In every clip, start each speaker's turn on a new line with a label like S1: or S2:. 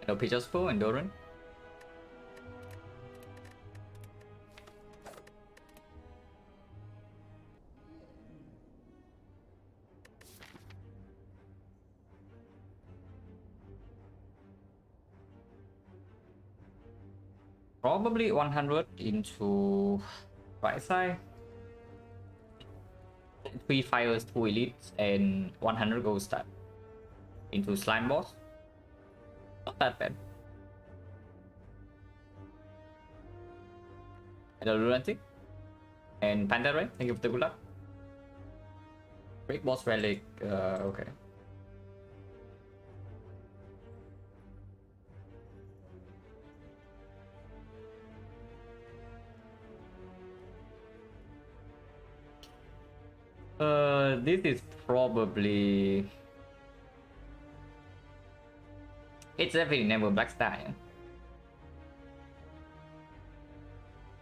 S1: No pitches for Enduran. Probably 100 into right side. 3 fires, 2 elites, and 100 gold stat into slime boss. Not that bad. Hello, Lunatic. And Panda Ray, thank you for the good luck. Break boss relic, okay. This is probably... It's definitely never Black Star. Yeah?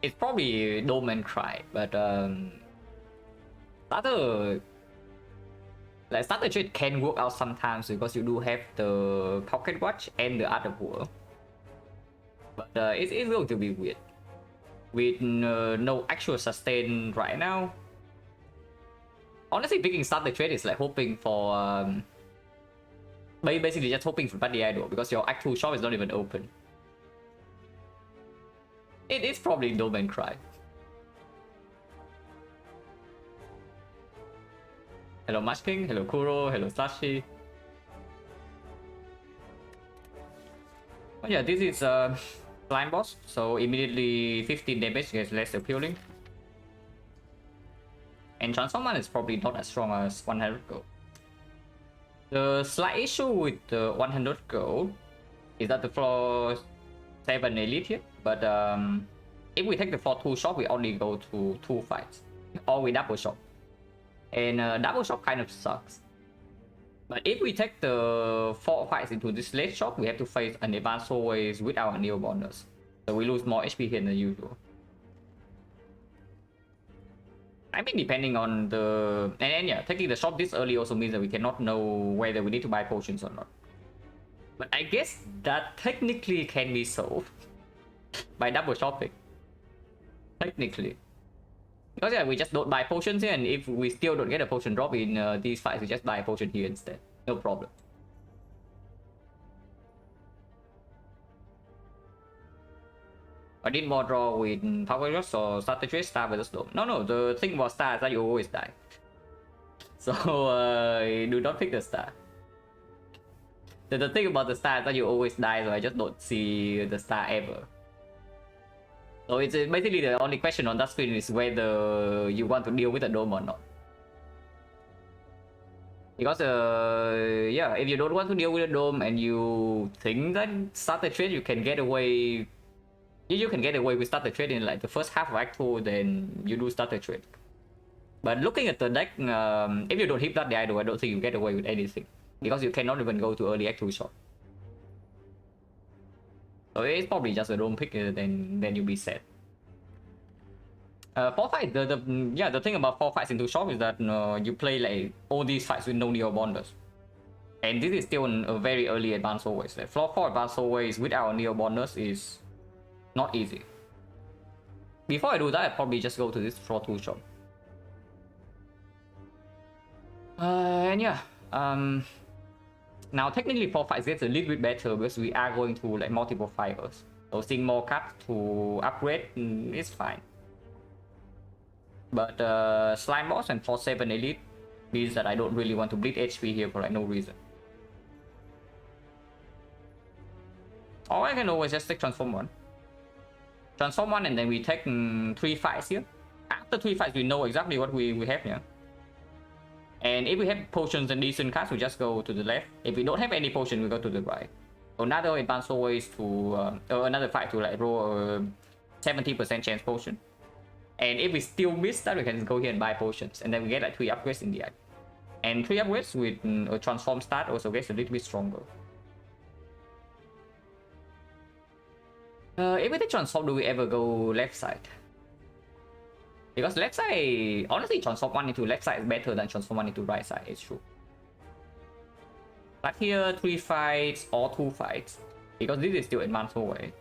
S1: It's probably Dome and Cry, but starter trade can work out sometimes because you do have the Pocket Watch and the other War. But it's going to be weird. With no actual sustain right now. Honestly, picking starter trade is like hoping for basically just hoping for Buddy Idol because your Act 2 shop is not even open. It is probably Dome and Cry. Hello Mash King, hello Kuro, hello Sashi. Oh yeah, this is Slime Boss, so immediately 15 damage gets less appealing. And Transform Man is probably not as strong as 100 gold. The slight issue with the 100 gold is that the floor 7 elite here, but if we take the floor 2 shop, we only go to 2 fights, or we double shop. And double shop kind of sucks. But if we take the 4 fights into this late shop, we have to face an advanced always with our Neo bonus. So we lose more HP here than usual. I mean, depending on the... And yeah, taking the shop this early also means that we cannot know whether we need to buy potions or not. But I guess that technically can be solved by double shopping. Technically. Because yeah, we just don't buy potions here, and if we still don't get a potion drop in these fights, we just buy a potion here instead. No problem. I did more draw with Power Rush or Starter Trade, Star versus Dome. No, the thing about Star is that you always die. So do not pick the Star. The thing about the Star is that you always die, so I just don't see the Star ever. So it's basically the only question on that screen is whether you want to deal with a Dome or not. Because yeah, if you don't want to deal with a Dome and you think that Starter Trade you can get away... You can get away with Starter Trade in like the first half of Act 2, then you do Starter Trade. But looking at the deck, if you don't hit that the idol, I don't think you get away with anything. Because you cannot even go to early Act 2 shot. So it's probably just a Dome pick, then you'll be set. 4 fights, the thing about 4 fights into shop is that you play like all these fights with no Neo Bonders. And this is still a very early advanced always. Like floor 4 advanced always with our Neo Bonders is not easy. Before I do that, I probably just go to this floor 2 shop. And yeah, now technically 4 fights gets a little bit better because we are going to like multiple fires. So seeing more cards to upgrade is fine. But Slime Boss and 4-7 Elite means that I don't really want to bleed HP here for like no reason. Or I can always just take Transform 1. Transform 1 and then we take 3 fights here. After 3 fights we know exactly what we have here. And if we have potions and decent cards, we just go to the left. If we don't have any potion, we go to the right. So another advanced always to another fight to like roll a 70% chance potion. And if we still miss that, we can go here and buy potions. And then we get like 3 upgrades in the end. And 3 upgrades with a transform start also gets a little bit stronger. If we take transform, do we ever go left side? Because left side, honestly, transform 1 into left side is better than transform 1 into right side, it's true. But here, 3 fights or 2 fights. because this is still advanced hallway.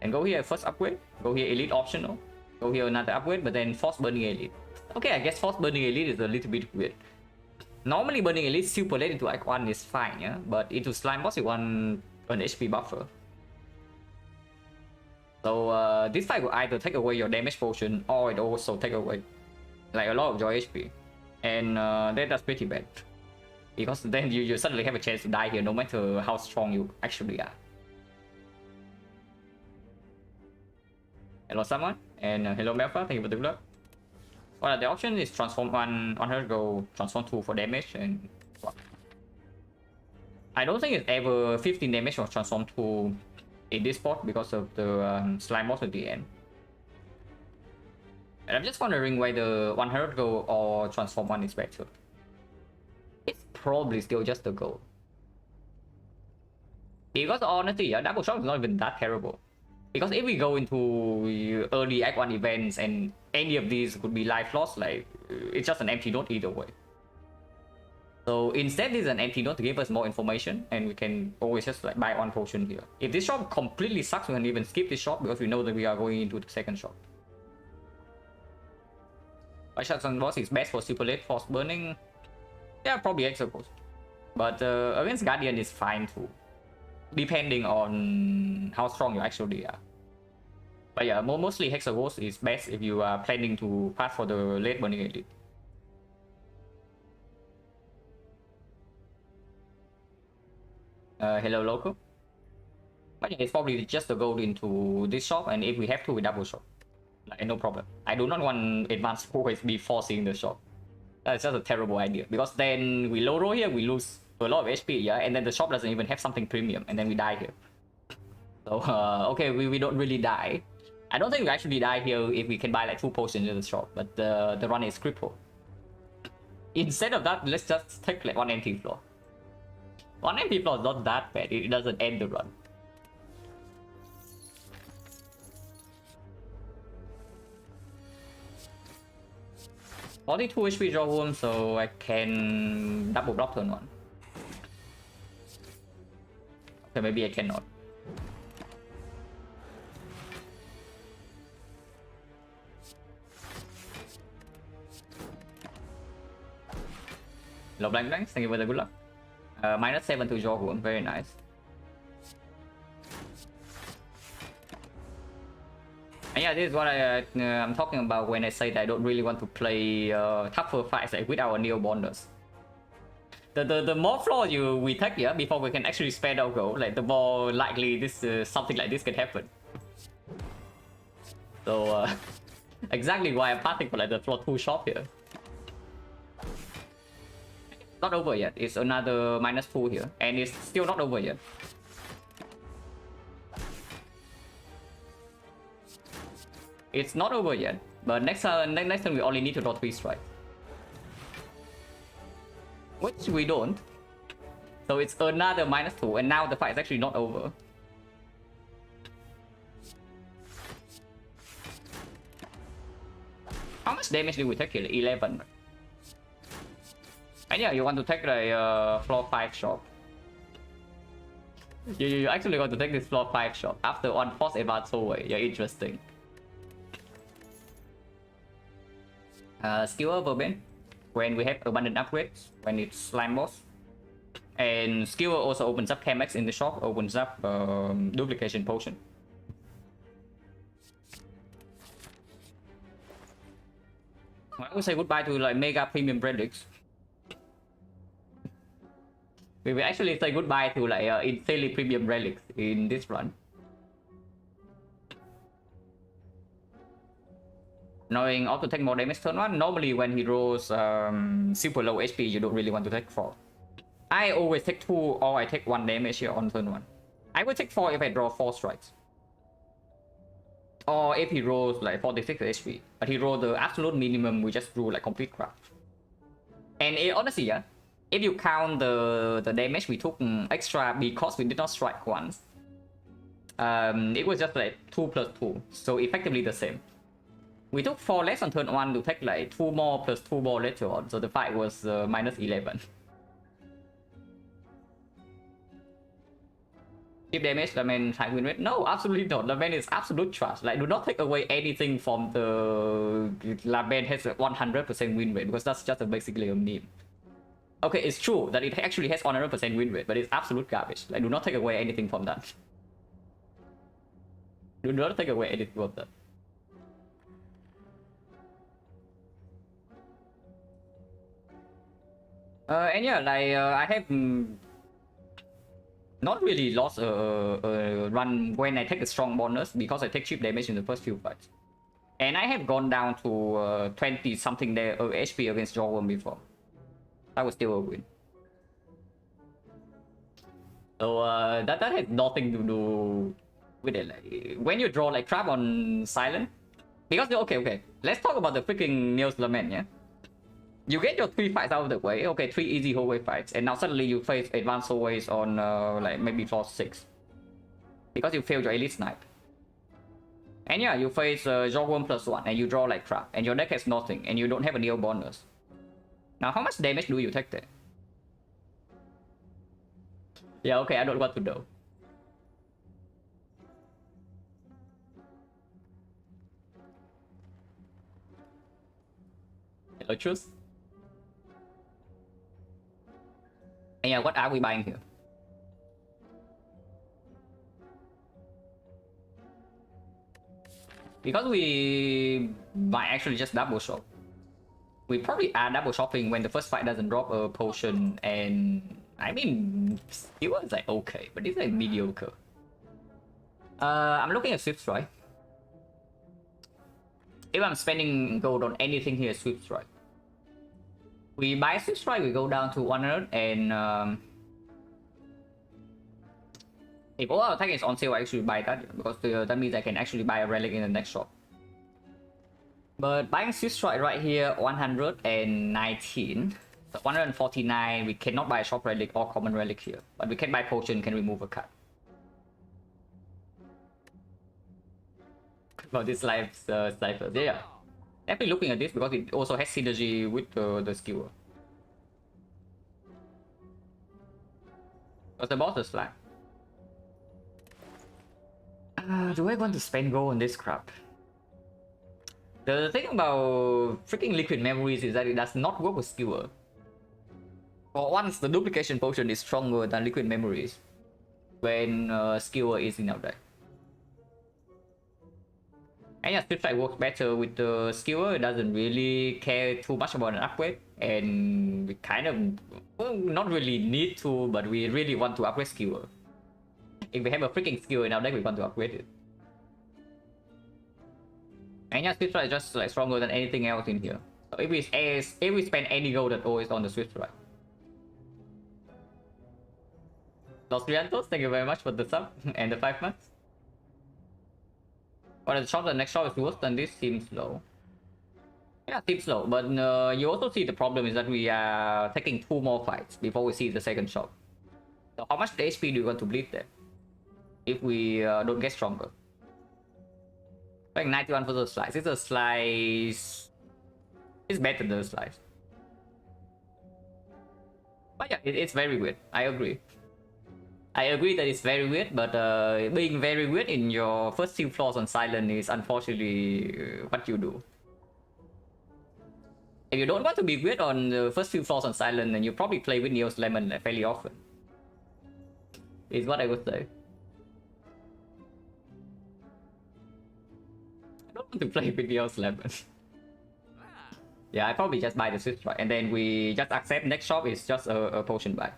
S1: And go here first upgrade, go here elite optional, go here another upgrade, but then force burning elite. Okay, I guess force burning elite is a little bit weird. Normally burning elite super late into Act 1 is fine, yeah, but into slime boss you want an HP buffer. So this fight will either take away your damage potion or it also take away like a lot of your HP, and that's pretty bad because then you suddenly have a chance to die here no matter how strong you actually are. Hello someone, and hello Melfa, thank you for the blood. Well, the option is transform 1 on her, go transform 2 for damage, and what? I don't think it's ever 15 damage or transform 2 in this spot because of the slime boss at the end. And I'm just wondering whether 100 go or transform 1 is better. It's probably still just the goal. Because honestly, yeah, double shot is not even that terrible. Because if we go into early Act 1 events and any of these could be life loss, like it's just an empty note either way. So instead this is an empty note to give us more information, and we can always just like buy 1 potion here. If this shop completely sucks, we can even skip this shop because we know that we are going into the second shop. White Sharks on boss is best for super late force burning. Yeah, probably Exocos. But against Guardian is fine too, depending on how strong you actually are. But yeah, mostly Hexaghost is best if you are planning to pass for the late burning elite. Hello local. But yeah, it's probably just to go into this shop, and if we have to, we double shop. Like, no problem. I do not want advanced always be forcing the shop. That's just a terrible idea, because then we low roll here, we lose a lot of HP, yeah, and then the shop doesn't even have something premium, and then we die here. So okay, we don't really die. I don't think we actually die here if we can buy like 2 potions in the shop, but the run is crippled. Instead of that, let's just take like 1 empty floor. 1 empty floor is not that bad, it doesn't end the run. Only 2 HP draw home, so I can double block turn 1. Okay, maybe I cannot. Low blank blanks, thank you for the good luck. -7 to draw home, very nice. And yeah, this is what I'm talking about when I say that I don't really want to play tougher fights like with our neo bonders. The more flaws we take here before we can actually spend our gold, like the more likely this something like this can happen. So exactly why I'm passing for like the floor 2 shop here. Not over yet. It's another -2 here, and it's still not over yet. It's not over yet, but next turn we only need to draw 3 strikes, which we don't. So it's another -2, and now the fight is actually not over. How much damage do we take here? 11. And yeah, you want to take the floor 5 shop. You actually want to take this floor 5 shop after 1 force advance hallway. Yeah, interesting. Skewer Verben, when we have abundant upgrades, when it's slime boss. And Skewer also opens up Chemex in the shop, opens up duplication potion. I would say goodbye to like mega premium relics. We will actually say goodbye to like insanely premium relics in this run. Knowing how to take more damage turn 1, normally when he rolls super low HP, you don't really want to take 4. I always take 2 or I take 1 damage here on turn 1. I would take 4 if I draw 4 strikes. Or if he rolls like 46 HP, but he rolled the absolute minimum, we just drew like complete crap. And honestly, yeah, if you count the damage we took extra because we did not strike once, it was just like 2 plus 2, so effectively the same. We took 4 less on turn 1 to take like 2 more plus 2 more later on, so the fight was -11. Chip damage, Lament high win rate. No, absolutely not. Lament is absolute trash. Like, do not take away anything from the Lament has a 100% win rate because that's just basically a meme. Okay, it's true that it actually has 100% win rate, but it's absolute garbage. Like, do not take away anything from that. Do not take away anything from that. And yeah, like I have not really lost a run when I take a strong bonus because I take cheap damage in the first few fights. And I have gone down to 20 something there HP against Jawworm before. That was still a win. So that has nothing to do with it. Like, when you draw like trap on Silent, because okay, let's talk about the freaking Neil's Lament, yeah? You get your 3 fights out of the way, okay, 3 easy hallway fights, and now suddenly you face advanced hallways on like maybe floor 6. Because you failed your elite snipe. And yeah, you face Jawworm +1 and you draw like crap, and your deck has nothing, and you don't have a Neo bonus. Now how much damage do you take there? Yeah, okay, I don't want to know. Hello, choose. And yeah, what are we buying here? Because we might actually just double shop. We probably are double shopping when the first fight doesn't drop a potion, and I mean, it was like okay, but it's like mediocre. I'm looking at Swift Strike. If I'm spending gold on anything here, Swift Strike. We buy Swift Strike, we go down to 100, and if all our attack is on sale, I actually buy that because that means I can actually buy a relic in the next shop. But buying Swift Strike right here, 119. So 149, we cannot buy a shop relic or common relic here. But we can buy potion, can remove a card. About this live ciphers, yeah. Definitely looking at this because it also has synergy with the skill. Because the boss is flat. Do I want to spend gold on this crap? The thing about freaking liquid memories is that it does not work with skewer. For once, the duplication potion is stronger than liquid memories when skewer is in our deck. And yeah, Swift Strike works better with the skewer. It doesn't really care too much about an upgrade, and we kind of, well, not really need to, but we really want to upgrade skewer. If we have a freaking skewer in our deck, we want to upgrade it. And yeah, Swift Strike is just like stronger than anything else in here. So if we spend any gold at all, it's on the Swift Strike. Los Riantos, thank you very much for the sub and the 5 months. But the shot, the next shot is worse than this, seems low. Yeah, seems slow, but you also see the problem is that we are taking 2 more fights before we see the second shot. So how much HP do you want to bleed there? If we don't get stronger. Like 91 for the slice. It's a slice. It's better than the slice. But yeah, it's very weird. I agree. I agree that it's very weird, but being very weird in your first few floors on Silent is unfortunately what you do. If you don't want to be weird on the first few floors on Silent, then you probably play with Neo's Lemon fairly often. Is what I would say. I don't want to play with Neo's Lemon. Yeah, I probably just buy the Swift Strike, and then we just accept next shop is just a potion buy.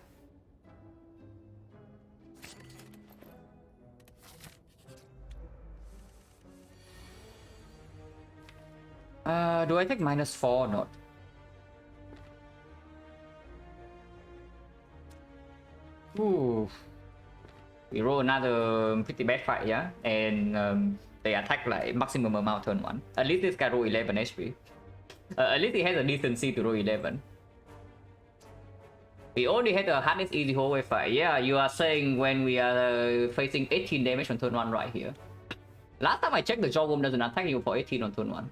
S1: Do I take -4 or not? Ooh. We roll another pretty bad fight, yeah? And they attack like maximum amount turn 1. At least this guy roll 11 HP. At least he has a decency to roll 11. We only had a hardest easy hallway fight. Yeah, you are saying when we are facing 18 damage on turn 1 right here. Last time I checked, the Jawworm doesn't attack you for 18 on turn 1.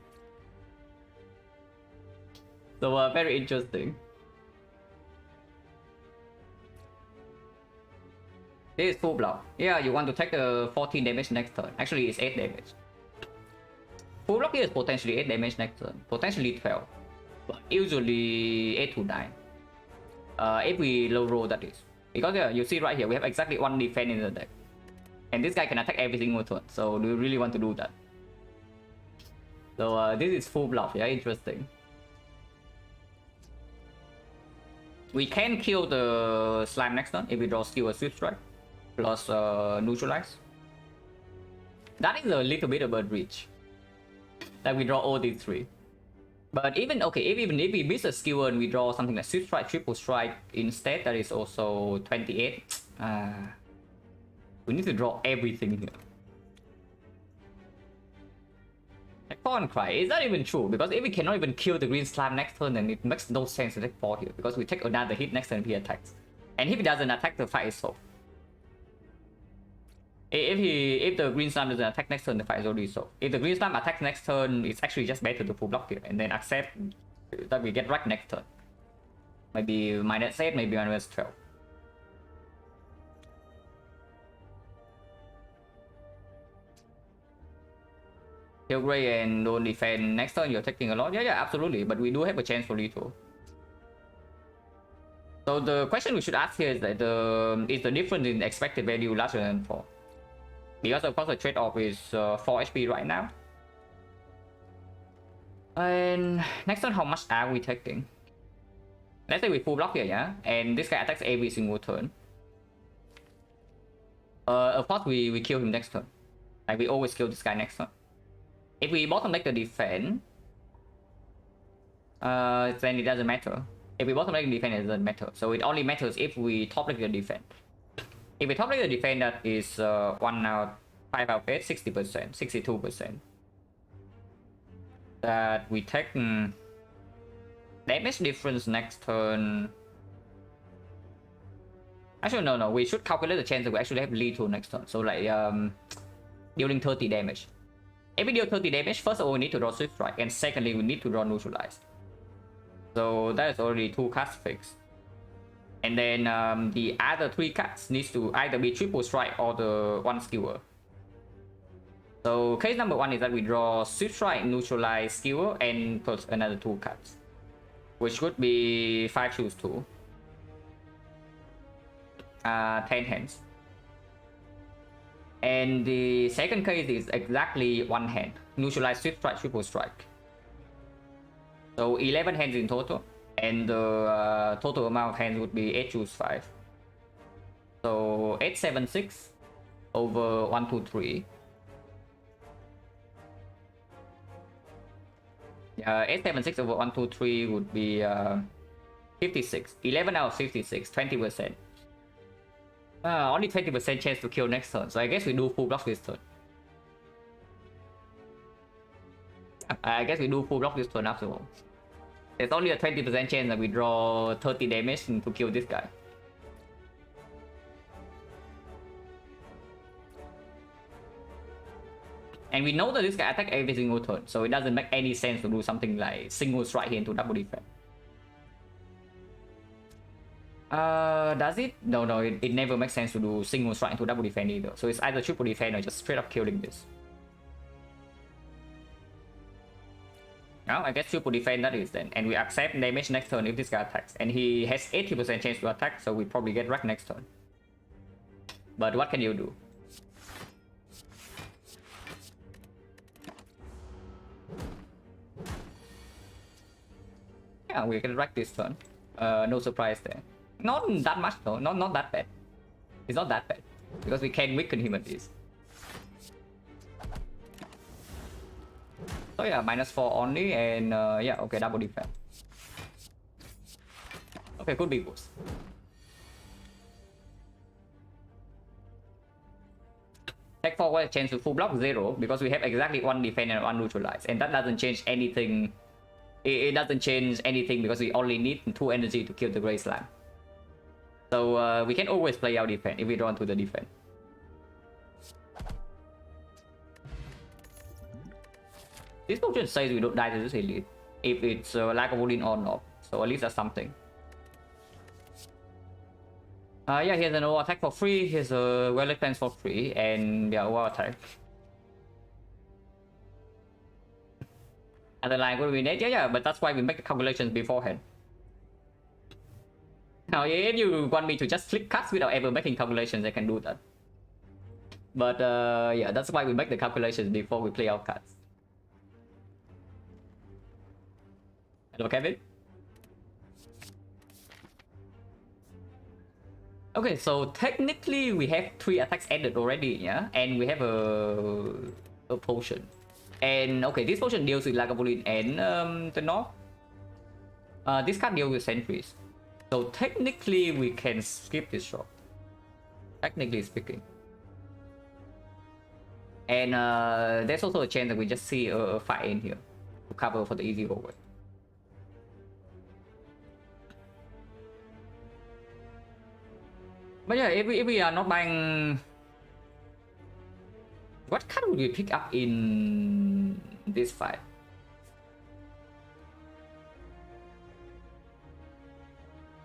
S1: So very interesting. This is full block. Yeah, you want to take the 14 damage next turn. Actually, it's 8 damage. Full block here is potentially 8 damage next turn. Potentially 12. But usually 8 to 9. If we low roll, that is. Because yeah, you see right here, we have exactly 1 defense in the deck. And this guy can attack every single turn. So do you really want to do that? So this is full bluff. Yeah, interesting. We can kill the slime next turn if we draw skill or swift strike. Plus neutralize. That is a little bit of a reach. That we draw all these 3. But even, okay, even if we miss a skill and we draw something like swift strike, triple strike instead, that is also 28. We need to draw everything here. Like, cry. Is that even true? Because if we cannot even kill the green slime next turn, then it makes no sense to take 4 here. Because we take another hit next turn if he attacks. And if he doesn't attack, the fight is solved. If the green slime doesn't attack next turn, the fight is already solved. If the green slime attacks next turn, it's actually just better to full block here and then accept that we get wrecked next turn. Maybe -8, maybe -12. Kill Grey and don't defend next turn, you're taking a lot. Yeah, absolutely. But we do have a chance for lethal. So the question we should ask here is that is the difference in expected value larger than 4? Because of course the trade-off is 4 HP right now. And next turn, how much are we taking? Let's say we full block here, yeah? And this guy attacks every single turn. Of course we kill him next turn. Like we always kill this guy next turn. If we bottom deck the defense, then it doesn't matter. If we bottom deck the defense, it doesn't matter. So it only matters if we top deck the defense. If we top deck the defense, that is 1 out, 5 out of 8, 60%, 62%. That we take damage difference next turn. Actually, no. We should calculate the chance that we actually have lethal next turn. So like dealing 30 damage. If we deal 30 damage, first of all we need to draw swift strike, and secondly we need to draw neutralize. So that is already 2 cards fixed. And then the other 3 cards needs to either be triple strike or the 1 skewer. So case number 1 is that we draw swift strike, neutralize, skewer, and plus another 2 cards, which could be 5 choose 2, 10 hands. And the second case is exactly 1 hand, neutralize, swift strike, triple strike. So 11 hands in total, and the total amount of hands would be 8 choose 5. So 876 over 1, 2, 3. 876 over 1, 2, 3 would be 56. 11 out of 56, 20%. Only 20% chance to kill next turn, so I guess we do full block this turn. I guess we do full block this turn after all. There's only a 20% chance that we draw 30 damage to kill this guy. And we know that this guy attacks every single turn, so it doesn't make any sense to do something like single strike here into double defense. Does it? No, it never makes sense to do single strike into double defense either. So it's either triple defense or just straight up killing this. Now I guess triple defense that is then. And we accept damage next turn if this guy attacks. And he has 80% chance to attack, so we probably get wrecked next turn. But what can you do? Yeah, we get wrecked this turn. No surprise there. Not that much though, not that bad. It's not that bad. Because we can weaken him at least. So yeah, -4 only, and yeah, okay, double defense. Okay, could be boost. Take forward chance to full block 0, because we have exactly 1 defense and 1 neutralize, and that doesn't change anything. It doesn't change anything because we only need 2 energy to kill the Grey Slime. So we can always play our defense if we draw into the defense. This book just says we don't die to this elite if it's lack of Odin or not. So at least that's something. Yeah, here's an over attack for free. Here's a relic cleanse for free, and yeah, over attack. And then like what we need, yeah, but that's why we make the calculations beforehand. Now, if you want me to just click cuts without ever making calculations, I can do that. But yeah, that's why we make the calculations before we play our cards. Hello, Kevin. Okay, so technically we have 3 attacks added already, yeah, and we have a potion. And okay, this potion deals with Lagavulin and the North. This card deals with sentries. So technically we can skip this shot. Technically speaking. And there's also a chance that we just see a fight in here to cover for the easy forward. But yeah, if we are not buying... What card would we pick up in this fight?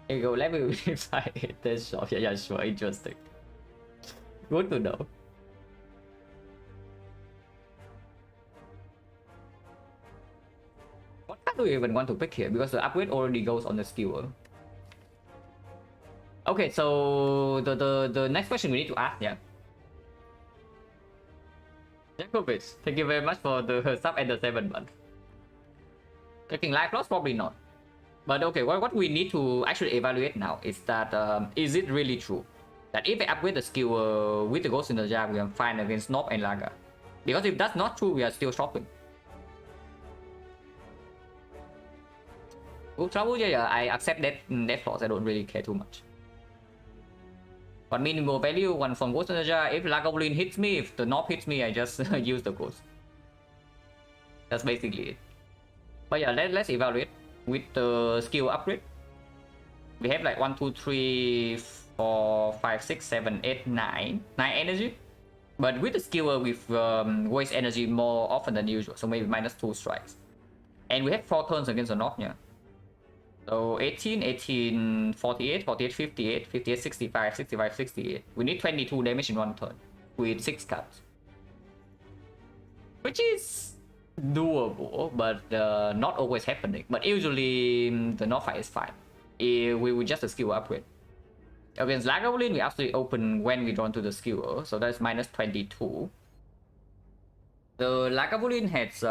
S1: Here you go, let me fight this shop. Yeah, sure, interesting. Good to know. What card do we even want to pick here? Because the upgrade already goes on the skewer. Okay, so the next question we need to ask, yeah. Jakovic, thank you very much for the sub and the 7 months. Taking life loss, probably not. But okay, what we need to actually evaluate now is that is it really true that if we upgrade the skill with the Ghost in the Jar, we are fine against Nob and Laga? Because if that's not true, we are still shopping. Good trouble, yeah, I accept that flaws. I don't really care too much. But minimal value, one from Ghost in the Jar. If Lagavulin hits me, if the Nob hits me, I just use the Ghost. That's basically it. But yeah, let's evaluate with the skill upgrade. We have like 1, 2, 3, 4, 5, 6, 7, 8, 9 energy. But with the skill, we've waste energy more often than usual, so maybe -2 strikes. And we have 4 turns against the Nob, yeah. So 18, 18, 48, 48, 58, 58, 65, 65, 68. We need 22 damage in 1 turn with 6 cards. Which is doable, but not always happening. But usually the North fight is fine. We will just a skill upgrade. Against Lagavulin, we actually open when we draw to the skewer, so that's -22. The Lagavulin has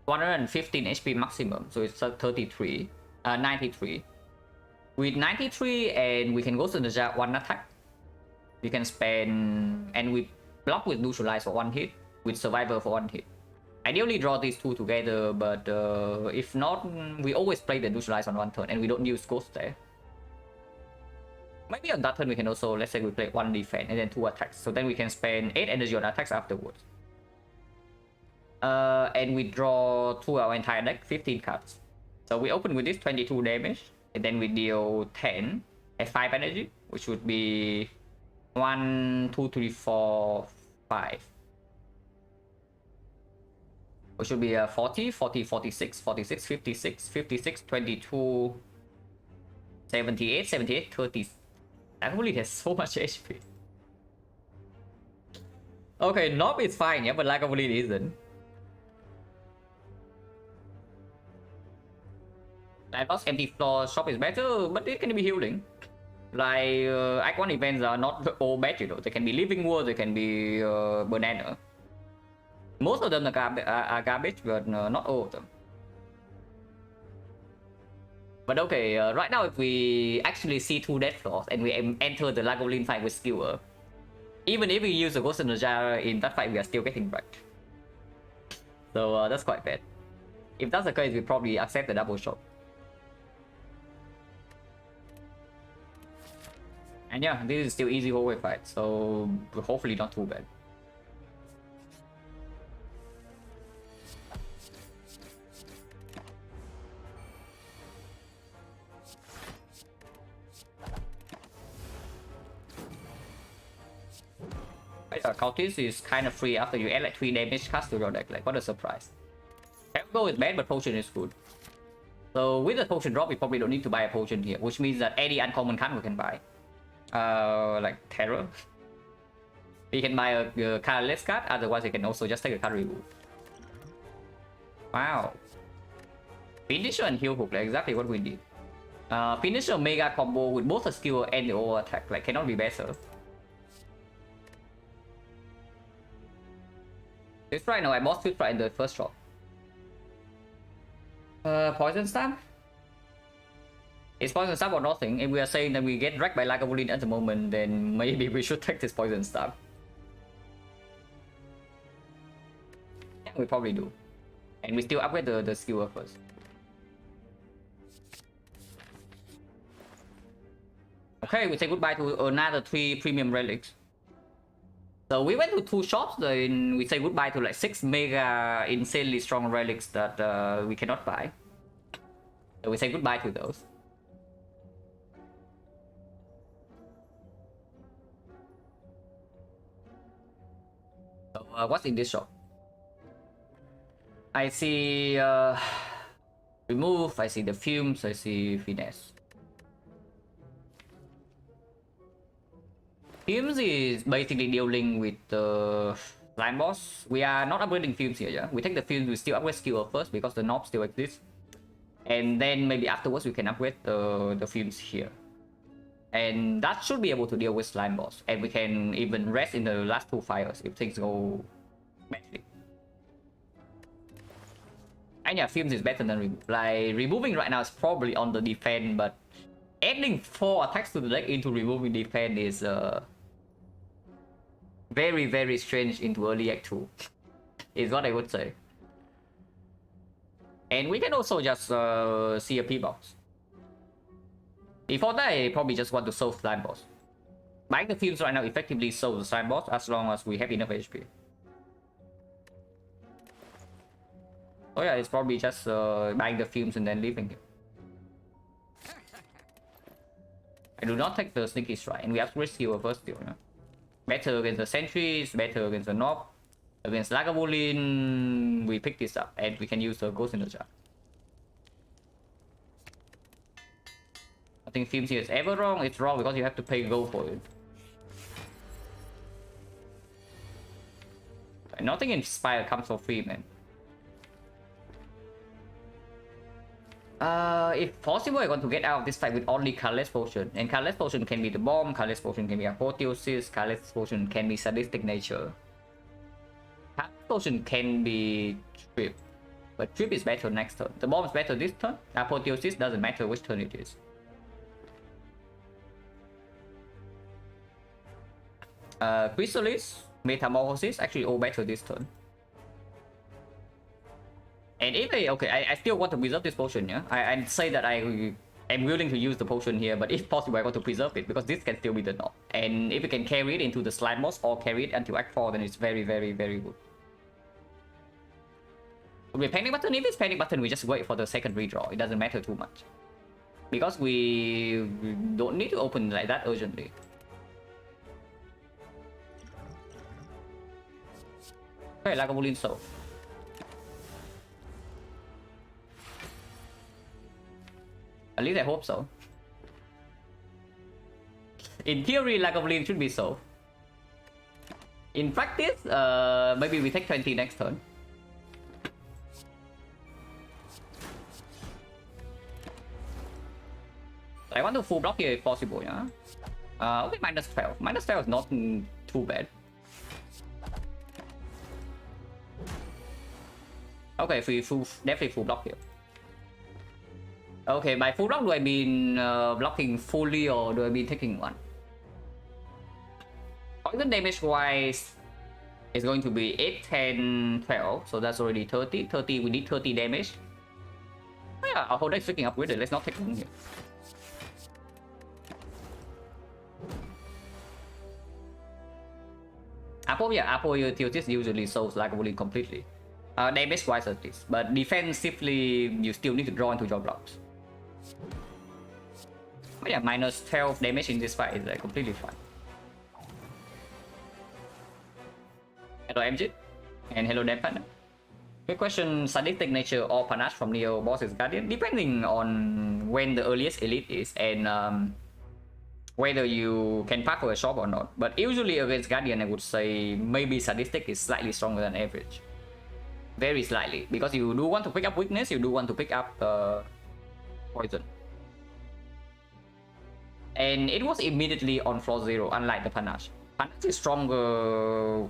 S1: 115 HP maximum, so it's 33, 93. With 93, and we can go to the jar 1 attack. We can spend, and we block with neutralize for 1 hit, with survivor for 1 hit. Ideally draw these 2 together, but if not, we always play the neutralize on 1 turn, and we don't use ghost there. Maybe on that turn we can also, let's say we play 1 defense and then 2 attacks, so then we can spend 8 energy on attacks afterwards. And we draw to our entire deck 15 cards. So we open with this 22 damage, and then we deal 10 at 5 energy, which would be 1, 2, 3, 4, 5. Which should be 40, 40, 46, 46, 56, 56, 22, 78, 78, 30. That really has so much HP. Okay, Nob is fine, yeah, but Lagavulin isn't. I lost empty floor shop is better, but it can be healing. Like Act 1 events are not all bad, you know. They can be Living World, they can be Banana. Most of them are garbage, but not all of them. But okay, right now if we actually see 2 death floors and we enter the Lagavulin fight with skewer, even if we use the Ghost in the Jar in that fight, we are still getting wrecked. So that's quite bad. If that's the case, we probably accept the double shot. And yeah, this is still easy hallway fight, so hopefully not too bad. Cultist is kind of free after you add like 3 damage cast to your deck. Like, what a surprise. Go is bad, but potion is good. So with the potion drop, we probably don't need to buy a potion here, which means that any uncommon card we can buy. Like Terror. We can buy a colorless card, otherwise we can also just take a card remove. Wow. Finisher and heal hook, like exactly what we need. Finisher mega combo with both a skill and the over attack, like cannot be better. This right now, I boss Swift right in the first drop. Poison Stab? It's Poison Stab or nothing. If we are saying that we get wrecked by Lagavulin at the moment, then maybe we should take this Poison Stab. Yeah, we probably do. And we still upgrade the skill first. Okay, we say goodbye to another 3 premium relics. So we went to 2 shops, then we say goodbye to like 6 mega insanely strong relics that we cannot buy. So we say goodbye to those. So what's in this shop? I see remove, I see the fumes, I see finesse. Fumes is basically dealing with the slime boss. We are not upgrading fumes here, yeah? We take the fumes, we still upgrade skill first because the knob still exists. And then maybe afterwards we can upgrade the fumes here. And that should be able to deal with slime boss. And we can even rest in the last 2 fires if things go badly. And yeah, fumes is better than remove. Like, removing right now is probably on the defense, but adding 4 attacks to the deck into removing defense is very, very strange into early act 2. Is what I would say. And we can also just see a P-box. Before that, I probably just want to solve slime boss. Buying the fumes right now effectively solves the slime boss as long as we have enough HP. Oh yeah, it's probably just buying the fumes and then leaving it. I do not take the sneaky strike, and we upgrade skill first skill. Yeah? Better against the sentries, better against the knob. Against Lagavulin, we pick this up, and we can use the ghost in the jar. I think fumes here is ever wrong. It's wrong because you have to pay gold for it. Nothing Inspire comes for free, man. If possible, I want to get out of this fight with only colorless potion. And colorless potion can be the bomb, colorless potion can be apotheosis, colorless potion can be sadistic nature. Colorless potion can be trip, but trip is better next turn. The bomb is better this turn. Apotheosis doesn't matter which turn it is. Chrysalis, Metamorphosis, actually all better this turn. And if I still want to preserve this potion, yeah? I'd say that I am willing to use the potion here, but if possible, I want to preserve it, because this can still be the knob. And if we can carry it into the slime boss, or carry it until Act 4, then it's very, very, very good. With panic button, if it's panic button, we just wait for the second redraw. It doesn't matter too much. Because we don't need to open like that urgently. Okay, Lagavulin Soul. At least I hope so. In theory, Lagavulin should be solved. In practice, maybe we take 20 next turn. I want to full block here if possible, yeah? Okay, minus 12. Minus 12 is not too bad. Okay, definitely full block here. Okay, by full block, do I mean blocking fully or do I mean taking one? Poison damage wise is going to be 8, 10, 12. So that's already 30. 30, we need 30 damage. Oh yeah, our whole deck's freaking up with it. Let's not take one here. Apotheosis usually solves Lagavulin completely. Damage wise at least. But defensively, you still need to draw into your blocks. But yeah, minus 12 damage in this fight is completely fine. Hello MG, and hello Dead Partner. Quick question, sadistic nature or panache from Neo Boss's Guardian? Depending on when the earliest elite is and whether you can pack for a shop or not. But usually against Guardian, I would say maybe sadistic is slightly stronger than average. Very slightly. Because you do want to pick up weakness, you do want to pick up poison. And it was immediately on floor 0, unlike the panache. Panache is stronger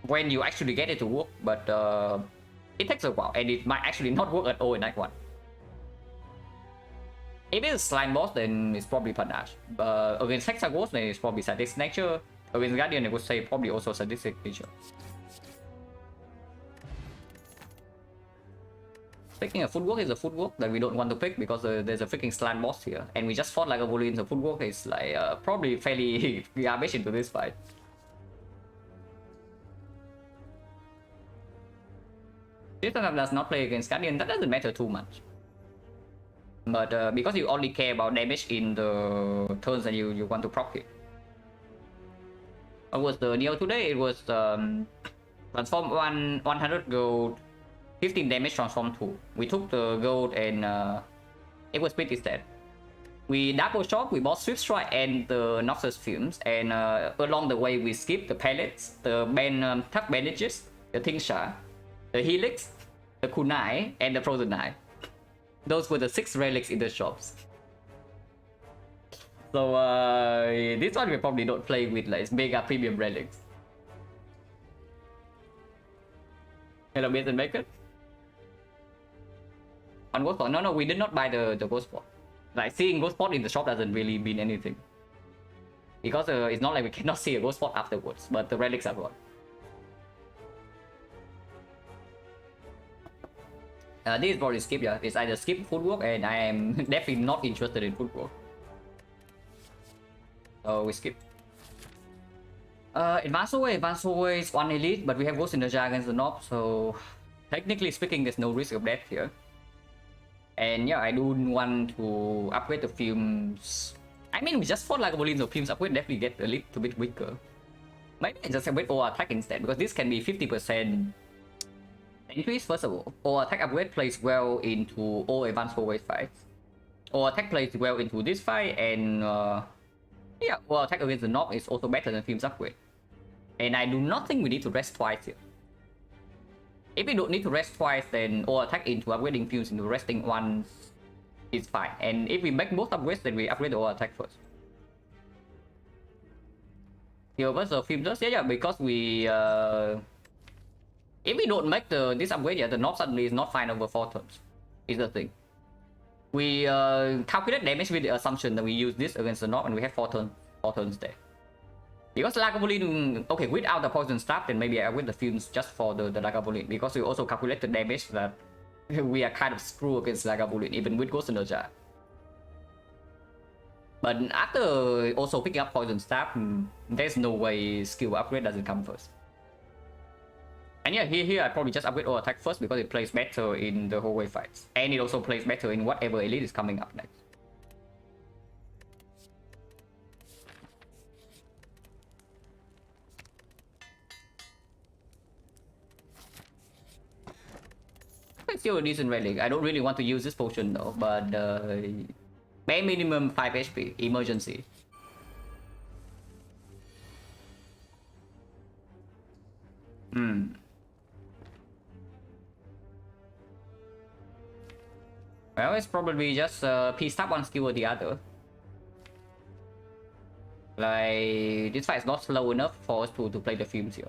S1: when you actually get it to work, but it takes a while, and it might actually not work at all in night 1. If it is slime boss, then it's probably panache. Against Hexaghost, then it's probably sadistic nature. Against Guardian, I would say probably also sadistic nature. Picking a footwork is a footwork that we don't want to pick because there's a freaking slime boss here, and we just fought like a bully, so footwork is like probably fairly garbage into this fight. This time does not play against Guardian, that doesn't matter too much. But because you only care about damage in the turns that you want to proc it. What was the Neo today? It was transform 100 gold, 15 damage, transform 2. We took the gold and it was pretty sad. We double shot, we bought Swift Strike and the Noxus Fumes, and along the way we skipped the pellets, the tough bandages, the Tingsha, the Helix, the Kunai, and the Frozen Eye. Those were the 6 relics in the shops. So this one we probably don't play with, like mega premium relics. Hello, Mason Bacon. On Ghost Spot? No, we did not buy the Ghost Spot. Like seeing Ghost Spot in the shop doesn't really mean anything. Because it's not like we cannot see a Ghost Spot afterwards, but the relics are gone. This is probably skip, yeah. It's either skip footwork, and I am definitely not interested in footwork. So we skip. Advanced away is 1 elite, but we have Ghost in the Jar against the Knob, so technically speaking, there's no risk of death here. And yeah, I do want to upgrade the Fumes. I mean, we just fought like a Bolin, so Fumes upgrade definitely get a little bit weaker. Maybe I just upgrade OR attack instead, because this can be 50% increase. First of all, OR attack upgrade plays well into all advanced forward fights. OR attack plays well into this fight, and yeah, OR attack against the Knob is also better than Fumes upgrade. And I do not think we need to rest twice here. If we don't need to rest twice, then OR attack into upgrading Fumes into resting once is fine. And if we make both upgrades, then we upgrade the OR attack first. Here versus Fumes, yeah, because we if we don't make this upgrade, yeah, the Knob suddenly is not fine over 4 turns. Is the thing. We calculate damage with the assumption that we use this against the Knob, and we have 4 turns there. Because Lagavulin, okay, without the poison staff, then maybe I upgrade the Fumes just for the Lagavulin, because we also calculate the damage that we are kind of screwed against Lagavulin, even with Ghost in the Jar. But after also picking up poison staff, there's no way skill upgrade doesn't come first. And yeah, here I probably just upgrade or attack first because it plays better in the hallway fights. And it also plays better in whatever elite is coming up next. It's still a decent relic. I don't really want to use this potion though, but bare minimum 5 HP, emergency. Well, it's probably just pieced up one skill or the other. Like, this fight is not slow enough for us to play the Fumes here.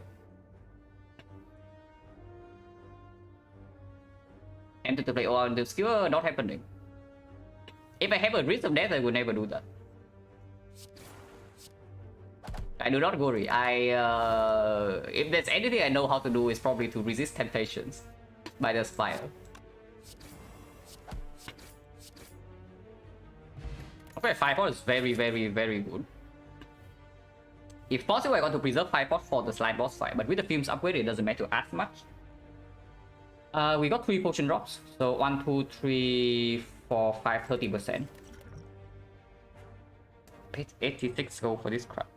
S1: And to play all the skill, not happening. If I have a risk of death, I would never do that. I do not worry. If there's anything I know how to do, is probably to resist temptations by the Spire. Okay, 5-4 is very, very, very good. If possible, I want to preserve 5-4 for the slime boss fight, but with the Fumes upgrade, it doesn't matter as much. We got 3 potion drops, so 1, 2, 3, 4, 5, 30%. Paid 86 gold for this crap.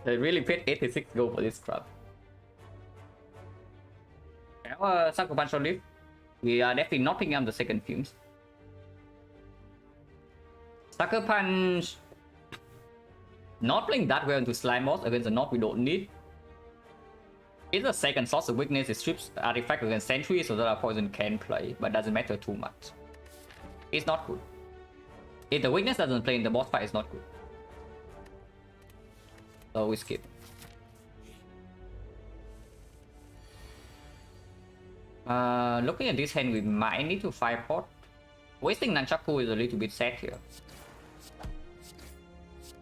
S1: They really paid 86 gold for this crap. Now, Sucker Punch on Leaf. We are definitely not picking up the second Fumes. Sucker Punch not playing that well into Slime Boss against the Knob we don't need. It's a second source of weakness. It strips artifact against Sentry, so that our poison can play, but doesn't matter too much. It's not good. If the weakness doesn't play in the boss fight, it's not good. So we skip. Looking at this hand, we might need to 5-pot. Wasting Nunchaku is a little bit sad here.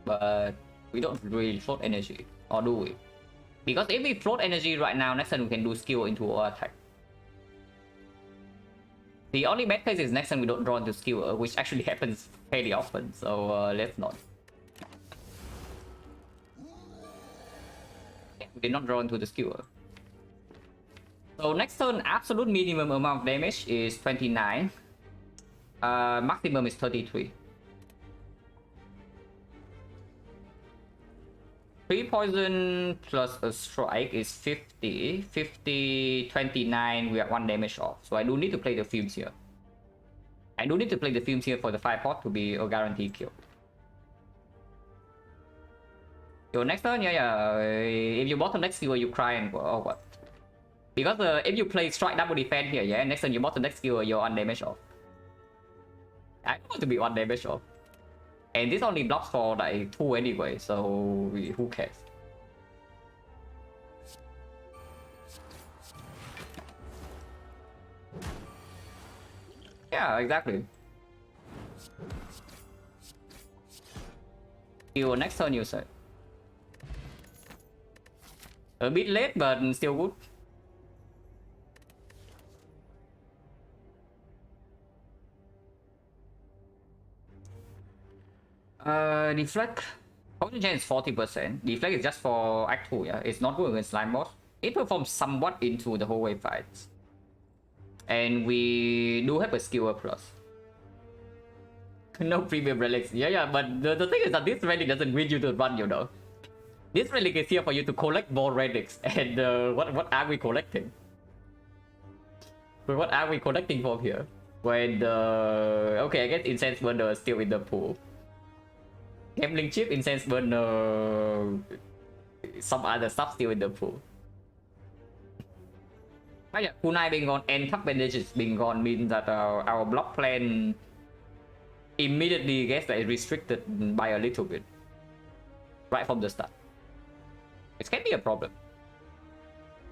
S1: But we don't really float energy, or do we? Because if we float energy right now, next time we can do skill into our attack. The only bad case is next time we don't draw into skill, which actually happens fairly often, so let's not. We did not draw into the skewer. So next turn, absolute minimum amount of damage is 29. Maximum is 33. 3 poison plus a strike is 50. 50, 29, we are 1 damage off. So I do need to play the fumes here. I do need to play the fumes here for the 5-pot to be a guaranteed kill. Your next turn, if you bottom next skill, you cry and or what? Because if you play strike double defense here, next turn you bottom next skill, you're 1 damage off. I don't want to be 1 damage off. And this only blocks for like 2 anyway, so who cares? Yeah, exactly. Your next turn, you said. A bit late, but still good. Deflect. Potion chance is 40%. Deflect is just for Act 2, yeah. It's not good against Slime Boss. It performs somewhat into the whole wave fights. And we do have a skewer plus. No premium relics. Yeah, but the thing is that this relic doesn't win you to run, you know. This relic is here for you to collect more relics. And what are we collecting? What are we collecting from here? When okay, I guess Incense Burner is still in the pool. Gambling chip, Incense Burner, some other stuff still in the pool. But yeah, Kunai being gone and top bandages being gone means that our block plan immediately gets like restricted by a little bit right from the start. It can be a problem.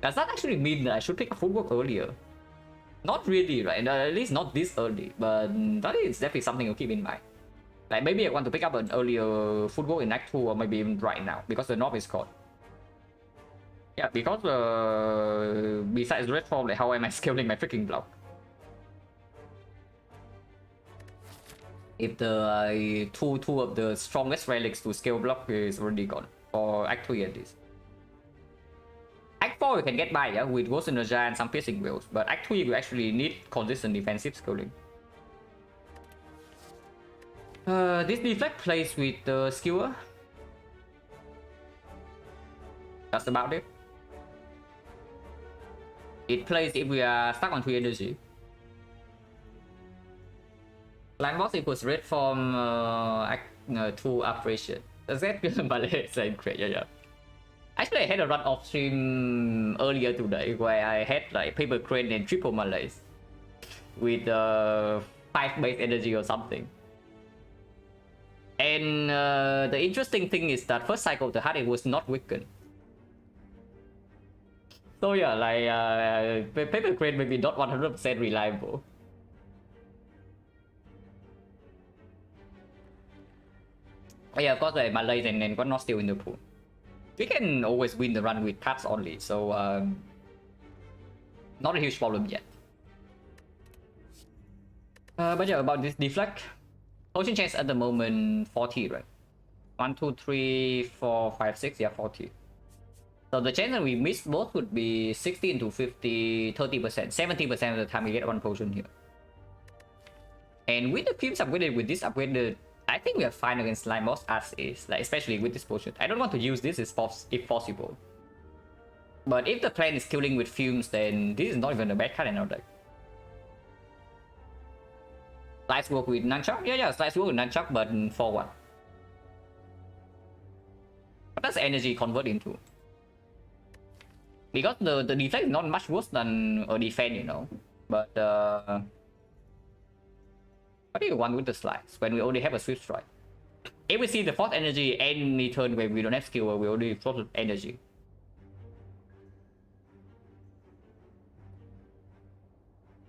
S1: Does that actually mean that I should pick up footwork earlier? Not really, right? At least not this early, but that is definitely something to keep in mind. Like maybe I want to pick up an earlier footwork in Act 2 or maybe even right now because the knob is caught. Yeah, because besides red form, like how am I scaling my freaking block? If the two of the strongest relics to scale block is already gone for Act 3 at least. Act 4 you can get by, yeah, with Ghost Energy and some piercing wills, but Act 3 you actually need consistent defensive scaling. This deflect plays with the skewer. That's about it. It plays if we are stuck on 3 energy. Slime Boss equals red form Act 2 operation. Does that feel ballet? Same great, yeah. Actually, I had a run off stream earlier today where I had like paper crane and triple malaise with 5 base energy or something. And the interesting thing is that first cycle of the heart it was not weakened. So yeah, like paper crane maybe not 100% reliable. But yeah, of course, like malaise and got not still in the pool. We can always win the run with cards only, so not a huge problem yet. But yeah, about this deflect. Potion chance at the moment 40, right? 1, 2, 3, 4, 5, 6, yeah, 40. So the chance that we miss both would be 16 to 50, 30%, 70% of the time we get 1 potion here. And with the fumes upgraded, with this upgraded I think we are fine against slime boss as is, like especially with this potion. I don't want to use this if possible. But if the plan is killing with fumes, then this is not even a bad card in our deck. Slice work with nunchuck? Yeah, slice work with nunchuck, but for what? What does energy convert into? Because the defense is not much worse than a defense, you know. But what do you want with the slice when we already have a swift strike? If we see the force energy any turn where we don't have skill, we already force energy.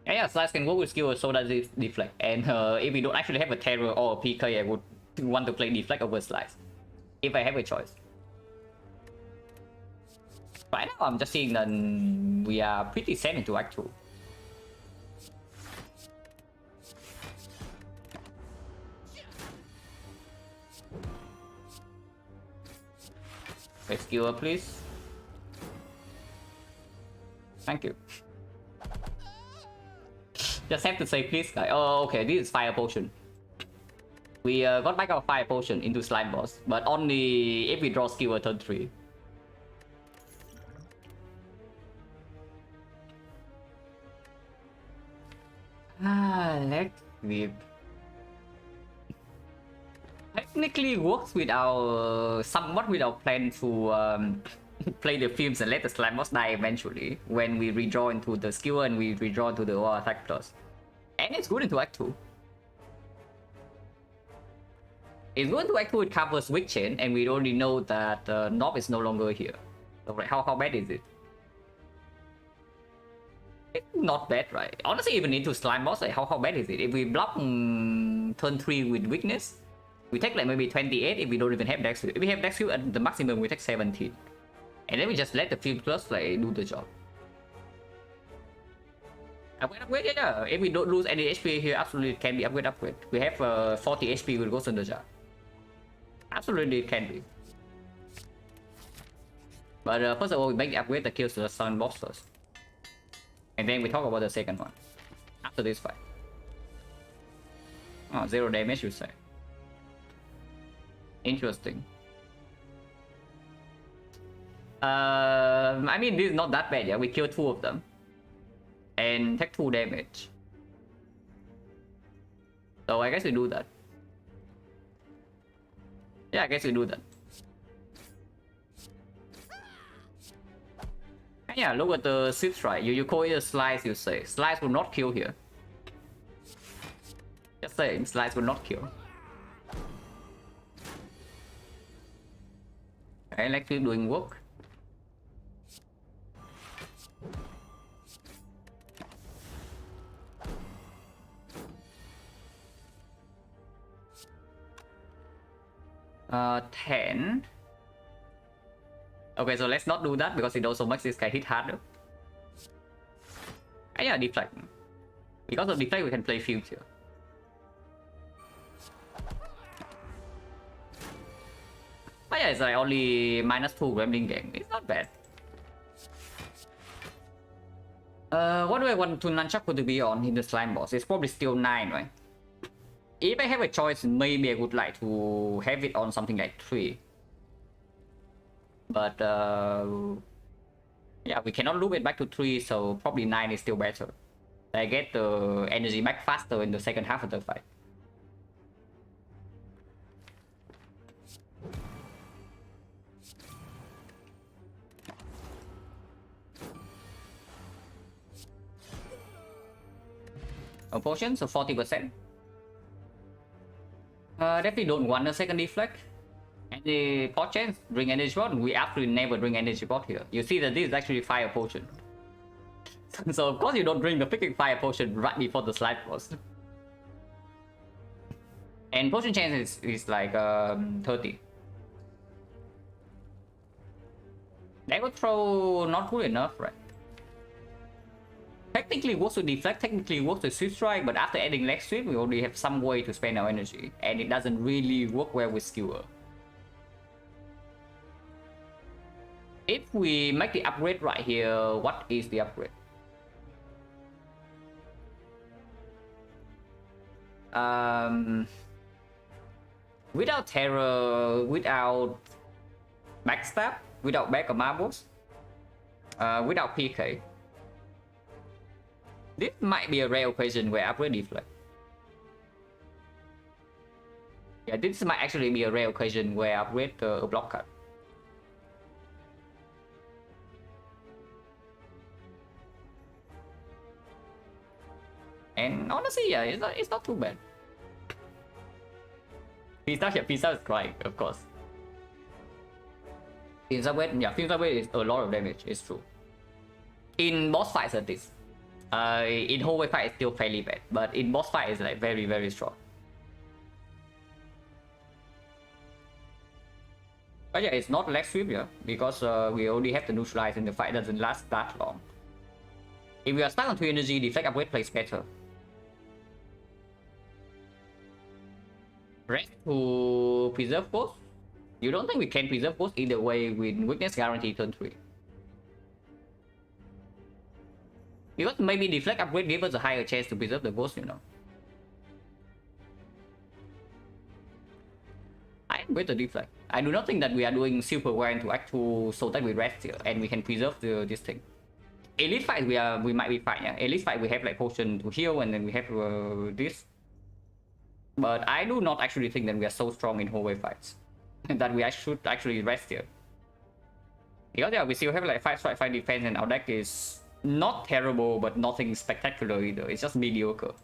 S1: Yeah, slice can work with skill, so does it deflect. And if we don't actually have a terror or a PK, I would want to play deflect over slice. If I have a choice. Right now, I'm just seeing that we are pretty set into Act 2. Rescuer, please. Thank you. Just have to say please, guys. Oh, okay, this is fire potion. We got back our fire potion into slime boss, but only if we draw skewer turn 3. Let's leave. Technically works with our somewhat with our plan to play the films and let the slime boss die eventually when we redraw into the skewer and we redraw into the war attack plus. And it's good into Act 2. It's good into Act 2, it covers weak chain, and we already know that Knob is no longer here. So like, how bad is it? It's not bad, right? Honestly, even into slime boss, like how bad is it? If we block turn 3 with weakness, we take like maybe 28 if we don't even have dex field. If we have dex field at the maximum, we take 17. And then we just let the field plus like do the job. Upgrade, yeah. If we don't lose any HP here, absolutely it can be upgrade. We have 40 HP with Ghost in the Jar. Absolutely it can be. But first of all, we make the upgrade that kills the Silent boss first. And then we talk about the second one. After this fight. Oh, 0 damage you say. Interesting. I mean, this is not that bad, yeah. We killed 2 of them. And take 2 damage. So I guess we do that. Yeah, I guess we do that. And yeah, look at the six, right? You call it a slice, you say. Slice will not kill here. Just saying, slice will not kill. Okay, let's keep doing work. Uh, 10. Okay, so let's not do that because it also makes this guy hit harder. And yeah, deflect. Because of deflect, we can play fields here. But yeah, it's like only -2 Gremlin gang. It's not bad. What do I want to nunchuck to be on in the slime boss? It's probably still 9, right? If I have a choice, maybe I would like to have it on something like 3. But yeah, we cannot loop it back to 3, so probably 9 is still better. I get the energy back faster in the second half of the fight. A potion, so 40%. Definitely don't want a second deflect. And the pot chance, drink energy pot. We absolutely never drink energy pot here. You see that this is actually fire potion. So of course you don't drink the freaking fire potion right before the slide boss. And potion chance is like 30. That would throw not good enough, right? Technically works with deflect, technically works with swift strike, but after adding leg sweep, we already have some way to spend our energy, and it doesn't really work well with skewer. If we make the upgrade right here, what is the upgrade? Without terror, without backstab, without back of marbles, without PK. This might be a rare occasion where upgrade deflect. Yeah, this might actually be a rare occasion where upgrade a block cut. And honestly, yeah, it's not too bad. Pizza is crying, of course. Pizza weight is a lot of damage, it's true. In boss fights at least. In hallway fight it's still fairly bad, but in boss fight it's like very, very strong. But yeah, it's not leg sweep, yeah, because we only have to neutralize and the fight doesn't last that long. If we are stuck on 2 energy, deflect upgrade plays better. Rest to preserve ghost? You don't think we can preserve ghost either way with weakness guarantee turn 3? Because maybe deflect upgrade gives us a higher chance to preserve the ghost, you know. I am with the deflect. I do not think that we are doing super well into Act 2 so that we rest here and we can preserve this thing. Elite fight we might be fine, yeah. Elite fight we have like potion to heal and then we have this. But I do not actually think that we are so strong in hallway fights that we should actually rest here. Because yeah, we still have like 5 strike, 5 defense, and our deck is not terrible but nothing spectacular either. It's just mediocre.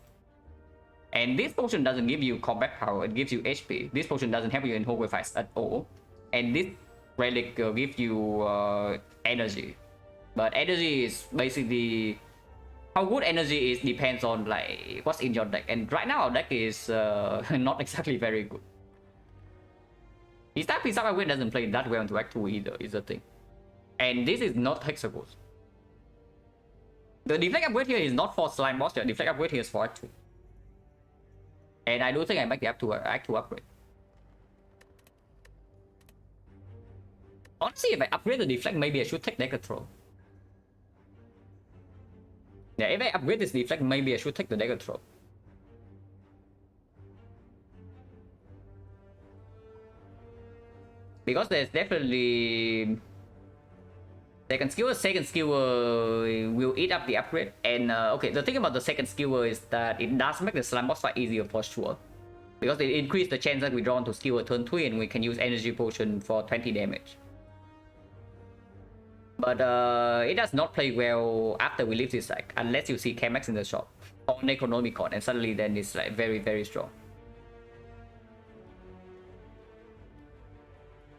S1: And this potion doesn't give you combat power, it gives you HP. This potion doesn't help you in hallway fights at all. And this relic gives you energy. But energy is basically... How good energy is depends on like what's in your deck. And right now our deck is not exactly very good. His type Pizza doesn't play that well into Act 2 either, is the thing. And this is not Hexagons. The deflect upgrade here is not for slime boss, the deflect upgrade here is for Act 2. And I do think I make the Act 2 upgrade. Honestly, if I upgrade the deflect, maybe I should take deck control. Yeah, if I upgrade this deflect, maybe I should take the deck control. Because there's definitely... second skewer will eat up the upgrade. And okay, the thing about the second skewer is that it does make the slime boss fight easier for sure. Because it increases the chance that we draw into skewer turn 3 and we can use energy potion for 20 damage. But it does not play well after we leave this deck, unless you see Chemex in the shop or Necronomicon, and suddenly then it's like very, very strong.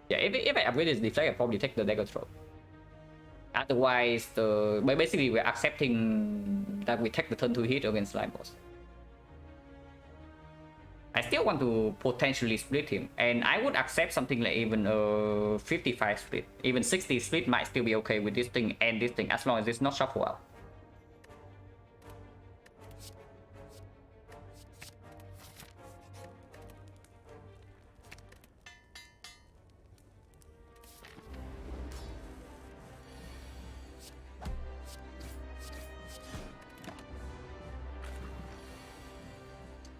S1: Yeah, if I upgrade this deflect, I probably take the dagger throw. Otherwise, basically we're accepting that we take the turn 2 hit against slime boss. I still want to potentially split him, and I would accept something like even a 55 split. Even 60 split might still be okay with this thing and this thing, as long as it's not shuffle out.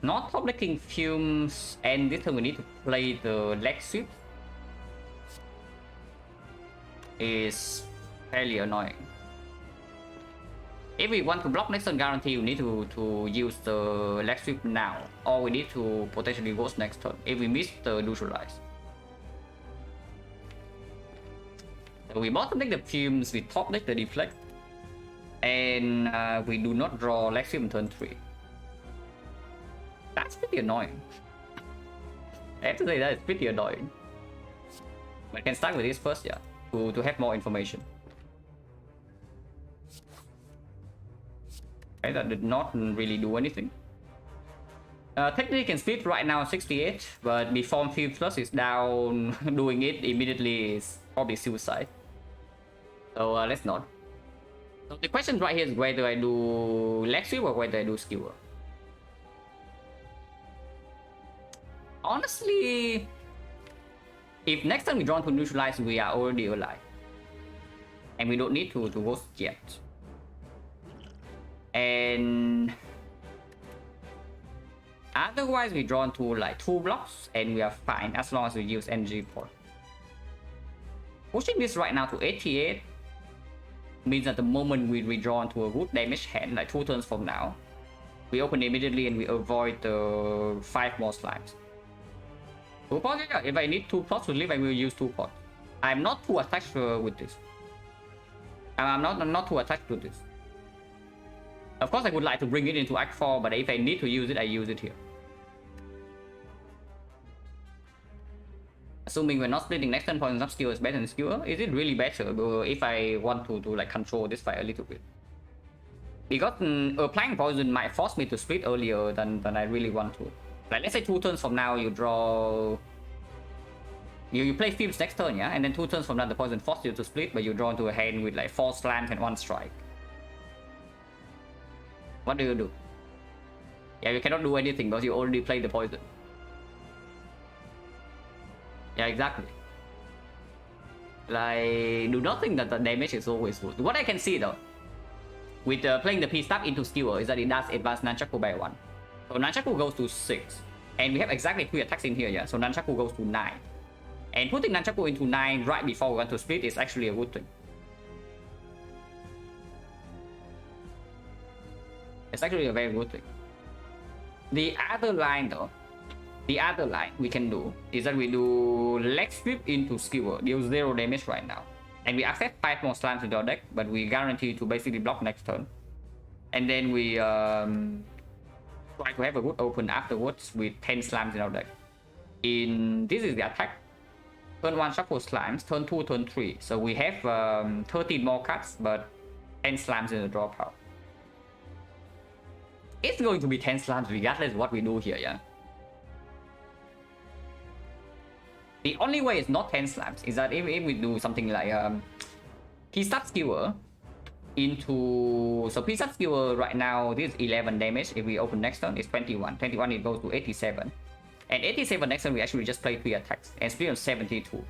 S1: Not top decking fumes, and this time we need to play the leg sweep. Is fairly annoying. If we want to block next turn guarantee, we need to use the leg sweep now, or we need to potentially ghost next turn if we miss the neutralize. So we bottom deck the fumes, we top deck the deflect, and we do not draw leg sweep in turn 3. That's pretty annoying. I have to say that it's pretty annoying. But I can start with this first, yeah, to have more information. Okay, that did not really do anything. Technically can split right now 68, but before Field Plus is down, doing it immediately is probably suicide. So let's not. So the question right here is whether I do leg sweep or whether I do skewer. Honestly, if next time we draw to neutralize, we are already alive. And we don't need to ghost yet. And Otherwise, we draw into like 2 blocks and we are fine as long as we use NG port. Pushing this right now to 88 means that the moment we redraw into a good damage hand, like 2 turns from now, we open immediately and we avoid the 5 more slimes. 2 pots, yeah. If I need 2 pots to live, I will use 2 pots. I'm not too attached with this. I'm not too attached to this. Of course, I would like to bring it into Act 4, but if I need to use it, I use it here. Assuming we're not splitting next turn, poison up skewer is better than skewer. Is it really better if I want to like control this fight a little bit? Because applying poison might force me to split earlier than I really want to. Like let's say 2 turns from now you draw... You play Fields next turn, yeah? And then 2 turns from now the poison forces you to split, but you draw into a hand with like 4 slams and 1 strike. What do you do? Yeah, you cannot do anything because you already played the poison. Yeah, exactly. Like, do not think that the damage is always good. What I can see though, with playing the P-Stab into Skewer, is that it does advance Nunchaku by 1. So Nunchaku goes to 6. And we have exactly 3 attacks in here, yeah? So Nunchaku goes to 9. And putting Nunchaku into 9 right before we want to split is actually a good thing. It's actually a very good thing. The other line though, we can do is that we do leg sweep into Skewer, deal 0 damage right now. And we accept 5 more slams into our deck, but we guarantee to basically block next turn. And then we try to have a good open afterwards with 10 slams in our deck. This is the attack. Turn 1 shuffle slimes, turn 2, turn 3. So we have 13 more cards, but 10 slams in the draw pile. It's going to be 10 slams regardless of what we do here, yeah? The only way it's not 10 slams is that if we do something like P-Stab Skewer into... So P-Stab Skewer right now, this is 11 damage. If we open next turn, it's 21. 21 it goes to 87. And 87 next turn we actually just play 3 attacks and split on 72.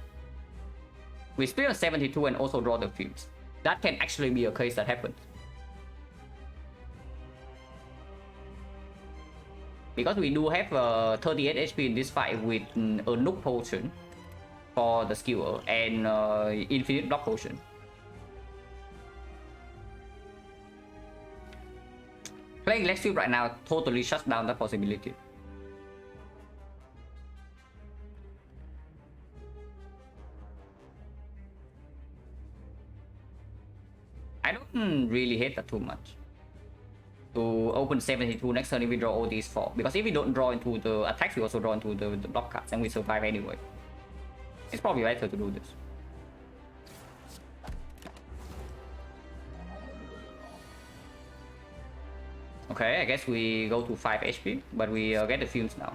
S1: We split on 72 and also draw the fields. That can actually be a case that happens. Because we do have 38 HP in this fight with a Nook Potion for the Skewer and Infinite Block Potion. Playing Leg Sweep right now totally shuts down that possibility. I don't really hate that too much. To open 72 next turn if we draw all these 4. Because if we don't draw into the attacks, we also draw into the block cards and we survive anyway. It's probably better to do this. Okay, I guess we go to 5 HP, but we get the fumes now.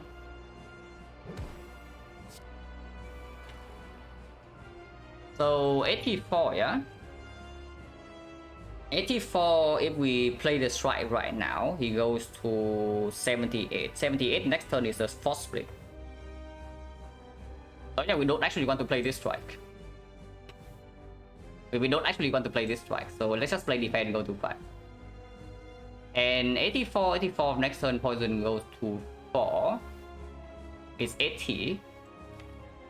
S1: So 84, yeah? 84, if we play the strike right now, he goes to 78. 78 next turn is a force split. Oh yeah, we don't actually want to play this strike. We don't actually want to play this strike, so let's just play defense and go to 5. And 84 next turn poison goes to 4. It's 80.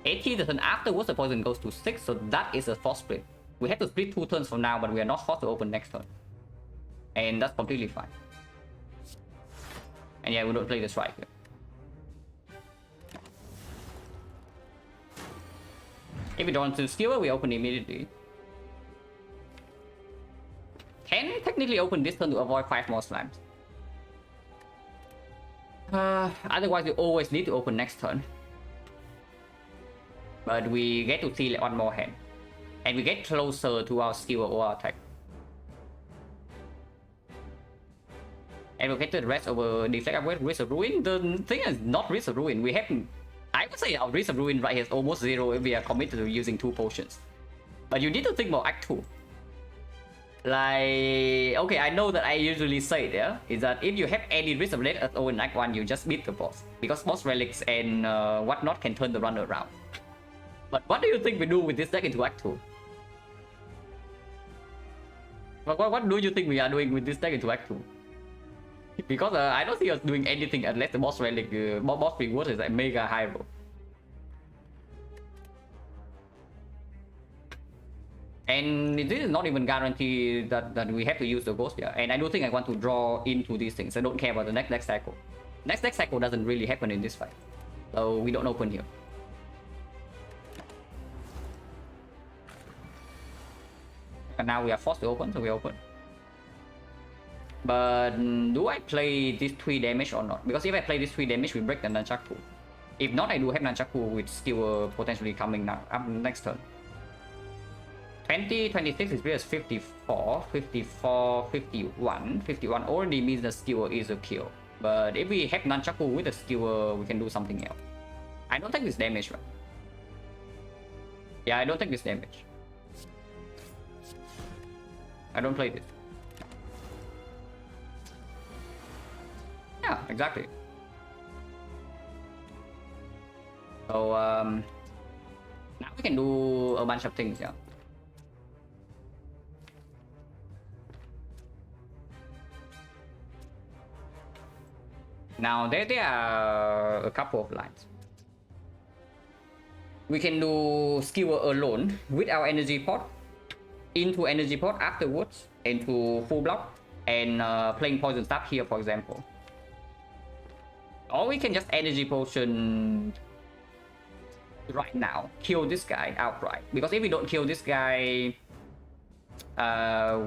S1: 80 the turn afterwards the poison goes to 6, so that is a force split. We have to split 2 turns from now, but we are not forced to open next turn. And that's completely fine. And yeah, we don't play the strike here. If we don't to Skewer, we open immediately. Can technically open this turn to avoid 5 more slimes. Otherwise, we always need to open next turn. But we get to see like 1 more hand. And we get closer to our Skewer or our attack. And we'll get to the rest over deflect upgrade, Risk of Ruin. The thing is not Risk of Ruin. We have... I would say our Risk of Ruin right here is almost 0 if we are committed to using 2 potions. But you need to think about Act 2. Like... Okay, I know that I usually say there is that if you have any Risk of Death at all in Act 1, you just beat the boss. Because boss relics and whatnot can turn the runner around. But what do you think we do with this deck into Act 2? What do you think we are doing with this deck into Act 2? Because I don't see us doing anything unless the boss relic, boss reward is like mega high roll. And this is not even guaranteed that we have to use the ghost here. And I don't think I want to draw into these things. I don't care about the next cycle. Next cycle doesn't really happen in this fight. So we don't open here. And now we are forced to open, so we open. But do I play this 3 damage or not? Because if I play this 3 damage, we break the Nunchaku. If not, I do have Nunchaku with skewer potentially coming now up next turn. 20, 26 is just 54, 54, 51. 51 already means the skewer is a kill. But if we have Nunchaku with the skewer, we can do something else. I don't take this damage, right? Yeah, I don't take this damage. I don't play this. Yeah, exactly. So now we can do a bunch of things, yeah. Now there are a couple of lines. We can do skewer alone with our energy pot, into energy pot afterwards, into full block, and playing poison stab here, for example. Or we can just energy potion right now, kill this guy outright. Because if we don't kill this guy,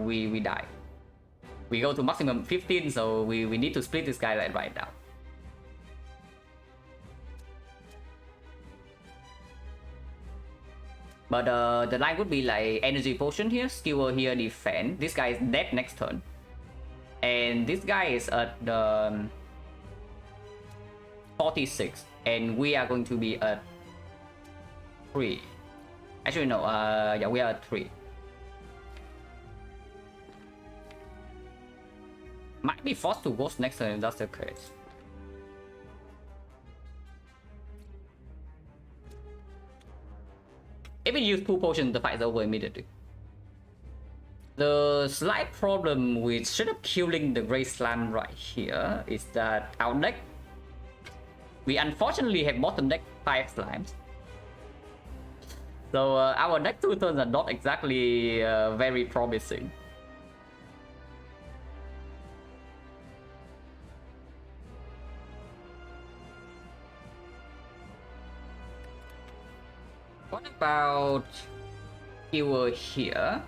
S1: we die. We go to maximum 15, so we need to split this guy like right now. But the line would be like energy potion here, skewer here, defend. This guy is dead next turn. And this guy is at the 46. And we are going to be at 3. Actually, no, yeah, we are at 3. Might be forced to ghost next turn if that's the case. If we use 2 potions, the fight is over immediately. The slight problem with straight up killing the Grey Slam right here is that our deck, we unfortunately have bottom deck 5 slimes. So our deck 2 turns are not exactly very promising. What about skewer here?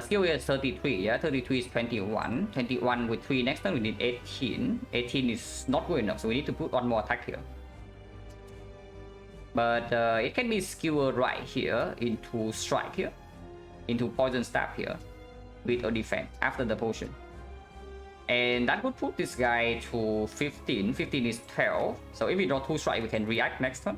S1: Skewer is 33, yeah? 33 is 21. 21 with 3 next turn, we need 18. 18 is not good enough, so we need to put one more attack here. But it can be skewer right here, into strike here, into poison stab here, with a defense after the potion. And that would put this guy to 15. 15 is 12. So if we draw 2 strike, we can react next turn.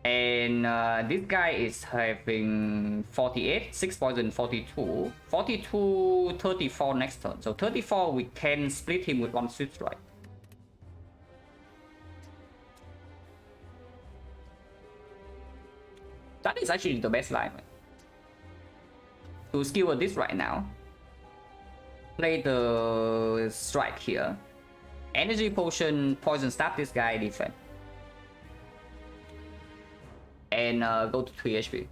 S1: And this guy is having 48, 6 poison, 42. 42, 34 next turn. So 34, we can split him with 1 swift strike. That is actually the best line. To skewer this right now. Play the strike here. Energy potion, poison stab this guy, defense. And go to 3 HP.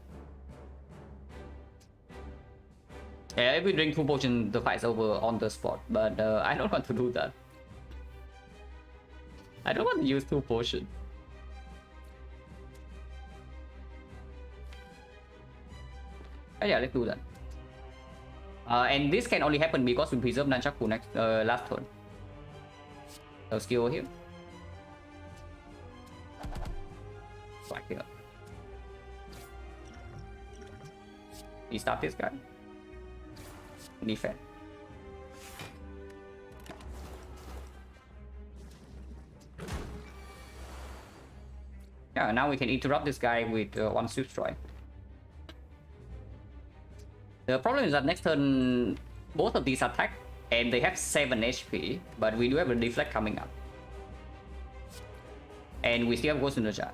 S1: Yeah, if we drink 2 potions, the fight's over on the spot. But I don't want to do that. I don't want to use 2 potions. Yeah, let's do that. And this can only happen because we preserve Nunchaku next last turn. So skill here. Right here. We start this guy. Defend. Yeah, now we can interrupt this guy with 1 swift strike. The problem is that next turn, both of these attack, and they have 7 HP, but we do have a deflect coming up. And we still have Ghost in the Jar.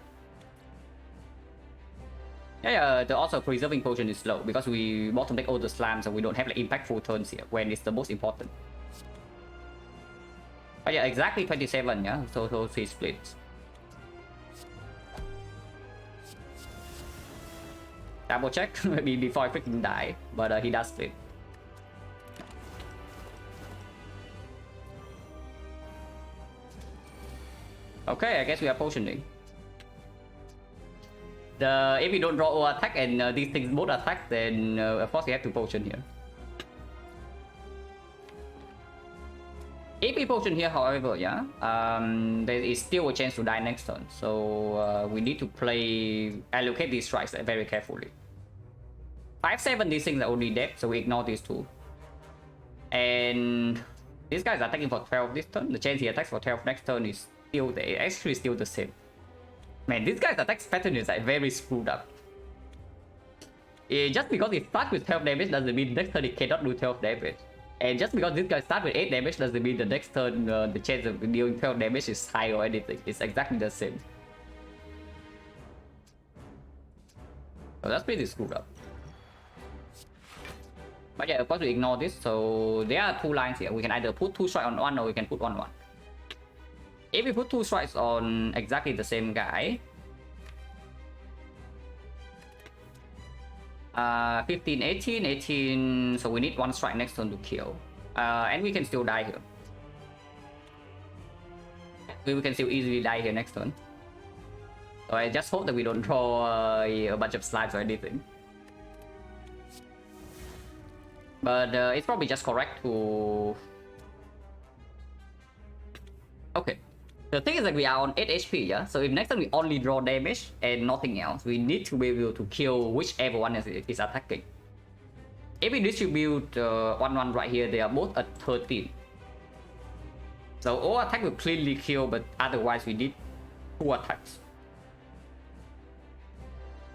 S1: Yeah, the also preserving potion is slow because we bottom deck all the slams, so we don't have like impactful turns here when it's the most important. But yeah, exactly 27, yeah, so 3 splits. Double check maybe before I freaking die, but he does split. Okay, I guess we are potioning. If we don't draw or attack and these things both attack, then of course we have to potion here. If we potion here, however, yeah, there is still a chance to die next turn. So we need to allocate these strikes very carefully. 5-7, these things are only dead, so we ignore these two. And these guys are attacking for 12 this turn. The chance he attacks for 12 next turn is actually still the same. Man, this guy's attack pattern is like very screwed up. Just because it starts with 12 damage doesn't mean next turn it cannot do 12 damage. And just because this guy starts with 8 damage doesn't mean the next turn the chance of dealing 12 damage is high or anything. It's exactly the same. So that's pretty screwed up. But yeah, of course we ignore this. So there are 2 lines here. We can either put 2 strikes on one or we can put 1-1. If we put 2 strikes on exactly the same guy, 15, 18, 18, so we need 1 strike next turn to kill. And we can still die here. We can still easily die here next turn. So I just hope that we don't draw a bunch of slides or anything. But it's probably just correct to... Okay. The thing is that we are on 8 HP, yeah? So if next time we only draw damage and nothing else, we need to be able to kill whichever one is attacking. If we distribute 1-1 right here, they are both at 13. So all attack will cleanly kill, but otherwise we need 2 attacks.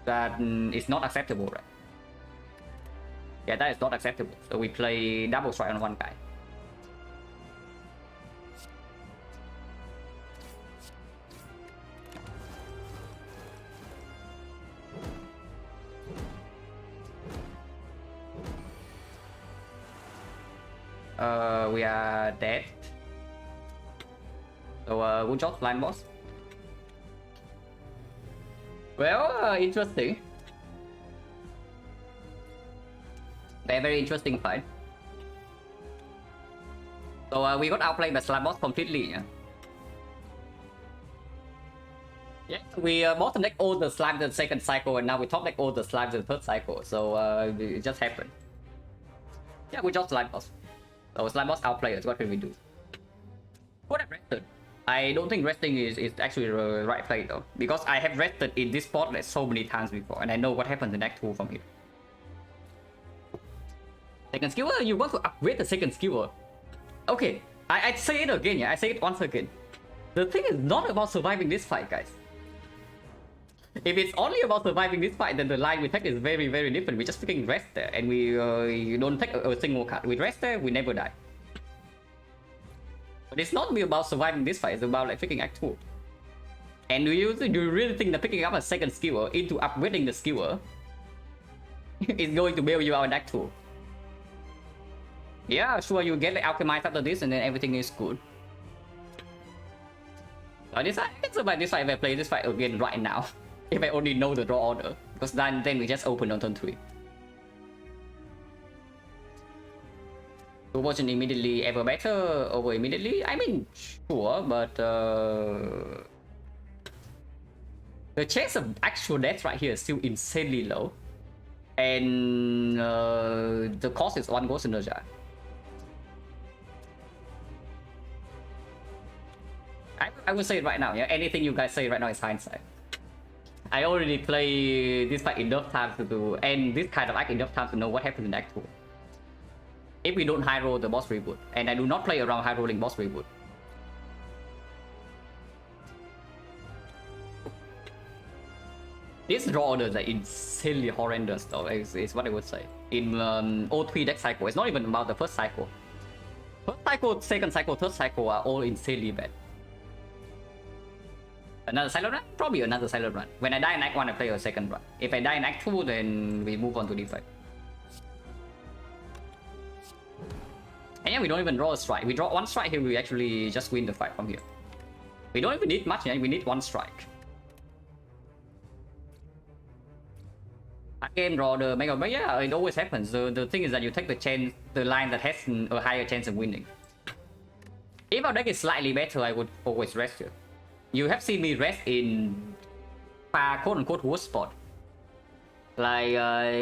S1: That is not acceptable, right? Yeah, that is not acceptable. So we play double strike on one guy. We are dead. So one shot blind boss. Well, interesting. Very interesting fight. So we got outplayed by slime boss completely. Yeah, we bottom deck all the slimes in the second cycle, and now we top deck all the slimes in the third cycle. So it just happened. Yeah, we just slime boss. So slime boss outplayed us. What can we do? Could have rested. I don't think resting is actually the right play though, because I have rested in this spot like so many times before, and I know what happens in Act 2 from here. Second skewer, you want to upgrade the second skewer. Okay, I say it again, yeah, I say it once again. The thing is not about surviving this fight, guys. If it's only about surviving this fight, then the line we take is very, very different. We just freaking rest there, and we don't take a single card. We rest there, we never die. But it's not about surviving this fight, it's about like freaking Act 2. And do you really think that picking up a second skewer into upgrading the skewer is going to bail you out in Act 2? Yeah, sure, you get like alchemized after this and then everything is good. I can survive this fight if I play this fight again right now. If I only know the draw order. Because then we just open on turn 3. Version immediately ever better over immediately? I mean, sure, but the chance of actual death right here is still insanely low. And the cost is 1 Ghost Energy. I would say it right now, yeah. Anything you guys say right now is hindsight. I already play this fight enough times to end this kind of act enough times to know what happens in Act 2. If we don't high roll the boss reboot, and I do not play around high rolling boss reboot. These draw orders are insanely horrendous though, is what I would say. In O3 deck cycle, it's not even about the first cycle. First cycle, second cycle, third cycle are all insanely bad. Another silent run? Probably another silent run. When I die in Act 1, I play a second run. If I die in Act 2, then we move on to D5. And yeah, we don't even draw a strike. We draw one strike here, we actually just win the fight from here. We don't even need much, yeah? We need one strike. Game draw the mega, but yeah, it always happens. The thing is that you take the chance, the line that has a higher chance of winning. If our deck is slightly better, I would always rest here. You have seen me rest in quote-unquote worst spot. Like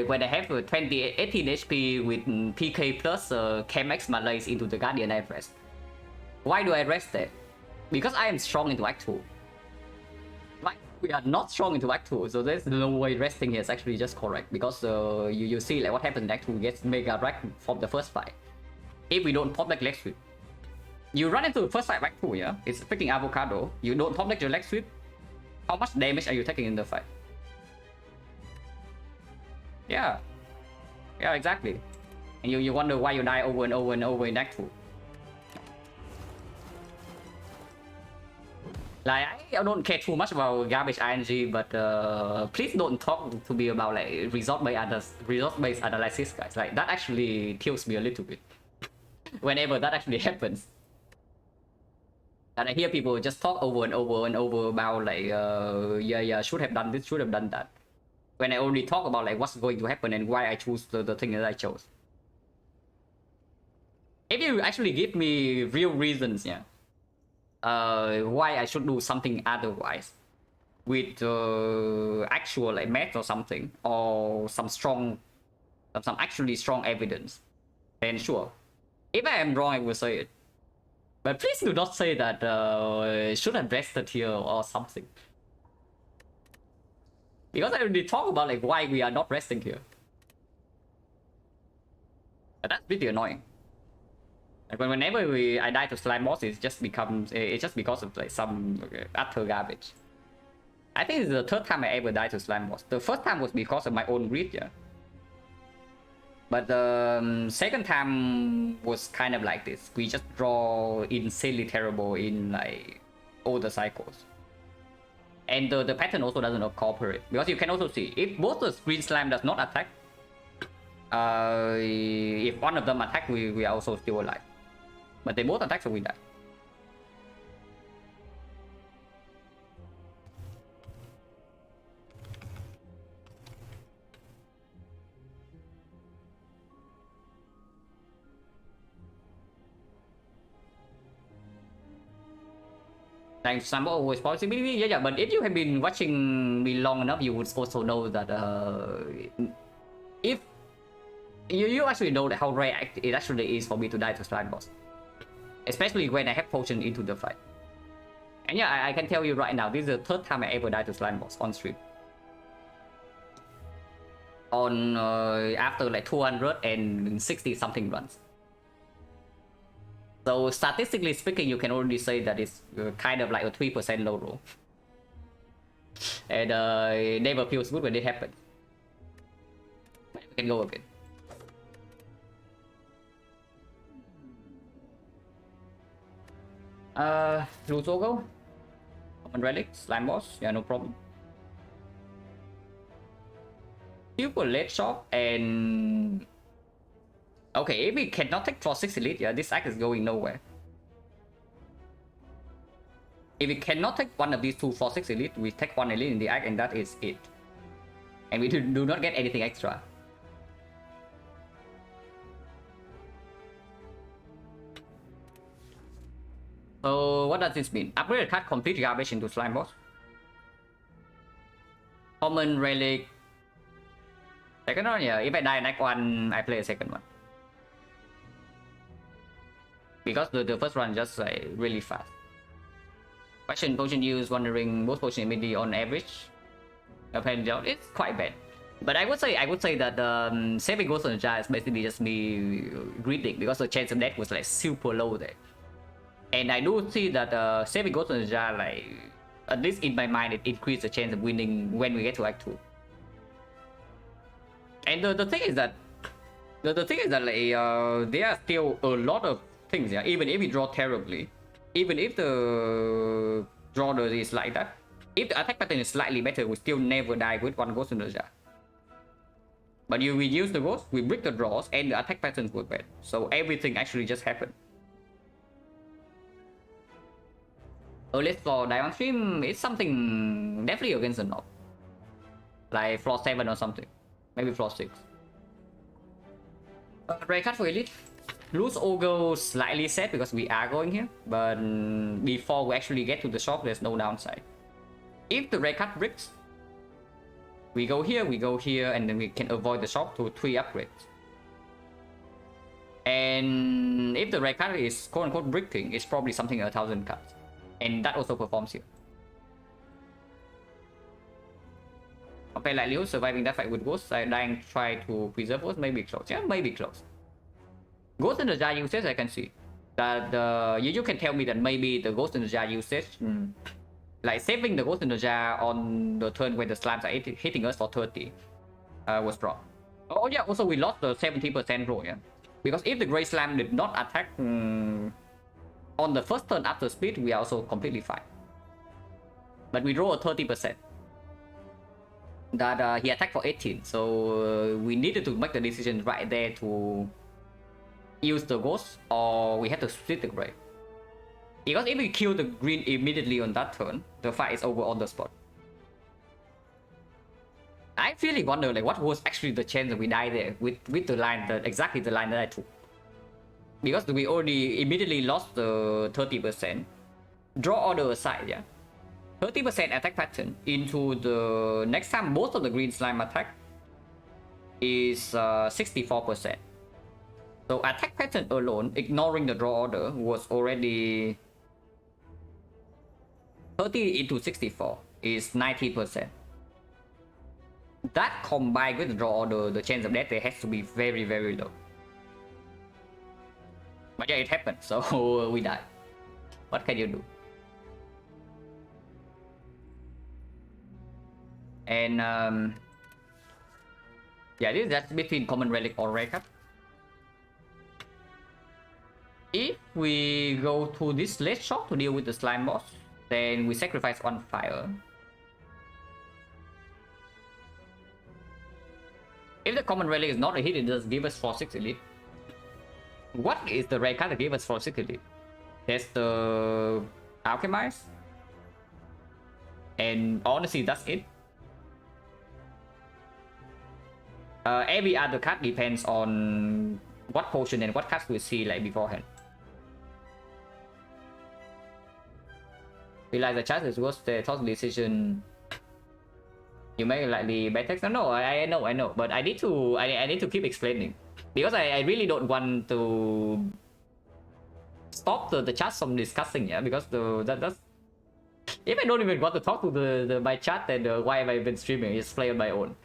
S1: when I have 18 HP with PK plus Chemex Malays into the Guardian, I rest. Why do I rest there? Because I am strong into Act 2. Like, we are not strong into Act 2, so there's no way resting here is actually just correct. Because you see like what happens in Act 2 gets mega wrecked from the first fight. If we don't pop like leg sweep. You run into the first fight Act 2, yeah? It's freaking avocado. You don't pop like your leg sweep. How much damage are you taking in the fight? Yeah. Yeah, exactly. And you wonder why you die over and over and over in Act 2. Like, I don't care too much about garbage ING, but please don't talk to me about like result-based analysis, guys. Like, that actually kills me a little bit. Whenever that actually happens. And I hear people just talk over and over and over about like, yeah, should have done this, should have done that. When I only talk about like what's going to happen and why I choose the thing that I chose. If you actually give me real reasons, yeah, why I should do something otherwise, with actual like math or something, or some actually strong evidence, then sure. If I am wrong, I will say it. But please do not say that should have rested here or something. Because I already talk about like why we are not resting here. But that's pretty annoying. Like whenever I die to slime boss, it's just because of like some utter garbage. I think it's the third time I ever died to slime boss. The first time was because of my own greed, yeah. But the second time was kind of like this. We just draw insanely terrible in like all the cycles. And the pattern also doesn't cooperate. Because you can also see, if both the green slime does not attack, if one of them attack, we are also still alive. But they both attack, so we die. Like some always possibility, yeah, but if you have been watching me long enough, you would also know that if you actually know that how rare it actually is for me to die to slime boss, especially when I have potion into the fight. And yeah, I can tell you right now, this is the third time I ever died to slime boss on stream. On after like 260 something runs. So statistically speaking, you can already say that it's kind of like a 3% low roll. And it never feels good when it happens. We can go again. Blue Zogo. Common relic, slime boss, yeah, no problem. Super late shop and... Okay, if we cannot take for 6 elite, yeah, this act is going nowhere. If we cannot take one of these two for 6 elite, we take one elite in the act and that is it. And we do not get anything extra. So what does this mean? Upgrade card complete garbage into slime boss. Common relic. Second one, yeah. If I die in act 1, I play a second one. Because the first one just like really fast. Question potion use, wondering most potion immediately on average. It's quite bad. But I would say that saving Ghost on the Jar is basically just me greeting because the chance of death was like super low there. And I do see that saving Ghost on the Jar, like at least in my mind, it increases the chance of winning when we get to Act 2. And the thing is that like there are still a lot of things, yeah. Even if we draw terribly, even if the draw is like that, If the attack pattern is slightly better, we still never die with one ghost in the jar. But you we use the ghost, we break the draws, and the attack patterns were bad. So everything actually just happened. Earliest floor die on stream is something definitely against the knob. Like floor 7 or something. Maybe floor 6. Red card for elite. Lose Ogre slightly sad because we are going here. But before we actually get to the shop, there's no downside. If the red card bricks, we go here, and then we can avoid the shop to 3 upgrades. And if the red card is quote-unquote bricking, it's probably something 1,000 cards. And that also performs here. Okay, like Liu surviving that fight with Ghost, dying try to preserve Ghost, maybe close. Yeah, maybe close. Ghost in the jar usage, I can see. That you can tell me that maybe the Ghost in the jar usage, like saving the Ghost in the jar on the turn when the slimes are hitting us for 30, was wrong. Oh yeah, also we lost the 70% roll, yeah. Because if the Grey Slime did not attack on the first turn after split, we are also completely fine. But we draw a 30%. That he attacked for 18, so we needed to make the decision right there to use the ghost, or we had to split the gray. Because if we kill the green immediately on that turn, the fight is over on the spot. I really wonder like what was actually the chance that we die there with the line, exactly the line that I took. Because we already immediately lost the 30%. Draw order aside, yeah. 30% attack pattern into the next time both of the green slime attack is 64%. So attack pattern alone, ignoring the draw order, was already 30 into 64 is 90%. That combined with the draw order, the chance of death there has to be very, very low. But yeah, it happened, so we died. What can you do? And yeah, this is just between common relic or rare card. If we go to this late shot to deal with the slime boss, then we sacrifice one fire. If the common relic is not a hit, it does give us 4/6 elite. What is the rare card that gave us 4/6 elite? There's the Alchemize. And honestly, that's it. Every other card depends on what potion and what cards we see like beforehand. Realize the chances was the toss decision. You make likely bad text. No, I know, but I need to keep explaining because I really don't want to stop the chat from discussing, yeah. Because that's if I don't even want to talk to my chat, then why have I been streaming? Just play on my own.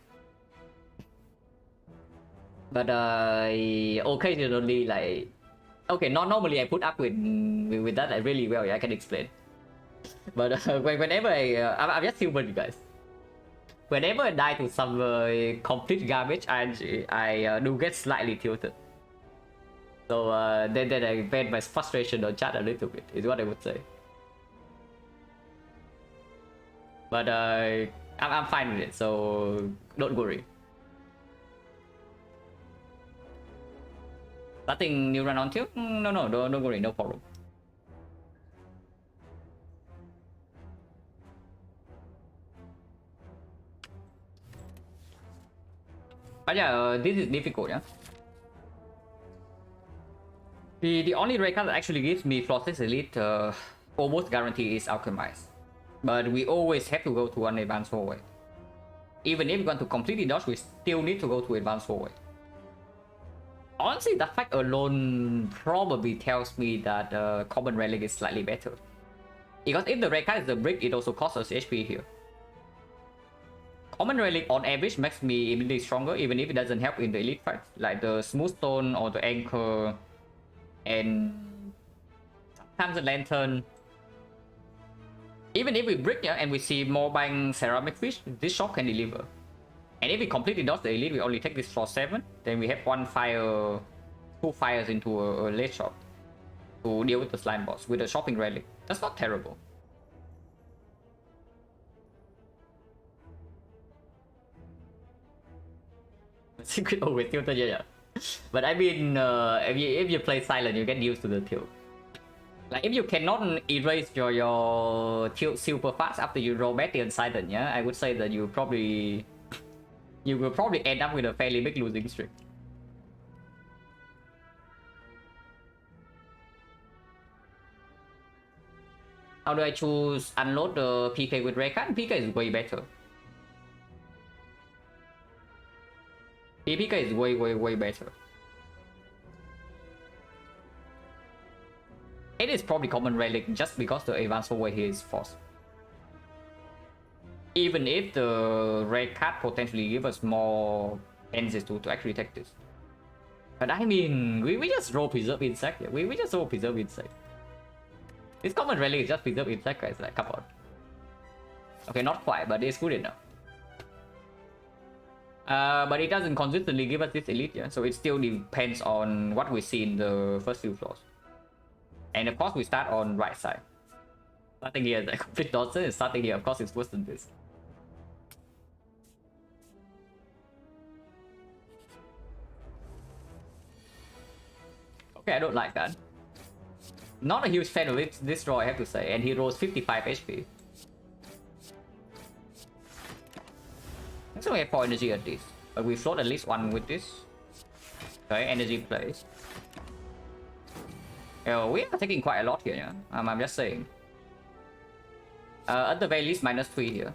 S1: But occasionally, like, okay, not normally I put up with that like really well. Yeah, I can explain. But whenever I'm just human, you guys. Whenever I die to some complete garbage, I do get slightly tilted. So then I vent my frustration on chat a little bit. Is what I would say. But I'm fine with it, so don't worry. Starting new run on tilt? No, don't worry, no problem. But yeah, this is difficult, yeah. The only rare card that actually gives me flawless elite almost guarantee is Alchemize. But we always have to go to an advanced forward. Even if we want to completely dodge, we still need to go to advanced forward. Honestly, that fact alone probably tells me that common relic is slightly better. Because if the red card is the brick, it also costs us HP here. Common relic on average makes me immediately stronger, even if it doesn't help in the elite fights, like the smooth stone or the anchor, and sometimes the lantern. Even if we brick, yeah, and we see more buying ceramic fish, this shop can deliver. And if we completely dodge the elite, we only take this for 7, then we have 1 fire, 2 fires into a late shop to deal with the slime boss with a shopping relic. That's not terrible. Secret always tilted, yeah. But I mean, if you play Silent, you get used to the tilt. Like if you cannot erase your tilt super fast after you roll Betty and Silent, yeah, I would say that you will probably end up with a fairly big losing streak. How do I choose unload the PK with Raycat? PK is way better. PK is way better. It is probably common relic just because the advanced way here is forced. Even if the red card potentially give us more chances to actually take this. But I mean, we just roll preserve insect. Yeah? We just roll preserve insect. This common relic is just preserve insect, guys. Like, come on. Okay, not quite, but it's good enough. But it doesn't consistently give us this elite, yeah. So it still depends on what we see in the first few floors. And of course, we start on right side. Starting here is a complete nonsense. Starting here, of course, it's worse than this. Okay, I don't like that. Not a huge fan of this draw, I have to say. And he rolls 55 HP. So we have 4 energy at least. But we float at least 1 with this. Okay, energy plays. We are taking quite a lot here, yeah. I'm just saying. At the very least, -3 here.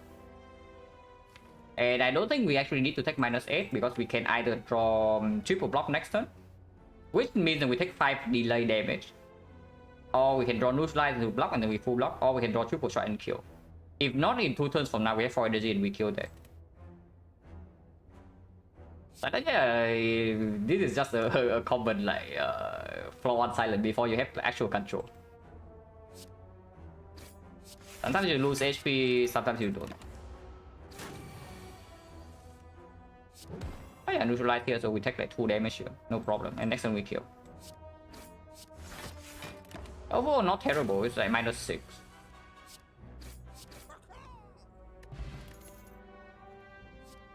S1: And I don't think we actually need to take -8 because we can either draw triple block next turn, which means that we take 5 delay damage. Or we can draw neutralize into block and then we full block, or we can draw triple shot and kill. If not, in 2 turns from now, we have 4 energy and we kill that. But yeah, this is just a common like floor 1 silent before you have actual control. Sometimes you lose HP, sometimes you don't. Oh yeah, neutralize here, so we take like 2 damage here, no problem. And next time we kill. Overall, not terrible. It's like -6.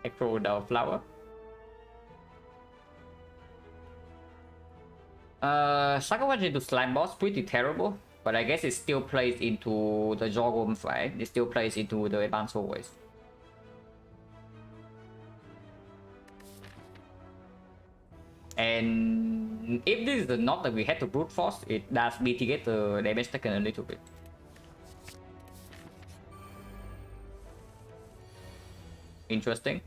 S1: Echo the flower. Sacrifice into slime boss, pretty terrible, but I guess it still plays into the Jorgum fight. It still plays into the advanced always. And if this is not that we had to brute force, it does mitigate the damage taken a little bit. Interesting.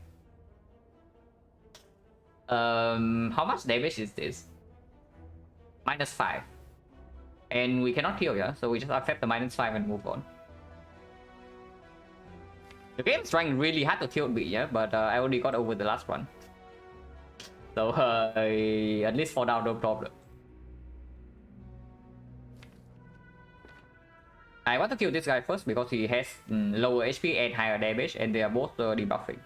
S1: How much damage is this? -5. And we cannot kill, yeah? So we just accept the -5 and move on. The game is trying really hard to tilt me, yeah? But I already got over the last one. So at least for now, no problem. I want to kill this guy first because he has lower HP and higher damage, and they are both debuffing.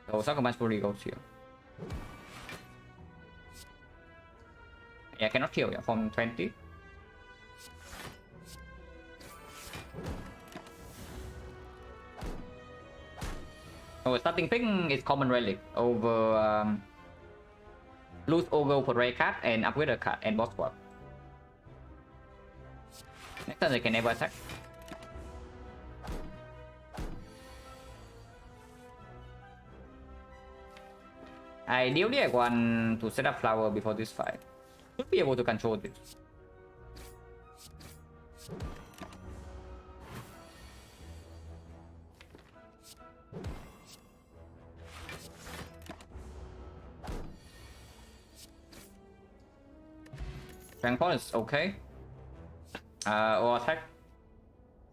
S1: So Sacrifice probably goes here. Yeah, I cannot kill, yeah, from 20. Oh, starting pick is common relic over lose Ogo for Ray card and upgrade a card and boss swap. Next turn they can never attack. Ideally, I want to set up flower before this fight. Should be able to control this. Strength is okay. Or attack.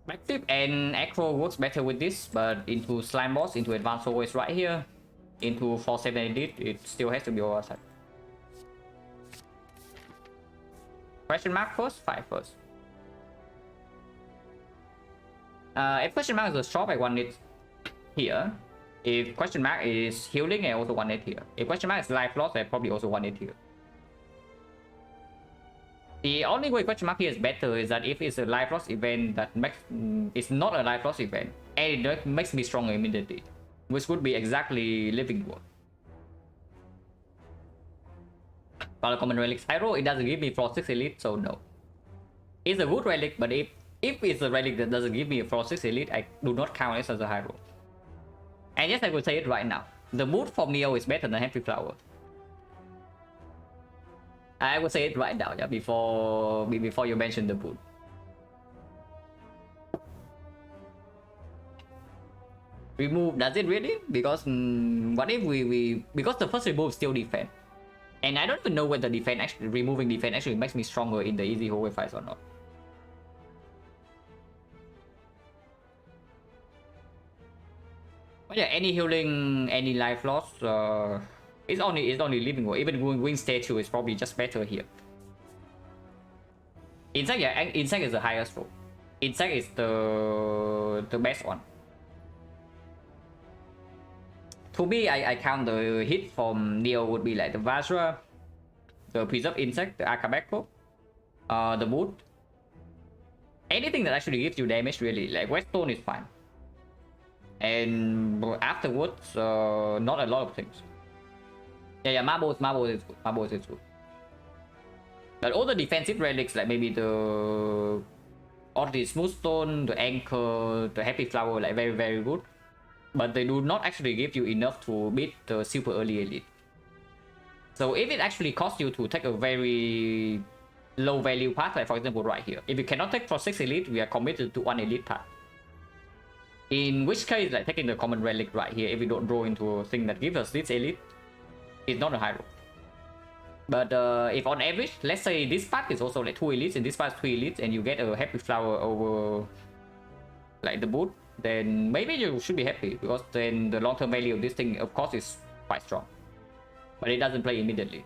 S1: Backflip and Acro works better with this, but into slime boss, into advanced always right here. Into 4-7 edit, it still has to be over attack. Question mark first, 5 first. If question mark is a shop, I want it here. If question mark is healing, I also want it here. If question mark is life loss, I probably also want it here. The only way question mark here is better is that if it's a life loss event that makes it's not a life loss event, and it makes me stronger immediately, which would be exactly living world. For the common relics, Hero, it doesn't give me Frost 6 Elite, so no. It's a good relic, but if it's a relic that doesn't give me a Frost 6 Elite, I do not count it as a hero. And yes, I will say it right now. The mood from Neo is better than Happy Flower. I will say it right now, yeah, before you mention the mood. Remove, does it really? Because what if we because the first remove still defend. And I don't even know whether removing defense actually makes me stronger in the easy hallway fights or not. But yeah, any healing, any life loss, it's only living war. Even wing statue is probably just better here. Insect, yeah, insect is the highest roll. Insect is the best one. To me, I count the hit from Neo would be like the Vajra, the Preserve Insect, the Akabeko, the Wood. Anything that actually gives you damage, really. Like Whetstone is fine. And afterwards, not a lot of things. Yeah, Marbles is good. Marbles is good. But all the defensive relics, like maybe the Smooth Stone, the Anchor, the Happy Flower, like very, very good. But they do not actually give you enough to beat the super early elite. So if it actually costs you to take a very low value path, like for example right here, if you cannot take for 6 elite, we are committed to 1 elite path. In which case, like taking the common relic right here, if we don't draw into a thing that gives us this elite, it's not a hero. But if on average, let's say this path is also like 2 elites and this path is 3 elites, and you get a Happy Flower over like the boot, then maybe you should be happy, because then the long-term value of this thing, of course, is quite strong. But it doesn't play immediately.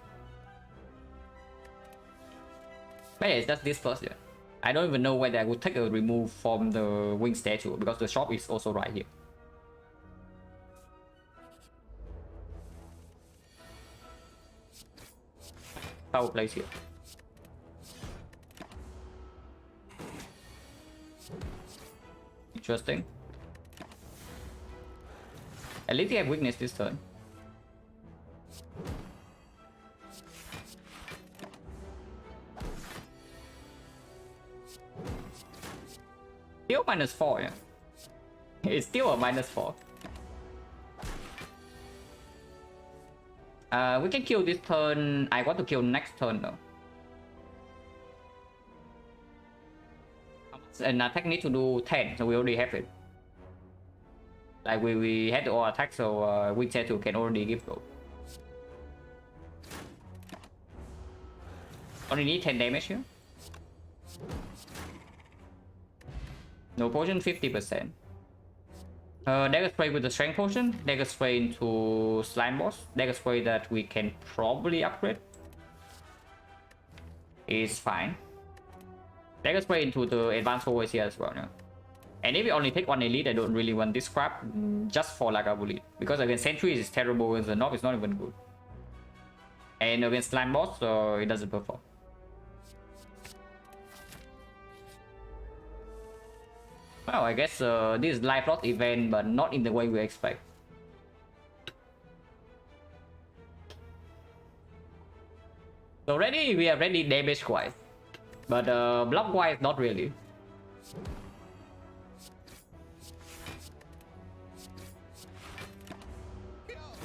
S1: But yeah, it's just this first, yeah. I don't even know whether I would take a remove from the wing statue, because the shop is also right here. Power place here. Interesting. At least he have weakness this turn. Still -4, yeah. It's still a -4. We can kill this turn. I want to kill next turn though. And attack need to do 10, so we already have it. Like we had to all attack, so Wing Tattoo can already give roll. Only need 10 damage here. No potion, 50%. Dagger Spray with the Strength Potion. Dagger Spray into Slime Boss. Dagger Spray that we can probably upgrade. Is fine. Dagger Spray into the Advanced Always here as well, yeah. And if we only take 1 elite, I don't really want this crap just for like a bullet. Because against Sentries is terrible, against the Knob is not even good. And against Slime Boss, it doesn't perform. Well, I guess this is life loss event, but not in the way we expect. So we are ready damage wise, but block wise not really.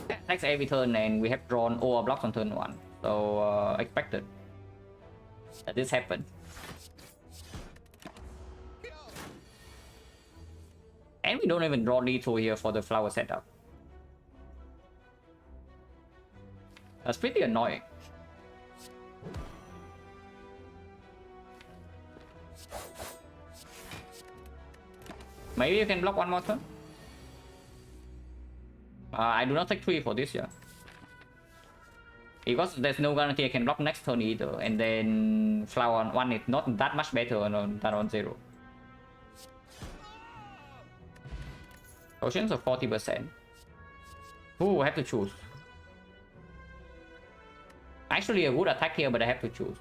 S1: Attacks every turn, and we have drawn all blocks on turn 1, so expected that this happened. And we don't even draw lethal here for the flower setup. That's pretty annoying. Maybe you can block one more turn. I do not take 3 for this, yeah. Because there's no guarantee I can block next turn either. And then flower on 1 is not that much better than on 0. Potions of 40%. Ooh, I have to choose. Actually, a good attack here, but I have to choose.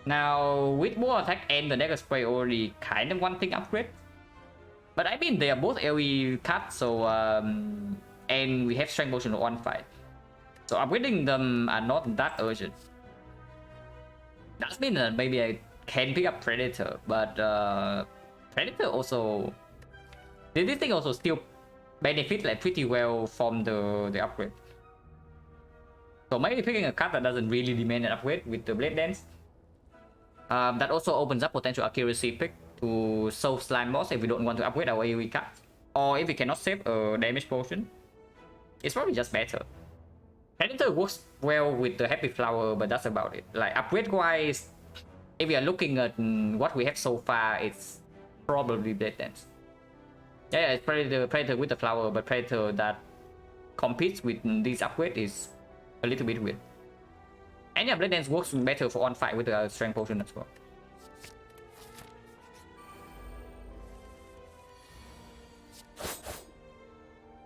S1: Now, with more attack and the Dagger Spray already kind of one thing upgrade. But I mean, they are both AoE cards, so and we have Strength Potion on 1 fight. So upgrading them are not that urgent. That means that maybe I can pick up Predator, but Predator also, this thing also still benefit like pretty well from the upgrade. So maybe picking a card that doesn't really demand an upgrade with the Blade Dance. That also opens up potential accuracy pick to solve slime boss if we don't want to upgrade our AoE card. Or if we cannot save a damage potion. It's probably just better. Predator works well with the Happy Flower, but that's about it. Like upgrade wise, if we are looking at what we have so far, it's probably Blade Dance. Yeah, it's Predator with the flower, but Predator that competes with this upgrade is a little bit weird. And yeah, Blade Dance works better for on fight with the Strength Potion as well.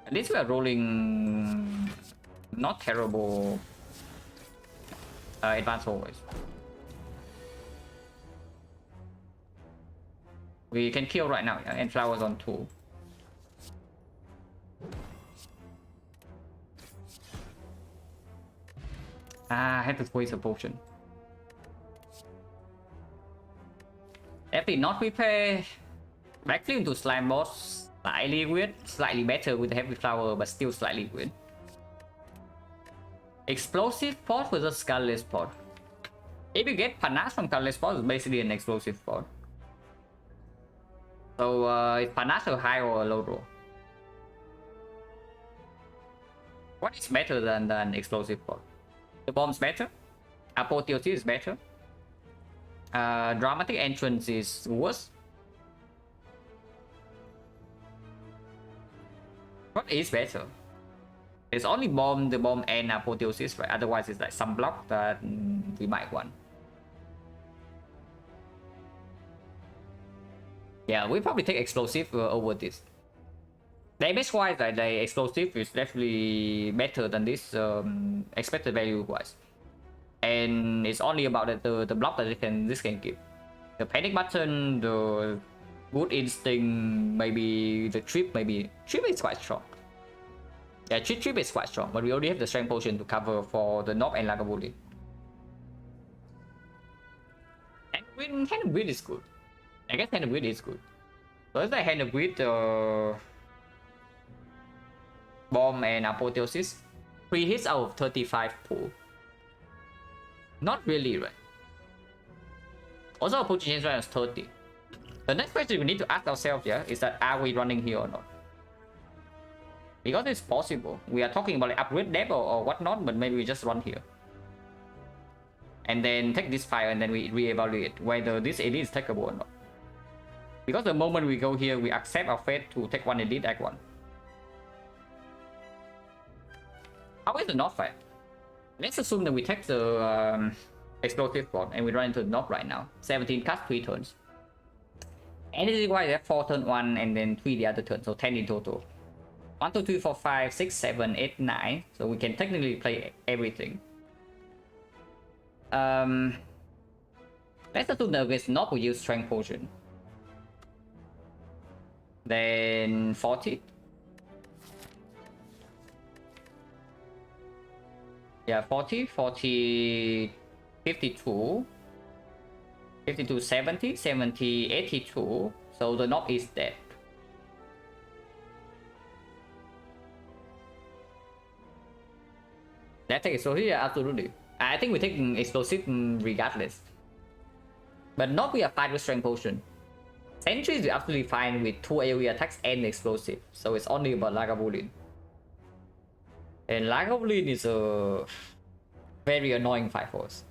S1: At least we are rolling not terrible advanced always. We can kill right now, yeah? And flowers on 2. I had to waste a potion. If not prepare backflip into slime boss, slightly weird, slightly better with the heavy flower, but still slightly weird. Explosive pod versus Scarlet pod. If you get panache from Scarlet pod, it's basically an explosive pod. So it's panache a high or a low roll. What is better than explosive pod? The bomb's better. Apotheosis is better. Dramatic entrance is worse. What is better? It's only bomb, the bomb and apotheosis, right? Otherwise it's like some block that we might want. Yeah, we probably take explosive over this. Damage wise, like the explosive is definitely better than this expected value wise, and it's only about the block that this can give. The panic button, the good instinct, maybe the trip is quite strong. Yeah, trip is quite strong, but we already have the strength potion to cover for the knob and Lagavulin. And hand of greed is good. I guess hand of greed is good. So it's like hand of greed, bomb and apotheosis. 3 hits out of 35 pool. Not really, right? Also, our potion change right is 30. The next question we need to ask ourselves, yeah, is that are we running here or not? Because it's possible. We are talking about like upgrade depth or whatnot, but maybe we just run here. And then take this fire and then we reevaluate whether this elite is takeable or not. Because the moment we go here, we accept our fate to take one elite act 1. How is the north fight? Let's assume that we take the explosive pod and we run into the north right now. 17 cast 3 turns. And this is why they have 4 turn 1 and then 3 the other turn, so 10 in total. 1, 2, 3, 4, 5, 6, 7, 8, 9. So we can technically play everything. Let's assume that against north we use strength potion. Then 40. Yeah, 40, 40, 52, 52, 70, 70, 82. So the knob is dead. That take explosive, yeah, absolutely. I think we're taking explosive regardless. But not we are fine with strength potion. Sentry is absolutely fine with 2 AoE attacks and explosive. So it's only about Lagavulin. And Lagavulin is a very annoying fight force.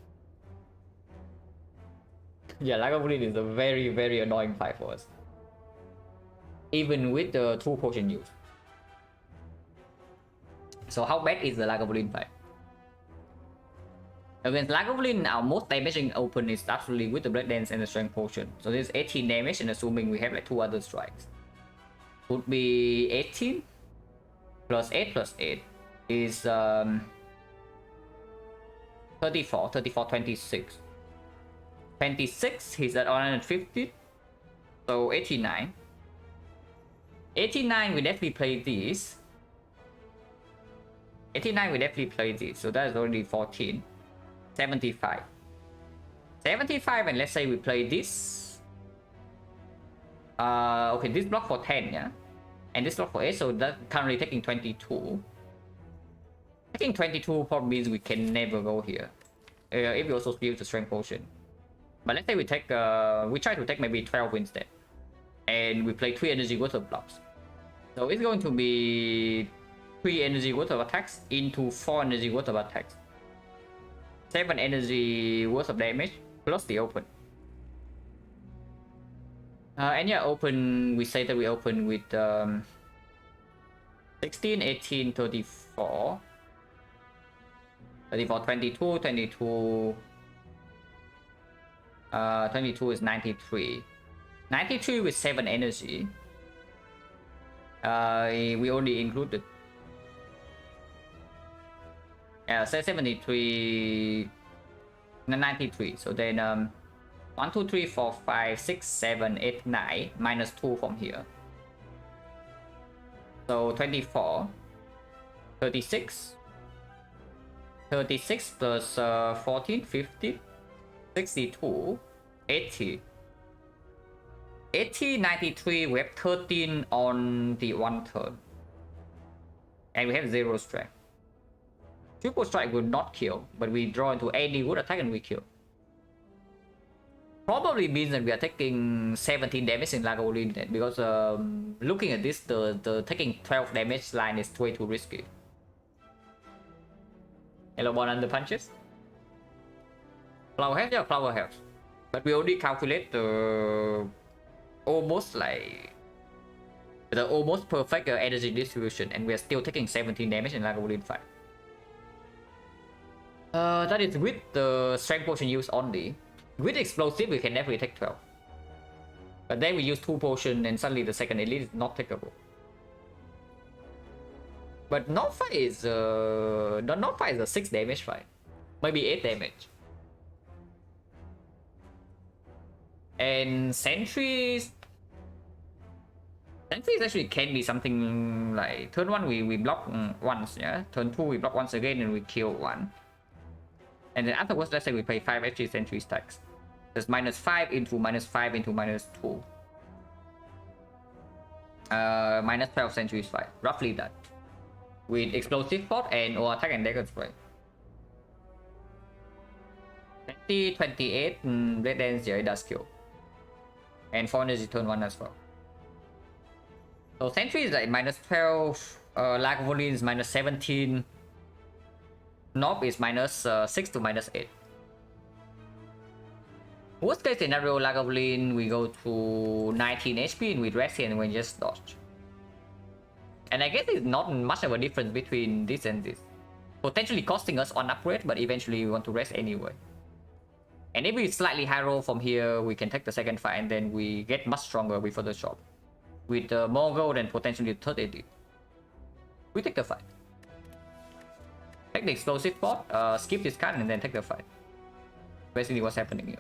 S1: Yeah, Lagavulin is a very annoying fight force. Even with the 2 potion use. So how bad is the Lagavulin fight? Against Lagavulin, our most damaging open is absolutely with the Blade Dance and the Strength Potion. So this is 18 damage, and assuming we have like 2 other strikes. Would be 18 plus 8 plus 8 is 34, 26. 26, he's at 150. So 89. 89, we definitely play this. 89, we definitely play this. So that is already 14. 75. 75, and let's say we play this. Okay, this block for 10, yeah? And this block for 8, so that's currently taking 22. Taking 22 probably means we can never go here. If we also use the strength potion. But let's say we take, we try to take maybe 12 instead. And we play 3 energy worth of blocks. So it's going to be 3 energy worth of attacks into 4 energy worth of attacks. 7 energy worth of damage plus the open. And yeah, open, we say that we open with 16, 18, 34. 34, 22, 22. 22 is 93. 93 with 7 energy. We only included. Say 73. 93. So then 1, 2, 3, 4, 5, 6, 7, 8, 9. Minus 2 from here. So 24. 36. 36 plus 14, 50. 62. 80. 80, 93, we have 13 on the 1 turn. And we have 0 strength. Triple strike will not kill, but we draw into any good attack and we kill. Probably means that we are taking 17 damage in Lagavulin, because looking at this, the taking 12 damage line is way too risky. Hello, one under punches. Flower health, yeah, flower health. But we only calculate the almost like the almost perfect energy distribution, and we are still taking 17 damage in Lagavulin fight. That is with the strength potion use only. With explosive, we can definitely take 12. But then we use 2 potion, and suddenly the second elite is not takeable. But North fight is the North fight is a 6 damage fight, maybe 8 damage. And sentries actually can be something like turn 1 we block once, yeah. Turn 2 we block once again and we kill 1. And then afterwards, let's say we play 5 HP sentry stacks. That's minus 5 into minus 5 into minus 2. Minus 12 sentry fight, roughly that. With explosive pot and or attack and dagger spray. 20, 28, red dance, yeah, it does kill. And 4 energy turn 1 as well. So sentry is like minus 12, Lagavulin is minus 17, Nob is minus 6 to minus 8. Worst case scenario, Lagavulin, we go to 19 HP and we rest here and we just dodge. And I guess it's not much of a difference between this and this. Potentially costing us on upgrade, but eventually we want to rest anyway. And if we slightly high roll from here, we can take the second fight and then we get much stronger with further shop. With more gold and potentially third edit. We take the fight. Take the explosive pot, skip this card and then take the fight. Basically what's happening here.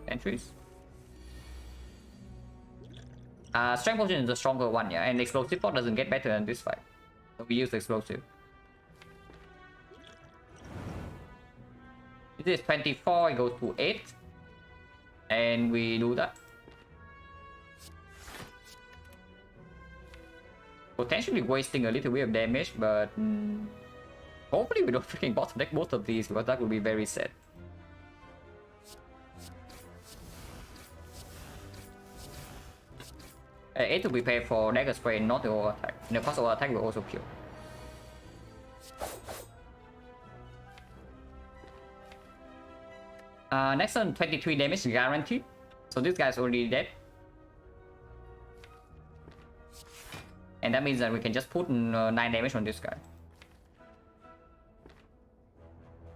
S1: Entries. Strength potion is the stronger one, yeah, and explosive pot doesn't get better than this fight. So we use explosive. This is 24, it goes to 8. And we do that. Potentially wasting a little bit of damage, but hopefully we don't freaking bottom deck both of these, because that would be very sad. A to prepare for dagger spray, not the over attack. And of course, over attack will also kill. Next on 23 damage guaranteed. So this guy's already dead. And that means that we can just put 9 damage on this guy.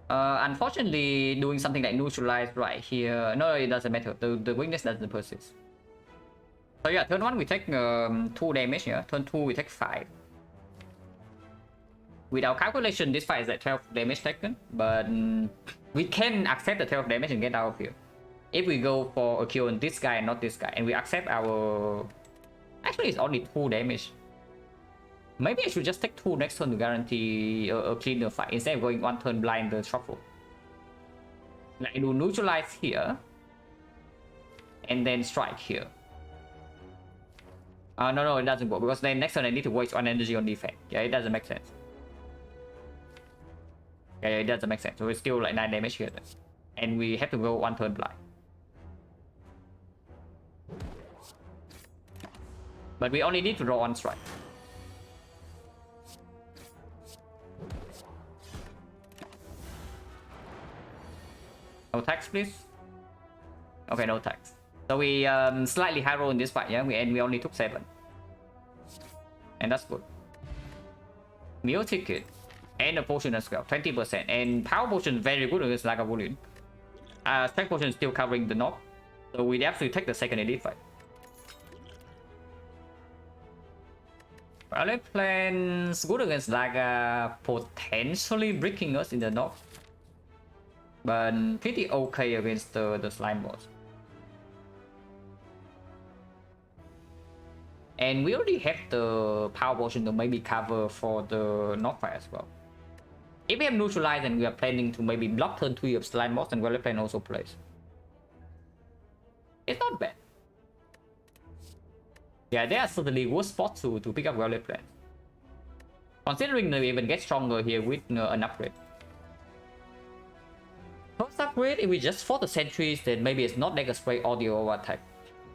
S1: Unfortunately, doing something like neutralize right here, no, it doesn't matter. The weakness doesn't persist. So yeah, turn 1 we take 2 damage here. Turn 2 we take 5. With our calculation, this fight is at 12 damage taken, but we can accept the 12 damage and get out of here. If we go for a kill on this guy and not this guy, and we accept our... Actually, it's only 2 damage. Maybe I should just take 2 next turn to guarantee a cleaner fight instead of going 1 turn blind the shuffle. Like do neutralize here and then strike here. No, it doesn't work because then next turn I need to waste 1 energy on defense. Yeah, it doesn't make sense. Yeah, it doesn't make sense. So it's still like 9 damage here then. And we have to go 1 turn blind. But we only need to draw 1 strike. No tax, please. Okay, no tax. So we slightly high roll in this fight, yeah? And we only took 7. And that's good. Meal ticket. And a potion as well, 20%. And power potion very good against Lagavulin. Strength potion is still covering the knock. So we have to take the second elite fight. Rally plans good against Laga, potentially breaking us in the knock. But pretty okay against the slime boss. And we already have the power potion to maybe cover for the knock fight as well. If we have neutralized and we are planning to maybe block turn 3 of slime boss, and Rally plan also plays. It's not bad. Yeah, there are certainly worse spots to pick up Rally plans. Considering they even get stronger here with an upgrade. First upgrade, if we just fought the sentries, then maybe it's not Dagger Spray or the over attack.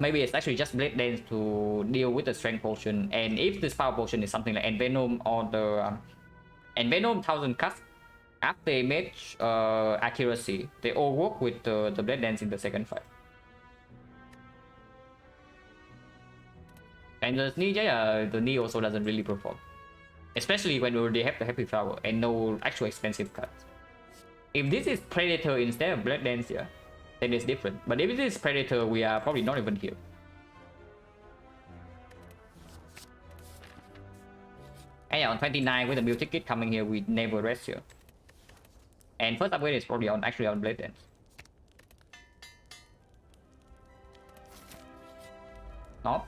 S1: Maybe it's actually just Blade Dance to deal with the strength potion. And if this power potion is something like Envenom or the Envenom 1000 Cuts, after damage, accuracy, they all work with the Blade Dance in the second fight. And the knee also doesn't really perform. Especially when we already have the Happy Flower and no actual expensive cuts. If this is Predator instead of Blade Dance here, then it's different. But if it is Predator, we are probably not even here. And yeah, on 29 with the Meal Ticket coming here, we never rest here. And first upgrade is probably actually on Blade Dance. No.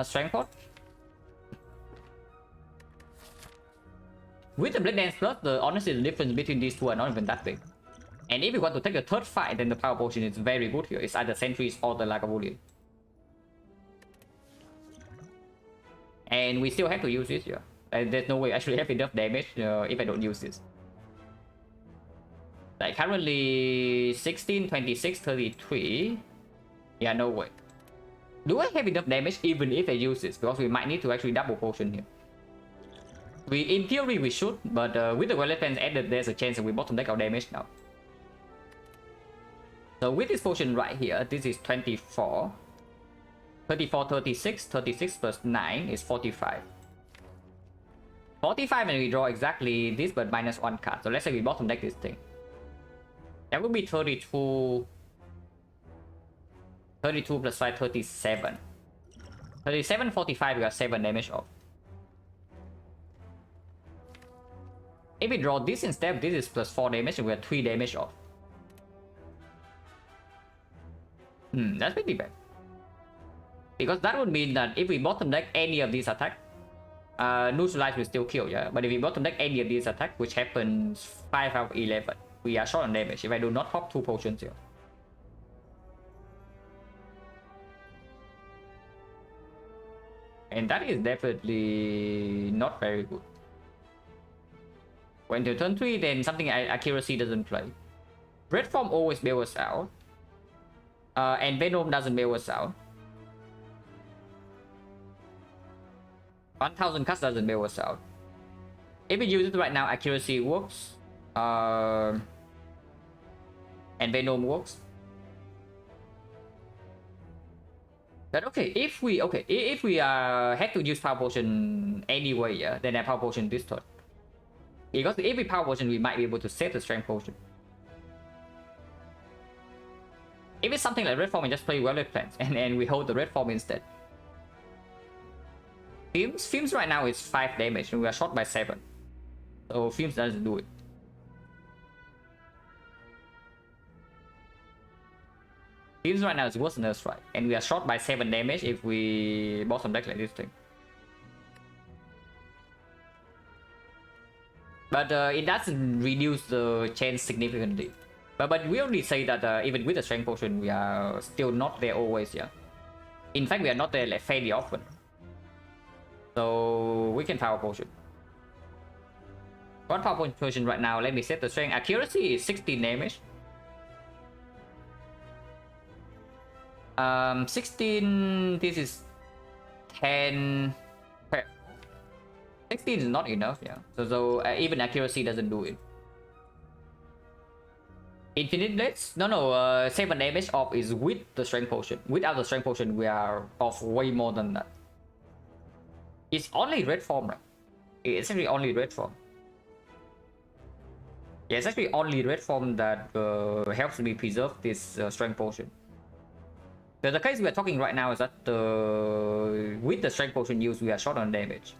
S1: Strength Pot. With the Blade Dance Plus, honestly the difference between these two are not even that big. And if you want to take the third fight, then the power potion is very good here. It's either Sentries or the Lagavulin. And we still have to use this here. There's no way I actually have enough damage if I don't use this. Like currently 16, 26, 33. Yeah, no way. Do I have enough damage even if I use this? Because we might need to actually double potion here. In theory we should, but with the Violet Pens added, there's a chance that we bottom deck our damage now. So with this potion right here, this is 24. 34, 36, 36 plus 9 is 45. 45 and we draw exactly this but minus 1 card. So let's say we bottom deck this thing. That would be 32. 32 plus 5, 37. 37, 45, we got 7 damage off. If we draw this instead, this is plus 4 damage and we have 3 damage off. That's pretty bad. Because that would mean that if we bottom deck any of these attacks, neutralize will still kill, yeah? But if we bottom deck any of these attacks, which happens 5 out of 11, we are short on damage if I do not pop 2 potions here. And that is definitely not very good. When to turn 3, then something accuracy doesn't play. Red Form always bail us out. And Venom doesn't bail us out. 1000 Cuts doesn't bail us out. If we use it right now, accuracy works. And Venom works. But if we had to use power potion anyway, yeah, then I power potion this turn. Because if we power potion, we might be able to save the strength potion. If it's something like red form, we just play Violet Plants and we hold the red form instead. Films right now is 5 damage and we are shot by 7. So Films doesn't do it. Films right now is worse than us, right? And we are shot by 7 damage if we bottom deck like this thing. but it doesn't reduce the chance significantly. But we only say that even with the strength potion, we are still not there always. Yeah. In fact, we are not there like fairly often. So we can power potion. One power potion right now. Let me set the strength. Accuracy is 16 damage. 16. This is 10. 16 is not enough. Yeah. So even accuracy doesn't do it. Infinite Blades? No. 7 damage off is with the strength potion. Without the strength potion, we are off way more than that. It's only red form, right? It's actually only red form. Yeah, it's actually only red form that helps me preserve this strength potion. So the case we are talking right now is that with the strength potion used, we are short on damage.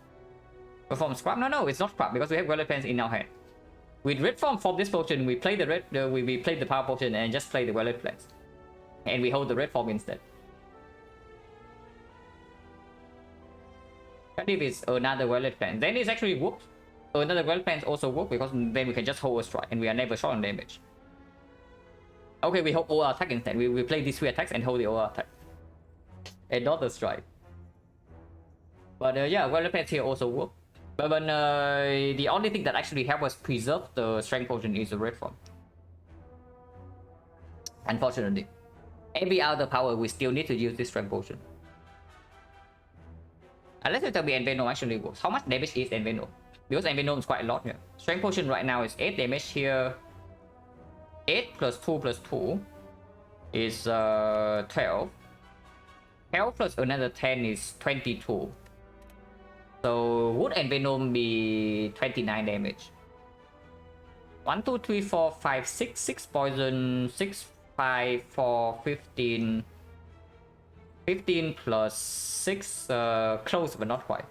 S1: Perform scrap? No, it's not scrap because we have Violet Plants in our hand. With red form from this potion, we play the red, we play the power potion and just play the Violet Plants, and we hold the red form instead. But if it's another Violet Plant, then it's actually works. Another Violet Plant also works because then we can just hold a strike and we are never short on damage. Okay, we hold OR attack instead. We play these 3 attacks and hold the OR attack, and not the strike. But yeah, Violet Plants here also work. But the only thing that actually helps us preserve the strength potion is the red form. Unfortunately, every other power we still need to use this strength potion. Unless you tell me Envenom actually works. How much damage is Envenom? Because Envenom is quite a lot here. Strength potion right now is 8 damage here. 8 plus 2 plus 2 is 12. 12 plus another 10 is 22. So would Envenom be 29 damage? 1, 2, 3, 4, 5, 6. 6 poison. 6, 5, 4, 15. 15 plus 6, close but not quite.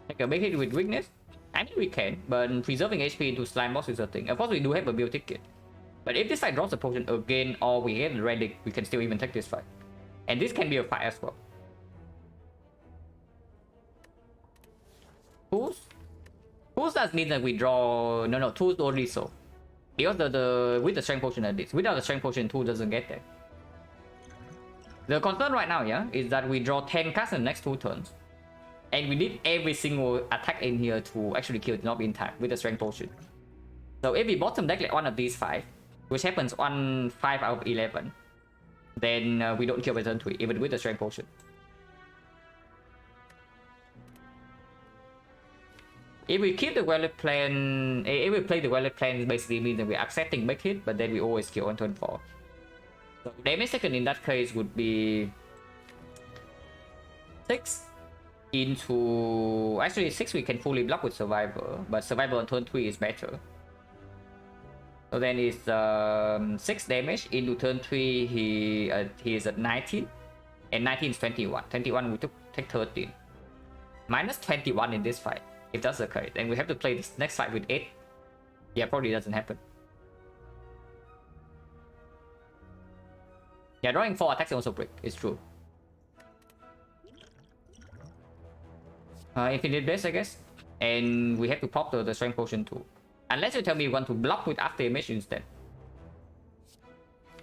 S1: Take a big hit with weakness? I mean we can, but preserving HP into slime boss is a thing. Of course we do have a build ticket. But if this fight drops a potion again or we get the relic, we can still even take this fight. And this can be a fight as well. Tools does mean that we draw... No, tools only so. Because with the strength potion at least. Without the strength potion, tool doesn't get there. The concern right now, yeah, is that we draw 10 cards in the next 2 turns. And we need every single attack in here to actually kill it, not be intact with the strength potion. So if we bottom deck like one of these 5, which happens 5 out of 11, then we don't kill by turn 3, even with the strength potion. If we keep the Violet Plan, if we play the Violet Plan, it basically means that we're accepting big hit, but then we always kill on turn 4. So damage taken in that case would be 6 into... Actually 6 we can fully block with Survivor, but Survivor on turn 3 is better. So then it's 6 damage into turn 3, he is at 19, and 19 is 21. 21 we take 13. Minus 21 in this fight, if that's the case. Then we have to play this next fight with 8. Yeah, probably doesn't happen. Yeah, drawing 4 attacks also break, it's true. Infinite Blades, I guess. And we have to pop the strength potion too. Unless you tell me you want to block with after image instead.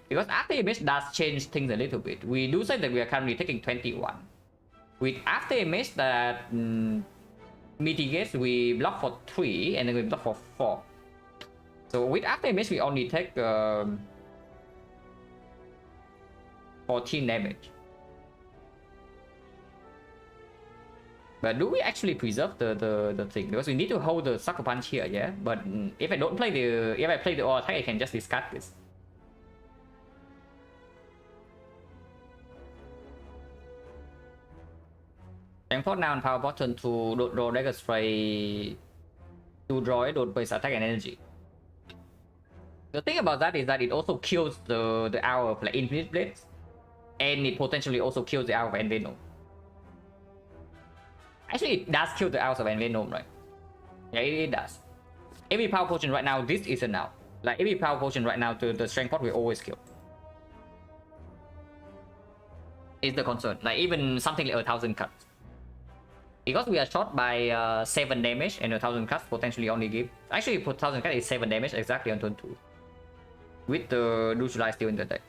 S1: Because after image does change things a little bit. We do say that we are currently taking 21. With after image that mitigates, we block for 3 and then we block for 4. So with after image we only take 14 damage. But do we actually preserve the thing? Because we need to hold the Sucker Punch here, yeah? But if I don't play if I play the all attack, I can just discard this. Thank for now on power button to draw Dagger Spray to draw it with base attack and energy. The thing about that is that it also kills the hour of like Infinite Blades, and it potentially also kills the hour of Envenom. Actually, it does kill the hours of Envenom, right? Yeah, it does. Every power potion right now, this is a now. Like every power potion right now, the strength pot will always kill. It's the concern. Like even something like 1,000 cuts. Because we are shot by 7 damage and 1000 cuts potentially only give. Actually, 1000 cuts is 7 damage exactly on turn 2. With the neutralize still in the deck.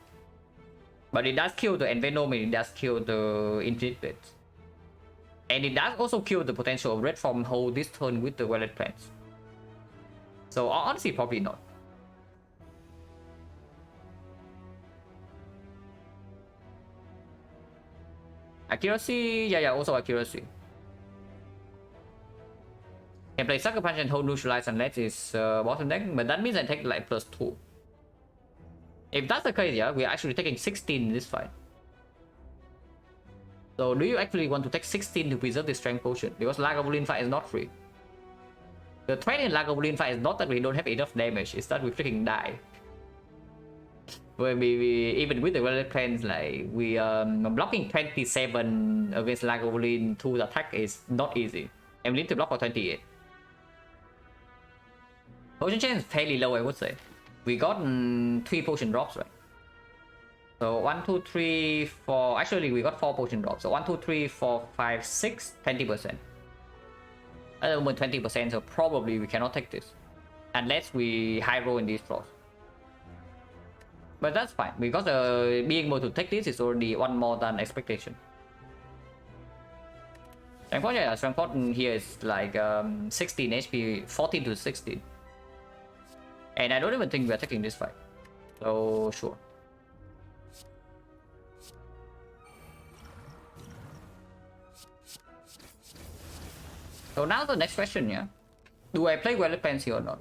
S1: But it does kill the Envenom and it does kill the Infinite Blades. And it does also kill the potential of Red Form hold this turn with the Violet Plants. So honestly, probably not. Accuracy, yeah, also accuracy. Can play Sucker Punch and hold neutralize unless it's bottom deck, but that means I take like +2. If that's the case, yeah, we're actually taking 16 in this fight. So do you actually want to take 16 to preserve the strength potion? Because Lagavulin fight is not free. The threat in Lagavulin fight is not that we don't have enough damage, it's that we freaking die. When we even with the Violet Plans, like we blocking 27 against Lagavulin 2 attack is not easy. And we need to block for 28. Potion chain is fairly low, I would say. We got 3 potion drops, right? So 1, 2, 3, 4. Actually, we got 4 potion drops. So 1, 2, 3, 4, 5, 6, 20%. At the moment, 20%. So probably we cannot take this unless we high roll in these draws. But that's fine because being able to take this is already one more than expectation. Strength pot here is like 16 HP, 14 to 16. And I don't even think we are taking this fight. So sure. So now the next question, yeah. Do I play Violet Plans here or not?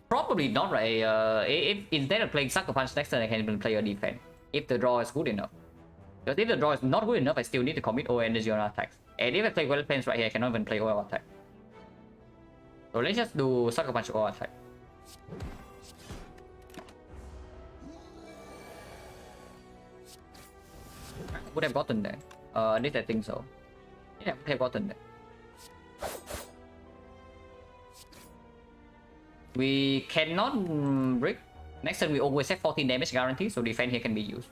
S1: Probably not, right? If instead of playing Sucker Punch next turn, I can even play a defense. If the draw is good enough. Because if the draw is not good enough, I still need to commit OR energy on attacks. And if I play Violet Plans right here, I cannot even play OR attack. So let's just do Sucker Punch OR attack. Would have gotten there. At least I think so. Yeah, would have gotten there. We cannot break. Next turn we always have 14 damage guarantee, so defense here can be used.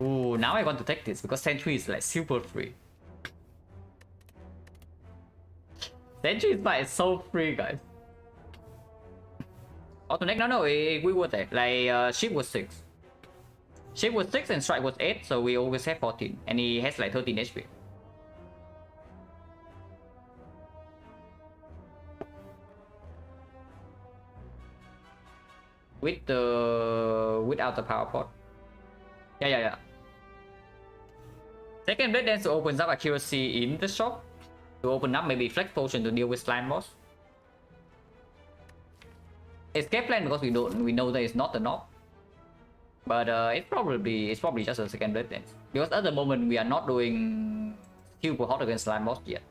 S1: Ooh, now I want to take this because Sentry is like super free. Sentry is so free, guys. Auto neck? No, we were there. Like, ship was 6. Ship was 6 and strike was 8, so we always have 14. And he has like 13 HP. Without the power pot. Yeah. Second blade dance opens up accuracy in the shop. To open up maybe flex potion to deal with slime boss. Escape plan because we know that it's not a knob. But it's probably just a second blade dance. Because at the moment we are not doing super hot against slime boss yet.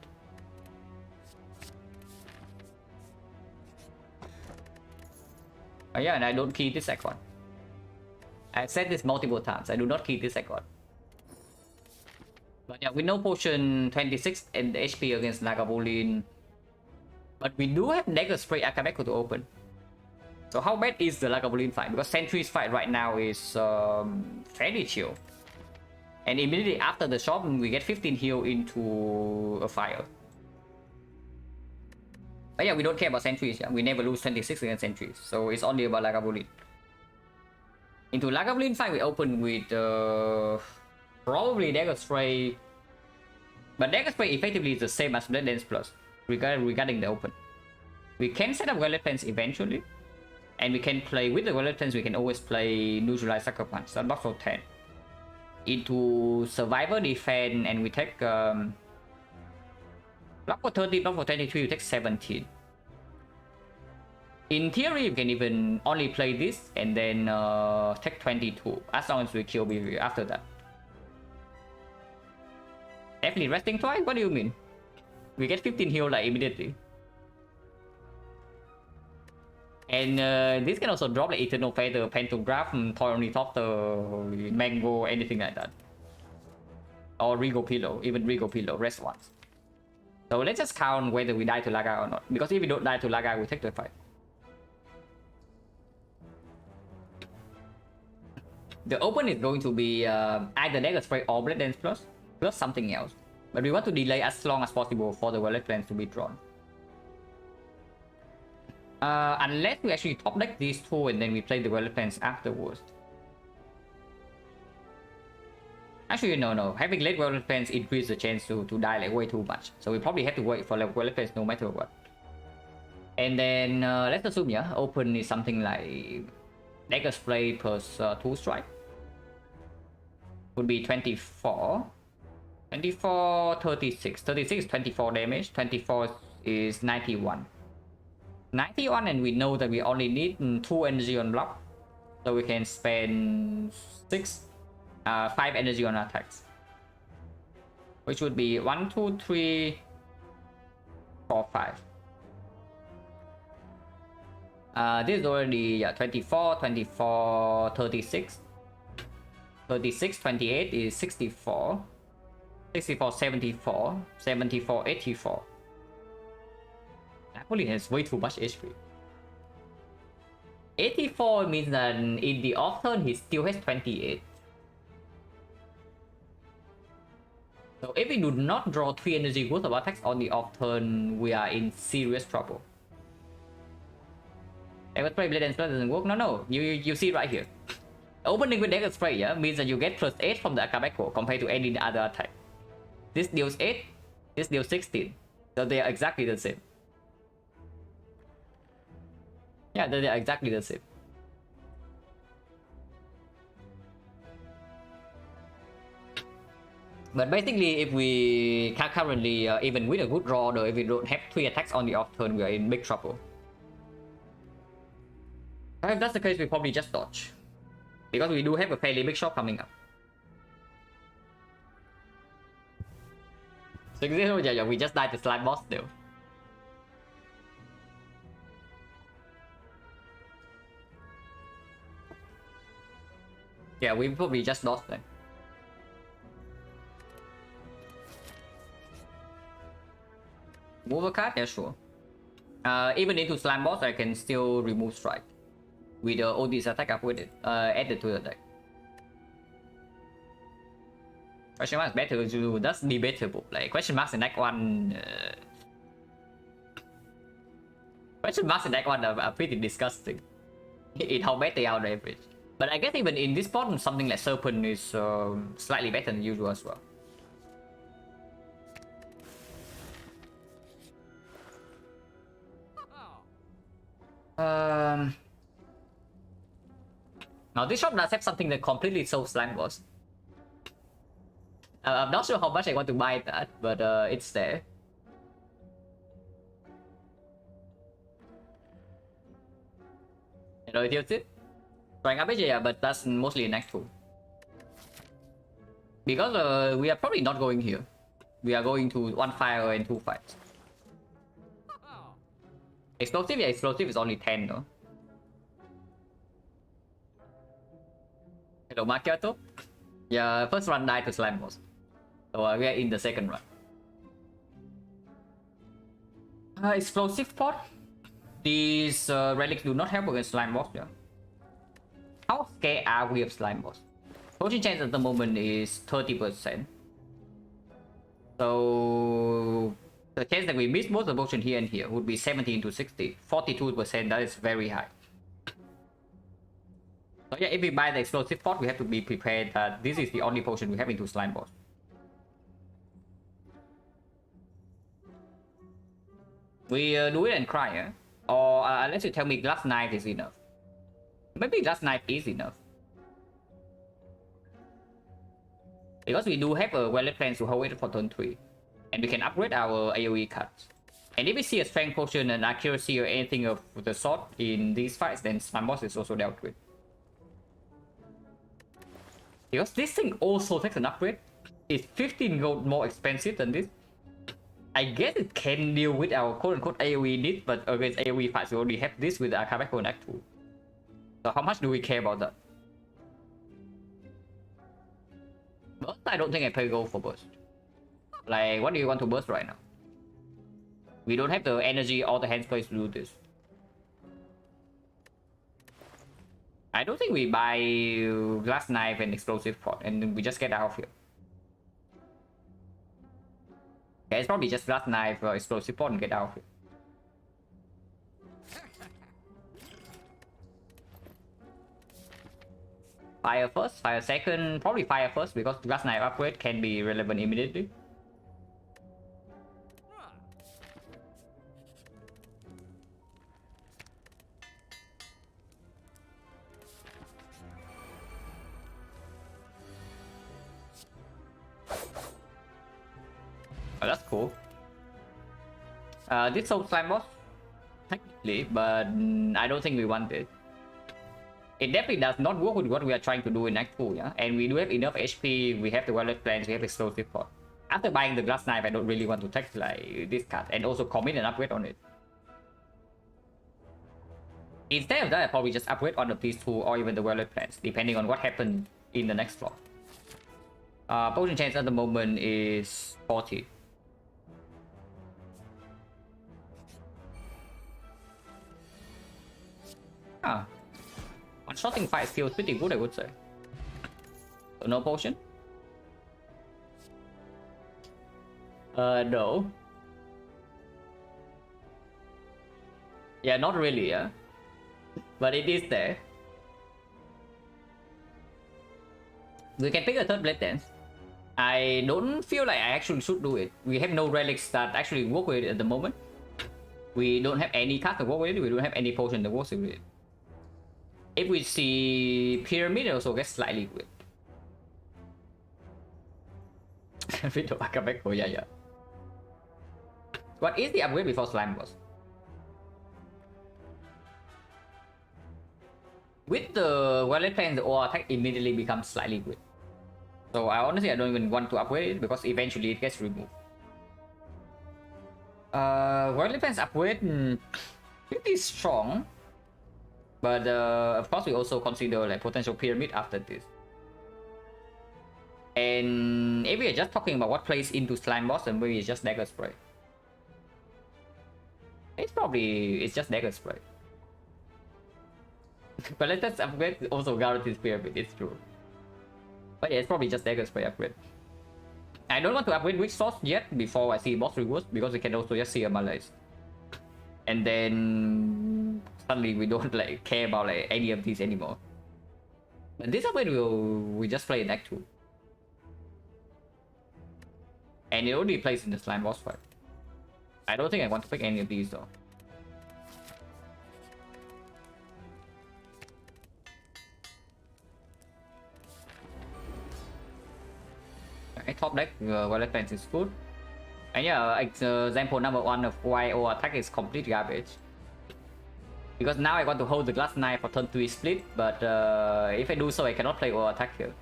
S1: Oh yeah, and I don't key this icon. I've said this multiple times. I do not key this icon. But yeah, we know potion 26 and HP against Lagavulin. But we do have Dagger Spray Akabeko to open. So how bad is the Lagavulin fight? Because Sentry's fight right now is fairly chill. And immediately after the shop, we get 15 heal into a fire. But yeah, we don't care about Sentries. Yeah? We never lose 26 against Sentries. So it's only about Lagavulin. Into Lagavulin fight, we open with probably Dagger Spray. But Dagger Spray effectively is the same as Blade Dance Plus regarding the open. We can set up Violet Plans eventually. And we can play with the Violet Plans, we can always play Neutralize Sucker Punch. So block for 10. Into Survivor Defense, and we take block for 30, block for 23, we take 17. In theory, you can even only play this and then take 22, as long as we kill BV after that. Definitely resting twice? What do you mean? We get 15 heal like immediately. And this can also drop like Eternal Feather, Pantograph, Thornythopter, Mango, anything like that. Or Regal Pillow, even Regal Pillow, rest once. So let's just count whether we die to Laga or not. Because if we don't die to Laga, we take the fight. The open is going to be either Dagger Spray or Blade Dance plus something else. But we want to delay as long as possible for the Violet Plans to be drawn. Unless we actually top deck these two and then we play the Violet Plans afterwards. Actually, no. Having late Violet Plans increases the chance to die like way too much. So we probably have to wait for like Violet Plans no matter what. And then let's assume, yeah, open is something like Dagger Spray plus 2 strike. Would be 24. 24, 36. 36 is 24 damage. 24 is 91. 91, and we know that we only need 2 energy on block. So we can spend 5 energy on attacks. Which would be 1, 2, 3, 4, 5. This is already 24, 24, 36. 36, 28 is 64. 64, 74. 74, 84. Napoli has way too much HP. 84 means that in the off turn he still has 28. So if we do not draw 3 energy worth of attacks on the off turn, we are in serious trouble. Dagger Spray Blade and Spell doesn't work. No. You see right here. Opening with Dagger Spray means that you get plus 8 from the Akabeko compared to any other attack. This deals 8, this deals 16. So they are exactly the same. Yeah, they are exactly the same. But basically, if we currently even with a good draw, though, if we don't have 3 attacks on the off turn, we are in big trouble. If that's the case, we probably just dodge. Because we do have a fairly big shot coming up. 6-0, yeah, we just died to slime boss still. Yeah, we probably just dodge then. Move a card? Yeah, sure. Even into slime boss, I can still remove strike. With all these attack up with it, added to the deck. Question mark is better to do, that's debatable. Like, question marks in deck 1... question marks in deck 1 are pretty disgusting. In how bad they are on the average. But I guess even in this spot, something like Serpent is slightly better than usual as well. Now this shop does have something that completely solves slime boss. I'm not sure how much I want to buy that, but it's there. You know, it deals it. Trying up yeah, but that's mostly an act 2. Because we are probably not going here. We are going to 1 fire and 2 fights. Explosive, yeah, explosive is only 10 though. Hello, Macchiato. Yeah, first run died to slime boss. So we are in the second run. Explosive pot. These relics do not help against slime boss, yeah. How scared are we of slime boss? Potion chance at the moment is 30%. So the chance that we miss both the potion here and here would be 17 to 60. 42%, that is very high. So yeah, if we buy the explosive pot, we have to be prepared that this is the only potion we have into slime boss. We do it and cry, eh? Or unless you tell me glass knife is enough. Maybe glass knife is enough. Because we do have a well plans to hold it for turn 3. And we can upgrade our AoE cards. And if we see a strength potion and accuracy or anything of the sort in these fights, then slime boss is also dealt with. Because this thing also takes an upgrade. It's 15 gold more expensive than this. I guess it can deal with our quote-unquote AoE need, but against AoE fights we already have this with the Akabeko and Act 2. So how much do we care about that? Burst, I don't think I play gold for burst. Like, what do you want to burst right now? We don't have the energy or the hand space to do this. I don't think we buy glass knife and explosive pot and then we just get out of here. Yeah, it's probably just glass knife or explosive pot and get out of here. Fire first, fire second, probably fire first because glass knife upgrade can be relevant immediately. Oh, that's cool. This soul slime boss, technically, but I don't think we want it. It definitely does not work with what we are trying to do in Act 2, yeah? And we do have enough HP, we have the wallet plans, we have explosive pot. After buying the glass knife, I don't really want to take like this card and also commit an upgrade on it. Instead of that, I probably just upgrade one of these two or even the wallet plans, depending on what happens in the next floor. Potion chance at the moment is 40. Ah. One-shotting fight feels pretty good, I would say. So no potion? No. Yeah, not really, yeah. But it is there. We can pick a third blade dance. I don't feel like I actually should do it. We have no relics that actually work with it at the moment. We don't have any card to work with it. We don't have any potion to work with it. If we see pyramid, it also gets slightly weird. Video back back. Oh yeah. What is the upgrade before slime boss? With the wallet plan, the OR attack immediately becomes slightly weird. So I don't even want to upgrade it because eventually it gets removed. Wallet plan's upgrade pretty strong. But of course we also consider like potential pyramid after this. And if we are just talking about what plays into slime boss, then maybe it's just dagger spray. It's just dagger spray. But let's upgrade also guarantees pyramid, it's true. But yeah, it's probably just dagger spray upgrade. I don't want to upgrade weak source yet before I see boss rewards because we can also just see a malaise. And then suddenly we don't like care about like any of these anymore. But this upgrade we just play in Act 2. And it only plays in the slime boss fight. I don't think I want to pick any of these though. Okay, top deck, Wallet Fence is good. And yeah, example number 1 of why our attack is complete garbage. Because now I want to hold the glass knife for turn 3 split, but if I do so, I cannot play our attack here.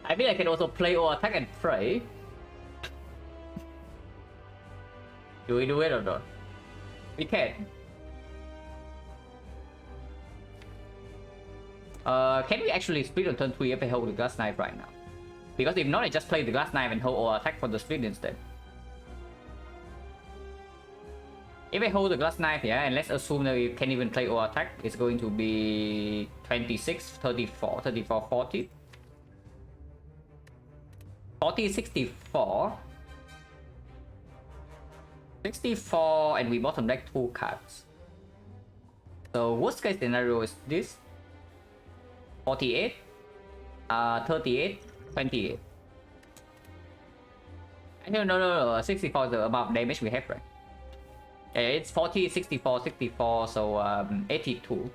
S1: I mean, I can also play our attack and pray. Do we do it or not? We can. Can we actually split on turn 3 if I hold the glass knife right now? Because if not, I just play the glass knife and hold our attack for the split instead. If I hold the glass knife, yeah, and let's assume that we can even play our attack, it's going to be 26, 34, 34, 40. 40, 64. 64, and we bottom deck 2 cards. So worst case scenario is this. 48, 38, 28. No, 64 is the amount of damage we have, right? Yeah, it's 40, 64, 64, so 82.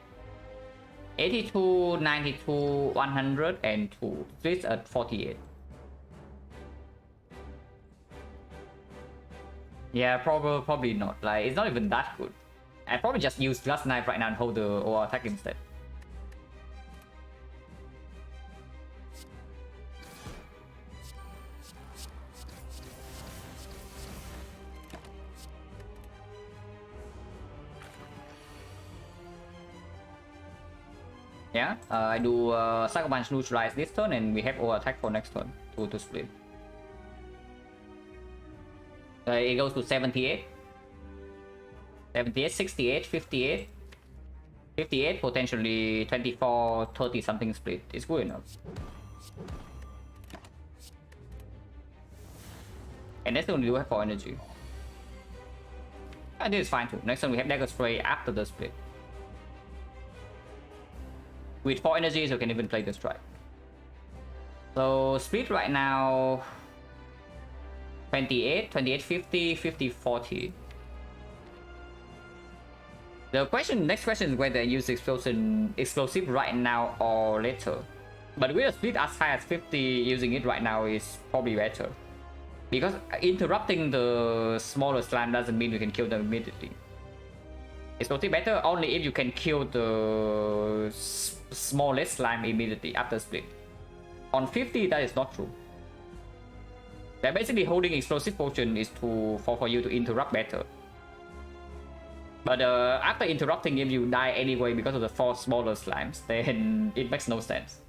S1: 82, 92, 102. This at 48. Yeah, probably not. Like, it's not even that good. I probably just use glass knife right now and hold the OR attack instead. Yeah, I do Sucker Punch neutralize this turn and we have OR attack for next turn to split. It goes to 78. 78, 68, 58. 58, potentially 24, 30 something split. It's good enough. And next turn we do have 4 energy. And this is fine too. Next turn we have dagger spray after the split. With 4 energies, you can even play the strike. So split right now 28, 28, 50, 50, 40. The next question is whether I use explosive right now or later. But with a split as high as 50, using it right now is probably better. Because interrupting the smaller slime doesn't mean you can kill them immediately. Explosive better only if you can kill the smallest slime immediately after split. On 50, that is not true. They're basically holding explosive potion is for you to interrupt better. But after interrupting, if you die anyway because of the 4 smaller slimes, then it makes no sense.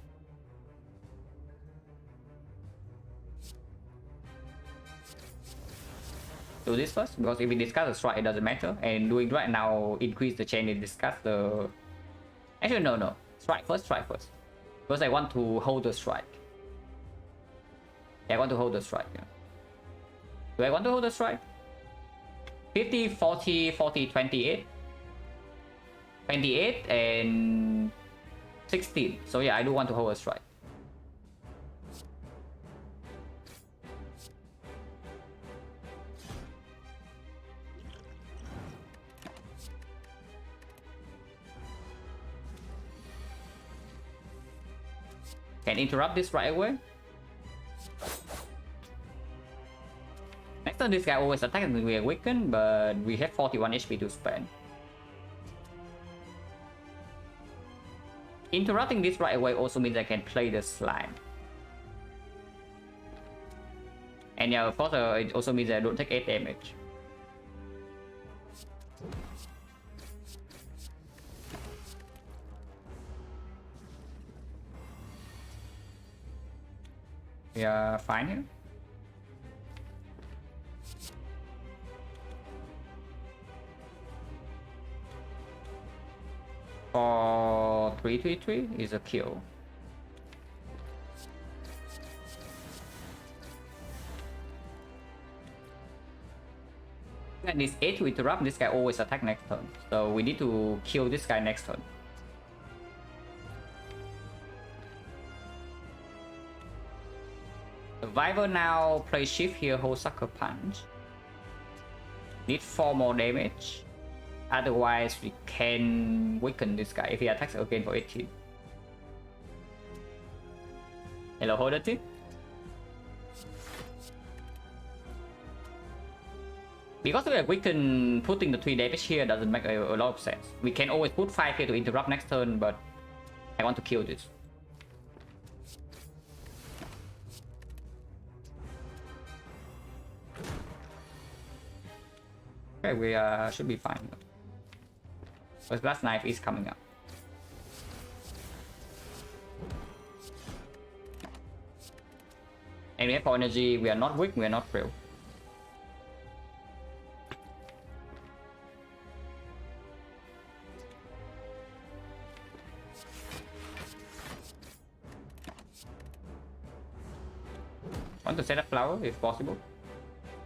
S1: Do this first, because if we discuss the strike, it doesn't matter. And doing right now increase the chain and discuss the... Actually, no. Strike first. Because I want to hold the strike. Yeah, I want to hold the strike. Yeah. Do I want to hold the strike? 50, 40, 40, 28. 28 and 16. So yeah, I do want to hold a strike. Can interrupt this right away. Next turn this guy always attacks and we are weakened, but we have 41 HP to spend. Interrupting this right away also means I can play the slime. And yeah, of course it also means I don't take 8 damage. Yeah, fine here. For 333 is a kill. And this 8 to interrupt, this guy always attack next turn. So we need to kill this guy next turn. Survivor now play shift here, hold sucker punch. Need 4 more damage. Otherwise we can weaken this guy if he attacks again for 18. Hello, hold it team. Because we are weakened, putting the 3 damage here doesn't make a lot of sense. We can always put 5 here to interrupt next turn, but I want to kill this. Okay, we should be fine. First Blast Knife is coming up. And we have 4 energy, we are not weak, we are not frail. Want to set up flower if possible.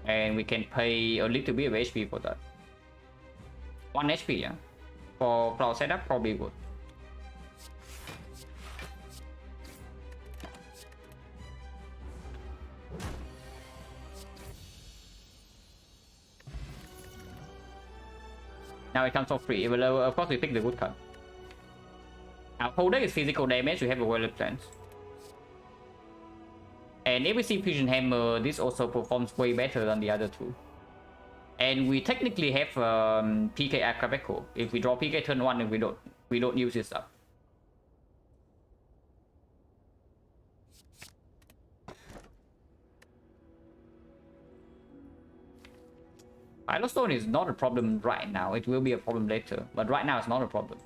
S1: And we can pay a little bit of HP for that. 1 HP, yeah. For flower setup, probably good. Now it comes for free. Of course, we pick the good card. Our holder is physical damage. We have a well plans. And if we see Fusion Hammer, this also performs way better than the other two. And we technically have PK Acrabeco. If we draw PK turn 1 and we don't use this up. Stone is not a problem right now. It will be a problem later, but right now it's not a problem.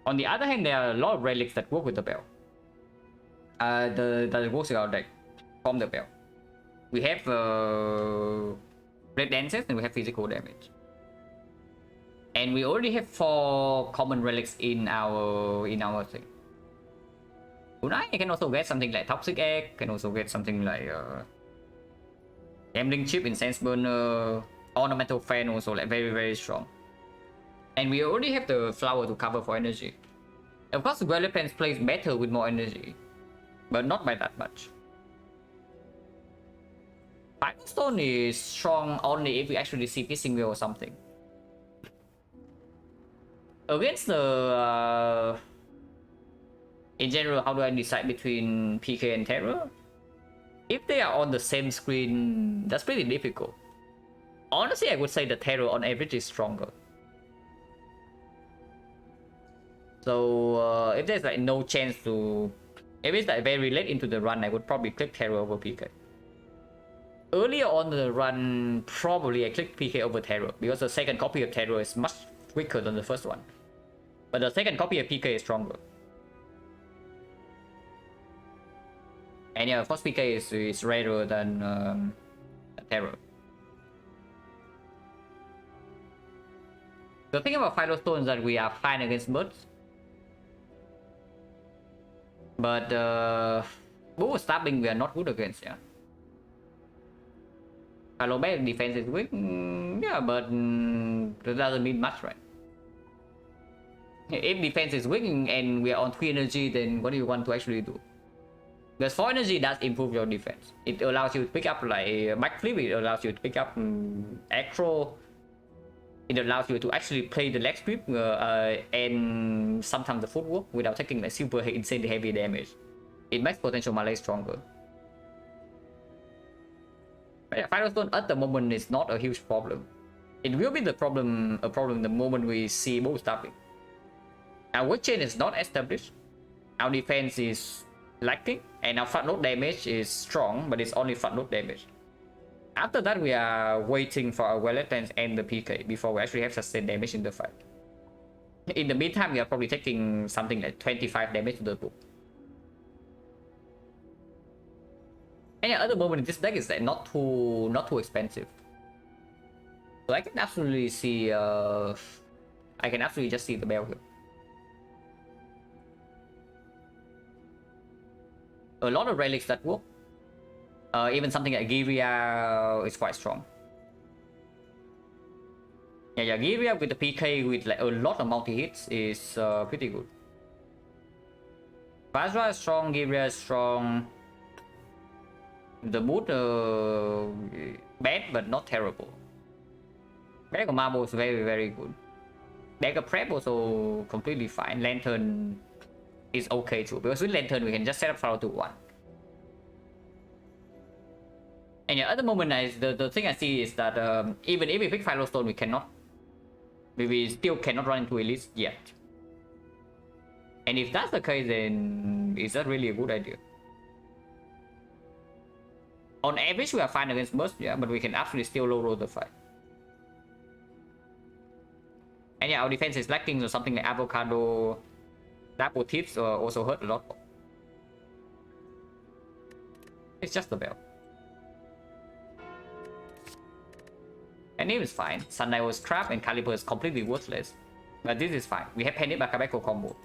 S1: On the other hand, there are a lot of relics that work with the bell. That works with our deck from the bell. We have red dances and we have physical damage. And we already have 4 common relics in our thing. Tonight I can also get something like Toxic Egg, can also get something like Gambling Chip, Incense Burner, Ornamental Fan also like very strong. And we already have the flower to cover for energy. Of course, Violet Plants plays better with more energy, but not by that much. Firestone is strong only if we actually see Piercing Wheel or something. Against the... in general, how do I decide between PK and Terror? If they are on the same screen, that's pretty difficult. Honestly, I would say the Terror on average is stronger. So if there's like no chance to... If it's like very late into the run, I would probably click Terror over PK. Earlier on the run, probably I clicked PK over Terror, because the second copy of Terror is much weaker than the first one. But the second copy of PK is stronger. And yeah, of course PK is rarer than Terror. The thing about Firestone is that we are fine against birds. But Bow Stabbing we are not good against, yeah. Hello, bad defense is weak, yeah, but that doesn't mean much, right? If defense is weak and we are on 3 energy, then what do you want to actually do? Because 4 energy does improve your defense. It allows you to pick up like backflip, it allows you to pick up acro, it allows you to actually play the leg sweep and sometimes the footwork without taking like super insanely heavy damage. It makes potential melee stronger. But yeah, Firestone at the moment is not a huge problem. It will be a problem the moment we see Bow Stabbing. Our weight chain is not established. Our defense is lacking, and our front load damage is strong, but it's only front load damage. After that, we are waiting for our Violet Lance and the PK before we actually have sustained damage in the fight. In the meantime, we are probably taking something like 25 damage to the book. And yeah, at the moment, this deck is like not too expensive. So I can absolutely see I can absolutely just see the bell here. A lot of relics that work. Even something like Giria is quite strong. Yeah, Giria with the PK with like a lot of multi-hits is pretty good. Vajra is strong, Giria is strong. The mood bad but not terrible. Bag of Marble is very good. Bag of Prep also completely fine. Lantern is okay too, because with Lantern we can just set up Flower to 1. And yeah, at the moment the thing I see is that even if we pick Firestone, we still cannot run into Elite yet. And if that's the case, then is that really a good idea? On average, we are fine against burst, yeah, but we can actually still low roll the fight. And yeah, our defense is lacking, so something like Avocado, Double Tips also hurt a lot. It's just the bell. And name is fine. Sundial was crap and Caliber is completely worthless. But this is fine. We have Penny Bakabeko combo.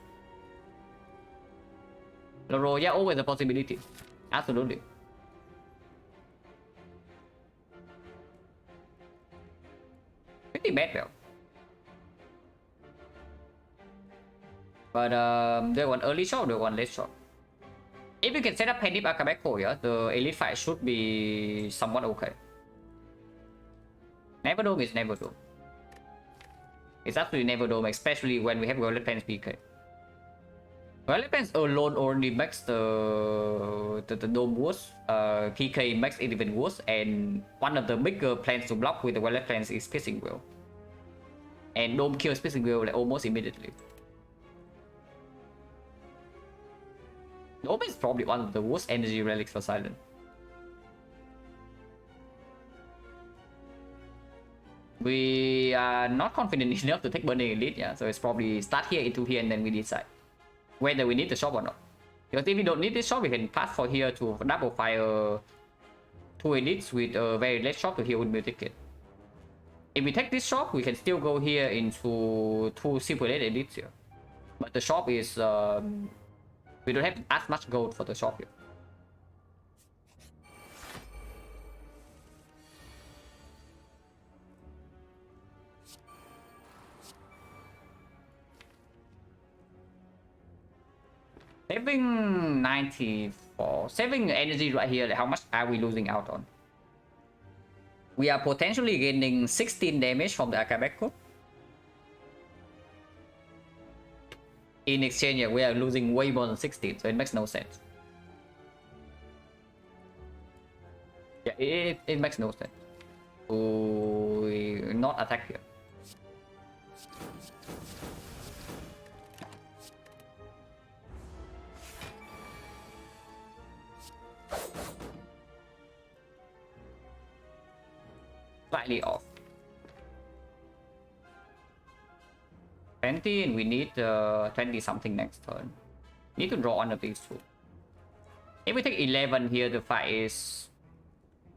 S1: Loro, yeah, always a possibility. Absolutely. Pretty bad bell. But do I want early shot or do I want late shot? If you can set up Penny Bakabeko, yeah, the elite fight should be somewhat okay. Never Dome is Never Dome. It's absolutely Never Dome, especially when we have Violet Pants PK. Violet Pants alone already makes the Dome worse. PK makes it even worse, and one of the bigger plans to block with the Violet Pants is Piercing Wheel. And Dome kills Piercing Wheel like almost immediately. Dome is probably one of the worst energy relics for Silent. We are not confident enough to take Burning Elite, yeah, so it's probably start here into here and then we decide whether we need the shop or not. Because if we don't need this shop, we can pass for here to double fire two elites with a very late shop to heal with meal ticket. If we take this shop, we can still go here into two super late elites here. But the shop is we don't have as much gold for the shop here. Saving 94. Saving energy right here, like how much are we losing out on? We are potentially gaining 16 damage from the Akabeko. In exchange, yeah, we are losing way more than 16, so it makes no sense. Yeah, it makes no sense to not attack here. Slightly off. 20, and we need 20 something next turn. Need to draw one of these two. If we take 11 here, the fight is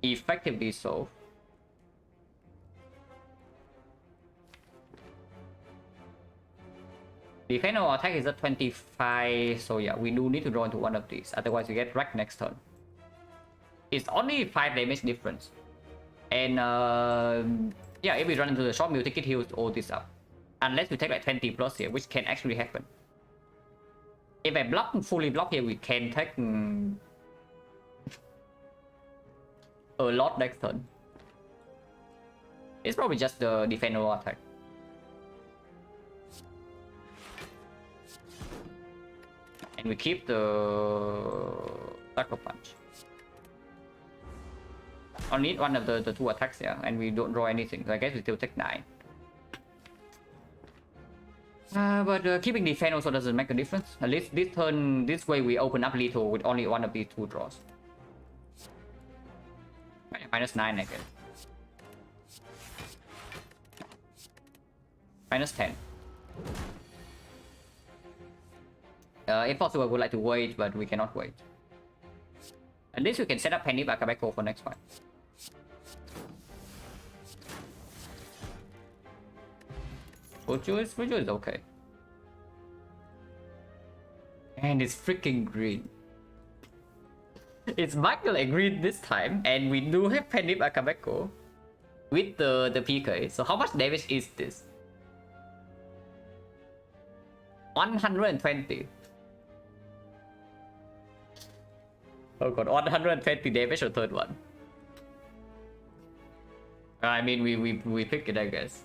S1: effectively solved. The final attack is at 25, so yeah, we do need to draw into one of these. Otherwise, we get wrecked next turn. It's only 5 damage difference. And yeah, if we run into the shop, we'll take it heals all this up. Unless we take like 20 plus here, which can actually happen. If I block fully block here, we can take a lot next turn. It's probably just the defender attack. And we keep the Sucker Punch. I'll need one of the two attacks here, and we don't draw anything, so I guess we still take 9. But keeping defense also doesn't make a difference. At least this turn, this way we open up lethal with only one of these two draws. -9, I guess. -10. If possible, I would like to wait, but we cannot wait. At least we can set up Penny Bakabeko for next fight. Fuju is okay. And it's freaking green. It's Michael and green this time, and we do have Penny Bakabeko with the PK. So how much damage is this? 120. Oh god, 120 damage on third one. I mean, we pick it, I guess.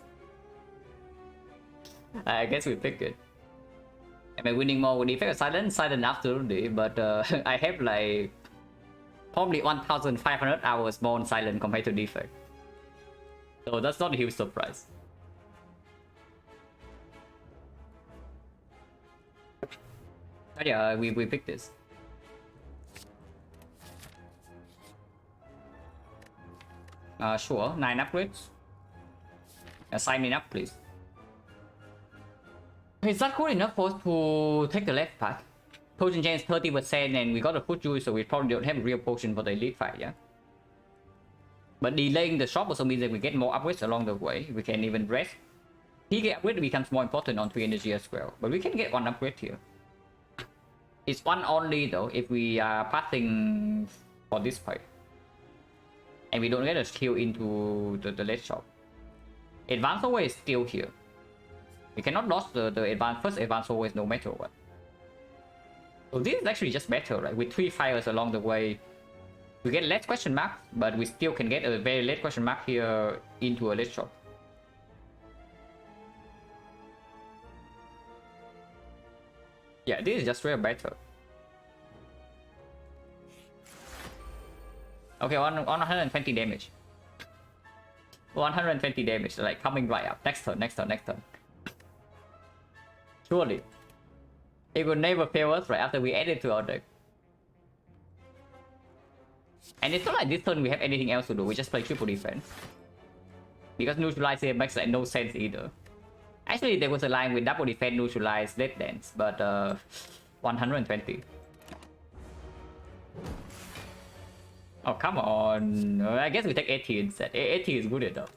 S1: I guess we pick it. Am I winning more with effect? Silent absolutely, but I have like probably 1,500 hours more on Silent compared to defect. So that's not a huge surprise. But yeah, we picked this. Sure, 9 upgrades. Sign me up, please. It's not good enough for us to take the left path. Potion chance 30%, and we got a foot juice, so we probably don't have a real potion for the elite fight, yeah. But delaying the shop also means that we get more upgrades along the way. We can even rest. PK upgrade becomes more important on 3 energy as well. But we can get 1 upgrade here. It's 1 only though if we are passing for this fight. And we don't get a skill into the late shop. Advance always is still here. We cannot lose the first advance always no matter what. So this is actually just better, right? With 3 fires along the way, we get less question mark, but we still can get a very late question mark here into a late shop. Yeah, this is just real better. Okay, 120 damage. 120 damage, like coming right up. Next turn. Surely. It will never fail us right after we add it to our deck. And it's not like this turn we have anything else to do, we just play triple defense. Because neutralize here makes like no sense either. Actually, there was a line with double defense neutralize dead dance, but 120. Oh, come on. I guess we take 80 instead. 80 is good enough.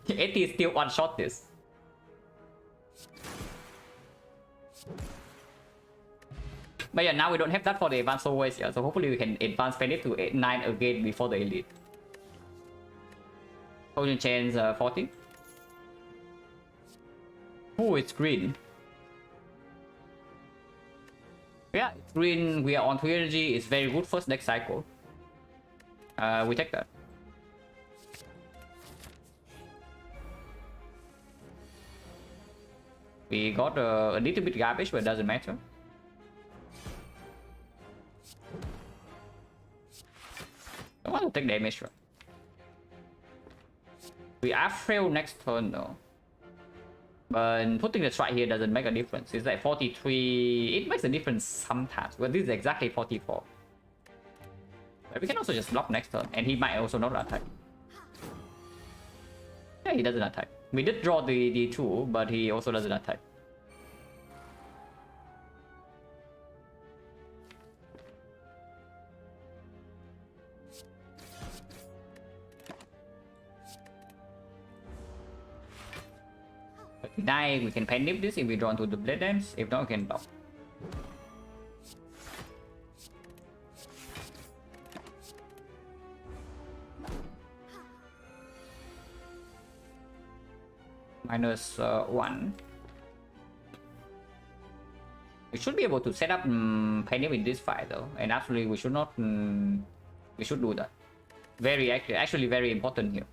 S1: 80 is still one shot this. But yeah, now we don't have that for the advanced always, yeah. So hopefully we can advance Penny to 9 again before the elite. Potion chains 40. Oh, it's green. Yeah, it's green. We are on 3 energy. It's very good first next cycle. We take that. We got a little bit garbage, but it doesn't matter. I want to take damage, right? We are fail next turn though. But putting the strike here doesn't make a difference. It's like 43. It makes a difference sometimes. But this is exactly 44. But we can also just block next turn. And he might also not attack. Yeah, he doesn't attack. We did draw the 2, but he also doesn't attack. Now we can pen nip this if we draw into the blade dance. If not, we can block. Minus 1. We should be able to set up pen nip in this fight though, and actually we should not. We should do that. Very actually very important here.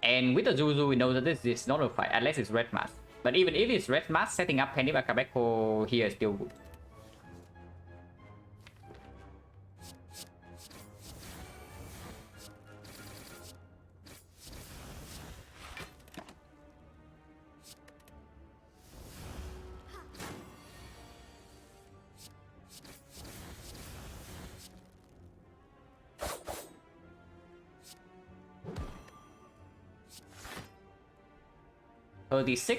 S1: And with the Zuzu, we know that this is not a fight unless it's red mask. But even if it's red mask, setting up Penny Akabeko here is still good.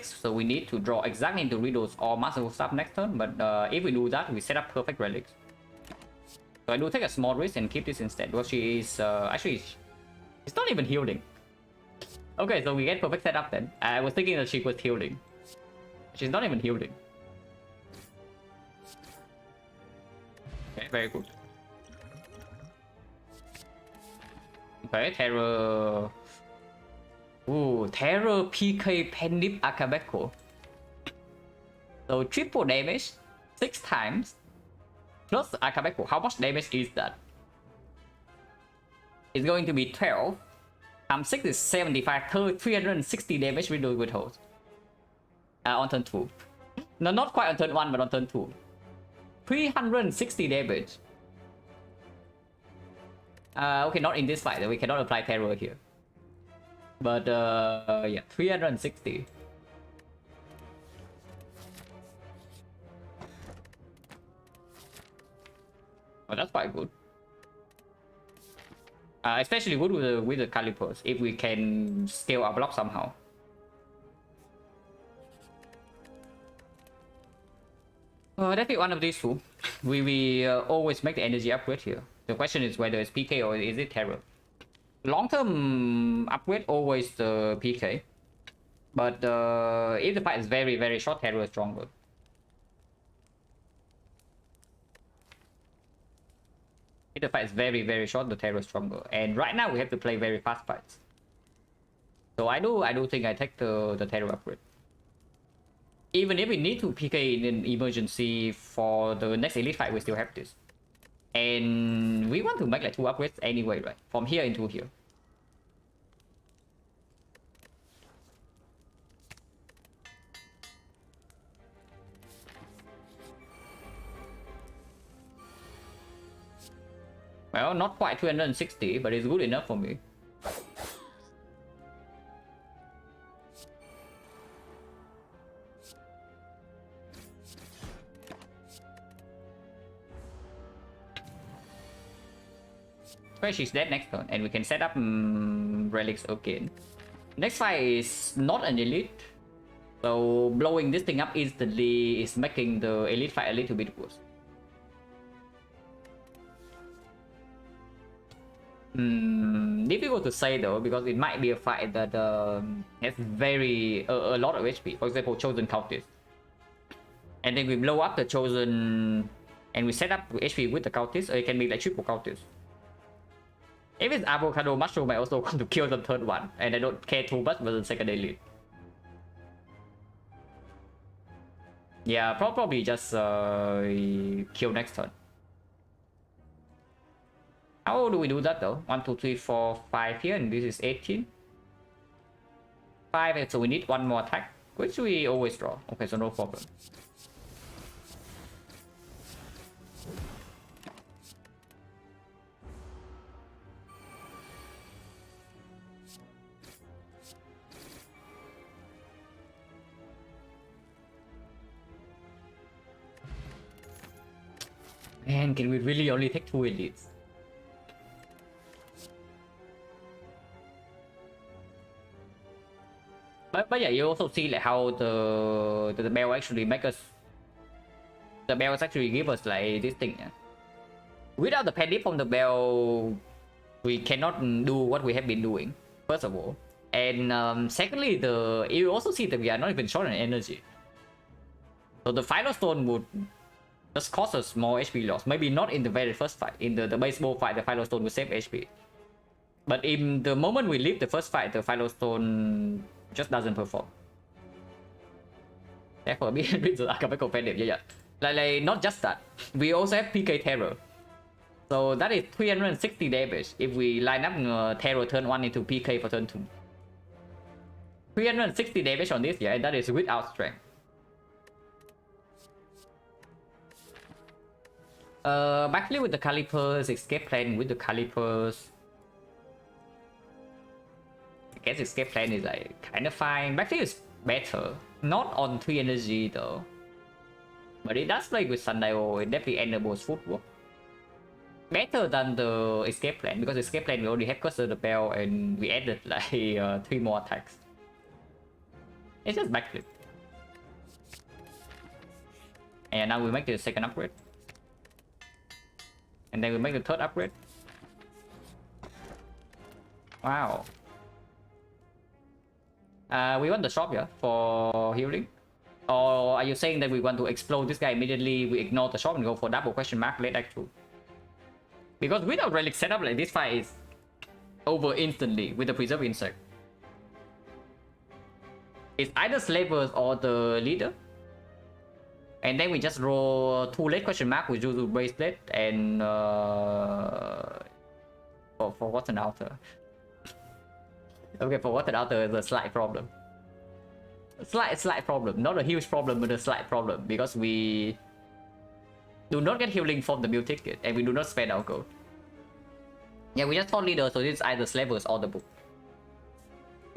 S1: So we need to draw exactly into Riddles or Masterful Staff next turn, but if we do that, we set up perfect relics. So I do take a small risk and keep this instead, because she is actually, it's not even healing. Okay, so we get perfect setup then. I was thinking that she was healing. She's not even healing. Okay, very good. Okay, Terror. Ooh, Terror PK Pendip Akabeko. So triple damage 6 times plus Akabeko. How much damage is that? It's going to be 12 times 6 is 75, 360 damage with the withhold. On turn 2. No, not quite on turn 1, but on turn 2. 360 damage. Okay, not in this fight. We cannot apply Terror here. But yeah, 360. Oh, that's quite good. Especially good with the calipers if we can scale our block somehow. Definitely one of these two. We always make the energy upgrade here. The question is whether it's PK or is it Terror. Long-term upgrade always the PK, but if the fight is very short, Terror is stronger. If the fight is very short, the Terror is stronger. And right now we have to play very fast fights. So I do think I take the Terror upgrade. Even if we need to PK in an emergency for the next elite fight, we still have this. And we want to make like 2 upgrades anyway, right? From here into here. Well, not quite 260, but it's good enough for me. Well, she's dead next turn, and we can set up relics again. Next fight is not an elite, so blowing this thing up instantly is making the elite fight a little bit worse. Difficult to say though, because it might be a fight that has a lot of HP. For example, Chosen Cultist. And then we blow up the Chosen and we set up HP with the Cultist, or it can be like triple Cultist. If it's Avocado Mushroom, I also want to kill the third one, and I don't care too much about the second elite. Yeah, probably just kill next turn. How do we do that though? 1, 2, 3, 4, 5 here, and this is 18. 5, so we need one more attack, which we always draw. Okay, so no problem. Man, can we really only take 2 elites? But yeah, you also see like how the bell actually make us. The bells actually give us like this thing. Yeah? Without the penny from the bell, we cannot do what we have been doing. First of all, and secondly, you also see that we are not even short on energy. So the final stone would just cause us more HP loss. Maybe not in the very first fight. In the baseball fight, the final stone will save HP. But in the moment we leave the first fight, the final stone just doesn't perform. Therefore, we read the alchemical pendant. Yeah. Like, not just that. We also have PK Terror. So that is 360 damage if we line up Terror turn 1 into PK for turn 2. 360 damage on this, yeah, and that is without strength. Backflip with the Calipers, escape plan with the Calipers. I guess escape plan is like kind of fine. Backflip is better. Not on 3 energy though. But it does play with Sundial, it definitely enables footwork. Better than the escape plan, because escape plan we already have Cursor the Bell and we added like 3 more attacks. It's just backflip. And now we make the second upgrade. And then we make the third upgrade. Wow. We want the shop, yeah, for healing. Or are you saying that we want to explode this guy immediately, we ignore the shop and go for double question mark late act 2? Because without relic setup, like this fight is over instantly with the preserve insect. It's either slavers or the leader. And then we just roll 2 late question mark with Juju bracelet and for what's an outer? Okay, for what's an outer is a slight problem. Slight problem, not a huge problem, but a slight problem, because we do not get healing from the build ticket and we do not spend our gold. Yeah, we just fought leader, so it's either slavers or the book.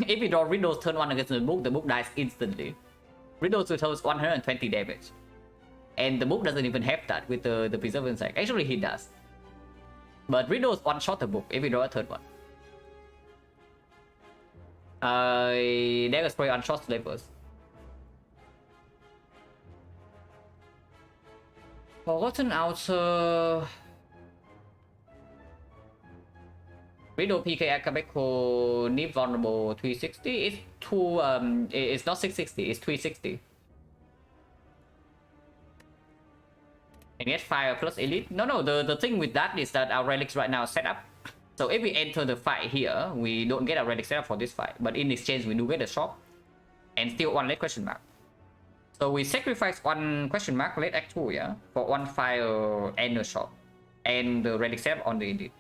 S1: If we draw Riddles turn 1 against the book dies instantly. Riddles returns 120 damage. And the book doesn't even have that with the preserve insect. Actually, he does. But Riddles one-shot the book if we draw a third one. Dagger Spray one-shot slavers. Forgotten Outer. Riddle PK Akabeko Nip Vulnerable 360. It's it's not 660, it's 360. And get fire plus elite. No, the thing with that is that our relics right now are set up. So if we enter the fight here, we don't get a relic set up for this fight. But in exchange, we do get a shop. And still 1 late question mark. So we sacrifice 1 question mark late act 2, yeah? For 1 fire and a shop. And the relic set up on the elite.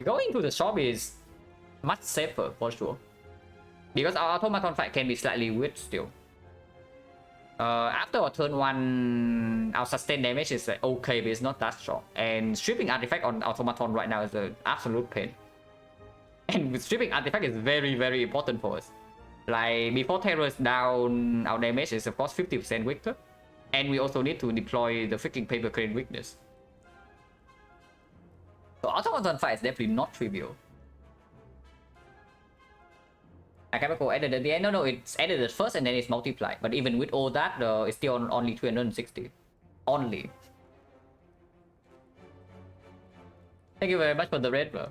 S1: Going to the shop is much safer for sure. Because our automaton fight can be slightly weird still. After our turn 1, our sustained damage is okay, but it's not that strong. And stripping artifact on automaton right now is an absolute pain. And stripping artifact is very, very important for us. Like, before terror is down, our damage is of course 50% weaker. And we also need to deploy the freaking paper crane weakness. So automaton fight is definitely not trivial. Akabeko added at the end. No, it's added at first and then it's multiplied. But even with all that, it's still on only 360. Only. Thank you very much for the red, bro.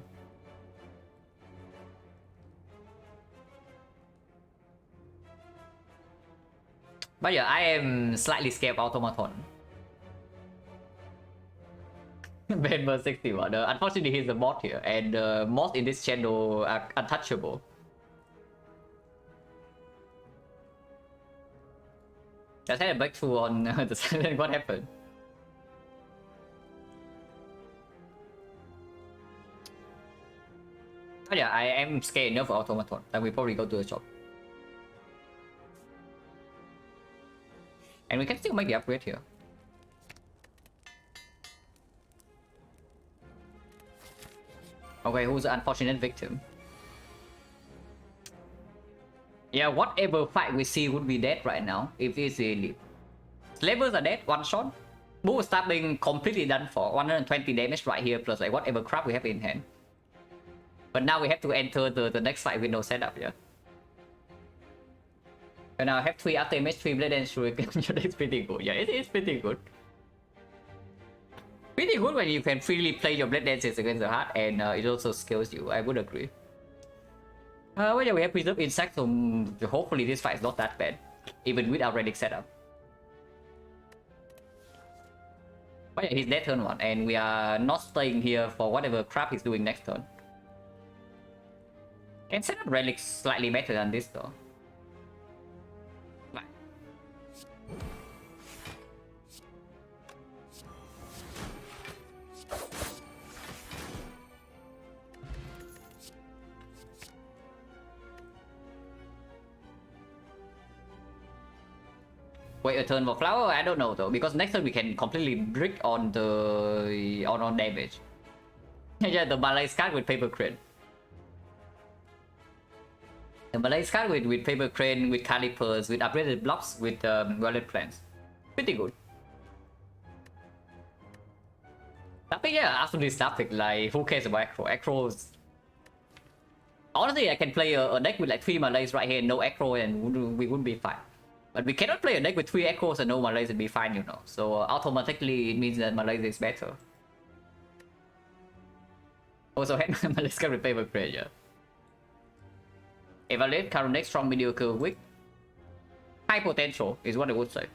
S1: But yeah, I am slightly scared of automaton. Benber 61. Unfortunately, he's a mod here, and mods in this channel are untouchable. Just had a breakthrough on the Silent. What happened? But yeah, I am scared enough of automaton. Then we probably go to the shop. And we can still make the upgrade here. Okay, who's the unfortunate victim? Yeah, whatever fight we see would be dead right now if it's really. Slavers are dead, one shot. Bull stabbing completely done for. 120 damage right here, plus like whatever crap we have in hand. But now we have to enter the next fight with no setup, yeah. And now I have 3 after image, 3 blade and shuriken. It's pretty good, yeah, it is pretty good. Pretty good when you can freely play your blade dances against the heart, and it also scales you, I would agree. Well, yeah, we have preserved insect, so hopefully this fight is not that bad, even with our relic setup. But yeah, he's dead turn 1, and we are not staying here for whatever crap he's doing next turn. Can set up relics slightly better than this though. Right. Wait a turn for flower? I don't know though, because next turn we can completely brick on the on damage. Yeah, the Malays card with paper crane. The Malays card with paper crane, with calipers, with upgraded blocks, with violet plants. Pretty good. But yeah, after this topic, like who cares about Acro? Acro's. Honestly, I can play a deck with like 3 Malays right here, no Acro, and we wouldn't be fine. But we cannot play a deck with 3 Echoes and no Malays and be fine, you know. So automatically it means that Malays is better. Also, Malays can with paper crane, yeah. Evaluate current deck, strong, mediocre, weak. High potential is what I would say.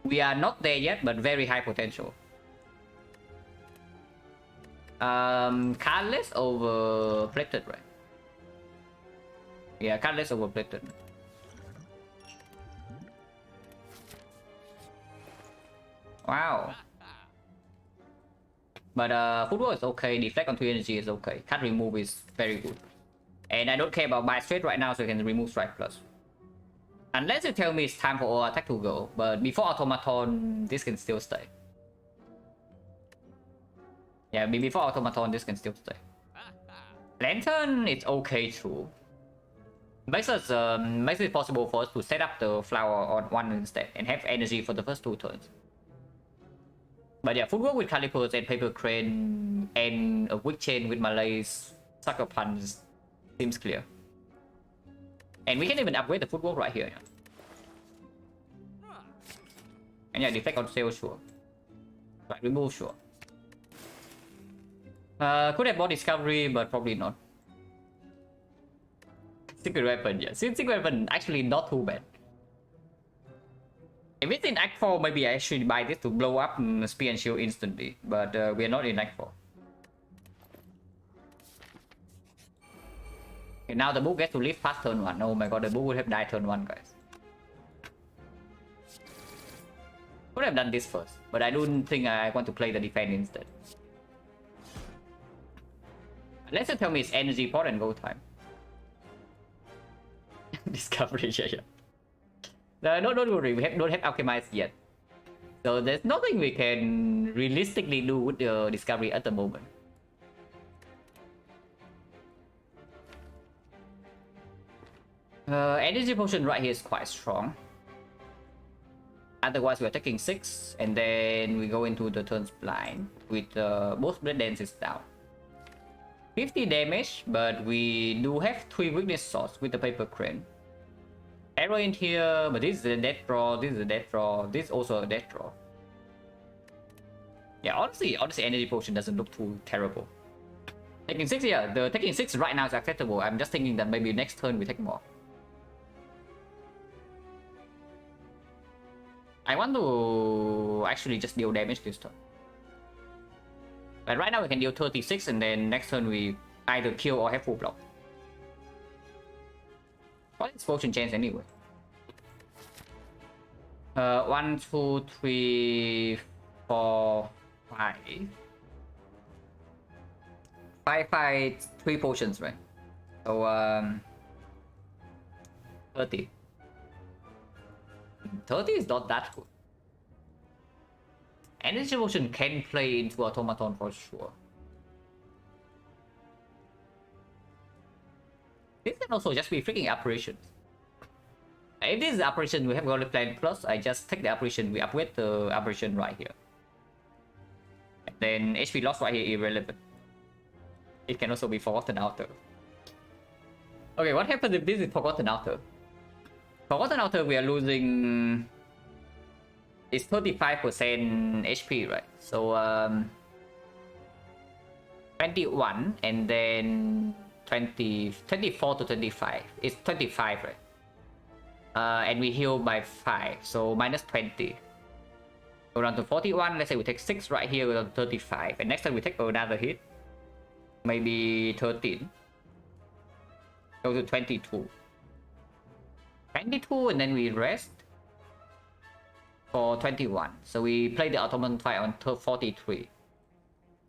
S1: We are not there yet, but very high potential. Cardless over plated, right? Yeah, cardless over plated. Wow. But football is okay, deflect on 3 energy is okay. Card remove is very good. And I don't care about buy straight right now, so I can remove strike plus. Unless you tell me it's time for all attack to go, but before automaton, this can still stay. Yeah, before automaton, this can still stay. Lantern, it's okay too. Makes it possible for us to set up the flower on 1 instead and have energy for the first 2 turns. But yeah, footwork with calipers and paper crane and a weak chain with Malays, sucker punch seems clear. And we can even upgrade the footwork right here. Yeah. And yeah, deflect on sale, sure. Right, remove, sure. Could have more discovery, but probably not. Secret weapon, yeah. Secret weapon actually not too bad. If it's in Act 4, maybe I should buy this to blow up Spear and Shield instantly. But we are not in Act 4. Okay, now the book gets to live past turn 1. Oh my god, the book would have died turn 1, guys. Could have done this first, but I don't think I want to play the defense instead. Unless you tell me it's energy pot and go time. Discovery, yeah. No, don't worry, we don't have alchemized yet. So there's nothing we can realistically do with the discovery at the moment. Energy potion right here is quite strong. Otherwise we're taking 6 and then we go into the turns blind with both blade dances down. 50 damage, but we do have 3 weakness swords with the paper crane. Arrow in here, but this is a death draw, this is a death draw, this is also a death draw. Yeah, honestly, energy potion doesn't look too terrible. Taking 6, yeah, the taking 6 right now is acceptable. I'm just thinking that maybe next turn we take more. I want to actually just deal damage this turn. But right now we can deal 36 and then next turn we either kill or have full block. What is potion chance anyway? 1, 2, 3, 4, 5. 3 potions, right? So 30. 30 is not that good. Energy potion can play into automaton for sure. This can also just be freaking apparitions. If this is apparition, we have Golden Plan Plus. I just take the apparition, we upgrade the apparition right here. And then HP loss right here irrelevant. It can also be Forgotten Outer. Okay, what happens if this is Forgotten Outer? Forgotten Outer, we are losing... It's 35% HP, right? So, 21 and then 24 to 25. It's 25, right? And we heal by 5, so minus 20. Go down to 41. Let's say we take 6 right here, go down to 35. And next time we take another hit. Maybe 13. Go to 22. 22 and then we rest for 21. So we play the automaton fight on 43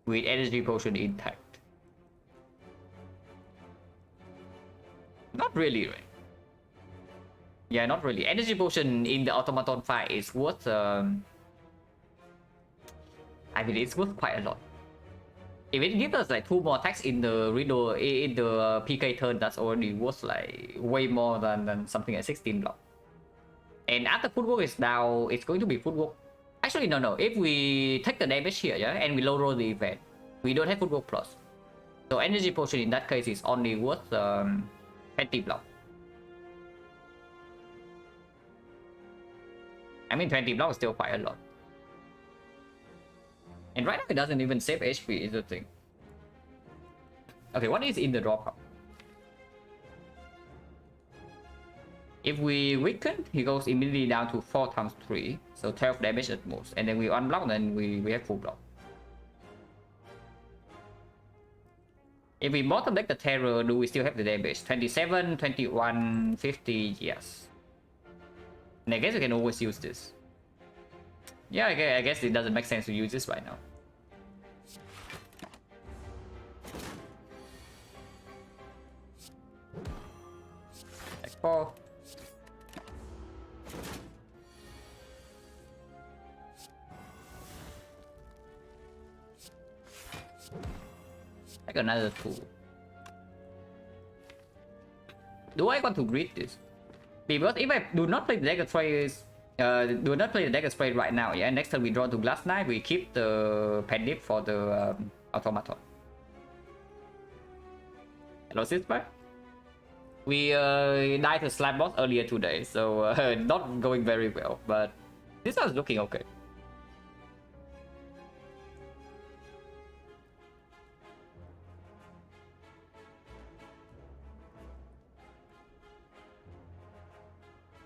S1: with energy potion intact. Not really, right? Yeah, not really. Energy potion in the automaton fight is worth I mean, it's worth quite a lot. If it gives us like 2 more attacks in the riddle in the PK turn, that's already worth like way more than something like 16 block. And after footwork is down, it's going to be footwork. Actually, no. If we take the damage here, yeah, and we low roll the event, we don't have footwork plus. So energy potion in that case is only worth 20 block. I mean, 20 block is still quite a lot. And right now it doesn't even save HP, is the thing. Okay, what is in the drop? If we weaken, he goes immediately down to 4 times 3. So 12 damage at most. And then we unblock, then we have full block. If we bottom deck the terror, do we still have the damage? 27, 21, 50, yes. And I guess we can always use this. Yeah, I guess it doesn't make sense to use this right now. Like 4. Like another 2. Do I want to read this? Because if I do not play the dagger trace, do not play the dagger spray right now, yeah. Next time we draw to Glass Knight, we keep the Pandit for the automaton. Hello, sister. We died to slap boss earlier today, so not going very well, but this was looking okay.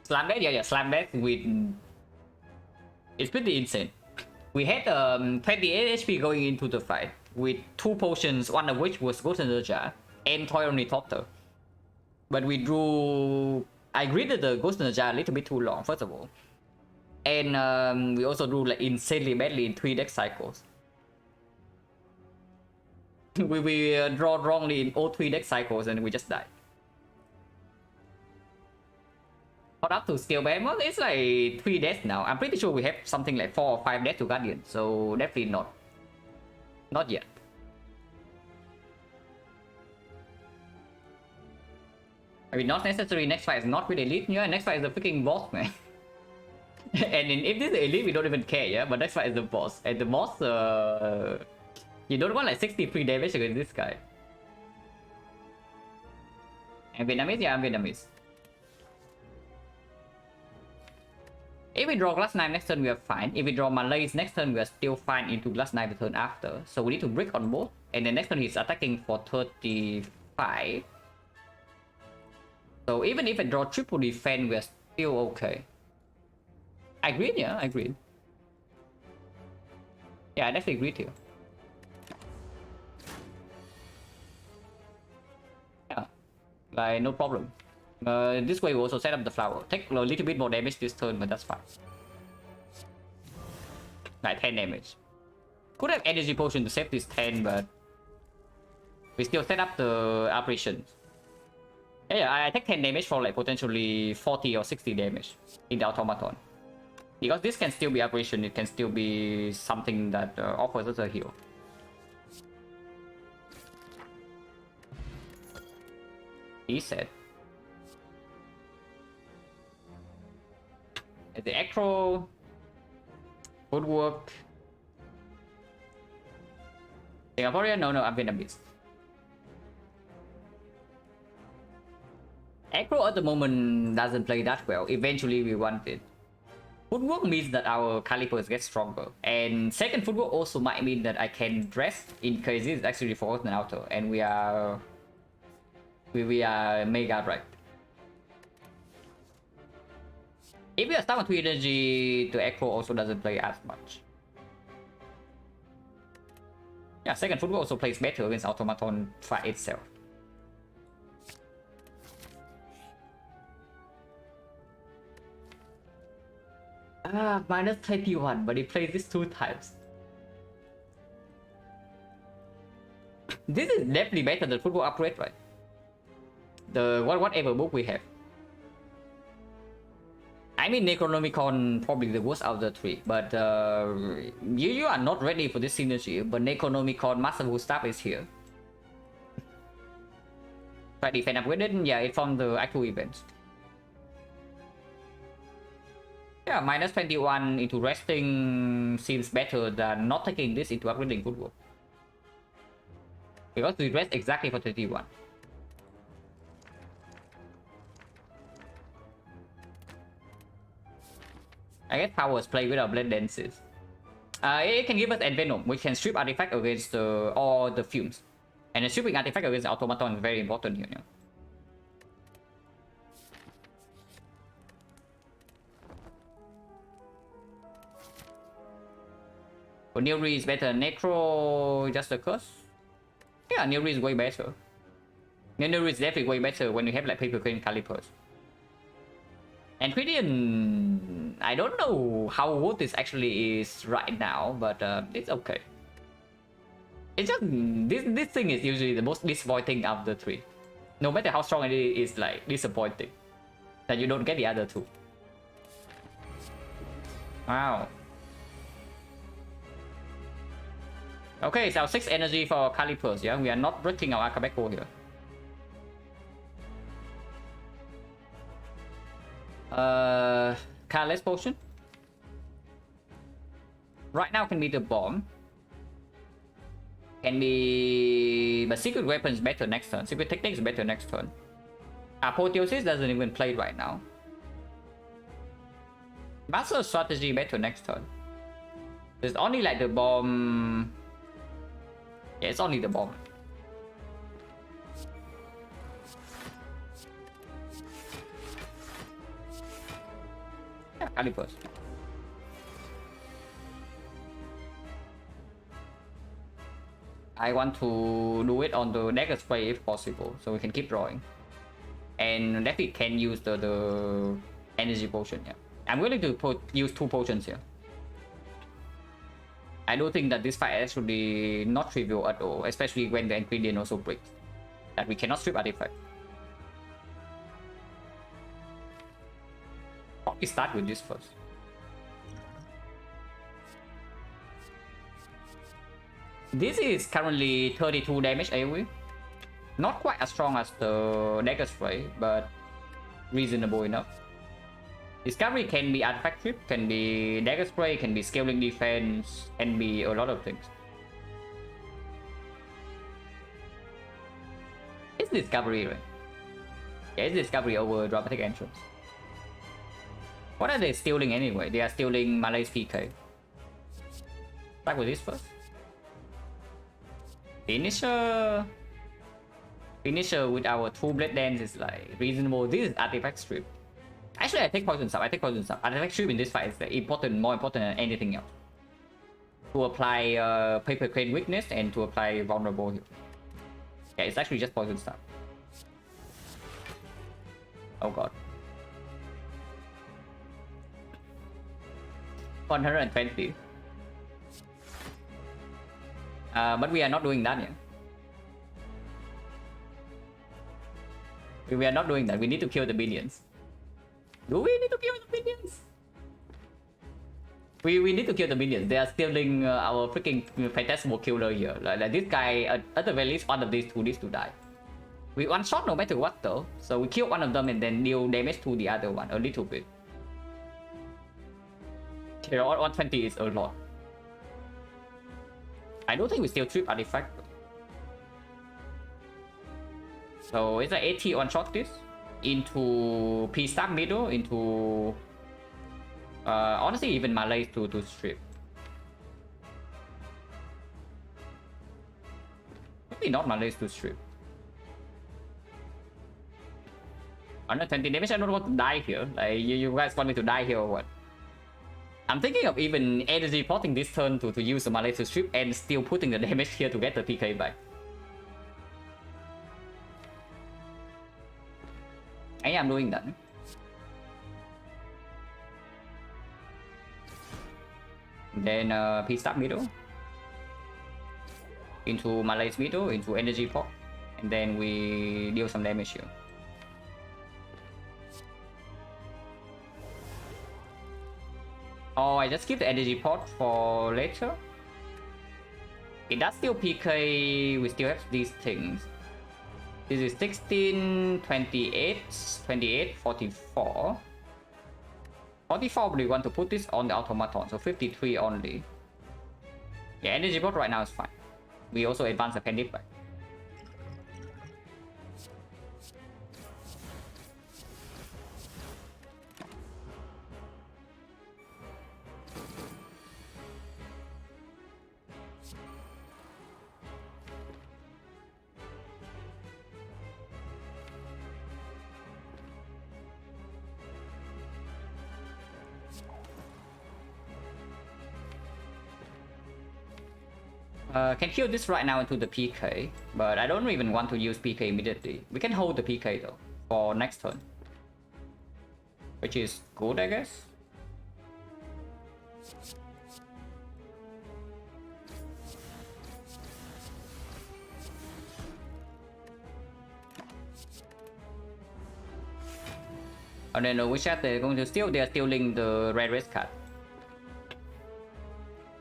S1: Slam death, yeah, slam death with... It's pretty insane. We had 28 HP going into the fight with 2 potions, one of which was Ghost in the Jar and Toy Ornithopter. But we drew... I greeted the Ghost in the Jar a little bit too long, first of all. And we also drew like insanely badly in 3 deck cycles. we draw wrongly in all 3 deck cycles and we just died. Up to scale behemoth, it's like 3 deaths now. I'm pretty sure we have something like 4 or 5 deaths to Guardian, so definitely not yet. I mean, not necessary. Next fight is not with elite, yeah. Next fight is the freaking boss, man. And if this is elite, we don't even care, yeah. But next fight is the boss, and the boss, you don't want like 63 damage against this guy. And Vietnamese, yeah, I'm Vietnamese. If we draw Glass Knife next turn, we are fine. If we draw Malaise next turn, we are still fine into Glass Knife the turn after. So we need to brick on both. And then next turn, he's attacking for 35. So even if I draw triple defense, we are still okay. I agreed, yeah, I agreed. Yeah, I definitely agreed here. Yeah, like no problem. This way we also set up the flower. Take a little bit more damage this turn, but that's fine. Like 10 damage. Could have energy potion to save this 10, but we still set up the operation. Yeah, I take 10 damage for like potentially 40 or 60 damage in the automaton. Because this can still be operation, it can still be something that offers us a heal. He said. The acro, footwork. Singaporean? No, I'm Vietnamese. Acro at the moment doesn't play that well. Eventually we want it. Footwork means that our calipers get stronger. And second footwork also might mean that I can dress in case this is actually forgotten outer. And we are mega right. If we are stuck on 2 energy, the Acro also doesn't play as much. Yeah, second footwork also plays better against automaton fight itself. Minus 21, but he plays this 2 times. This is definitely better than football upgrade, right? The whatever book we have. I mean, Necronomicon probably the worst out of the 3, but you are not ready for this synergy. But Necronomicon Masterful Staff is here. Try defense upgraded, yeah, it's from the actual events. Yeah, minus 21 into resting seems better than not taking this into upgrading footwork. Because we rest exactly for 21. I guess powers play with our blend dances. It can give us Envenom. We can strip artifact against all the fumes. And the stripping artifact against the automaton is very important here. You know? But Neori is better than Necro, just a curse? Yeah, Neori is way better. Neori is definitely way better when you have like paper crane calipers. And Quiridian, I don't know how good this actually is right now, but it's okay. It's just this thing is usually the most disappointing of the 3. No matter how strong it is, it's like disappointing that you don't get the other 2. Wow. Okay, so 6 energy for calipers, yeah? We are not breaking our Akabeko here. Careless potion. Right now can be the bomb. Can be... But secret weapon is better next turn. Secret technique is better next turn. Apotheosis doesn't even play right now. Master strategy better next turn. There's only like the bomb... Yeah, it's only the bomb. Yeah, calipers. I want to do it on the dagger spray if possible, so we can keep drawing. And definitely can use the energy potion, yeah. I'm willing to use 2 potions here. I do think that this fight is actually not trivial at all, especially when the ingredient also breaks. That we cannot strip artifact. Probably start with this first. This is currently 32 damage AoE. Not quite as strong as the dagger spray, but reasonable enough. Discovery can be artifact trip, can be dagger spray, can be scaling defense, can be a lot of things. It's discovery, right? Yeah, it's discovery over dramatic entrance. What are they stealing anyway? They are stealing Malay's PK. Back with this first. Finisher with our 2-blade dance is like reasonable. This is artifact strip. Actually, I take poison sub. Artifact strip in this fight is important, more important than anything else. To apply paper crane weakness and to apply vulnerable here. Yeah, it's actually just poison sub. Oh god. 120. But we are not doing that yet. We are not doing that. We need to kill the minions. Do we need to kill the minions? We need to kill the minions. They are stealing our freaking phantasmal killer here. Like this guy, at the very least, one of these two needs to die. We one shot no matter what though. So we kill one of them and then deal damage to the other one a little bit. Okay, 120 is a lot. I don't think we still trip artifact. So it's an 80 one shot this into P-Stab middle into honestly even Malay to strip. Maybe not Malays to strip. 120 damage. I don't want to die here. Like you guys want me to die here or what? I'm thinking of even energy potting this turn to use the Malay to strip and still putting the damage here to get the PK back. I am doing that. Then P-Stab middle. Into Malay's middle, into energy pot. And then we deal some damage here. Oh, I just keep the energy pot for later. It does still PK, we still have these things. This is 16, 28, 28, 44. 44, but we want to put this on the automaton, so 53 only. Yeah, energy pot right now is fine. We also advance the pendant back. Can kill this right now into the PK, but I don't even want to use PK immediately. We can hold the PK though for next turn, which is good, I guess. And then which chat they're going to steal? They are stealing the red race card.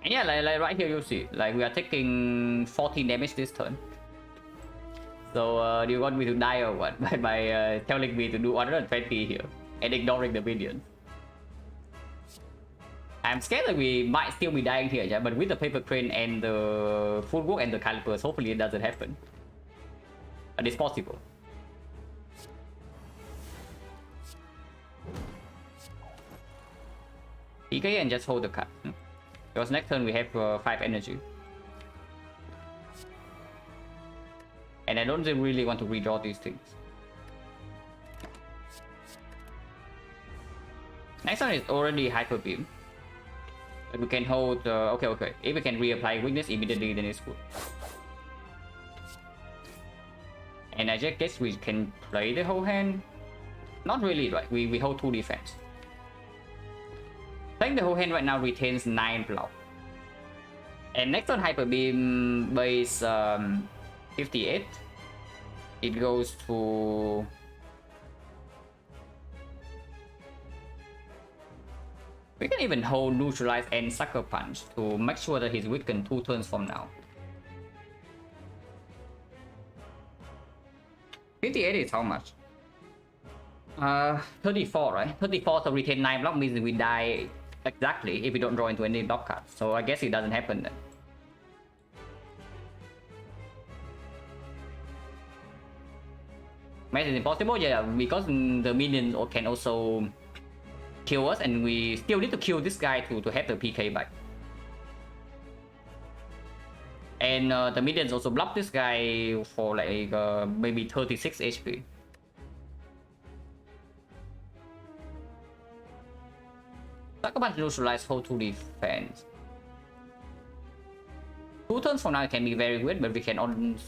S1: And yeah, like right here you see, like we are taking 14 damage this turn. So do you want me to die or what? by telling me to do 120 here and ignoring the minions? I'm scared that we might still be dying here, yeah, but with the paper crane and the footwork and the calipers, hopefully it doesn't happen. But it's possible. PK and just hold the card. Because next turn we have 5 energy. And I don't really want to redraw these things. Next turn is already Hyper Beam. But we can hold... okay. If we can reapply weakness immediately, then it's good. And I just guess we can play the whole hand. Not really, right? We hold 2 defense. Playing the whole hand right now retains 9 block. And next on Hyper Beam base 58, it goes to... We can even hold Neutralize and Sucker Punch to make sure that he's weakened 2 turns from now. 58 is how much? 34, right? 34, so retain 9 block means we die exactly if we don't draw into any block cards. So I guess it doesn't happen then. Maybe it's impossible, yeah, because the minion can also kill us, and we still need to kill this guy to have the PK back. And the minions also block this guy for like maybe 36 HP. Sucker Punch neutralize hold 2 defense. 2 turns from now it can be very good, but we can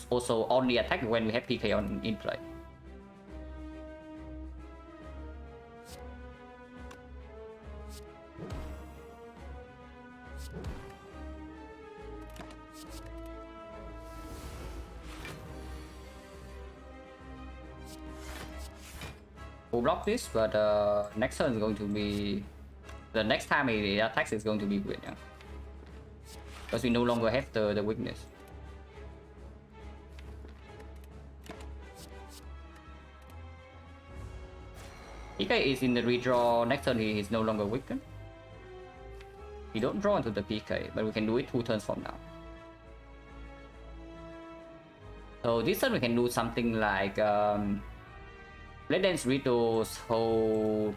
S1: also only attack when we have PK on in play. We'll block this, but next turn is going to be... The next time it attacks is going to be good, yeah. Because we no longer have the weakness. PK is in the redraw, next turn he is no longer weakened. We don't draw into the PK, but we can do it 2 turns from now. So this turn we can do something like Red Dance Ritos hold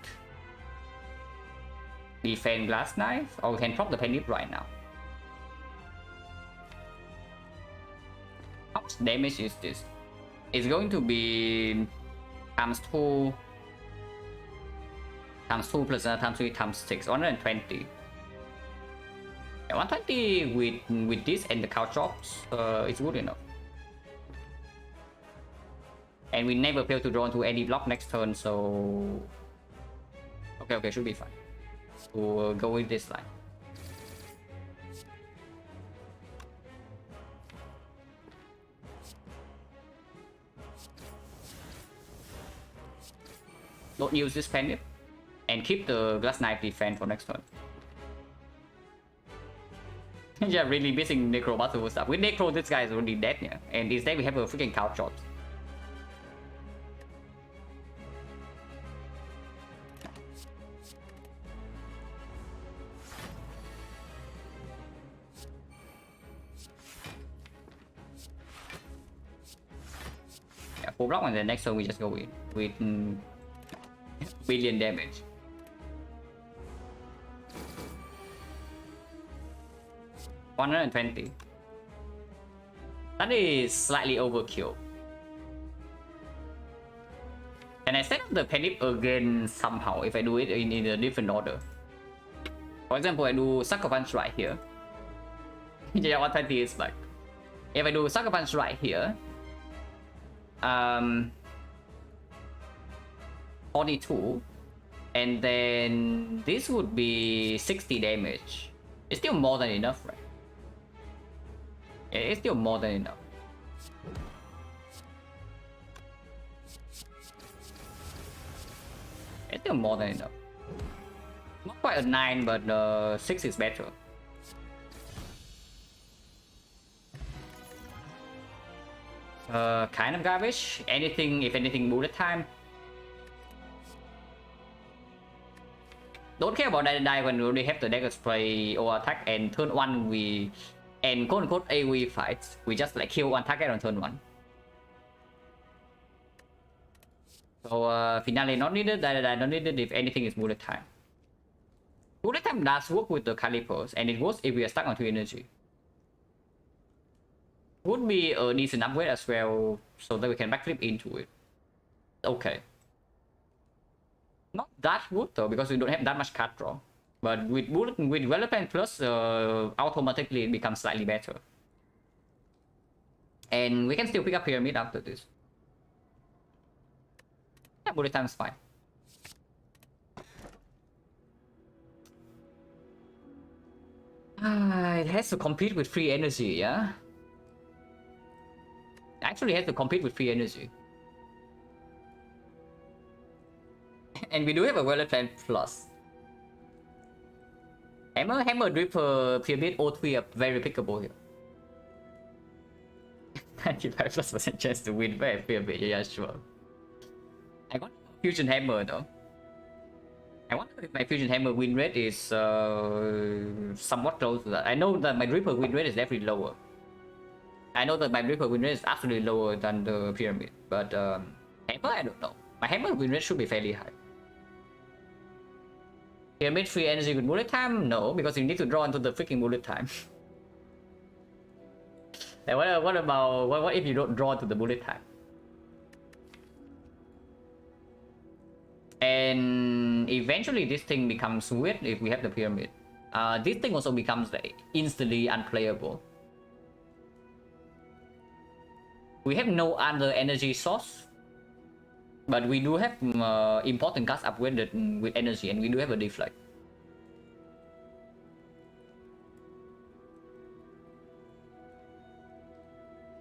S1: defend Glass Knife, or we can drop the Penny right now. How much damage is this? It's going to be times 2 plus times 3 times 6, 120. Yeah, 120 with this and the cow chops, it's good enough. And we never fail to draw into any block next turn, so... Okay, should be fine. We'll go with this line. Don't use this Penny, and keep the Glass Knife defense for next turn. Yeah, really missing Necro Battle stuff. With Necro, this guy is already dead, yeah. And instead we have a freaking cow chops. Full block, and the next turn we just go in with billion damage. $120. That is slightly overkill. Can I set up the Penip again somehow if I do it in a different order? For example, I do Sucker Punch right here. Yeah, 120 is like... If I do Sucker Punch right here, 42, and then this would be 60 damage. It's still more than enough, right? Yeah, it's still more than enough. It's still more than enough. Not quite a 9, but 6 is better. Kind of garbage. Anything, if anything, bullet time. Don't care about die when we already have the dagger spray or attack, and turn 1 we and quote unquote AoE fights. We just like kill one target on turn 1. So finale not needed, die not needed if anything is bullet time. Bullet time does work with the calipers, and it works if we are stuck on 2 energy. Would be a decent upgrade as well, so that we can backflip into it. Okay. Not that good though, because we don't have that much card draw. But with bullet, with Development Plus, automatically it becomes slightly better. And we can still pick up Pyramid after this. Yeah, bullet time is fine. It has to compete with free energy, yeah? Actually has to compete with free energy. And we do have a Development Plus. Hammer, Dripper, Pyramid, all 3 are very pickable here. 95% chance to win by Pyramid, yeah, sure. I got Fusion Hammer though. I wonder if my Fusion Hammer win rate is somewhat close to that. I know that my Dripper win rate is definitely lower. I know that my Dripper win rate is absolutely lower than the Pyramid, but Hammer, I don't know. My Hammer win rate should be fairly high. Pyramid free energy with bullet time? No, because you need to draw into the freaking bullet time. Like what about what if you don't draw to the bullet time? And eventually this thing becomes weird if we have the pyramid. This thing also becomes like instantly unplayable. We have no other energy source, but we do have important cards upgraded with energy, and we do have a deflect.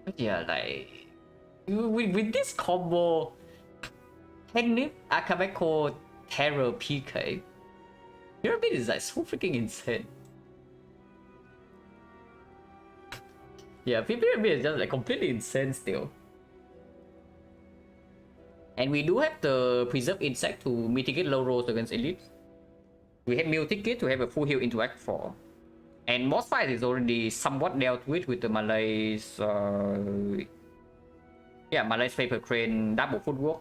S1: But yeah, like with this combo, Technic, Akabeko, Terror, PK, Pyramid is like so freaking insane. Yeah, Pyramid is just like completely insane still. And we do have the Preserve Insect to mitigate low rolls against Elite. We have Meal Ticket to have a full heal into Act 4. And boss fight is already somewhat dealt with the Malay's Malay's Paper Crane, Double Footwork.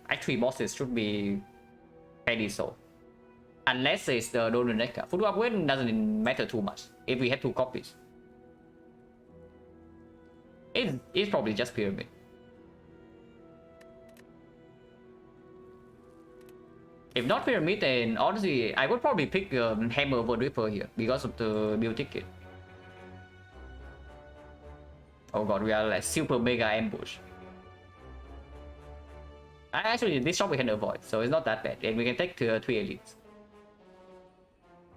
S1: Act 3 bosses should be fairly so. Unless it's the Donor Necker. Footwork upgrade doesn't matter too much if we have 2 copies. It's probably just Pyramid. If not Pyramid, then honestly, I would probably pick Hammer over Ripper here because of the build ticket. Oh god, we are like super mega ambush. Actually, this shot we can avoid, so it's not that bad. And we can take 3 elites.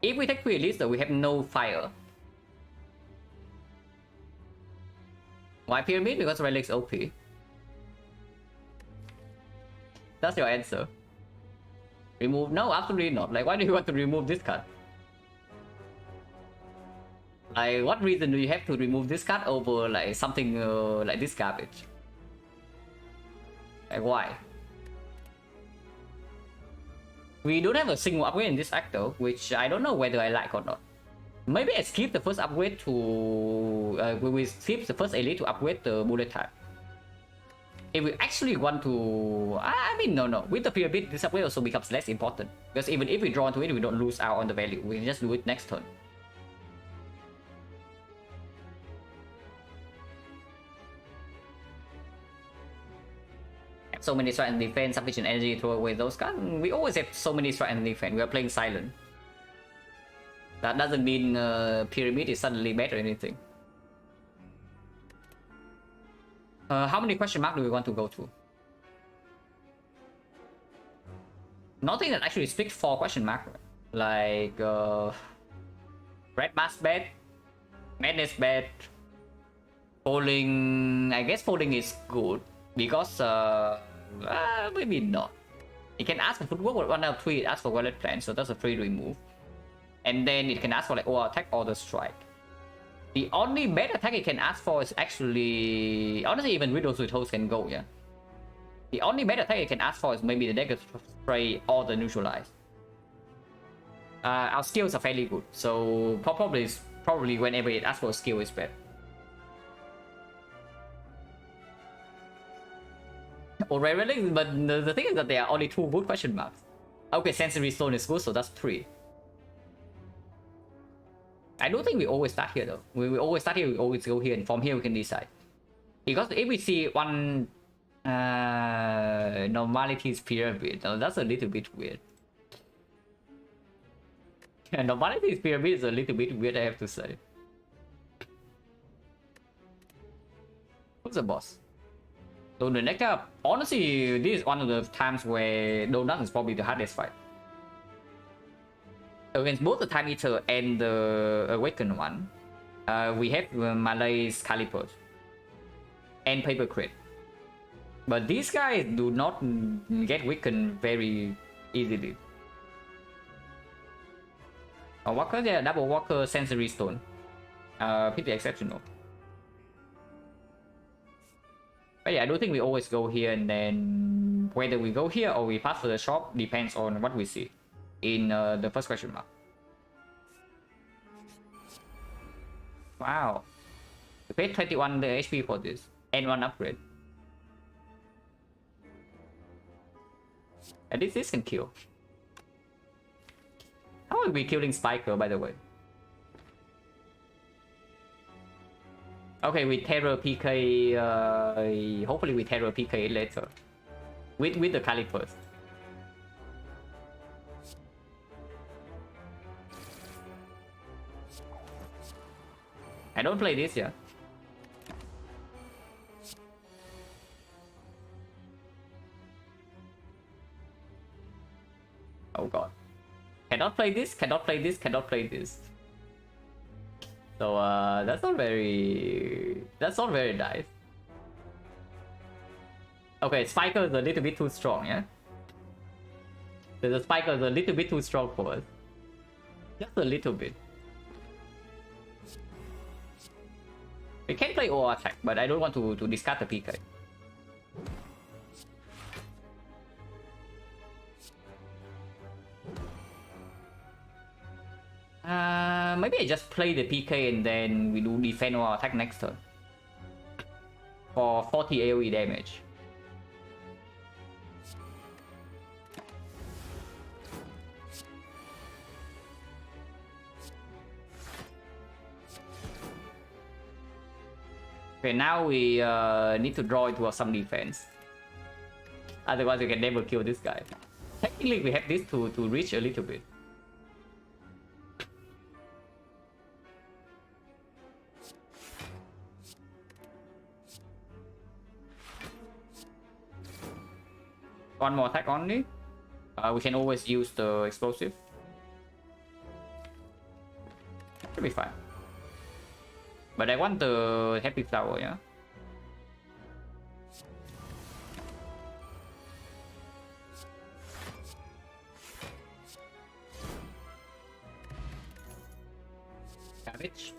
S1: If we take 3 elites, though, we have no fire. Why Pyramid? Because Relic's OP. That's your answer. Remove? No, absolutely not. Like, why do you want to remove this card? Like, what reason do you have to remove this card over like something like this garbage? Like, why? We don't have a single upgrade in this act though, which I don't know whether I like or not. Maybe I skip the first upgrade to... we skip the first elite to upgrade the bullet time. If we actually want to... I mean, no. With the pyramid, this upgrade also becomes less important. Because even if we draw into it, we don't lose out on the value. We can just do it next turn. So many strike and defense, sufficient energy to throw away those cards. We always have so many strike and defense. We are playing Silent. That doesn't mean Pyramid is suddenly bad or anything. How many question marks do we want to go to? Nothing that actually speaks for question mark. Like Red Mask bad, Madness bad, Falling. I guess Falling is good because maybe not. It can ask for footwork, but 1 out of 3 it asks for wallet plan, so that's a free remove. And then it can ask for like attack or the strike. The only bad attack it can ask for is actually... Honestly, even Widows with Host can go, yeah. The only bad attack it can ask for is maybe the Dagger Spray or the Neutralize. Our skills are fairly good, so probably whenever it asks for a skill is bad. Or rarely, but the thing is that there are only 2 good question marks. Okay, Sensory Stone is good, so that's 3. I don't think we always start here though. We always start here, we always go here, and from here we can decide. Because if we see one normalities pyramid, that's a little bit weird. Yeah, normalities pyramid is a little bit weird, I have to say. Who's the boss? So the next up, honestly, this is one of the times where Donut is probably the hardest fight. Against both the Time Eater and the Awakened one, we have Malay's Calipers and Paper Crate. But these guys do not get weakened very easily. Walker, yeah, Double Walker, Sensory Stone. Pretty exceptional. But yeah, I don't think we always go here, and then whether we go here or we pass for the shop depends on what we see in the first question mark. Wow. We paid 21 the HP for this and 1 upgrade. At least this can kill. How are we killing Spiker, by the way? Okay, we Terror PK. Hopefully, we Terror PK later with the Calipers. I don't play this yet. Oh god. Cannot play this, cannot play this, cannot play this. So that's not very nice. Okay, Spiker is a little bit too strong, yeah? The Spiker is a little bit too strong for us. Just a little bit. We can play OR attack, but I don't want to discard the PK. Maybe I just play the PK and then we do defend or attack next turn. For 40 AoE damage. Okay, now we need to draw into some defense. Otherwise we can never kill this guy. Technically we have this to reach a little bit. One more attack only. We can always use the explosive. Should be fine. But I want the happy flower, yeah? Cabbage.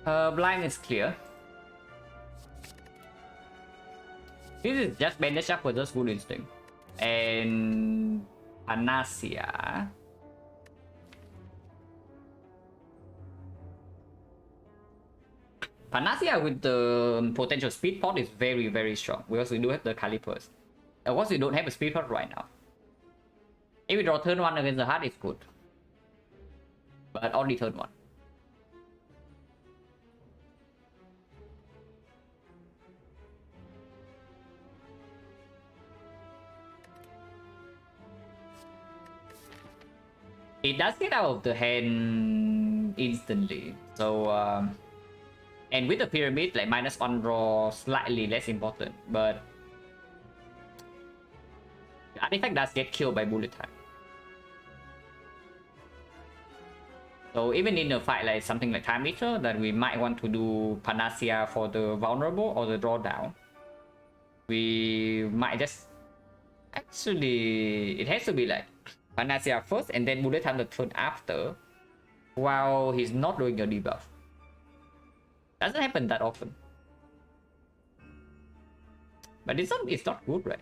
S1: Blind is clear. This is just bandage up for just good instinct. And Panacea. Panacea with the potential speed pot is very strong because we do have the Calipers. Of course, we don't have a speed pot right now. If we draw turn 1 against the heart, it's good. But only turn 1. It does get out of the hand instantly. So, and with the pyramid, like -1 draw slightly less important, but the artifact does get killed by bullet time. So even in a fight like something like Time Eater, that we might want to do Panacea for the vulnerable or the drawdown, we might just actually, it has to be like Panacea first and then bullet time the turn after, while he's not doing a debuff. Doesn't happen that often. But it's not good, right?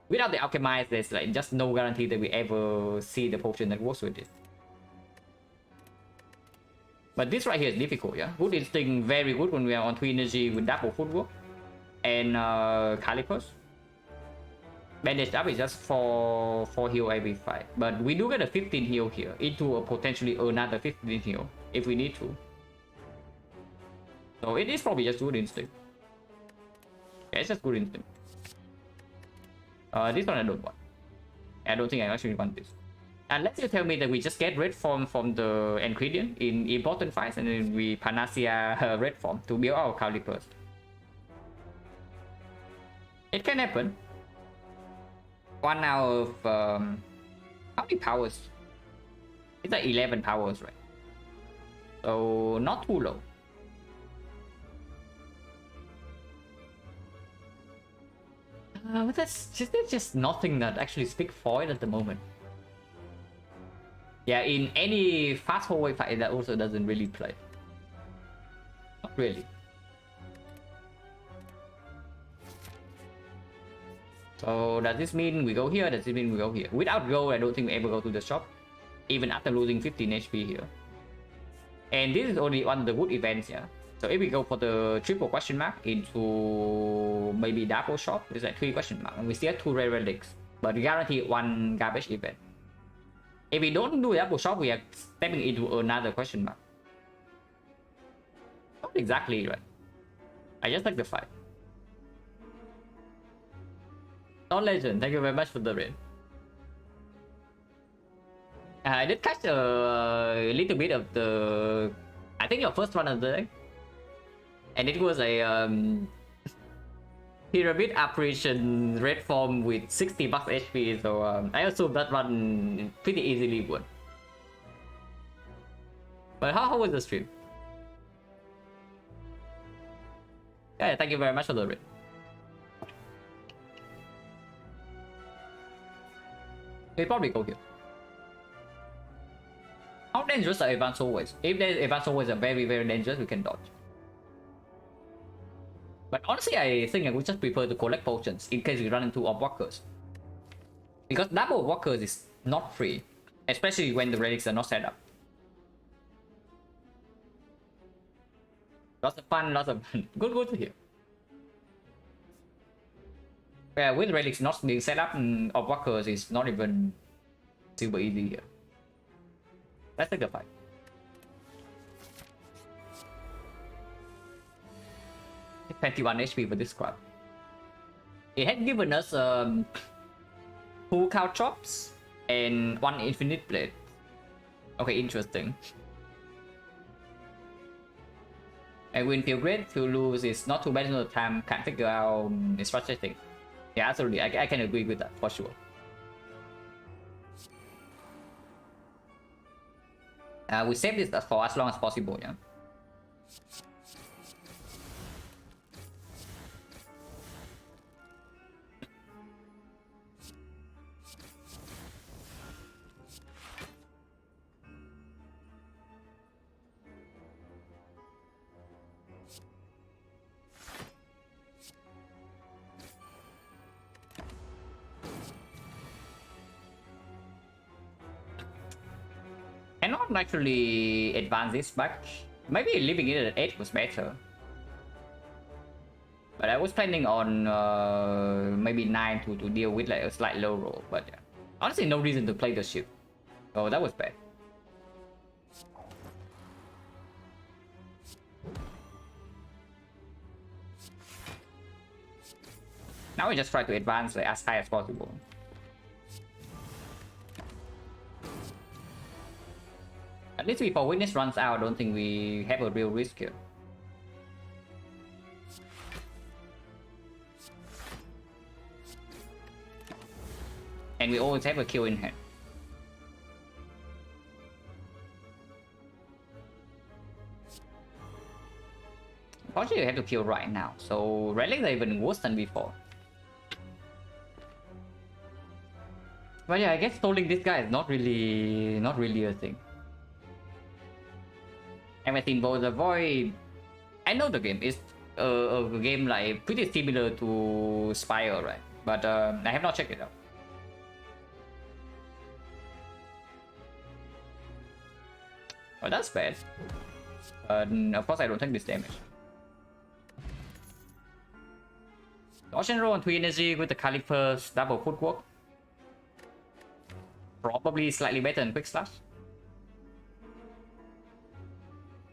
S1: Without the Alchemize, there's like just no guarantee that we ever see the potion that works with it. But this right here is difficult, yeah? Good Instinct, very good when we are on 2 energy with double footwork. And Calipers. Bandage up is just for heal every fight. But we do get a 15 heal here into a potentially another 15 heal if we need to. So it is probably just good instinct. Yeah, it's just good instinct. This one I don't want. I don't think I actually want this. Unless you tell me that we just get red form from the ingredient in important fights and then we Panacea red form to build our Calipers. It can happen. 1 out of how many powers? It's like 11 powers, right? So not too low. But there's just nothing that actually speaks for it at the moment. Yeah, in any fast forward fight that also doesn't really play. Not really. So does this mean we go here? Does it mean we go here? Without gold, I don't think we ever go to the shop, even after losing 15 HP here. And this is only one of the good events, yeah. So if we go for the triple question mark into maybe double shot, it's like 3 question mark, and we still have 2 rare relics, but guarantee 1 garbage event. If we don't do double shot, we are stepping into another question mark. Not exactly right. I just like the fight. Non legend, thank you very much for the raid. I did catch a little bit of the, I think your first one of the day, and it was a pyramid operation red form with 60 bucks HP, so I assume that run pretty easily would. But how was the stream? Yeah, thank you very much for the raid. We probably go here. How dangerous are advanced always? If the advanced always are very dangerous, we can dodge. But honestly, I think I would just prefer to collect potions in case we run into orb walkers. Because double walkers is not free, especially when the relics are not set up. Lots of fun, good to hear. Yeah, with relics not being set up, orb walkers is not even super easy here. Let's take the fight. It's 21 HP for this squad. It had given us 2 cow chops and 1 infinite blade. Okay, interesting. And win feel great, to lose is not too bad in the time, can't figure out it's frustrating. Yeah, absolutely, I can agree with that for sure. We save this for as long as possible, yeah. Cannot actually advance this much. Maybe leaving it at 8 was better. But I was planning on maybe 9 to deal with like a slight low roll. But yeah. Honestly, no reason to play the ship. Oh, that was bad. Now we just try to advance like, as high as possible. At least before witness runs out, I don't think we have a real risk here. And we always have a kill in hand. Unfortunately, we have to kill right now, so relics are even worse than before. But yeah, I guess stalling this guy is not really a thing. Everything both avoid. I know the game is a game like pretty similar to Spire, right? But I have not checked it out. Oh, that's bad. Of course, I don't take this damage. Ocean roll on 3 energy with the Caliper's double footwork. Probably slightly better than quick slash.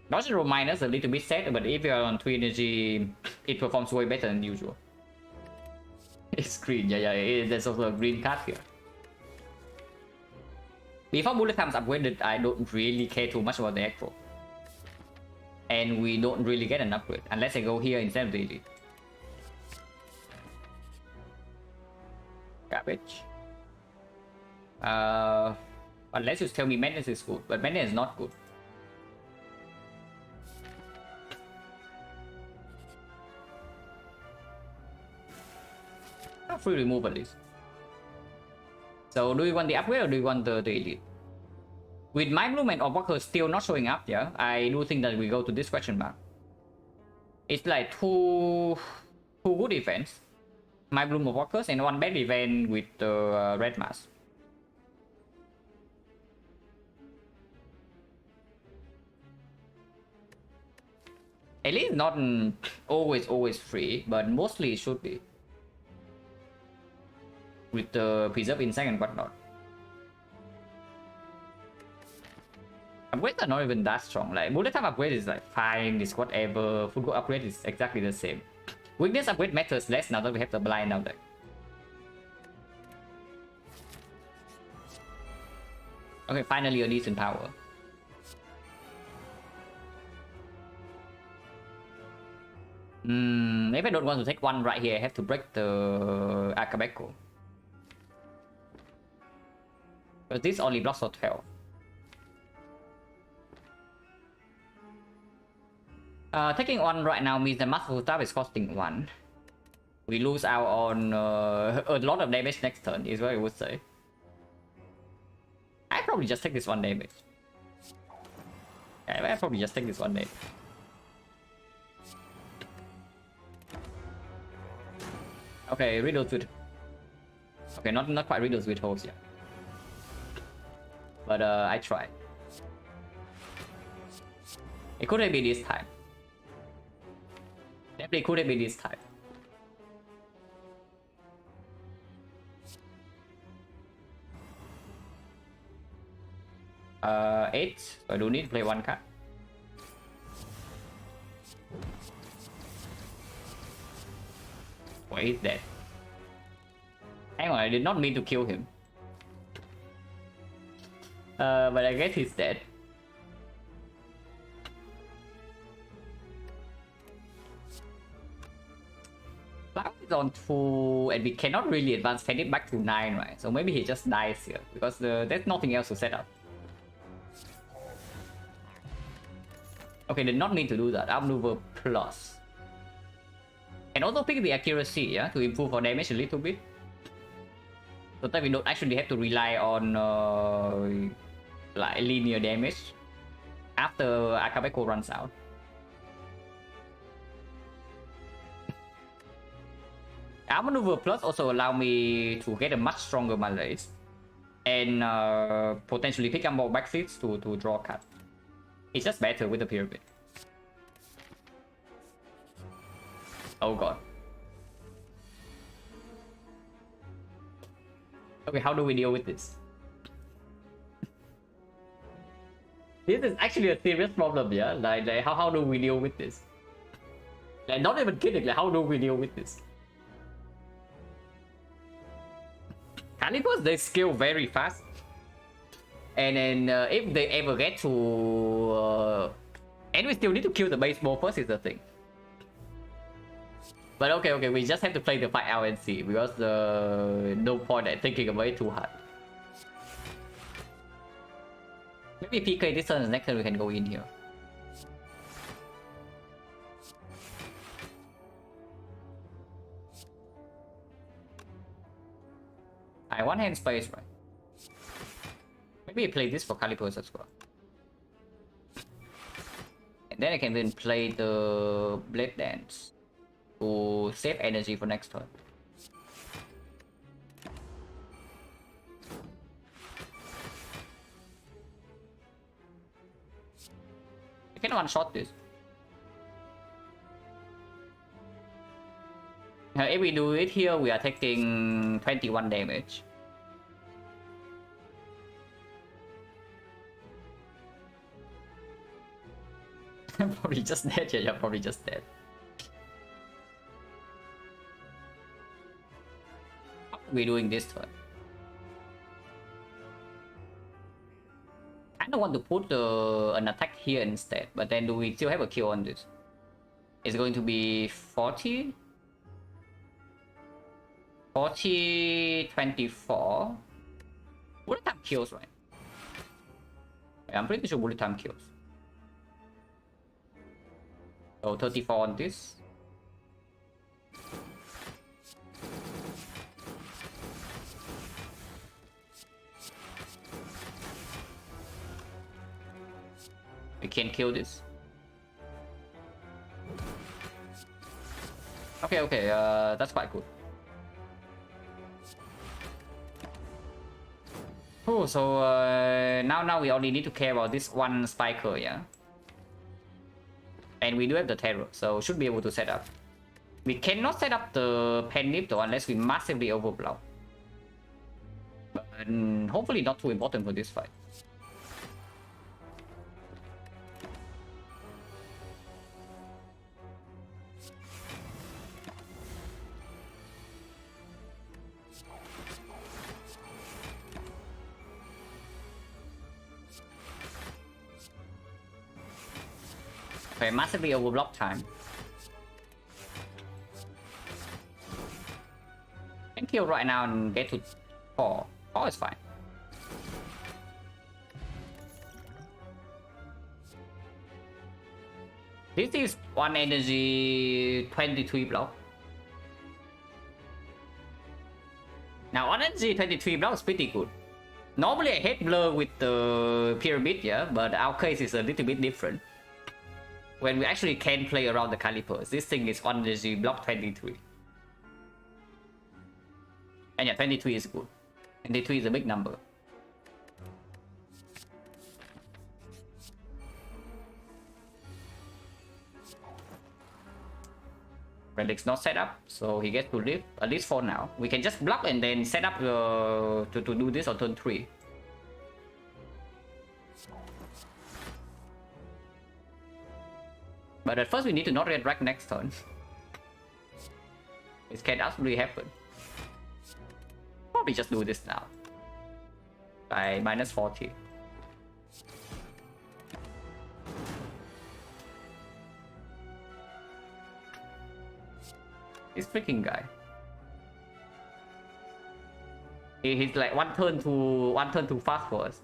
S1: Dodge roll minus a little bit sad, but if you're on 3 energy, it performs way better than usual. It's green, yeah, there's also a green card here. Before bullet comes upgraded, I don't really care too much about the Echo. And we don't really get an upgrade, unless I go here instead of the elite. Garbage. Unless you tell me maintenance is good, but maintenance is not good. Free remove at least. So do you want the upgrade or do you want the elite? With my bloom and Walker still not showing up, yeah, I do think that we go to this question mark. It's like two good events. My bloom of Walkers and 1 bad event with the red mask. At least not always free, but mostly it should be. With the preserve insect and whatnot. Upgrades are not even that strong. Like bullet time upgrade is like fine, it's whatever. Food go upgrade is exactly the same. Weakness upgrade matters less now that we have the blind now. Like. Okay, finally a decent power. Maybe I don't want to take one right here. I have to break the Akabeko. But this only blocks for 12. Taking one right now means the Master Staff is costing 1. We lose out on a lot of damage next turn, is what I would say. I probably just take this 1 damage. Yeah, I probably just take this 1 damage. Okay, riddles with... Okay, not quite riddles with holes yet. But I tried. It couldn't be this time. Definitely couldn't be this time. Eight. So I do need to play 1 card. Wait, he's dead. Hang on, I did not mean to kill him. But I guess he's dead. Cloud is on 2, and we cannot really advance Fenit back to 9, right? So maybe he just dies here, because there's nothing else to set up. Okay, did not mean to do that. Outmaneuver plus. And also pick the accuracy, yeah, to improve our damage a little bit. So that we don't actually have to rely on like linear damage after Akabeko runs out. Outmaneuver plus also allow me to get a much stronger malaise and potentially pick up more backseats to draw cut. It's just better with the pyramid. Oh god. Okay, how do we deal with this? This is actually a serious problem, yeah? Like how do we deal with this? Like, not even kidding, like, how do we deal with this? Calibers, they scale very fast. And then if they ever get to... and we still need to kill the baseball first is the thing. But okay, we just have to play the fight out and see, because no point at thinking about it too hard. Maybe PK this turn, next turn we can go in here. I one hand space, right? Maybe I play this for Calipers as well. And then I can then play the Blade Dance to save energy for next turn. I can one-shot this. If we do it here, we are taking 21 damage. Probably just dead, yeah, probably just dead. How are we doing this turn? I don't want to put an attack here instead, but then do we still have a kill on this? It's going to be 40? 40, 24. Bullet time kills, right? Yeah, I'm pretty sure bullet time kills. So 34 on this. We can kill this. Okay, that's quite good. Oh, so now we only need to care about this one spiker, yeah? And we do have the terror, so should be able to set up. We cannot set up the Penip though unless we massively overblock. But hopefully not too important for this fight. Okay, massively overblock time. Can kill right now and get to 4. 4 is fine. This is 1 energy, 23 block. Now 1 energy, 23 block is pretty good. Normally I hate blur with the pyramid, yeah, but our case is a little bit different. When we actually can play around the calipers, this thing is 1 energy, block 23. And yeah, 23 is good. 23 is a big number. Relic's not set up, so he gets to live, at least for now. We can just block and then set up to do this on turn 3. But at first we need to not red rack next turn. This can absolutely happen. Probably just do this now. By minus 40. This freaking guy. He's like one turn too fast for us.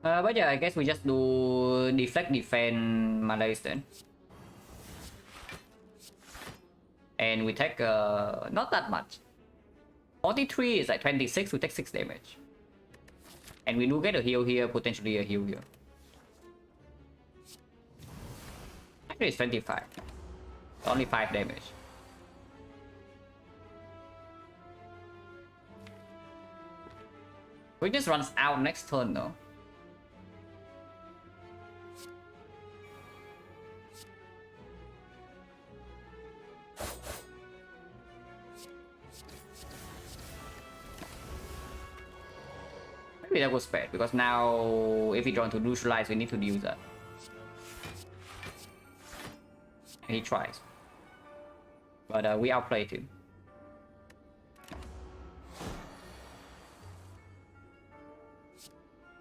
S1: But yeah, I guess we just do deflect, defend Malays then. And we take not that much. 43 is like 26, we take 6 damage. And we do get a heal here, potentially a heal here. Actually it's 25. Only 5 damage. We just runs out next turn though. Maybe that was bad, because now if we try to neutralize, we need to use that. And he tries. But we outplayed him.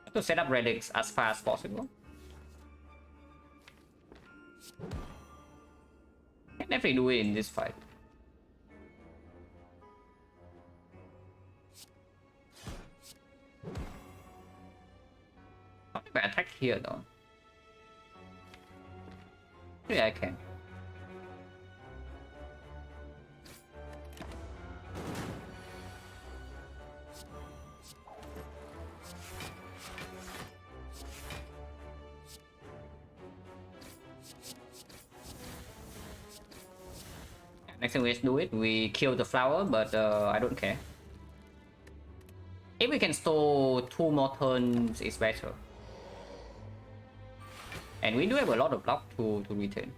S1: I have to set up relics as fast as possible. Can definitely do it in this fight. If I attack here though. Yeah, I can. Next thing we just do it, we kill the flower, but I don't care. If we can store 2 more turns, it's better. And we do have a lot of block to retain.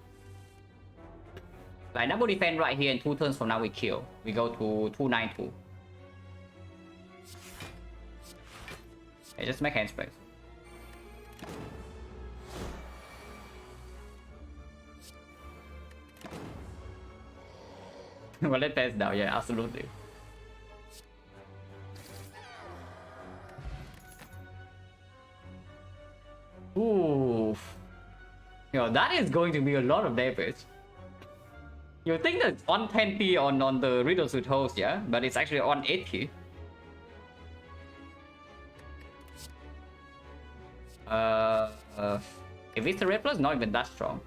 S1: Like double defense right here, and 2 turns from now we kill. We go to 292. Okay, just make hand space. Well, let's test now, yeah, absolutely. Ooh. Yo, that is going to be a lot of damage. You think that 120 on the Riddle Suit host, yeah? But it's actually 180. If it's a red plus, not even that strong.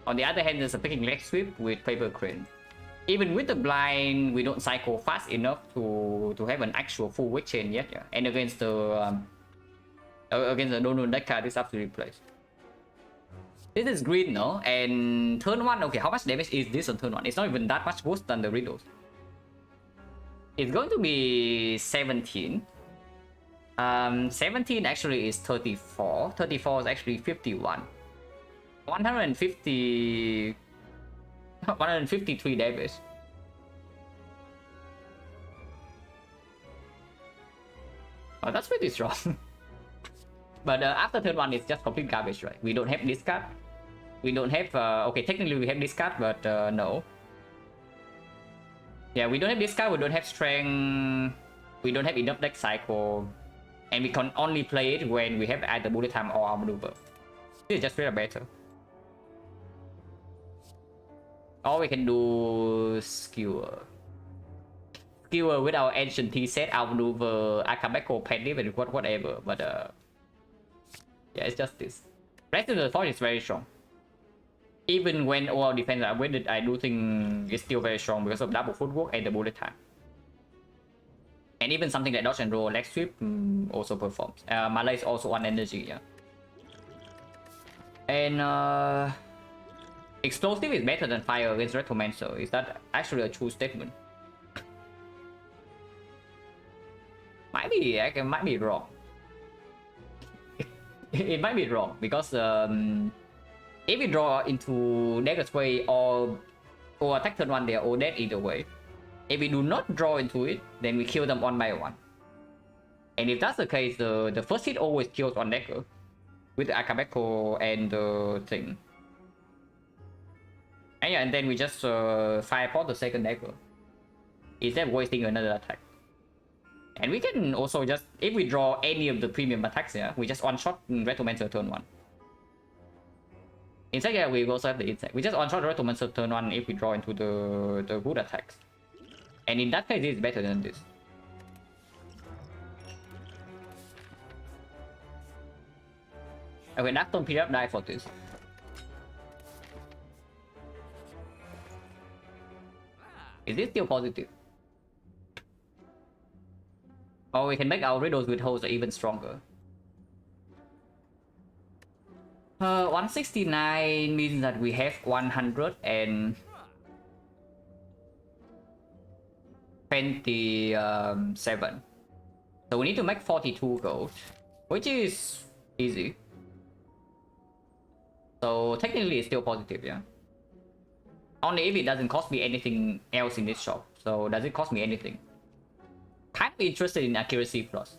S1: On the other hand, there's a picking leg sweep with paper crane. Even with the blind, we don't cycle fast enough to have an actual full weight chain yet, yeah? And against the Donut deck card, this absolutely plays. This is green, no? And turn 1, okay, how much damage is this on turn 1? It's not even that much worse than the Riddles. It's going to be 17. 17 actually is 34. 34 is actually 51. 150... 153 damage. Oh, that's pretty strong. But after turn 1, it's just complete garbage, right? We don't have discard. We don't have... okay, technically we have discard, but no. Yeah, we don't have discard, we don't have strength. We don't have enough deck cycle. And we can only play it when we have either bullet time or our maneuver. This is just really better. Or we can do skewer. Skewer with our ancient T set, our maneuver, Akabeko, Penny, and whatever. But yeah, it's just this. Rest of the force is very strong. Even when all defense are weighted, I do think it's still very strong because of double footwork and the bullet time. And even something like dodge and roll, leg sweep also performs. Mala is also on energy, yeah. And explosive is better than fire against Retromancer. Is that actually a true statement? Might be, I might be wrong. It might be wrong because if we draw into Dagger's Way or attack turn 1, they are all dead either way. If we do not draw into it, then we kill them one by one. And if that's the case, the first hit always kills on Dagger with the Akabeko and the thing. And yeah, and then we just fire for the second Dagger instead of wasting another attack. And we can also just, if we draw any of the premium attacks here, we just one-shot Retromancer turn 1. Insect, yeah, we also have the insect. We just one-shot Retromancer turn 1 if we draw into the good attacks. And in that case, it's better than this. Okay, Nakton period die for this. Is this still positive? Or we can make our riddles with holes even stronger. 169 means that we have 127. So we need to make 42 gold, which is easy. So technically it's still positive, yeah. Only if it doesn't cost me anything else in this shop. So does it cost me anything? Kind of interested in accuracy plus.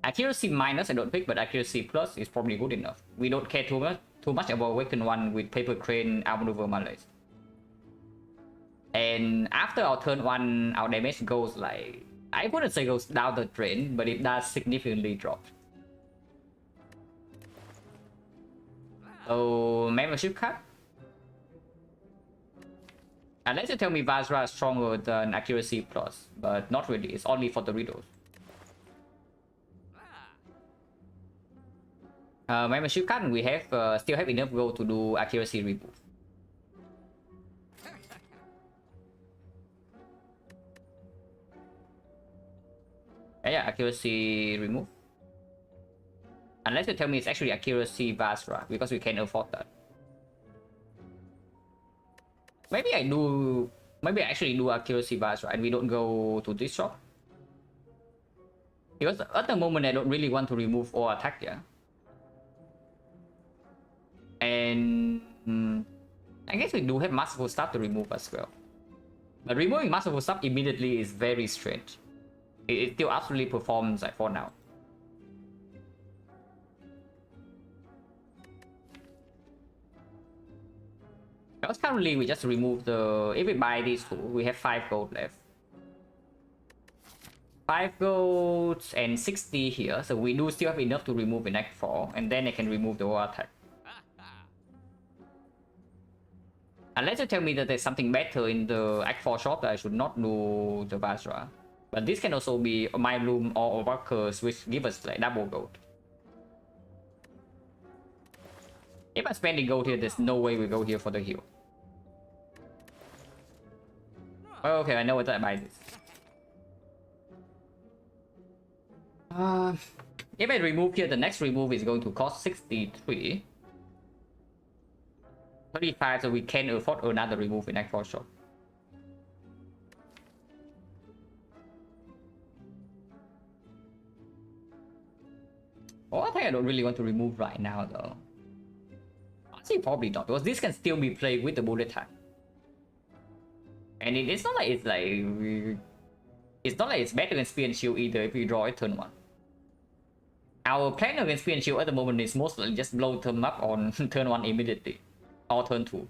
S1: Accuracy minus I don't pick, but accuracy plus is probably good enough. We don't care too much about Awaken 1 with Paper Crane, Outmaneuver Malaise. And after our turn 1, our damage goes like... I wouldn't say goes down the drain, but it does significantly drop. So, membership card. Unless you tell me Vajra is stronger than accuracy plus, but not really, it's only for the riddles. Membership card, we have still have enough gold to do accuracy remove. Yeah, accuracy remove. Unless you tell me it's actually accuracy Vajra, because we can afford that. Maybe I actually do accuracy Vajra and we don't go to this shop. Because at the moment I don't really want to remove or attack, yeah. And I guess we do have Masterful Stuff to remove as well. But removing Masterful Stuff immediately is very strange. It still absolutely performs like for now. Because currently we just remove the... If we buy these two, we have 5 gold left. 5 golds and 60 here, so we do still have enough to remove in Act 4, and then I can remove the whole attack. Unless you tell me that there's something better in the Act 4 shop that I should not do the Vajra. But this can also be My Bloom or Workers, which give us like double gold. If I'm spending gold here, there's no way we go here for the heal. Okay, I know what I buy this. If I remove here, the next remove is going to cost 63. 35, so we can afford another remove in Act 4 shop. Oh, I think I don't really want to remove right now though. Honestly, probably not, because this can still be played with the bullet time. And it's not like it's better than Spear and Shield either if we draw it turn 1. Our plan against Spear and Shield at the moment is mostly just blow them up on turn 1 immediately. Or turn 2.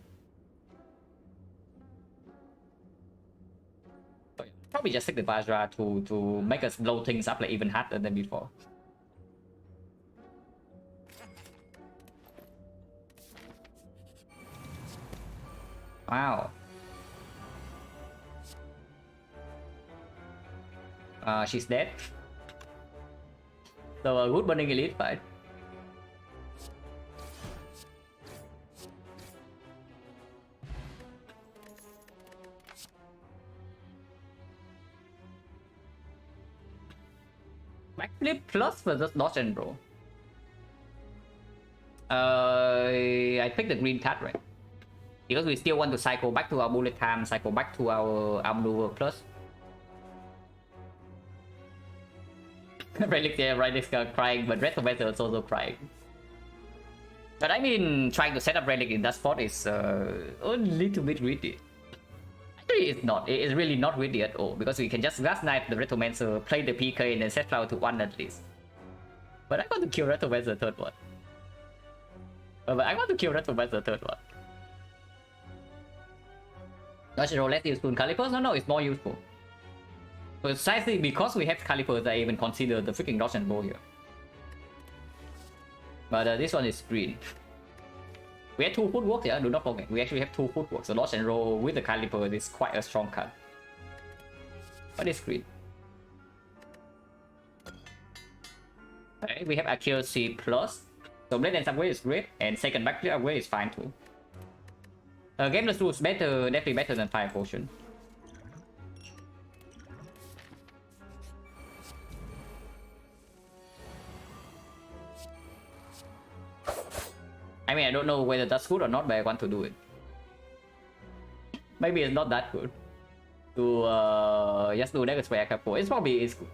S1: But probably just take the Vajra to make us blow things up like even harder than before. Wow. She's dead. So a good burning elite fight. Backflip plus versus dodge and roll. I picked the green card, right? Because we still want to cycle back to our bullet time, cycle back to our maneuver plus. Relic, yeah, Relic's crying, but Red Professor is also crying. But I mean, trying to set up Relic in that spot is a little bit greedy. Actually, it's not. It's really not greedy at all, because we can just Glass Knife the Retromancer, play the PK, and then set flower to 1 at least. But I want to kill Retromancer third one. But I want to kill Retromancer third one. Dodge and roll less useful in Calipers? No, it's more useful. Precisely because we have Calipers, I even consider the freaking dodge and roll here. But this one is green. We have 2 footwork here, do not forget. We actually have 2 footwork, so dodge and roll with the Caliper is quite a strong card. But it's green. Okay, we have accuracy plus. So blade dance upgrade is great, and second backflip upgrade is fine too. Gameless rules better, definitely better than Fire Potion. I mean, I don't know whether that's good or not, but I want to do it. Maybe it's not that good. To just do Dagger Spray Couple. It's probably is good.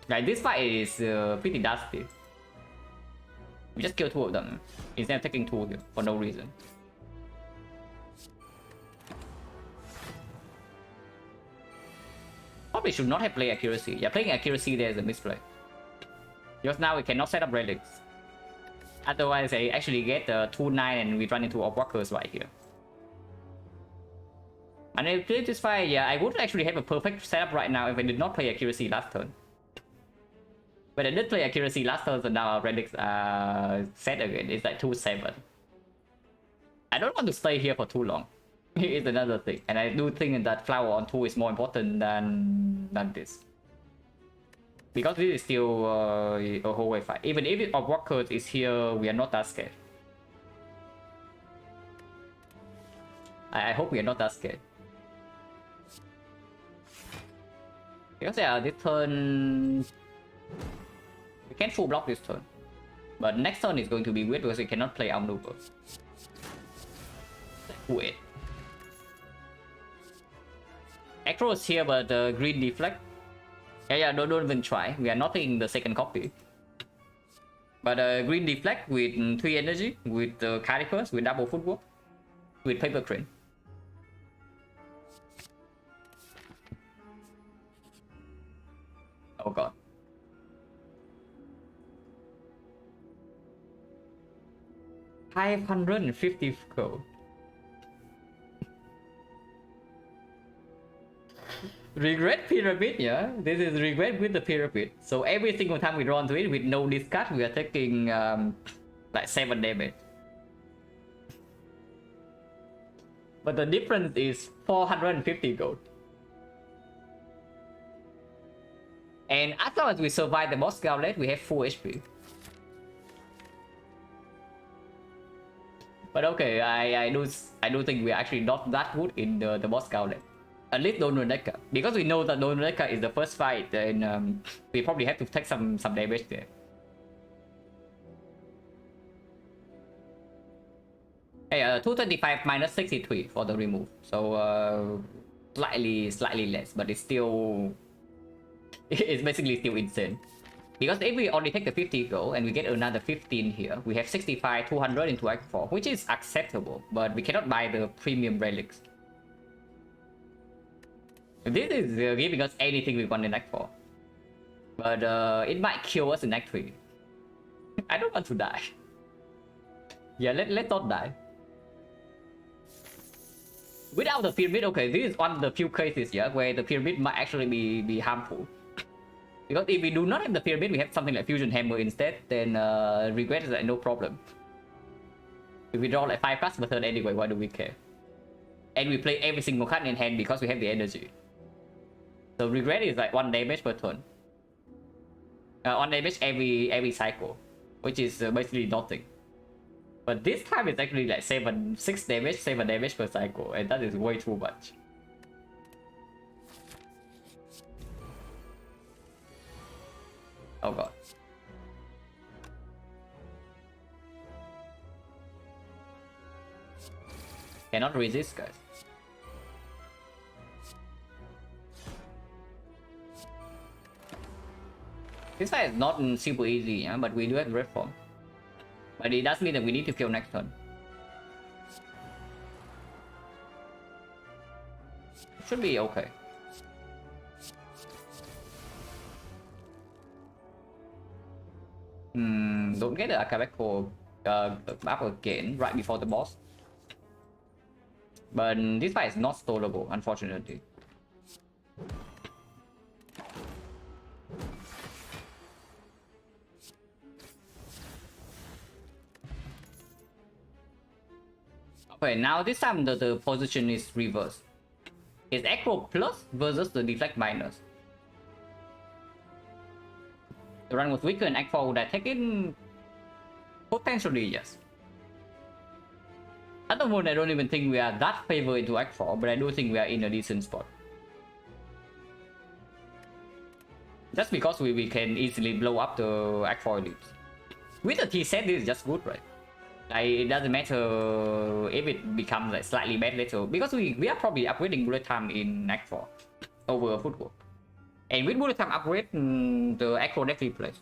S1: Like this fight is pretty dusty. We just kill 2 of them instead of taking 2 here for no reason. Probably should not have played accuracy. Yeah, playing accuracy there is a misplay. Because now we cannot set up relics. Otherwise, I actually get 2-9 and we run into walkers right here. And if I play this fight, yeah, I would actually have a perfect setup right now if I did not play accuracy last turn. But I did play accuracy last turn, so now our relics are set again. It's like 2-7. I don't want to stay here for too long. It's another thing. And I do think that flower on 2 is more important than this. Because this is still a whole way fight. Even if our walker is here, we are not that scared. I hope we are not that scared. Because this turn... We can full block this turn. But next turn is going to be weird because we cannot play outmaneuver. Weird. Acro is here, but green deflect. Yeah, don't even try. We are not taking the second copy. But green deflect with 3 energy, with Calipers, with double footwork, with paper crane. Oh god. $550 gold. Regret pyramid, yeah. This is regret with the pyramid. So every single time we draw into it with no discard, we are taking like 7 damage. But the difference is 450 gold. And as long as we survive the boss gauntlet, we have full HP. But okay, I do think we're actually not that good in the boss gauntlet. At least Dononeka. Because we know that Dononeka is the first fight, then we probably have to take some damage there. Hey, 225 minus 63 for the remove. So slightly less, but it's still... it's basically still insane. Because if we only take the 50 gold and we get another 15 here, we have 65, 200 into Act 4, which is acceptable, but we cannot buy the premium relics. This is giving us anything we want in Act 4. But it might kill us in Act 3. I don't want to die. Yeah, let's not die. Without the pyramid, okay, this is one of the few cases, yeah, where the pyramid might actually be harmful. Because if we do not have the pyramid, we have something like Fusion Hammer instead, then regret is like no problem. If we draw like 5 cards per turn anyway, why do we care? And we play every single card in hand because we have the energy. So regret is like 1 damage per turn. 1 damage every cycle, which is basically nothing. But this time it's actually like 6 damage, 7 damage per cycle, and that is way too much. Oh god. Cannot resist, guys. This fight is not super easy, yeah, but we do have red form. But it does mean that we need to kill next turn. Should be okay. Don't get the Akabeko up again right before the boss. But this fight is not stallable, unfortunately. Okay, now this time the position is reversed. It's Echo plus versus the Deflect minus. The run was weaker and Act 4 would have taken... Potentially, yes. At the moment, I don't even think we are that favored into Act 4, but I do think we are in a decent spot. Just because we can easily blow up the Act 4 elites. With the T set, this is just good, right? Like, it doesn't matter if it becomes like slightly bad later, because we are probably upgrading bullet time in Act 4 over footwork. And with bullet time upgrade, the Act 4 definitely plays.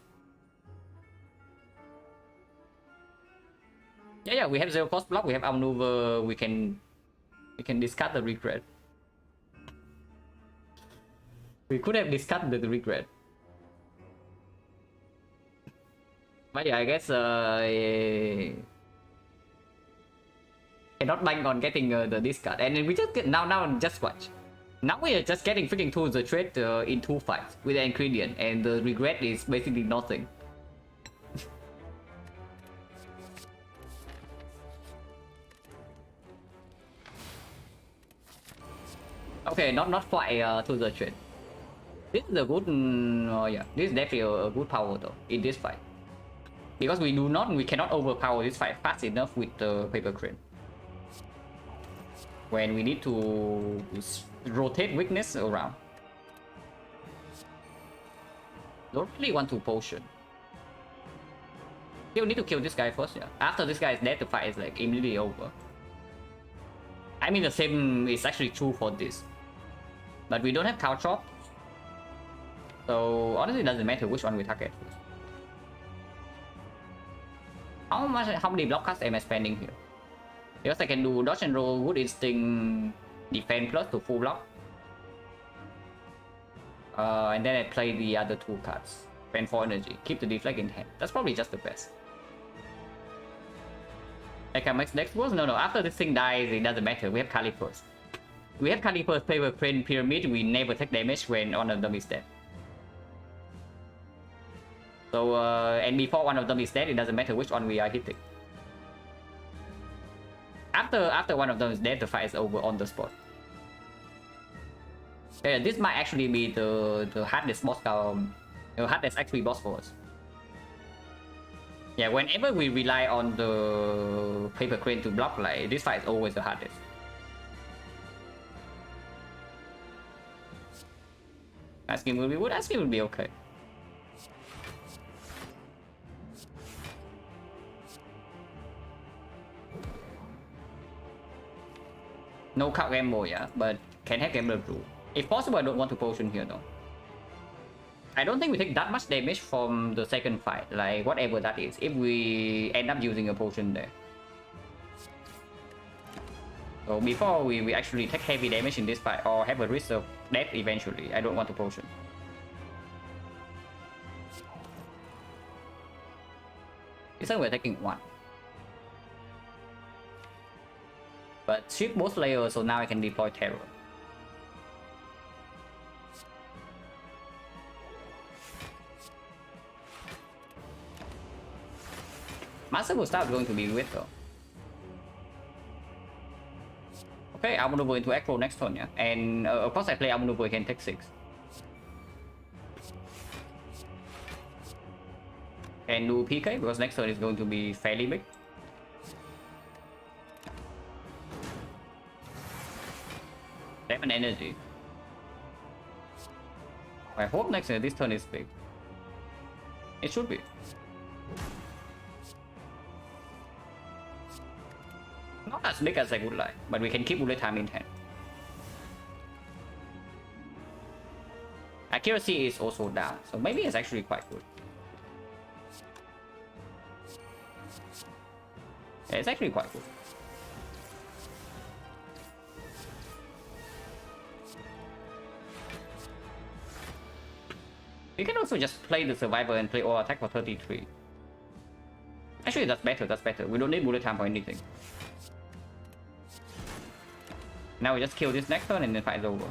S1: Yeah, we have 0 cost block, we have outmaneuver, we can discard the regret. We could have discarded the regret. But yeah, I guess cannot bank on getting the discard, and then we just get now just watch. Now we are just getting freaking tools the trade in 2 fights with the ingredient, and the regret is basically nothing. Okay, not quite to the trade. This is a good, yeah, this is definitely a good power though in this fight, because we cannot overpower this fight fast enough with the paper crane. When we need to rotate weakness around. Don't really want to potion. You need to kill this guy first, yeah. After this guy is dead, the fight is like immediately over. I mean, the same is actually true for this. But we don't have cow chop. So honestly, it doesn't matter which one we target first. How many block cards am I spending here? Because I can do dodge and roll, good instinct, defense plus to full block. And then I play the other 2 cards. Spend 4 energy, keep the deflect in hand. That's probably just the best. I can make next worse? No, after this thing dies, it doesn't matter. We have Kali first. We have Kali first, paper crane, pyramid, we never take damage when one of them is dead. So, and before one of them is dead, it doesn't matter which one we are hitting. After one of them is dead, the fight is over on the spot. Yeah, this might actually be the hardest boss, hardest actually boss for us. Yeah, whenever we rely on the paper crane to block, like this fight is always the hardest. Ice cream will be good. Ice cream will be okay. No card gamble, yeah, but can have gambler rule. If possible, I don't want to potion here though. I don't think we take that much damage from the second fight, like whatever that is, if we end up using a potion there. So before we actually take heavy damage in this fight or have a risk of death eventually, I don't want to potion. This time we're taking 1. But shift both layers, so now I can deploy Terror. Master Gustav is going to be with though. Okay, I'll maneuver into Echo next turn, yeah. And of course I play Outmaneuver, he can take 6. And do PK because next turn is going to be fairly big. Damn energy. I hope next this turn is big. It should be. Not as big as I would like, but we can keep bullet time in hand. Accuracy is also down, so maybe it's actually quite good. Yeah, it's actually quite good. You can also just play the Survivor and play all attack for 33. Actually, that's better, that's better. We don't need bullet time for anything. Now we just kill this next turn and then fight is over.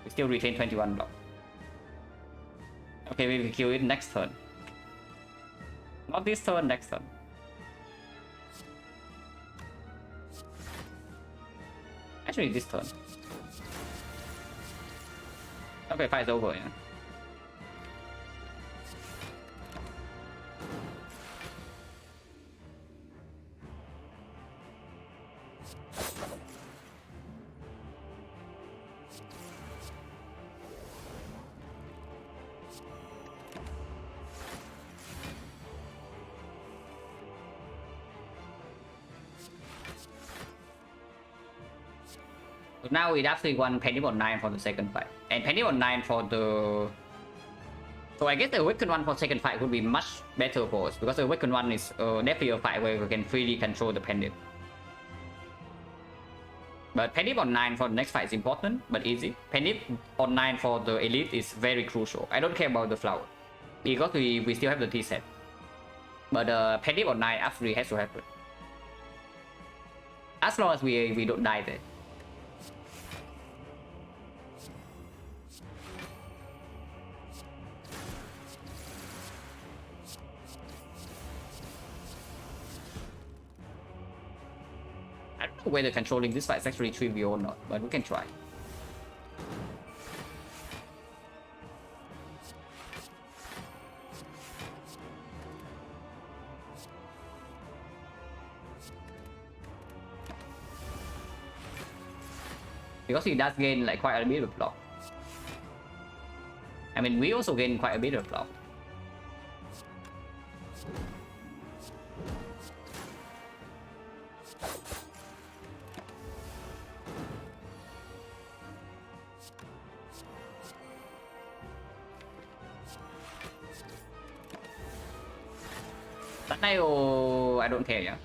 S1: We still retain 21 block. Okay, we will kill it next turn. Not this turn, next turn. Actually, this turn. Okay, fight is over, yeah. So now we actually won Penny-Bot 9 for the second fight. And Penny-Bot 9 for the... So I guess the Awakened one for second fight would be much better for us. Because the Awakened one is definitely a fight where we can freely control the Pendant. But Penny-Bot 9 for the next fight is important, but easy. Penny-Bot 9 for the Elite is very crucial. I don't care about the flower. Because we still have the T-set. But Penny-Bot 9 absolutely has to happen. As long as we don't die there. I don't know whether controlling this fight is actually trivial or not, but we can try. Because he does gain like quite a bit of block. I mean, we also gain quite a bit of block. Sundial, I don't care, yeah.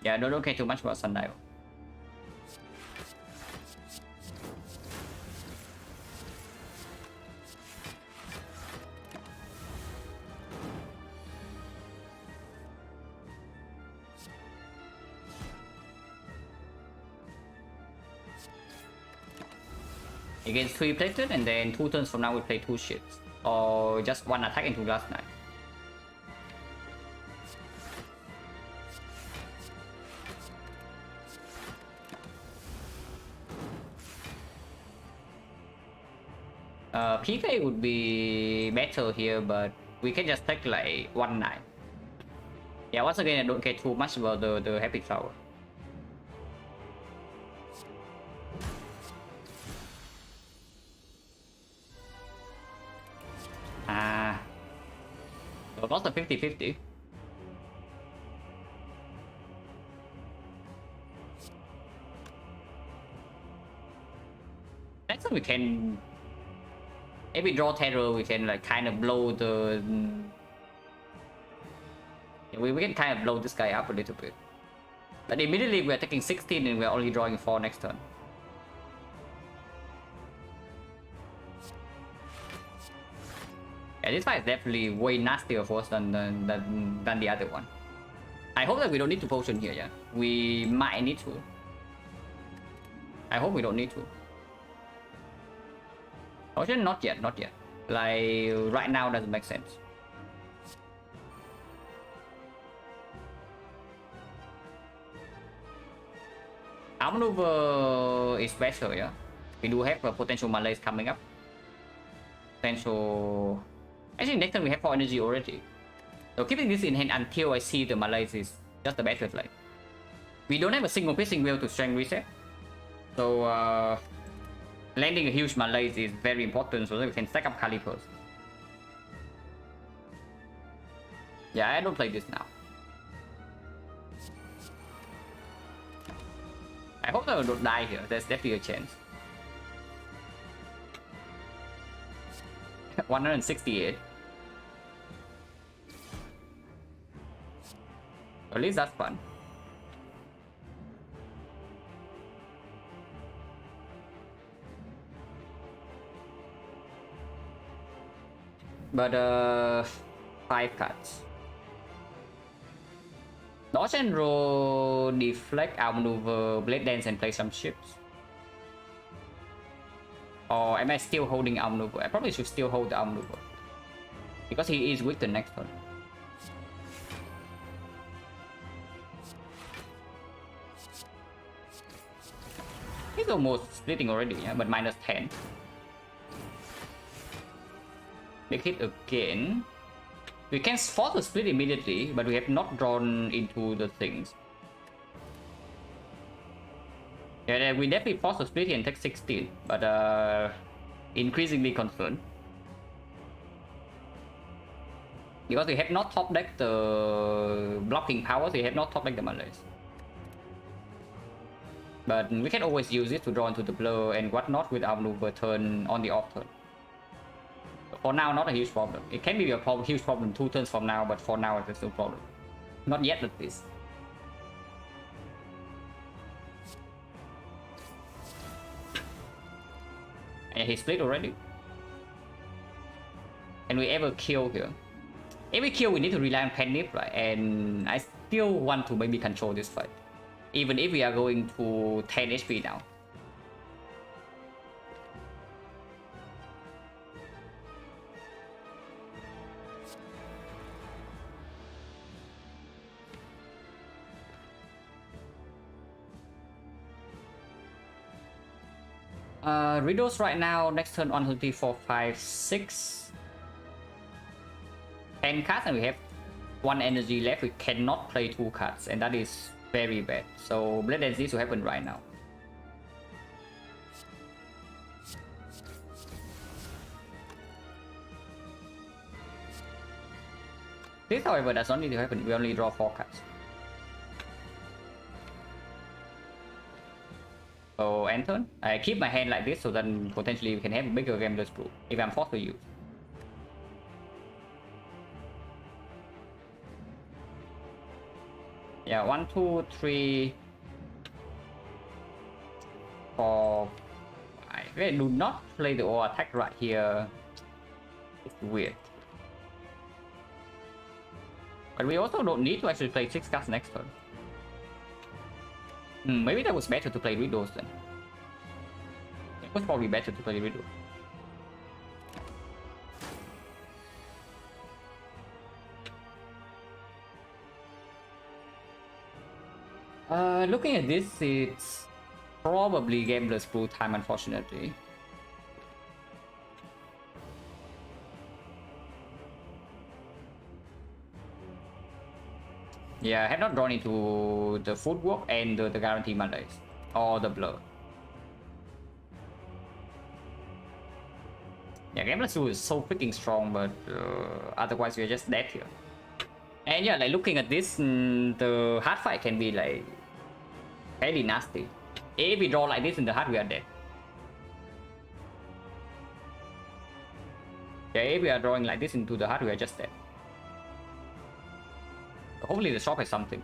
S1: Yeah, don't care too much about Sundial. Against 3 plated, and then 2 turns from now we play 2 ships. Or just 1 attack into Glass Knight. PK would be better here, but we can just take like 1 knight. Yeah, once again I don't care too much about the Happy Flower. So lost a 50-50. Next time we can, if we draw terror, we can like kind of blow the. We can kind of blow this guy up a little bit. But immediately we are taking 16 and we are only drawing 4 next turn. Yeah, this fight is definitely way nastier for us than the other one. I hope that we don't need to potion here, yeah. We might need to. I hope we don't need to. Potion? Not yet, not yet. Like, right now doesn't make sense. Outmaneuver is better, yeah. We do have a potential malaise coming up. Potential... Actually, next turn we have 4 energy already. So keeping this in hand until I see the malaise is just the better play. We don't have a single piercing wheel to strength reset. So landing a huge malaise is very important so that we can stack up calipers. Yeah, I don't play this now. I hope that I don't die here. There's definitely a chance. 168. At least that's fun. But 5 cards. Dodge and roll, deflect, outmaneuver, blade dance, and play some ships. Or am I still holding outmaneuver? I probably should still hold the outmaneuver because he is weak the next turn. He's almost splitting already, yeah, but minus 10. Make it again. We can force a split immediately, but we have not drawn into the things. Yeah, we definitely force a split here and take 16, but increasingly concerned. Because we have not top decked the blocking powers, we have not top decked the malaise. But we can always use it to draw into the blur and whatnot with our maneuver turn on the off turn. For now, not a huge problem. It can be a huge problem 2 turns from now, but for now it's no problem. Not yet at least. And he split already. Can we ever kill here? If we kill, we need to rely on Penip, right? And I still want to maybe control this fight. Even if we are going to 10 HP now. Riddles right now, next turn 1, 2, 3, 4, 5, 6. 10 cards and we have 1 energy left. We cannot play 2 cards and that is very bad. So Blade Dance needs to happen right now. This however does not need to happen. We only draw 4 cards. So end turn. I keep my hand like this so then potentially we can have a bigger gambler's pool if I'm forced to use. Yeah, 1, 2, 3, 4, 5. We do not play the all attack right here. It's weird. But we also don't need to actually play 6 cards next turn. Maybe that was better to play Riddles then. It was probably better to play Riddles. Looking at this, it's probably Gambler's Pool time, unfortunately. Yeah, I have not drawn into the footwork and the guarantee malaise or the blur. Yeah, Gambler's Pool is so freaking strong, but otherwise we're just dead here. And yeah, like looking at this, the hard fight can be like very nasty. If we draw like this in the hard, we are dead. Yeah, if we are drawing like this into the heart, we are just dead. Hopefully the shop has something.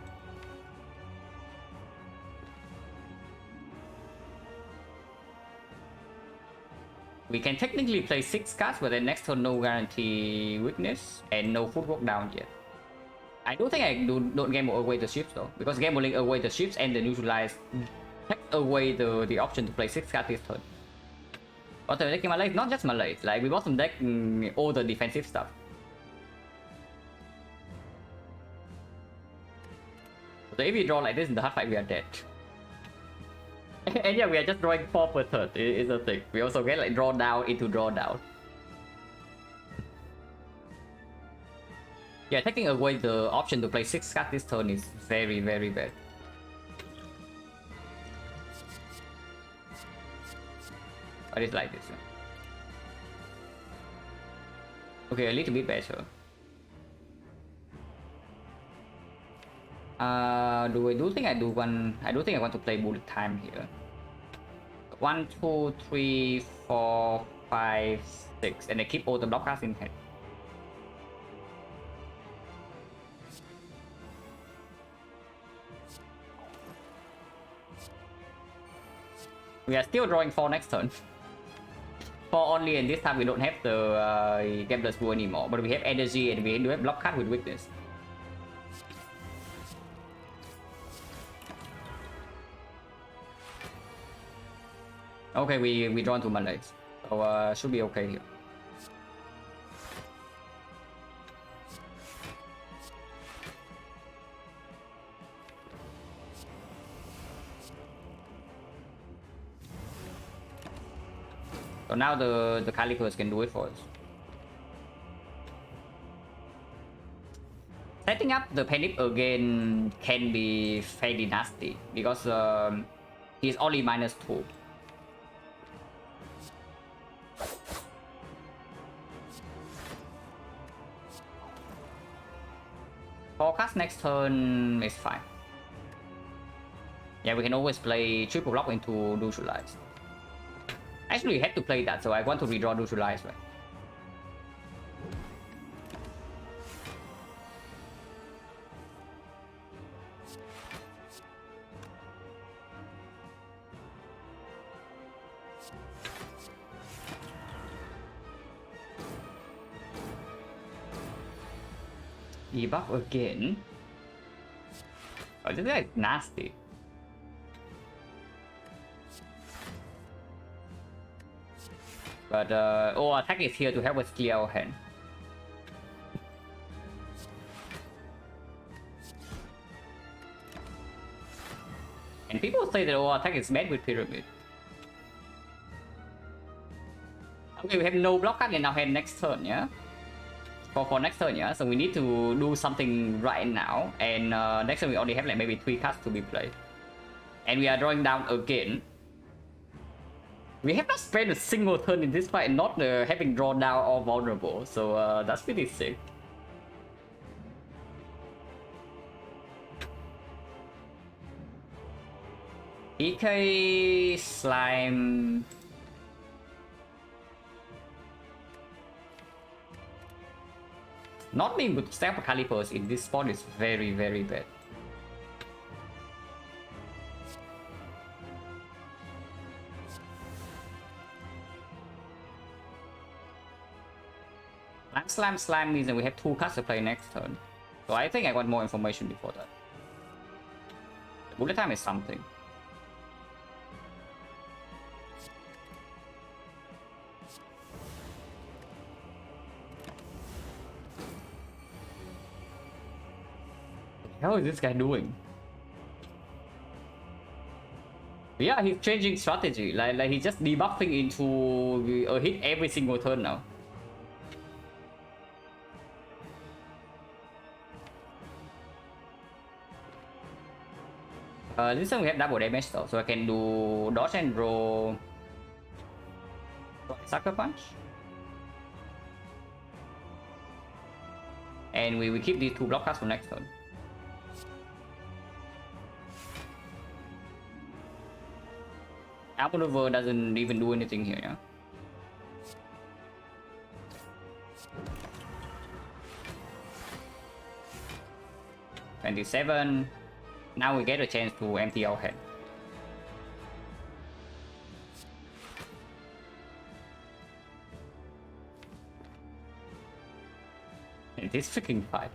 S1: We can technically play 6 cards, but then next turn no guarantee weakness and no footwork down yet. I don't think I don't gamble away the ships though, because gambling away the ships and the neutralize takes away the option to play 6 cards this turn. But the decking Malay, not just Malay, like we bottom deck all the defensive stuff. So if we draw like this in the hard fight, we are dead. And yeah, we are just drawing 4 per turn, is the thing. We also get like draw down into draw down. Yeah, taking away the option to play 6 cards this turn is very, very bad. But it's like this. Okay, a little bit better. Do I do think I do one? I do think I want to play bullet time here. 1, 2, 3, 4, 5, 6, and I keep all the block cards in hand. We are still drawing 4 next turn. 4 only, and this time we don't have the Gambler's Brew anymore, but we have energy and we do have block card with weakness. Okay, we draw into Malays, so should be okay here. So now the Calicos can do it for us. Setting up the Panic again can be fairly nasty because he's only -2. Forecast next turn is fine. Yeah, we can always play triple block into neutralize. Actually, we had to play that, so I want to redraw neutralize, right? Debuff again. Oh, this guy is nasty. But attack is here to help us clear our hand. And people say that attack is bad with pyramid. Okay, we have no block card in our hand next turn, yeah? For next turn, yeah? So we need to do something right now. And next turn we only have like maybe 3 cards to be played. And we are drawing down again. We have not spent a single turn in this fight and not having drawn down or vulnerable. So that's pretty sick. EK slime. Not being with Staff Calipers in this spot is very, very bad. Slime means that we have 2 cards to play next turn. So I think I want more information before that. Bullet time is something. What the hell is this guy doing? Yeah, he's changing strategy. Like he's just debuffing into a hit every single turn now. This time we have double damage though, so I can do dodge and roll sucker punch. And we keep these 2 block cards for next turn. Outmaneuver doesn't even do anything here, yeah? 27. Now we get a chance to empty our hand. This freaking fight.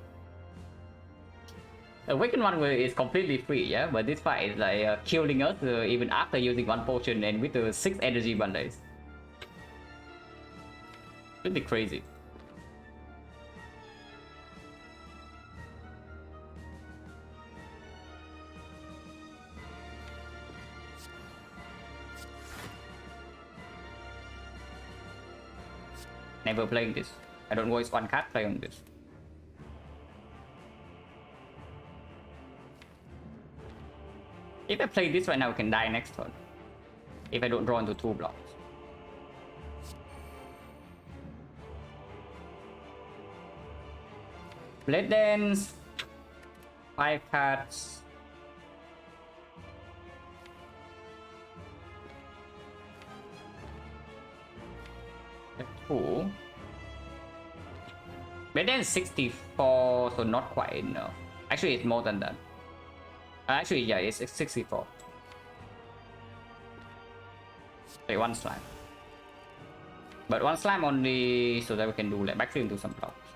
S1: The Awakened one is completely free, yeah, but this fight is like killing us even after using one potion and with the 6 energy bundles. Pretty crazy. Never playing this. I don't waste one card play on this. If I play this right now, I can die next turn. If I don't draw into 2 blocks. Blade Dance. 5 cards. Cool. Blade Dance 64, so not quite enough. Actually, it's more than that. Actually, yeah, it's 64. Wait, 1 slime. But 1 slime only so that we can do like backfill into some blocks.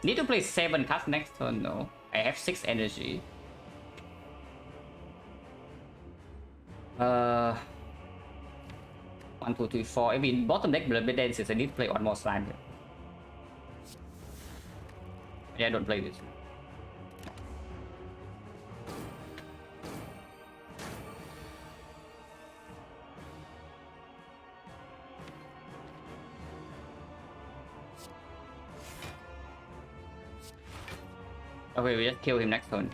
S1: Need to play 7 cards next turn, no. I have 6 energy. 1, 2, 3, 4. I mean, bottom deck Blade Dances, I need to play 1 more slime here. Yeah, I don't play this. Okay, we just kill him next turn.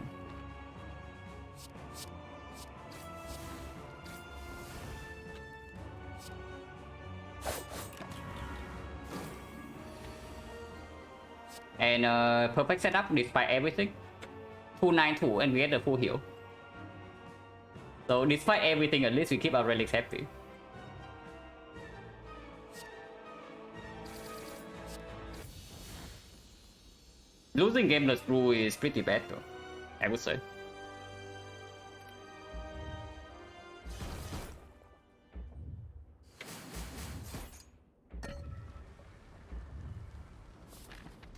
S1: And perfect setup despite everything. 292 and we get the full heal. So despite everything, at least we keep our relics happy. Losing Gameless Brew is pretty bad though, I would say.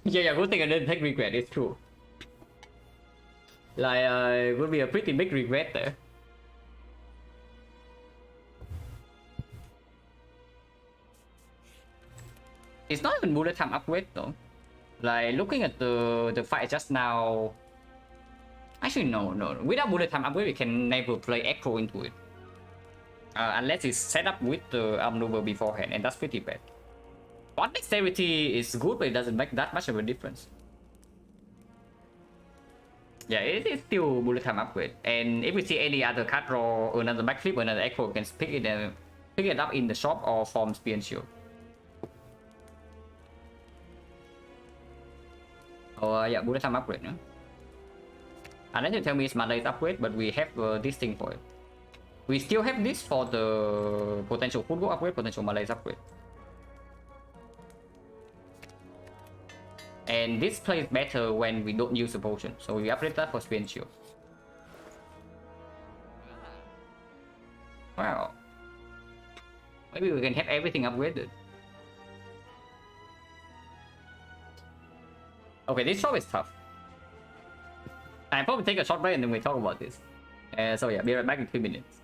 S1: Yeah, good thing I didn't take regret, it's true. Like, it would be a pretty big regret there. It's not even bullet time upgrade though. Like, looking at the fight just now... Actually, no. Without bullet time upgrade, we can never play Echo into it. Unless it's set up with the maneuver beforehand, and that's pretty bad. One dexterity is good, but it doesn't make that much of a difference. Yeah, it is still bullet time upgrade. And if we see any other card draw or another backflip or another Echo, we can pick it up in the shop or from Spear and Shield. Oh yeah, bullet time upgrade, no? Unless you tell me it's Malaise upgrade, but we have this thing for it. We still have this for the potential football upgrade, potential Malaise upgrade. And this plays better when we don't use a potion, so we upgrade that for Spear and Shield. Wow. Maybe we can have everything upgraded. Okay, this shop is tough. I'll probably take a short break and then we talk about this. So yeah, be right back in 3 minutes.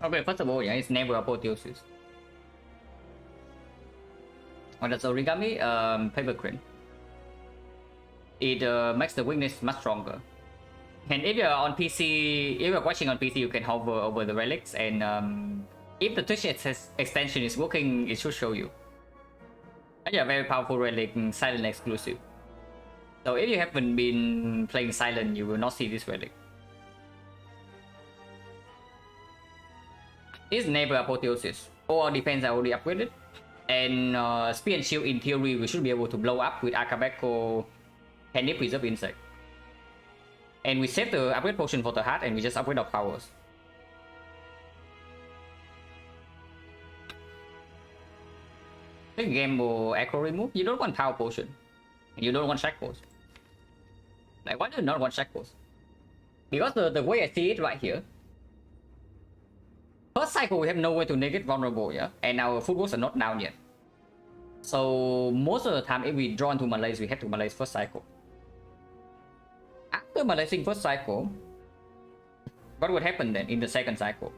S1: Okay, first of all, yeah, it's never apotheosis. What does origami? Paper crane. It makes the weakness much stronger. And if you're on PC, if you're watching on PC, you can hover over the relics, and if the Twitch extension is working, it should show you. And yeah, very powerful relic, Silent exclusive. So if you haven't been playing Silent, you will not see this relic. It's never apotheosis. All defense are already upgraded. And spear and shield in theory we should be able to blow up with Akabeko Candy Preserve Insect. And we save the upgrade potion for the heart and we just upgrade our powers. Think Gamble Echo remove? You don't want power potion. You don't want shackles. Like, why do you not want shackles? Because the way I see it right here, first cycle we have no way to negate vulnerable, yeah? And our footworks are not down yet. So most of the time if we draw into malaise, we have to malaise first cycle. After malaising first cycle, what would happen then in the second cycle?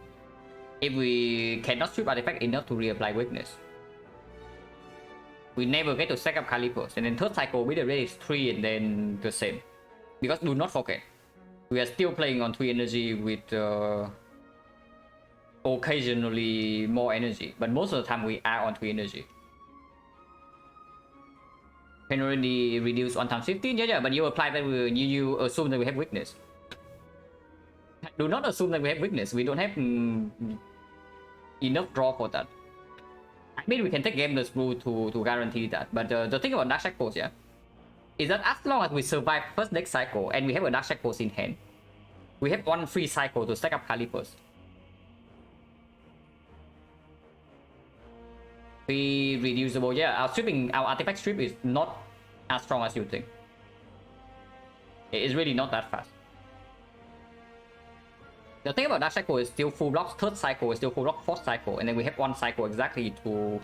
S1: If we cannot strip artifact enough to reapply weakness, we never get to stack up calipers. And then third cycle we the rate is 3 and then the same. Because do not forget, we are still playing on 3 energy with occasionally more energy, but most of the time we are on 3 energy. Can already reduce 1 times 15, yeah, but you apply that, you assume that we have weakness. Do not assume that we have weakness. We don't have enough draw for that. I mean, we can take Gambler's Brew to guarantee that, but the thing about Dark Shackles, yeah, is that as long as we survive first next cycle and we have a Dark Shackles in hand, we have 1 free cycle to stack up calipers. Be reducible, yeah. Our artifact strip is not as strong as you think. It is really not that fast. The thing about Dark Cycle is still full blocks, third cycle is still full block, fourth cycle, and then we have 1 cycle exactly to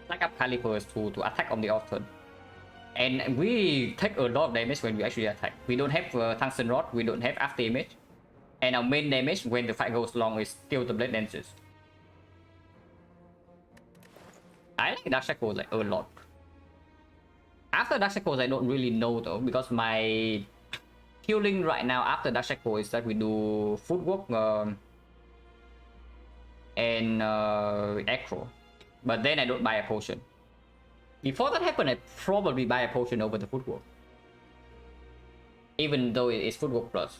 S1: stack up calipers to attack on the off turn. And we take a lot of damage when we actually attack. We don't have Tungsten Rod, we don't have after image, and our main damage when the fight goes long is still the Blade Dances. I like Dark Shackles like a lot. After Dark Shackles I don't really know though, because my healing right now after Dark Shackles is that we do footwork and acro. But then I don't buy a potion. Before that happened, I probably buy a potion over the footwork. Even though it is footwork plus.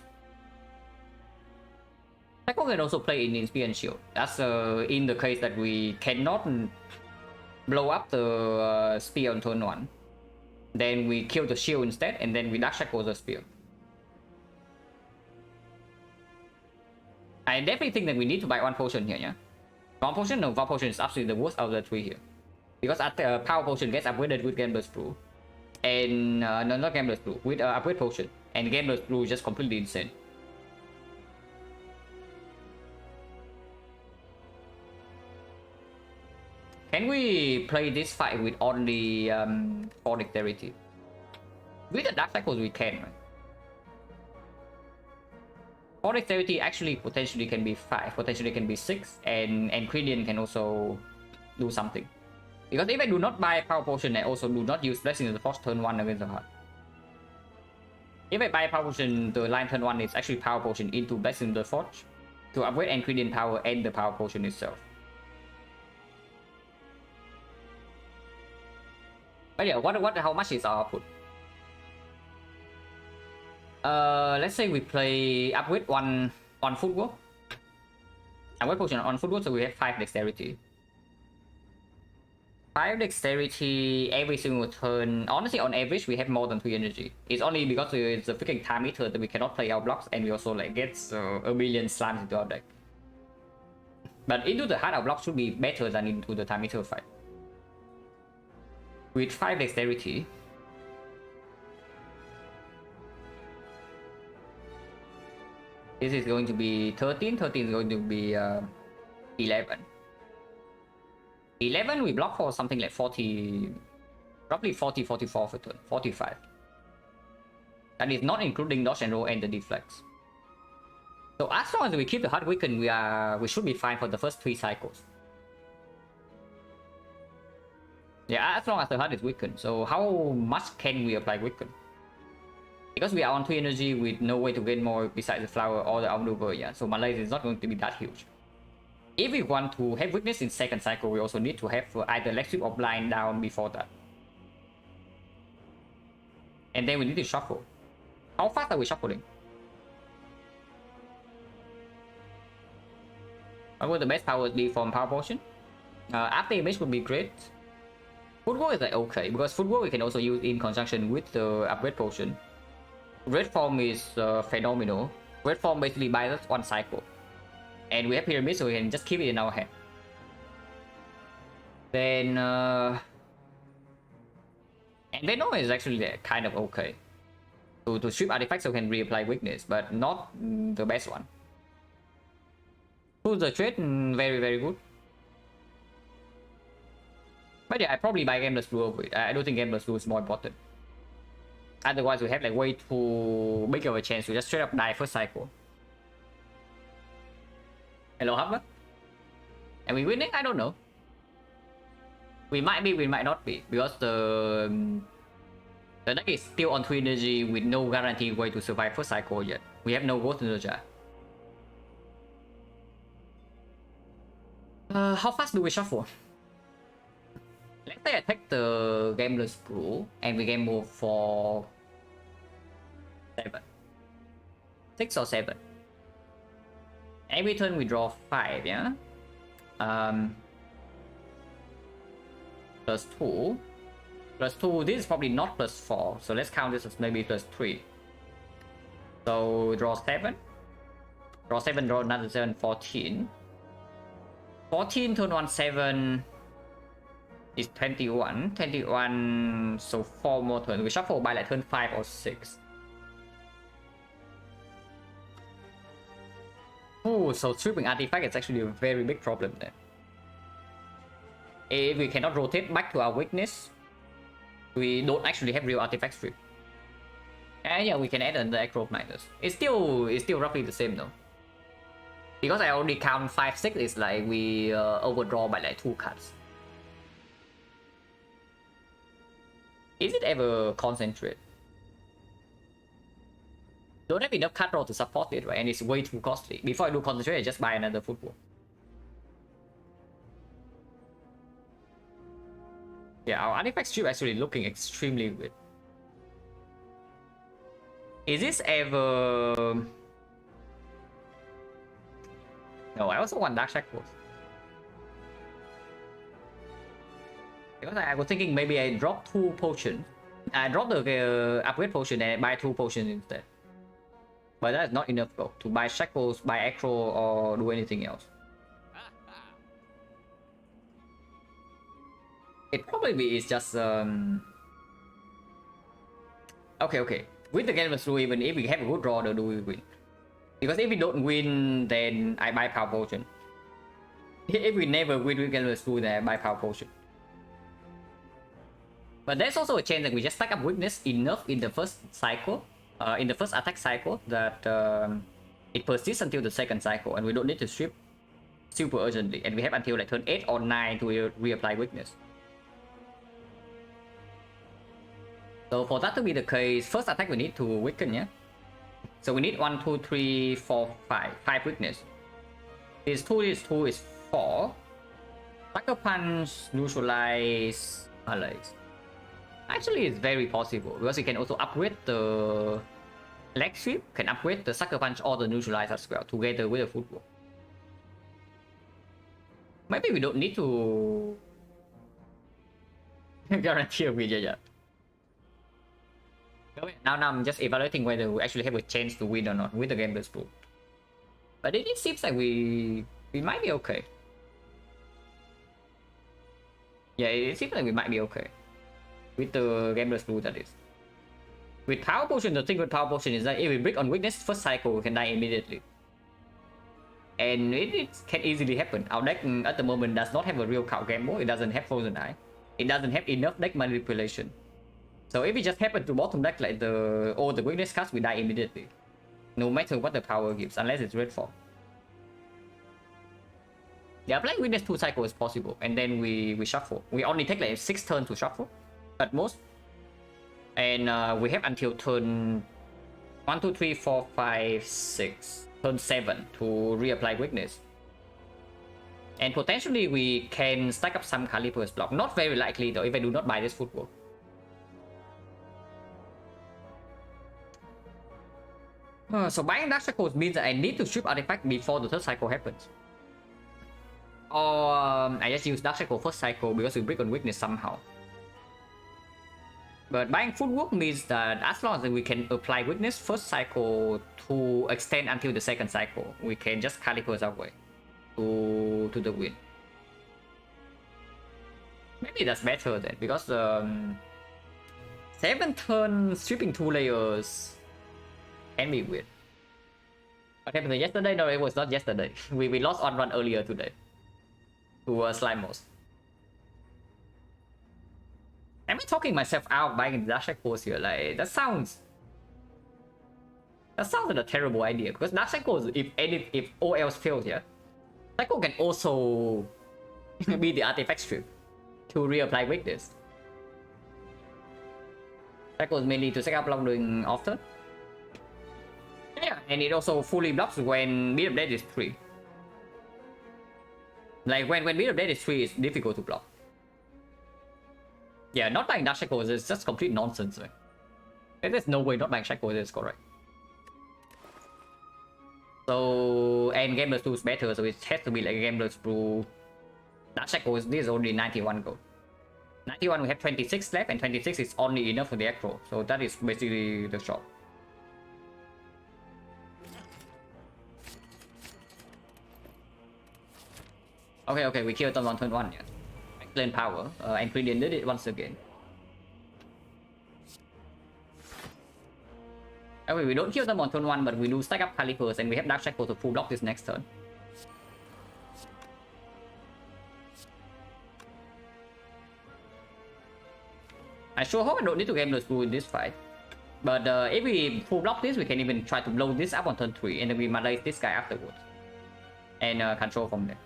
S1: Shackle can also play in Spear and Shield. That's in the case that we cannot blow up the spear on turn 1. Then we kill the shield instead, and then we Dark Shackle the spear. I definitely think that we need to buy 1 potion here, yeah? 1 potion? No, 1 potion is absolutely the worst out of the 3 here. Because power potion gets upgraded with Gambler's Brew. And, no, not Gambler's Brew, with upgrade potion. And Gambler's Brew is just completely insane. Can we play this fight with only 4 dexterity? With the Dark Cycles we can, right? 4 dexterity actually potentially can be 5, potentially can be 6, and Crinian can also do something. Because if I do not buy Power Potion, I also do not use Blessing of the Force turn 1 against the heart. If I buy Power Potion, the line turn 1 is actually Power Potion into Blessing of the Forge to upgrade Crinian power and the Power Potion itself. But yeah, how much is our output? Let's say we play upgrade one footwork. Upgrade potion on footwork, so we have 5 dexterity. 5 dexterity every single turn. Honestly, on average, we have more than 3 energy. It's only because it's a freaking time meter that we cannot play our blocks, and we also like get a million slimes into our deck. But into the heart, our block should be better than into the time meter fight. With 5 dexterity, this is going to be 13, 13 is going to be 11. 11 we block for something like 40, roughly 40, 44 for turn, 45. That is not including dodge and roll and the deflex. So as long as we keep the hard weaken, we should be fine for the first 3 cycles. Yeah, as long as the hard is weakened. So how much can we apply weaken? Because we are on 3 energy with no way to gain more besides the flower or the outmaneuver, yeah. So Malaise is not going to be that huge. If we want to have weakness in second cycle, we also need to have either leg sweep or blind down before that. And then we need to shuffle. How fast are we shuffling? What would the best power be from power potion? After image would be great. Footwork is like okay, because footwork we can also use in conjunction with the upgrade potion. Red form is phenomenal. Red form basically buys us 1 cycle. And we have pyramid, so we can just keep it in our hand. Then and Venom is actually kind of okay. To strip artifacts so we can reapply weakness, but not the best one. Who's the trade? Very, very good. But yeah, I probably buy Gameless Blue over it. I don't think Gameless Blue is more important. Otherwise, we have like way too big of a chance to just straight up die first cycle. Hello, Hubba? And we winning? I don't know. We might be, we might not be, because the deck is still on 3 energy with no guaranteed way to survive first cycle yet. We have no Ghost Energy. How fast do we shuffle? Let's say I take the Gameless Blue and we game move for 7. 6 or 7. Every turn we draw 5, yeah? Plus 2. Plus 2, this is probably not plus 4, so let's count this as maybe plus 3. So draw 7. Draw 7, draw another 7, 14. 14 turn 1, 7 is 21. 21, so 4 more turns. We shuffle by like turn 5 or 6. Oh, so stripping artifact is actually a very big problem then. If we cannot rotate back to our weakness, we don't actually have real artifact strip. And yeah, we can add another Acro Minus. It's still roughly the same though. Because I already count 5, 6, it's like we overdraw by like 2 cards. Is it ever concentrate? Don't have enough card draw to support it, right? And it's way too costly. Before I do concentrate, I just buy another football. Yeah, our artifact strip actually looking extremely good. Is this ever... No, I also want Dark Shackles. Because I was thinking maybe I drop 2 potions. I drop the upgrade potion and I buy 2 potions instead. But that is not enough though, to buy Shackles, buy Acro, or do anything else. It probably is just okay. With the Gameless Blue, even if we have a good draw, do we win? Because if we don't win, then I buy Power Potion. If we never win with Gameless Blue, then I buy Power Potion. But there's also a chance that we just stack up weakness enough in the first cycle, in the first attack cycle, that it persists until the second cycle, and we don't need to strip super urgently, and we have until like turn 8 or 9 to reapply weakness. So for that to be the case, first attack we need to weaken, yeah? So we need 1, 2, 3, 4, 5. 5 weakness. This 2 is 4. Sucker Punch, neutralize, allies. Actually, it's very possible because you can also upgrade the leg sweep, can upgrade the Sucker Punch or the neutralize as well together with the football. Maybe we don't need to guarantee a win yet. Now I'm just evaluating whether we actually have a chance to win or not with the Gameless Blue. But it seems like we might be okay. Yeah, it seems like we might be okay. With the Gameless Blue, that is. With Power Potion, the thing with Power Potion is that if we break on weakness, first cycle, we can die immediately. And it can easily happen. Our deck at the moment does not have a real cow gamble. It doesn't have Frozen Eye. It doesn't have enough deck manipulation. So if it just happens to bottom deck like the weakness cards, we die immediately. no matter what the power gives, unless it's red 4. Yeah, playing witness 2 cycle is possible, and then we shuffle. We only take like 6 turns to shuffle at most, and we have until turn 1, 2, 3, 4, 5, 6, turn 7 to reapply weakness. And potentially we can stack up some Caliper's block. Not very likely though, if I do not buy this footwork. So buying Dark Cycles means that I need to ship artifact before the third cycle happens. Or I just use Dark Cycle first cycle because we break on weakness somehow. But buying footwork means that as long as we can apply weakness first cycle to extend until the second cycle, we can just Caliper's our way to the win. Maybe that's better then, because 7 turns stripping 2 layers can be weird. What happened yesterday? No, it was not yesterday. We lost on run earlier today to Slimos. Am I talking myself out buying the Dark Shackles here? Like that sounds like a terrible idea, because Dark Shackles, if all else fails here, Cycle can also be the artifact strip to reapply weakness. Cycle is mainly to set up block during off turn. Yeah, and it also fully blocks when Beat of Death is 3. Like when Beat of Death is 3, it's difficult to block. Yeah, not buying Dark Shackles is just complete nonsense, right? There's no way not buying Shackles is correct. So, and Gambler's Brew is better, so it has to be like Gambler's Brew. Dark Shackles, this is only 91 gold. 91 we have 26 left, and 26 is only enough for the Acro, so that is basically the shot. Okay, we killed them on turn 1, yeah. Excellent power, and Brilliant did it once again. Okay, we don't kill them on turn 1, but we do stack up Calipers, and we have Dark Shackle to full block this next turn. I sure hope I don't need to Gambler's Brew in this fight. But if we full block this, we can even try to blow this up on turn 3, and then we malaise this guy afterwards. And control from there.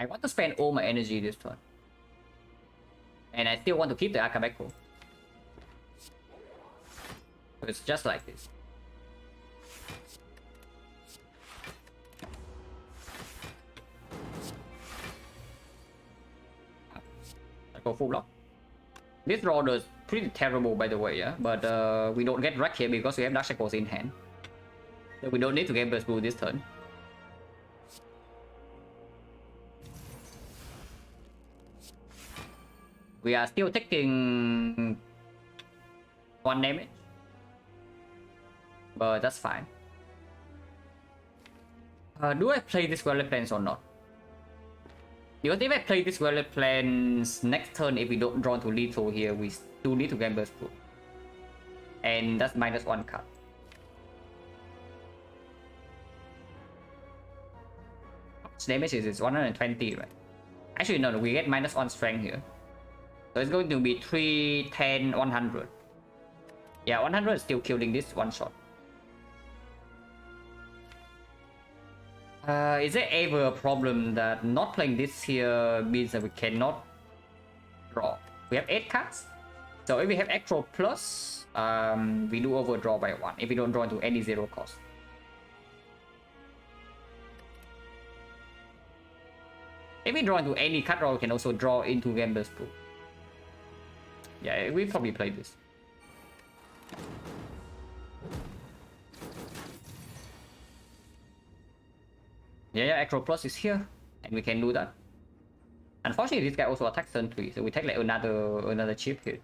S1: I want to spend all my energy this turn. And I still want to keep the Akabeko. So it's just like this. I go full block. This roller is pretty terrible by the way, yeah? But we don't get wrecked here because we have Dark Shackles in hand. So we don't need to Gambler's Brew this turn. We are still taking 1 damage, but that's fine. Do I play this Wellet Plans or not? Because if I play this Wellet Plans next turn, if we don't draw to lethal here, we still need to Gambler's Brew. And that's -1 card. How much damage is this? 120, right? Actually, no, we get -1 strength here. So it's going to be 3, 10, 100. Yeah, 100 is still killing this one shot. Is there ever a problem that not playing this here means that we cannot draw? We have 8 cards. So if we have Acro plus, we do overdraw by 1 if we don't draw into any 0 cost. If we draw into any card draw, we can also draw into Gambler's Brew. Yeah, we probably play this. Yeah, Acro Plus is here, and we can do that. Unfortunately, this guy also attacks turn 3, so we take like another chip here.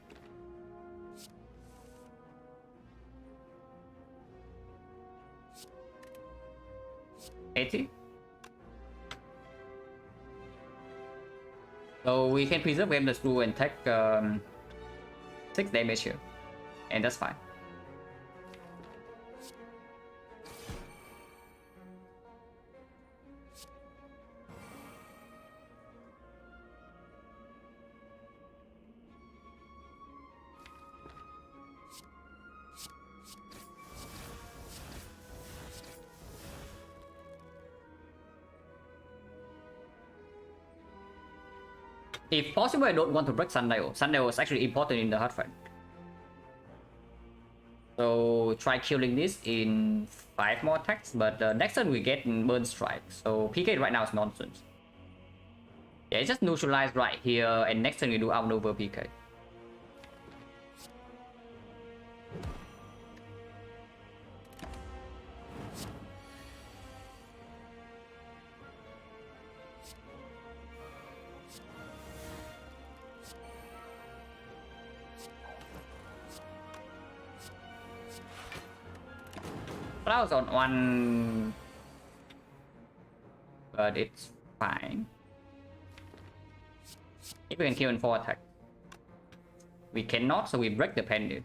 S1: $80. So we can preserve Gambler's Brew and take 6 damage here, and that's fine. If possible, I don't want to break Sundial. Sundial is actually important in the hard fight. So try killing this in 5 more attacks, but next turn we get Burn Strike. So PK right now is nonsense. Yeah, it's just neutralized right here, and next turn we do outnumber PK. Flowers on 1, but it's fine. If we can kill in 4 attack. We cannot, so we break the pendant.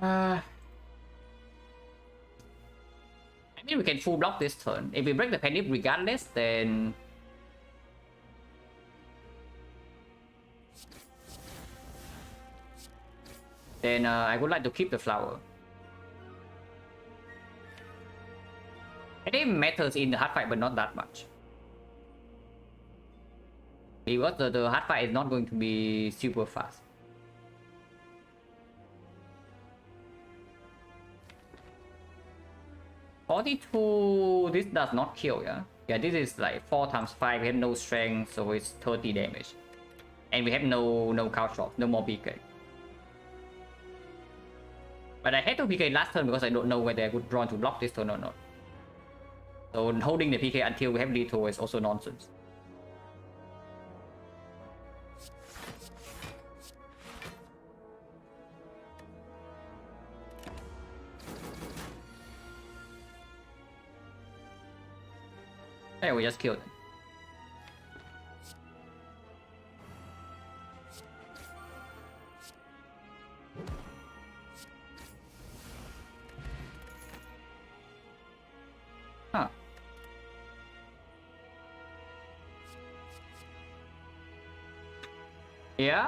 S1: I mean, we can full block this turn. If we break the pendant regardless, then I would like to keep the flower. I think it matters in the hard fight, but not that much. Because the hard fight is not going to be super fast. $42, this does not kill, yeah? Yeah, this is like 4 times 5, we have no strength, so it's 30 damage. And we have no couch drop, no more PK. But I had to PK last turn because I don't know whether I would draw to block this turn or not. So holding the PK until we have lethal is also nonsense. Yeah, we just killed it. Huh. Yeah.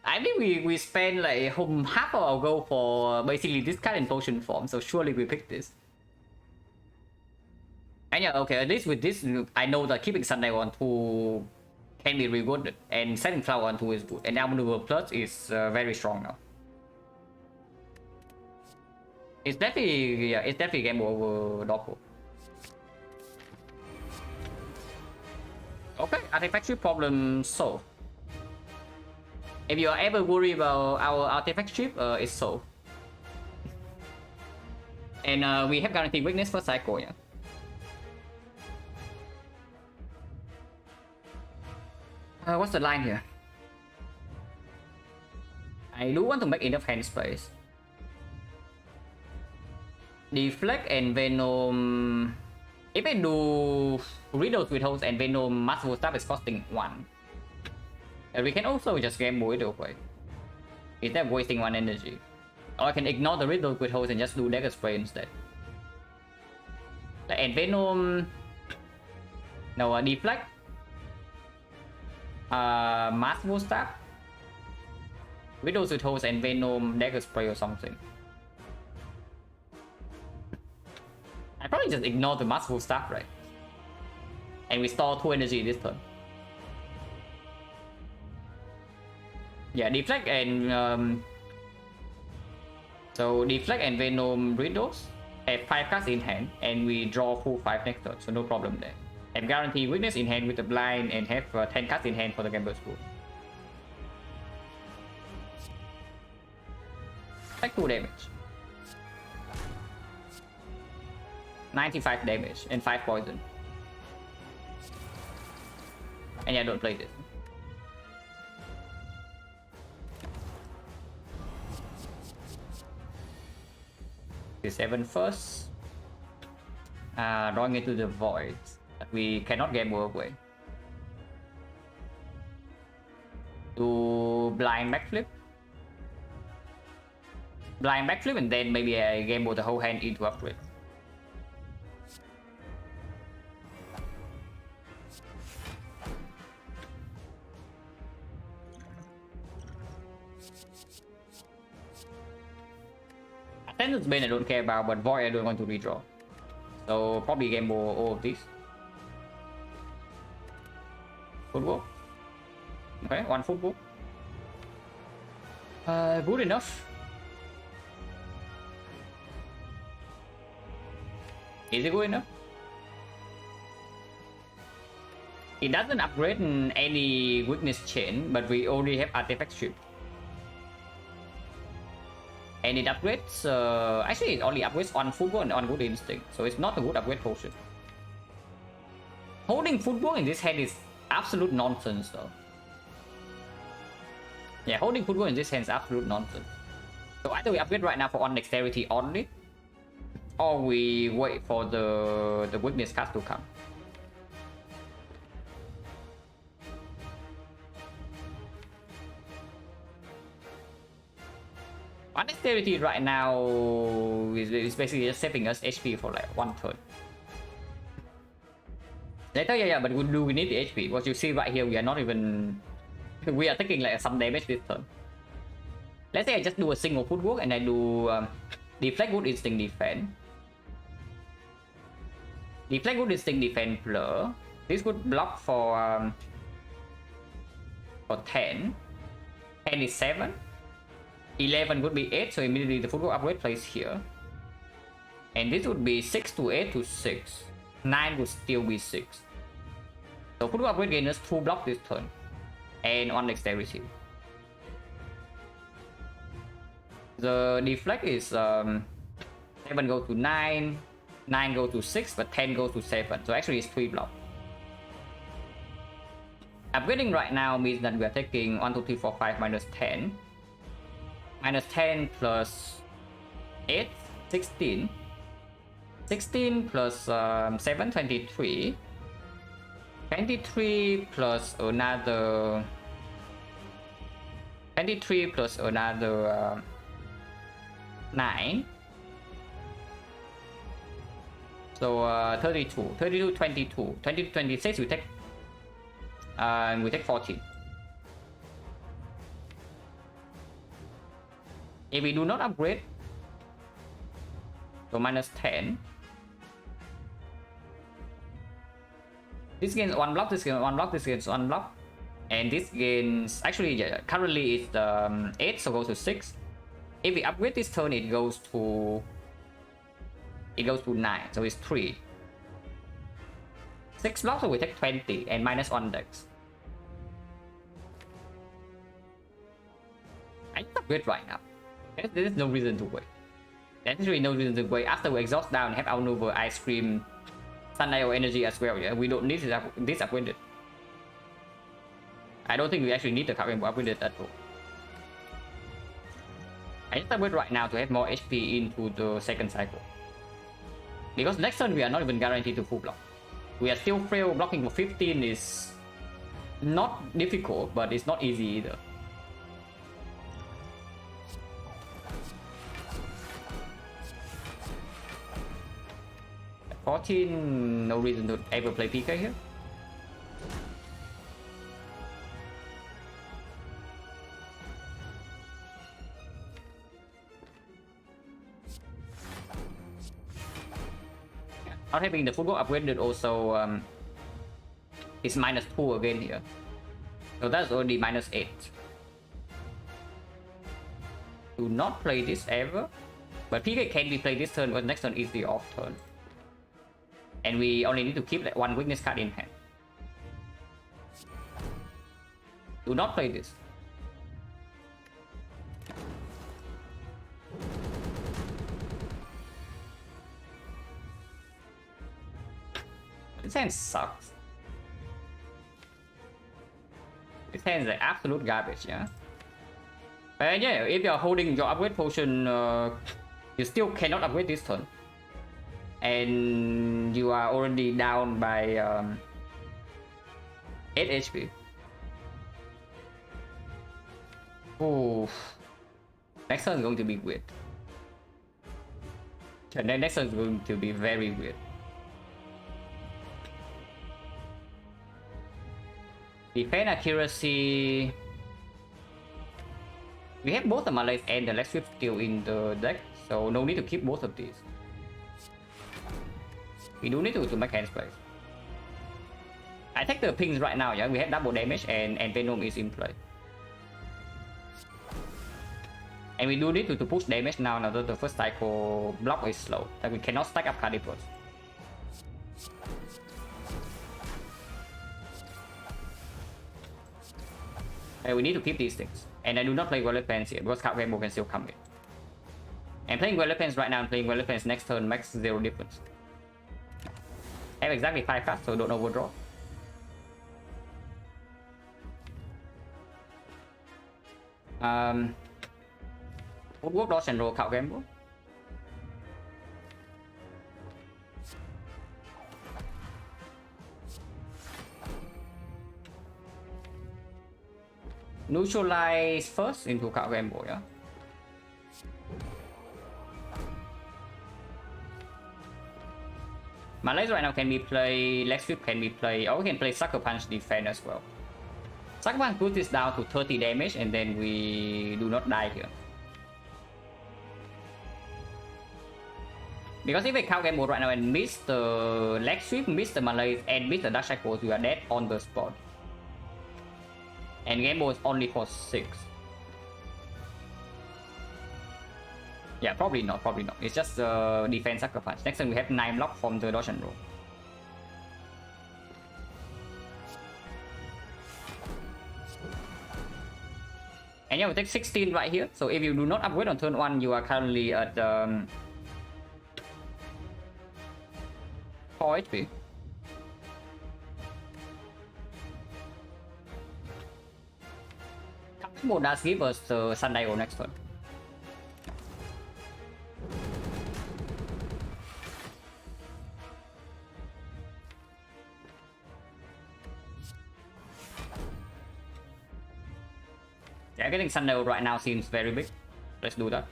S1: I think we spent like half of our goal for basically this kind of potion form, so surely we pick this. And yeah, okay, at least with this, I know that keeping Sunday on 2 can be really good, and setting Flower on 2 is good, and Outmaneuver Plus is very strong now. It's definitely, yeah, it's definitely game over Doppel. Okay, artifactory problem solved. If you are ever worried about our artifact chip, it's solved. And we have guaranteed weakness for cycle, yeah. What's the line here? I do want to make enough hand space. Deflect and Venom. If I do Riddles with Holes and Venom, Masterful Staff is costing 1. And we can also just gamble it away instead of wasting 1 energy. Or I can ignore the Riddles with Holes and just do Dagger Spray instead. And Venom. No, Deflect. Masterful Staff. Riddles with Holes and Venom, Dagger Spray or something. I probably just ignore the Masterful Staff, right? And we store 2 energy this turn. Yeah, Deflect and so Deflect and Venom Riddles have 5 cards in hand, and we draw full 5 next turn, so no problem there. And guarantee weakness in hand with the blind, and have 10 cards in hand for the Gambler's Rule. Take 2 damage. 95 damage and 5 poison. And yeah, don't play this. The 7 first. Drawing into the void. We cannot gamble away. Do blind backflip. Blind backflip, and then maybe I gamble the whole hand into upgrade. Ascendant's Bane I don't care about, but Void I don't want to redraw. So probably gamble all of these. Football. Okay, one football. Good enough. Is it good enough? It doesn't upgrade any weakness chain, but we already have artifact strip. And it upgrades, actually it only upgrades on football and on good instinct, so it's not a good upgrade potion. Holding football in this hand is absolute nonsense though. Yeah, holding football in this hand is absolute nonsense. So either we upgrade right now for on dexterity only, or we wait for the weakness card to come. On dexterity right now is basically just saving us HP for like one turn. Later, yeah, but do we need the HP? What you see right here, we are not even... We are taking like some damage this turn. Let's say I just do a single footwork and I do deflect good instinct defense. Deflect good instinct defense plus. This would block for 10. 10 is 7. 11 would be 8, so immediately the footwork upgrade plays here. And this would be 6 to 8 to 6. 9 would still be 6. So footwork upgrade gains us 2 block this turn. And on dexterity. The deflect is 7 goes to 9, 9 goes to 6, but 10 goes to 7. So actually it's 3 block. Upgrading right now means that we are taking 1, 2, 3, 4, 5 minus 10. Minus 10 plus 8, 16. 16 plus 7, 23. 23 plus another 23 plus another 9. So 32, 32, 22, 22, 26 we take 14. If we do not upgrade, so minus 10. This gains 1 block, this gains 1 block, this gains 1 block. And this gains, actually, yeah, currently it's 8, so goes to 6. If we upgrade this turn, it goes to 9, so it's 3. 6 blocks, so we take 20 and minus 1 dex. I just upgrade right now. There is no reason to wait. There's really no reason to wait. After we exhaust down, have outmaneuver, ice cream, Sundial energy as well. Yeah, we don't need this upgraded. I don't think we actually need the current upgraded at all. I just upgrade right now to have more HP into the second cycle. Because next turn we are not even guaranteed to full block. We are still frail. Blocking for 15 is not difficult, but it's not easy either. No reason to ever play PK here. Not having the football upgraded also is minus 2 again here. So that's already minus 8. Do not play this ever. But PK can be played this turn, but next turn is the off turn. And we only need to keep that 1 weakness card in hand. Do not play this. This hand sucks. This hand is like absolute garbage, yeah? But yeah, if you're holding your upgrade potion, you still cannot upgrade this turn. And you are already down by 8 HP. Oh, next turn is going to be weird. Next turn is going to be very weird. Defense accuracy. We have both the Malays and the leg sweep still in the deck, so no need to keep both of these. We do need to make hands plays. I take the pings right now, yeah. We have double damage and Venom is in play. And we do need to push damage now that the first cycle block is slow. Like we cannot stack up Cardipers. And we need to keep these things. And I do not play Violet Pants here because Card Rainbow can still come in. And playing Violet Pants right now and playing Violet Pants next turn makes zero difference. I have exactly 5 cards, so don't overdraw. Woodwork, dodge and roll Card Rainbow. Neutralize first into Card Rainbow, yeah. Malays right now can be play leg sweep, can be play, or we can play Sucker Punch defense as well. Sucker Punch puts this down to 30 damage and then we do not die here. Because if we count game mode right now and miss the leg sweep, miss the Malays and miss the Dark Shackles, we are dead on the spot. And game mode is only for 6. Yeah, probably not. It's just defense Sucker Punch. Next time we have 9 block from the dodge and roll. And yeah, we take 16 right here. So if you do not upgrade on turn 1, you are currently at 4 HP. Combo does give us the Sundial next turn. Yeah, getting Sundial right now seems very big. Let's do that.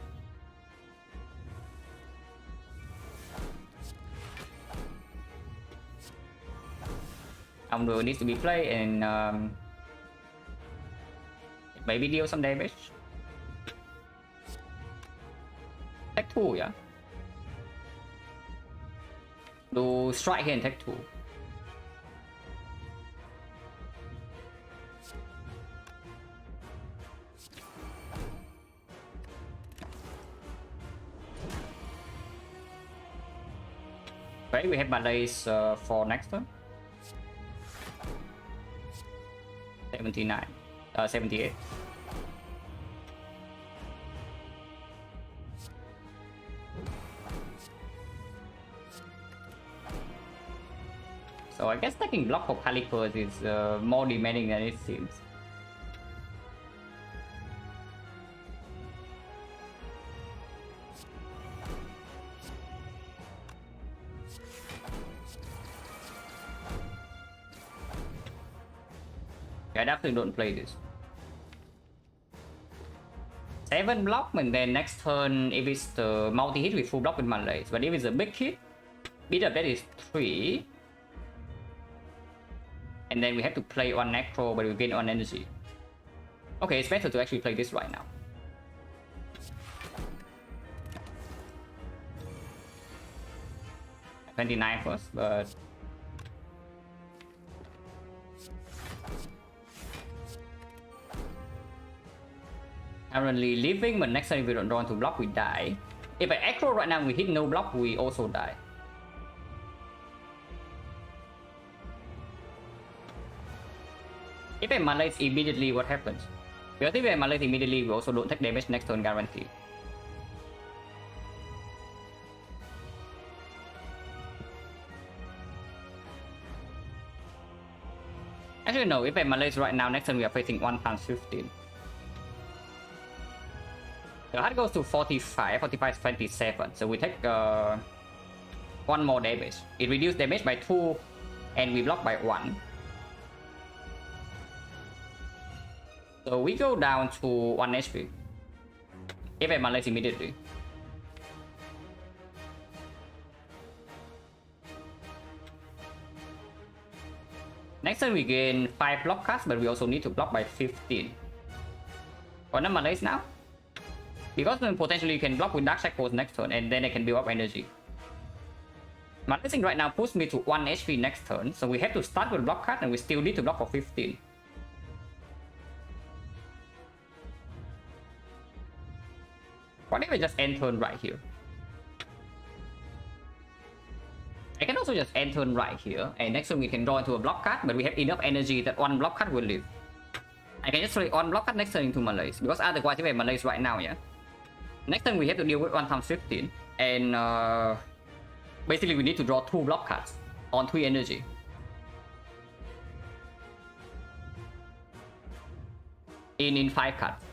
S1: Umbro needs to be played and maybe deal some damage. Take 2, yeah. Do strike here and take 2. Okay, we have Malays for next turn. 78. So I guess taking block of Calipers is more demanding than it seems. I definitely don't play this. 7 block and then next turn if it's the multi-hit we full block with Malays. But if it's a big hit, beat up that is 3. And then we have to play on Necro but we gain on energy. Okay, it's better to actually play this right now. $29 first, but currently living, but next time if we don't draw into block, we die. If I aggro right now, we hit no block, we also die. If I Malays immediately, what happens? Because if I Malays immediately, we also don't take damage next turn guaranteed. Actually no, if I Malays right now, next turn we are facing 1 times 15. The heart goes to 45, 45 is 27, so we take 1 more damage. It reduces damage by 2 and we block by 1. So we go down to 1 HP. If I Malays immediately. Next turn we gain 5 block cards, but we also need to block by 15. For the Malays now, Because then potentially you can block with Dark Shackles next turn, and then I can build up energy. My blessing right now puts me to 1 HP next turn, so we have to start with block card, and we still need to block for 15. What if I just end turn right here? I can also just end turn right here, and next turn we can draw into a block card, but we have enough energy that one block card will live. I can just play one block card next turn into Malaise, because otherwise if I have Malaise right now, yeah. Next turn we have to deal with 1 times 15, and basically we need to draw 2 block cards on 3 energy. In 5 cards.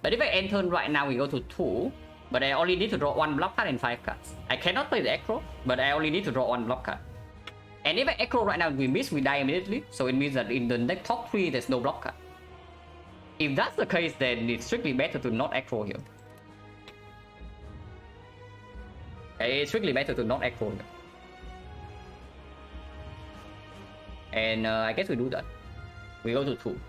S1: But if I end turn right now, we go to 2, but I only need to draw 1 block card and 5 cards. I cannot play the Acro, but I only need to draw 1 block card. And if I Acro right now, we miss, we die immediately, so it means that in the next top 3, there's no block card. If that's the case, then it's strictly better to not Acro here. Okay, it's strictly better to not Acro here. And I guess we do that. We go to 2.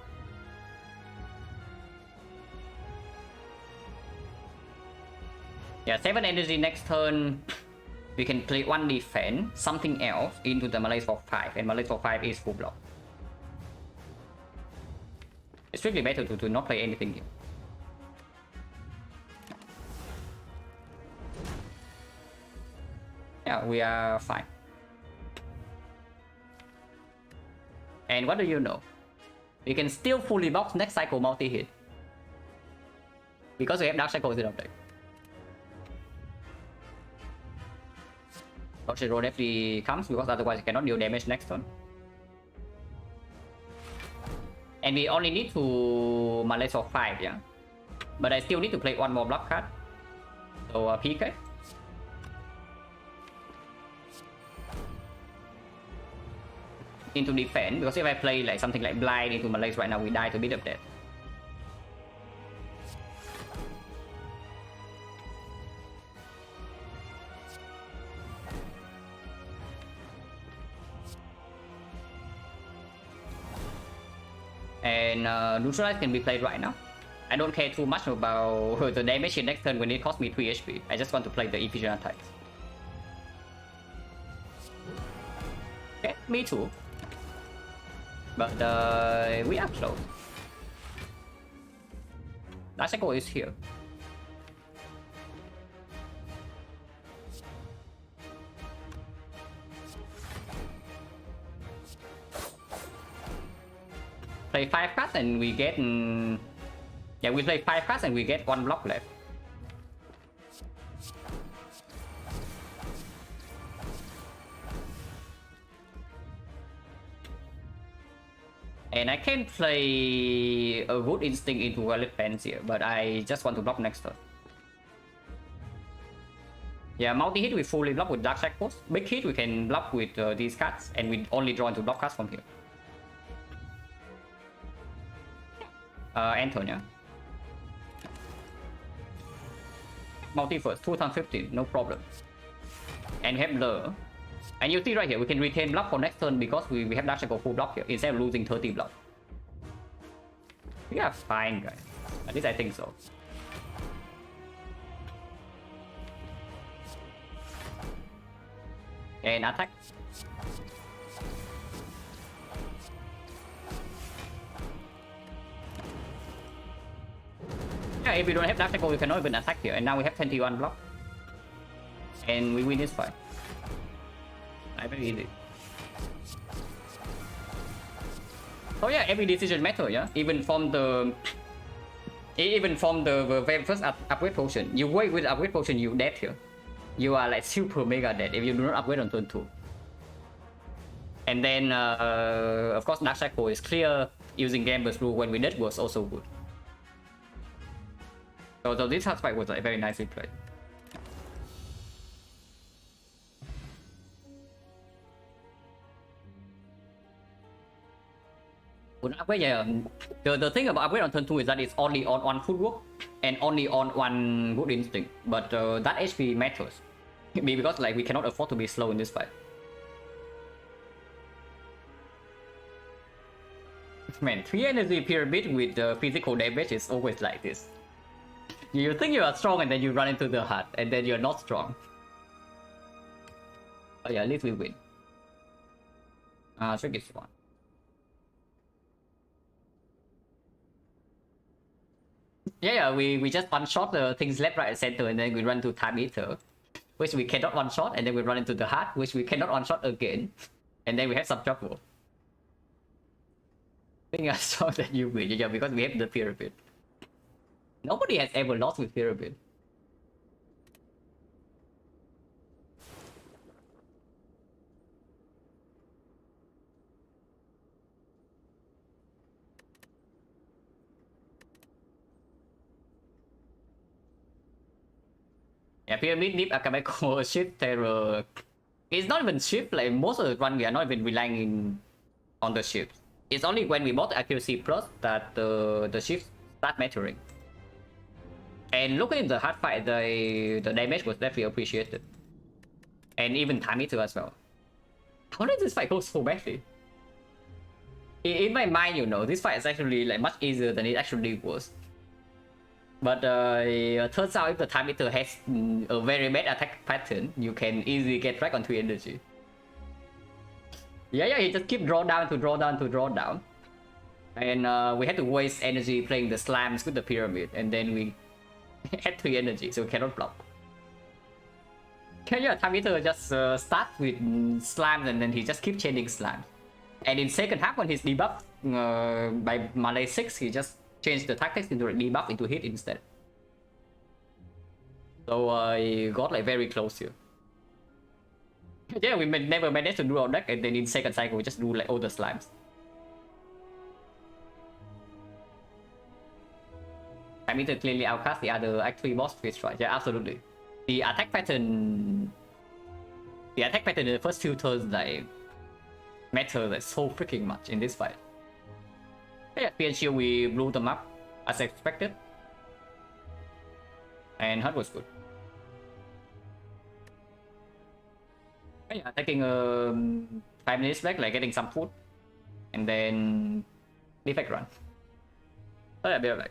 S1: Yeah, 7 energy next turn. We can play 1 defense, something else, into the Malaise for 5, and Malaise for 5 is full block. It's strictly better to not play anything here. Yeah, we are fine. And what do you know? We can still fully box next cycle multi-hit. Because we have Dark Cycles in our deck. Road definitely comes, because otherwise it cannot deal damage next turn. And we only need to Malaise for 5, yeah? But I still need to play 1 more block card. So PK. Into defense, because if I play like something like Blind into Malaise right now, we die to a bit of death. And Neutralize can be played right now. I don't care too much about the damage in next turn when it costs me 3 HP. I just want to play the efficient attacks. Okay, me too. But we are close. Last cycle is here. Play 5 cards and we get... yeah, we play 5 cards and we get 1 block left. And I can play a good instinct into Valid Fence here, but I just want to block next turn. Yeah, multi-hit we fully block with Dark Shackles. Big hit we can block with these cards, and we only draw into block cards from here. Antonia. Multi first, 2 times 15, no problem. And we have Blur. And you see right here, we can retain block for next turn because we have Dark Shackle full block here instead of losing 30 block. We are fine, guys. At least I think so. And attack. Yeah, if we don't have Dark Shackle, we cannot even attack here. And now we have 21 block. And we win this fight. Very easy. Oh yeah, every decision matter, yeah. Even from the very first upgrade potion, you wait with upgrade potion, you dead here. You are like super mega dead if you do not upgrade on turn 2. And then of course Dark Shackle is clear. Using Gambler's Rule when we did was also good. So this hard fight was like very nicely played. Upgrade, yeah. The thing about upgrade on turn 2 is that it's only on 1 footwork and only on 1 good instinct. But that HP matters. Because like we cannot afford to be slow in this fight. Man, 3 energy pyramid with physical damage is always like this. You think you are strong and then you run into the hut and then you're not strong. Oh yeah, at least we win. Trick is one. Yeah, we just one shot the things left, right, and center, and then we run to time eater, which we cannot one shot, and then we run into the hut, which we cannot one shot again, and then we have some trouble. I think I saw that you win, yeah, because we have the pyramid. Nobody has ever lost with pyramid. Yeah, pyramid need Akabeko shift terror. It's not even shift, like most of the run we are not even relying on the shift. It's only when we bought the accuracy plus that the shift start mattering. And looking at the hard fight, the damage was definitely appreciated. And even time meter as well. How did this fight go so badly? In my mind, you know, this fight is actually like much easier than it actually was. But it turns out if the time meter has a very bad attack pattern, you can easily get Dragon 3 energy. Yeah, he just keep draw down to draw down to draw down. And we had to waste energy playing the slams with the pyramid, and then we had 3 energy, so we cannot block. Yeah, time meter just start with slams and then he just keep chaining slams. And in second half when he's debuffed by Malay 6, he just changed the tactics into a debuff into hit instead. So he got like very close here. Yeah, we never managed to do our deck, and then in second cycle we just do like all the slimes. Time meter clearly outcast the other Act 3 boss twist, right? Yeah, absolutely. The attack pattern in the first few turns like matter like so freaking much in this fight. Yeah, PNC we blew them up as expected, and Hut was good. Yeah, taking 5 minutes back, like getting some food, and then defect run. Oh yeah, be right back.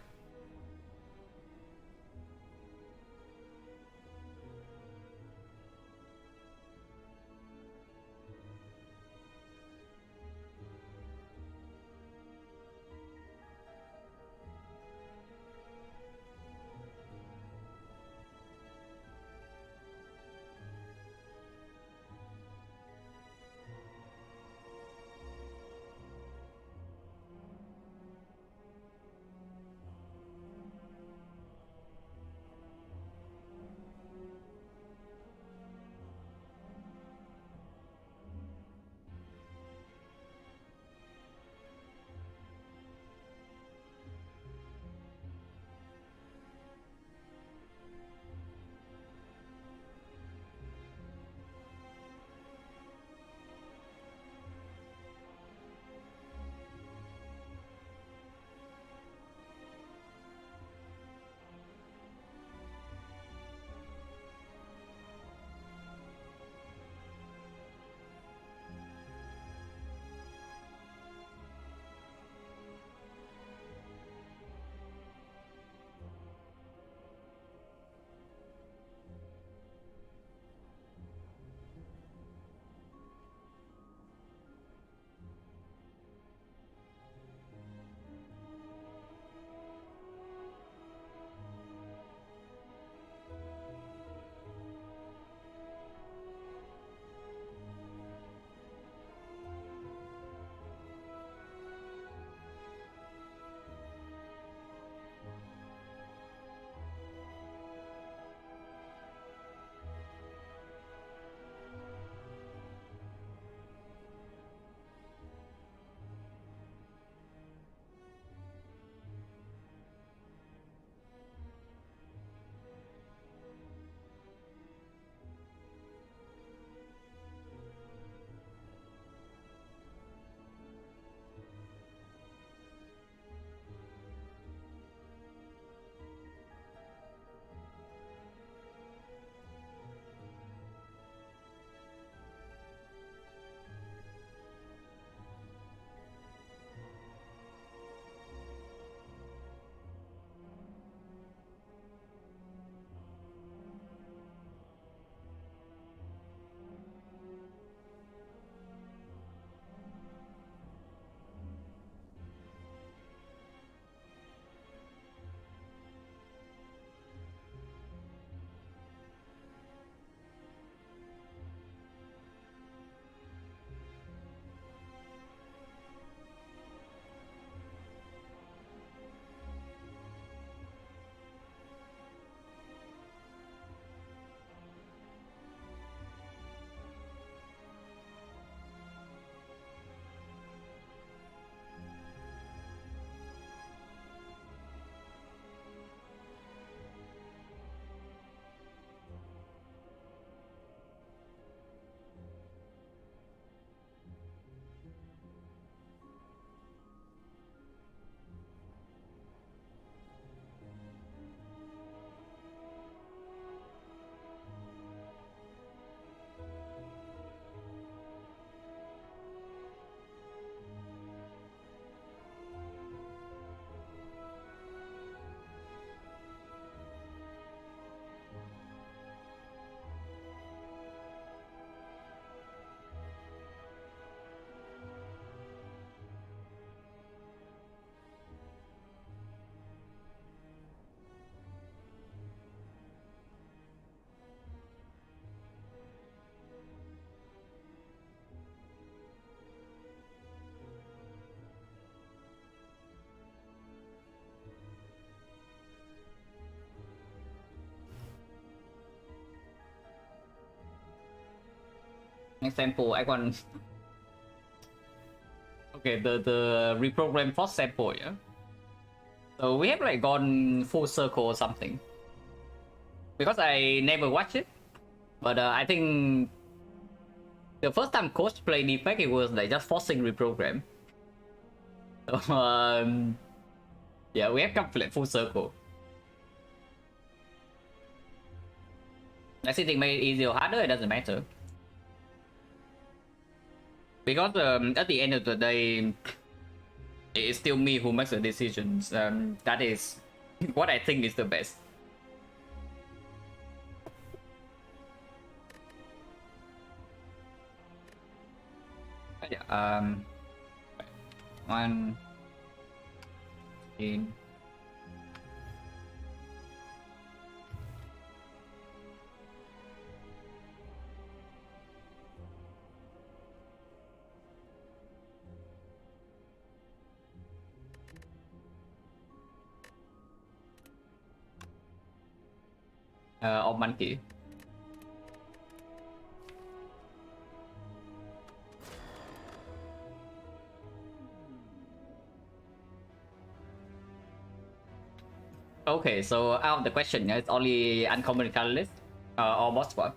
S1: Example, I want. Okay, the reprogram for sample, yeah. So we have like gone full circle or something. Because I never watched it, but I think the first time coach played defect, it was like just forcing reprogram. So, yeah, we have come like full circle. I think make it easier or harder, it doesn't matter. Because at the end of the day, it's still me who makes the decisions. That is what I think is the best. Yeah, 1 in of monkey. Okay, so out of the question, it's only uncommon catalyst or boss swap.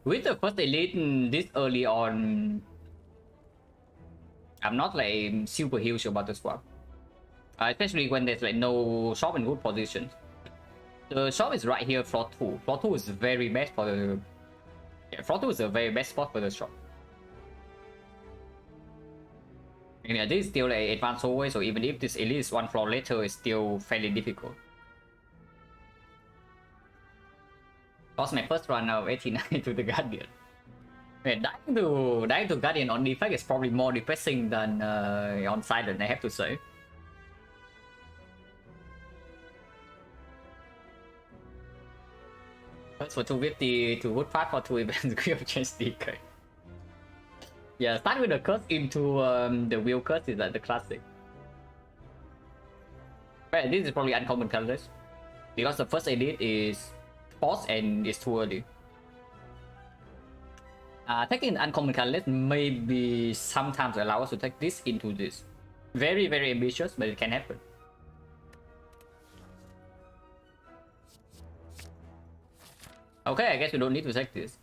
S1: With the first elite this early on, I'm not like super huge about the swap. Especially when there's like no shop in good position. The shop is right here, floor 2. Floor 2 is very best for the... Yeah, floor 2 is the very best spot for the shop. And yeah, this is still like advanced hallway, so even if this elite is one floor later, it's still fairly difficult. Lost my first run of 89 to the Guardian. Man, dying to Guardian on defect is probably more depressing than on Silent, I have to say. First for 250 to Wood 5 for 2 events, Grip Change DK. Yeah, start with the curse into the wheel curse is like the classic. But this is probably uncommon colors. Because the first edit is force and it's too early. Taking uncommon colors maybe sometimes allow us to take this into this. Very, very ambitious, but it can happen. Okay, I guess we don't need to take this.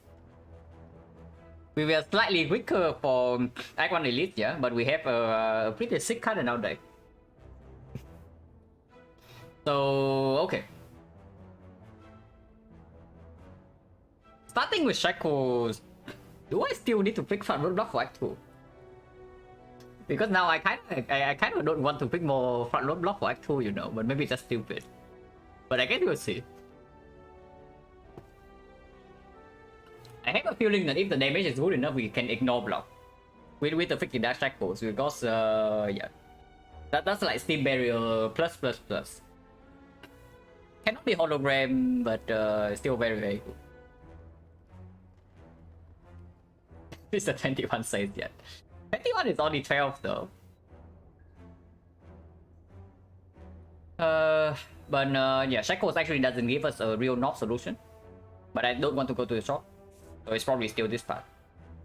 S1: We were slightly weaker for Act 1 Elite, yeah, but we have a pretty sick card in our deck. So, okay. Starting with Shackles, do I still need to pick front roadblock for Act 2? Because now I kind of don't want to pick more front roadblock for Act 2, you know, but maybe it's just stupid. But I guess we'll see. I have a feeling that if the damage is good enough, we can ignore block with the freaking dash shackles because yeah, that's like steam barrier plus. Cannot be hologram, but still very very good. This is a 21 saves yet. 21 is only 12 though. But yeah, shackles actually doesn't give us a real knock solution. But I don't want to go to the shop. So it's probably still this part.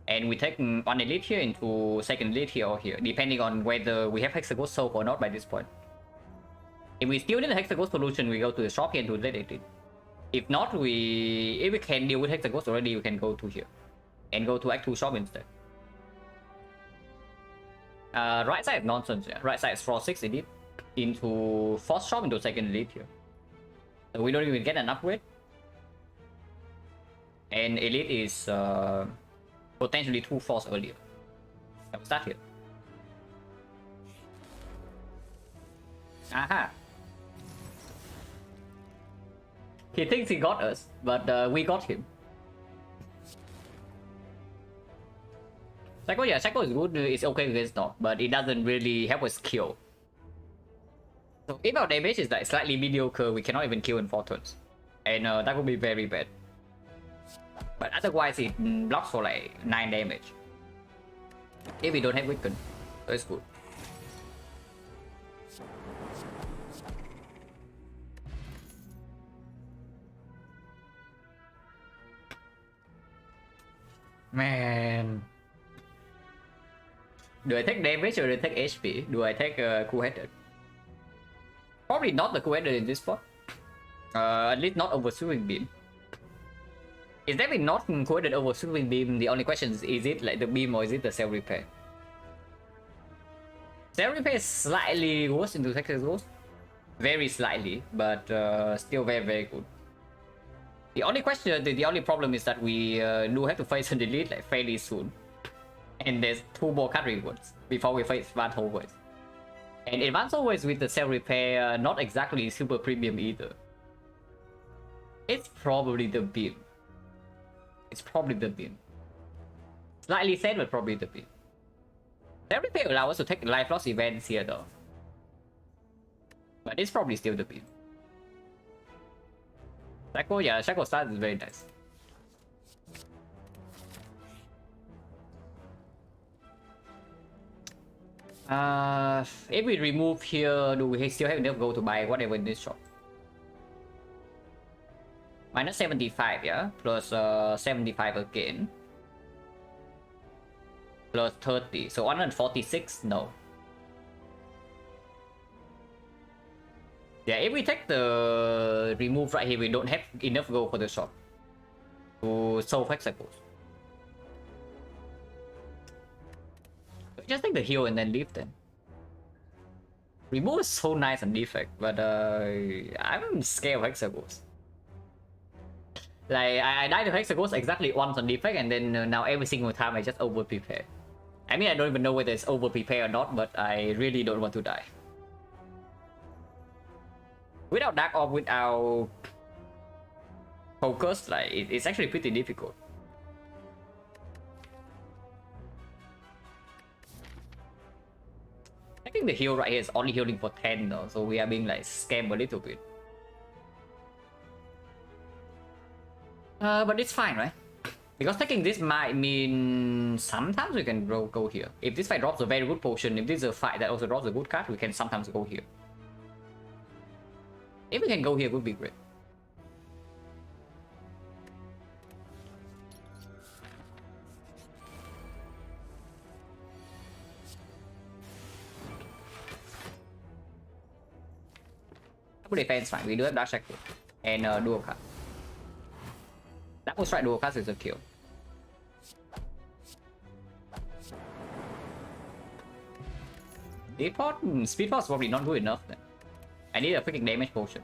S1: And we take one elite here into second elite here or here, depending on whether we have Hexaghost Soul or not by this point. If we still need a Hexaghost solution, we go to the shop here and to late elite. If not, if we can deal with Hexaghost already, we can go to here. And go to Act 2 shop instead. Right side is nonsense, yeah. Right side is floor 6 elite into first shop into second elite here. So we don't even get an upgrade. And elite is potentially 2 force earlier. So we'll start here. Aha! He thinks he got us, but we got him. Psycho, yeah, Psycho is good, it's okay against Knock, but it doesn't really help us kill. So if our damage is like slightly mediocre, we cannot even kill in 4 turns. And that would be very bad. But otherwise it blocks for like 9 damage. If we don't have weaken, so it's good. Man. Do I take damage or do I take HP? Do I take cool-headed? Probably not the cool-headed in this spot. At least not over sweeping beam. Is definitely not cool-headed over sweeping beam. The only question is it like the beam or is it the self-repair? Self-repair is slightly worse into Texas Ghost. Very slightly, but still very, very good. The only question, the only problem is that we do have to face a delete like fairly soon. And there's 2 more card rewards before we face Advanced Always. And Advanced Always with the self-repair, not exactly super premium either. It's probably the beam. It's probably the beam. Slightly sad, but probably the beam. Self-repair allows us to take life loss events here though. But it's probably still the beam. Shackle, yeah, Shackle start is very nice. If we remove here, do we still have enough gold to buy whatever in this shop? Minus 75, yeah? Plus 75 again. Plus 30, so 146, no. Yeah, if we take the remove right here, we don't have enough gold for the shop to solve Hexagons. Just take the heal and then leave then. Remove is so nice and defect, but I'm scared of Hexagons. Like, I died to Hexagons exactly once on defect, and then now every single time I just over prepare. I mean, I don't even know whether it's over prepare or not, but I really don't want to die. Without Dark Orb, without focus, like it's actually pretty difficult. I think the heal right here is only healing for 10 though, so we are being like scammed a little bit. But it's fine, right? Because taking this might mean sometimes we can go here. If this fight drops a very good potion, if this is a fight that also drops a good card, we can sometimes go here. If we can go here, would be great. Double defense fine. We do have Dark Shackle and dual card. Double strike dual card is a kill. Speed force is probably not good enough then. I need a freaking damage potion.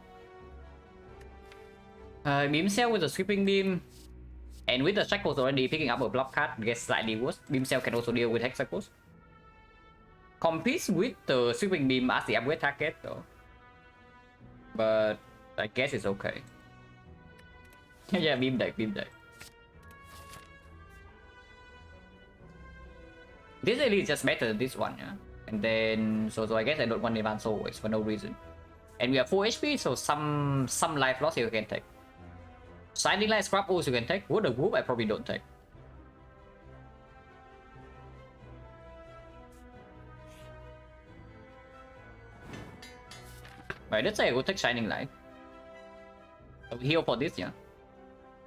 S1: Beam Cell with the sweeping beam. And with the shackles already picking up a block card gets slightly worse. Beam Cell can also deal with Hexagons. Competes with the sweeping beam as the upgrade target though. But I guess it's okay. Yeah, beam deck, beam deck. This elite is just better than this one, yeah. And then so I guess I don't want Advanced Always for no reason. And we have 4 HP, so some life loss here you can take. Shining Light Scrap also you can take. Wood of Whoop I probably don't take. Right, let's say I will take Shining Light. Heal for this, yeah.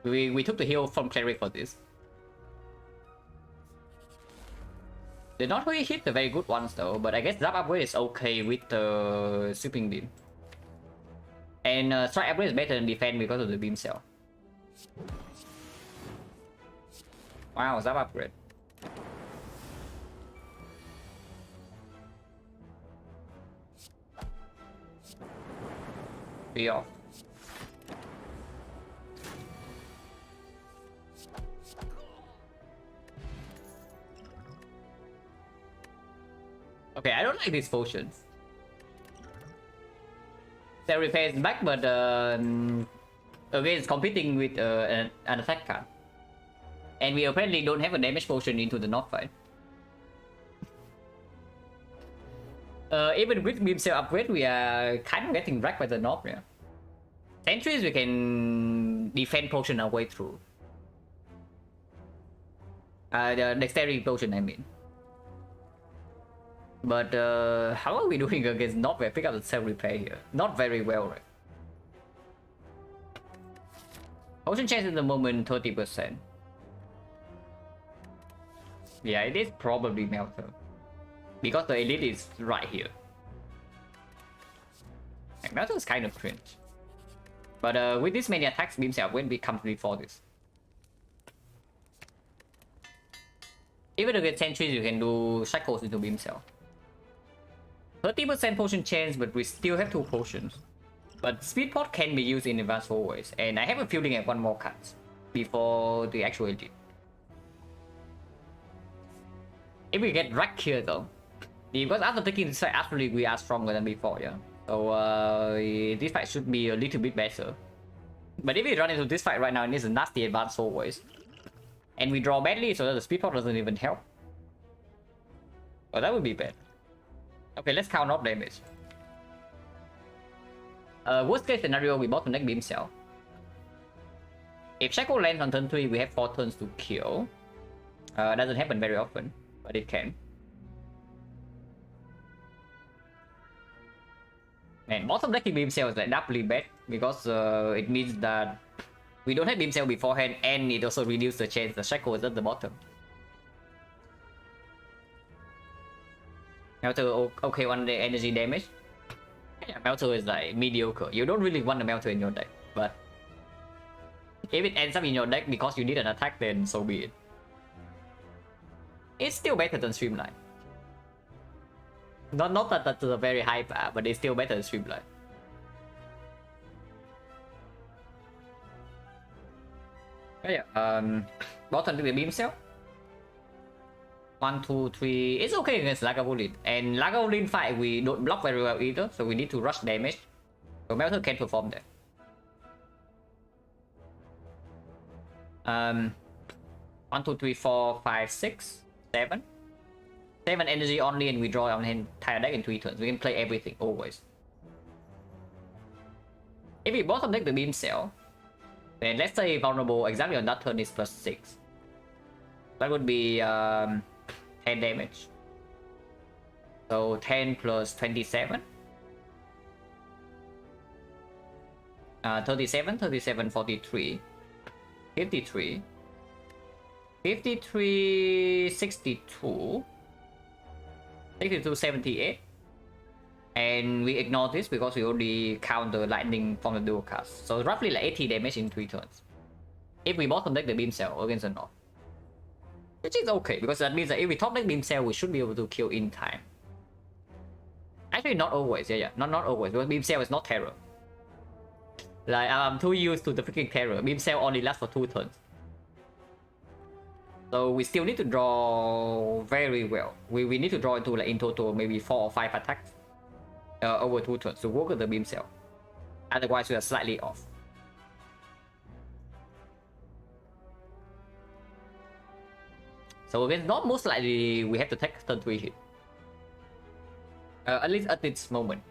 S1: We took the heal from Cleric for this. Did not really hit the very good ones though, but I guess Zap upgrade is okay with the sweeping beam. And strike upgrade is better than defense because of the beam cell. Wow, Zap upgrade. Be off. Okay, I don't like these potions. Their repair is back, but again, it's competing with an attack card. And we apparently don't have a damage potion into the North fight. Even with Beam Cell upgrade, we are kind of getting wrecked by the North, yeah. Sentries, we can defend potion our way through. The Dexterity potion, I mean. But how are we doing against North? We pick up the self-repair here. Not very well, right? Potion chance at the moment, 30%. Yeah, it is probably Melter. Because the elite is right here. Like, Melter is kind of cringe. But with this many attacks, Beam Cell will become before this. Even against sentries, you can do shackles into Beam Cell. 30% potion chance, but we still have 2 potions. But Speed Pot can be used in advanced always, and I have a feeling I have 1 more cut before the actual elite. If we get wrecked here though, because after taking this fight, actually we are stronger than before, yeah. So this fight should be a little bit better. But if we run into this fight right now, and it's a nasty advanced always, and we draw badly, so that the Speed Pot doesn't even help. Oh, that would be bad. Okay, let's count up damage. Worst case scenario, we bottom deck Beam Cell. If Shackle lands on turn 3, we have 4 turns to kill. Doesn't happen very often, but it can. And bottom decking Beam Cell is like doubly bad because it means that we don't have Beam Cell beforehand, and it also reduces the chance the Shackle is at the bottom. Melter okay on the energy damage. Yeah, Melter is like mediocre. You don't really want a Melter in your deck, but if it ends up in your deck because you need an attack, then so be it. It's still better than Streamline. Not that that's a very high bar, but it's still better than Streamline. Yeah, bottom to the Beam Cell. 1, 2, 3. It's okay against Lagavulin. And Lagavulin fight, we don't block very well either, so we need to rush damage. So Melter can perform that. 1, 2, 3, 4, 5, 6, 7. 7 energy only, and we draw our entire deck in 3 turns. We can play everything, always. If we bottom deck the Beam Cell, then let's say vulnerable exactly on that turn is +6. That would be 10 damage. So 10 plus 27. 37, 37, 43. 53. 53, 62. 62, 78. And we ignore this because we already count the lightning from the dual cast. So roughly like 80 damage in 3 turns. If we bottom deck the Beam Cell against the North. Which is okay, because that means that if we top deck Beam Cell, we should be able to kill in time. Actually, not always, yeah. Not always, because Beam Cell is not terror. Like, I'm too used to the freaking terror. Beam Cell only lasts for 2 turns. So we still need to draw very well. We need to draw into like in total maybe 4 or 5 attacks over 2 turns to work with the Beam Cell. Otherwise, we are slightly off. So against not most likely we have to take turn 3 hit. At least at this moment.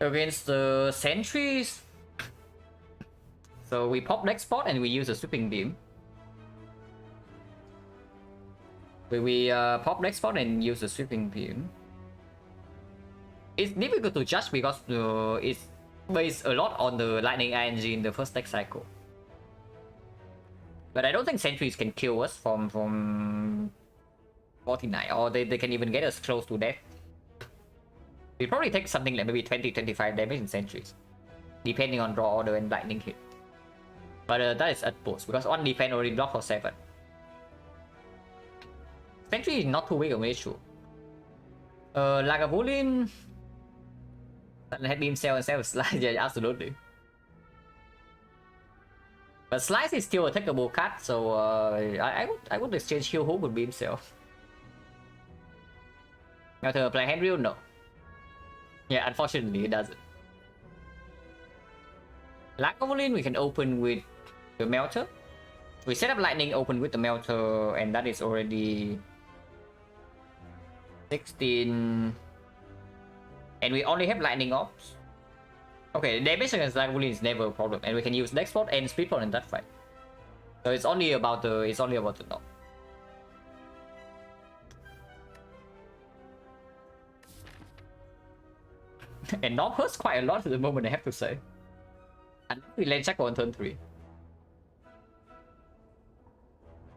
S1: Against the sentries, so we pop next spot and we use a sweeping beam. We pop next spot and use a sweeping beam. It's difficult to judge because it's based a lot on the lightning ING in the first deck cycle. But I don't think sentries can kill us from 49, or they can even get us close to death. We probably take something like maybe 20-25 damage in sentries, depending on draw order and lightning hit. But that is at post, because on defense already blocked for 7. Sentry is not too big of an issue. Lagavulin had Beam Cell instead of Slice, yeah, absolutely. But Slice is still a takeable card, so I would exchange Heal Hook with Beam Cell. Now to play hand reel? No. Yeah, unfortunately it doesn't. Lagavulin we can open with the Melter. We set up Lightning, open with the Melter, and that is already 16. And we only have Lightning ops. Okay, damage against Lagavulin is never a problem, and we can use Dex Spot and Speed Pot in that fight. So it's only about the knock. And knock hurts quite a lot at the moment, I have to say. And we land check on turn 3.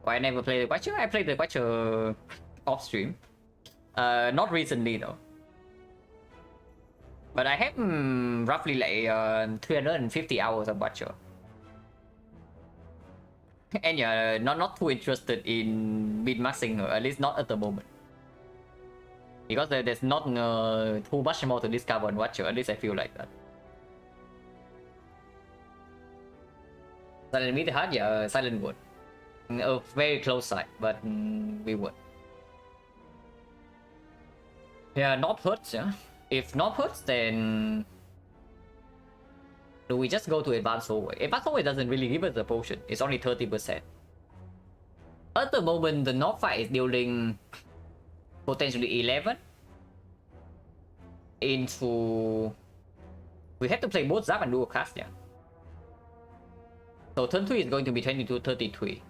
S1: Why I never played the Watcher? I played the Watcher off stream. Not recently though. But I have roughly like 350 hours of Watcher. And yeah, not too interested in min-maxing her, at least not at the moment. Because there's not too much more to discover on Watcher, at least I feel like that. Silent mid hard, yeah, Silent would. A very close side, but we would. Yeah, not hurts, yeah. If not hurts, then do we just go to advanced hallway? Advanced hallway doesn't really give us the potion. It's only 30%. At the moment, the North fight is dealing potentially 11 into. We have to play both Zap and Dual Cast, yeah. So turn 3 is going to be 22 33.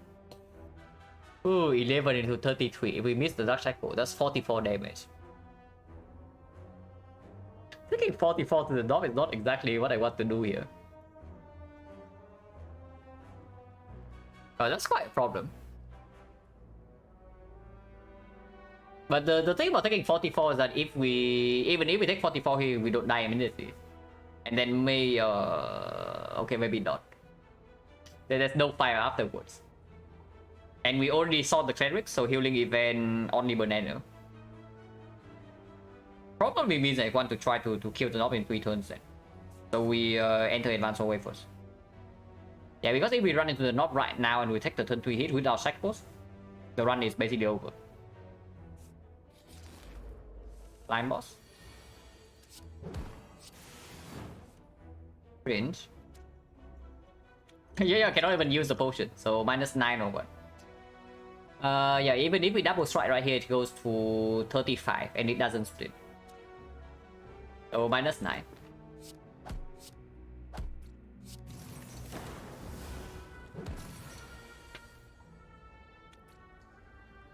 S1: Ooh, 11 into 33. If we miss the Dark Shackle, that's 44 damage. Taking 44 to the knob is not exactly what I want to do here. Oh, that's quite a problem. But the thing about taking 44 is that even if we take 44 here, we don't die immediately. And then okay, maybe not. There's no fire afterwards. And we already saw the cleric, so healing event only banana. Probably means I want to try to kill the knob in 3 turns then. So we enter advanced hallway first. Yeah, because if we run into the knob right now and we take the turn 3 hit without shackles, the run is basically over. Line boss. Cringe. Yeah, cannot even use the potion, so -9 or what. Yeah, even if we double strike right here, it goes to 35 and it doesn't split. So -9.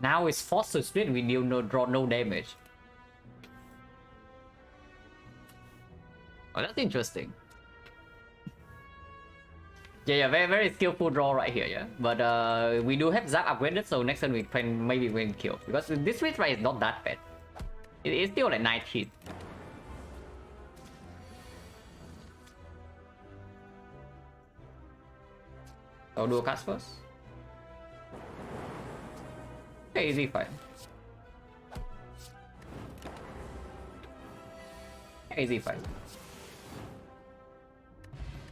S1: Now it's forced to split, we draw no damage. Oh, that's interesting. Yeah, very skillful draw right here, yeah. But we do have Zap upgraded, so next turn we can maybe win kill. Because this switch right is not that bad. It is still like 19. So dual cast first. Okay, easy fight. Easy fight.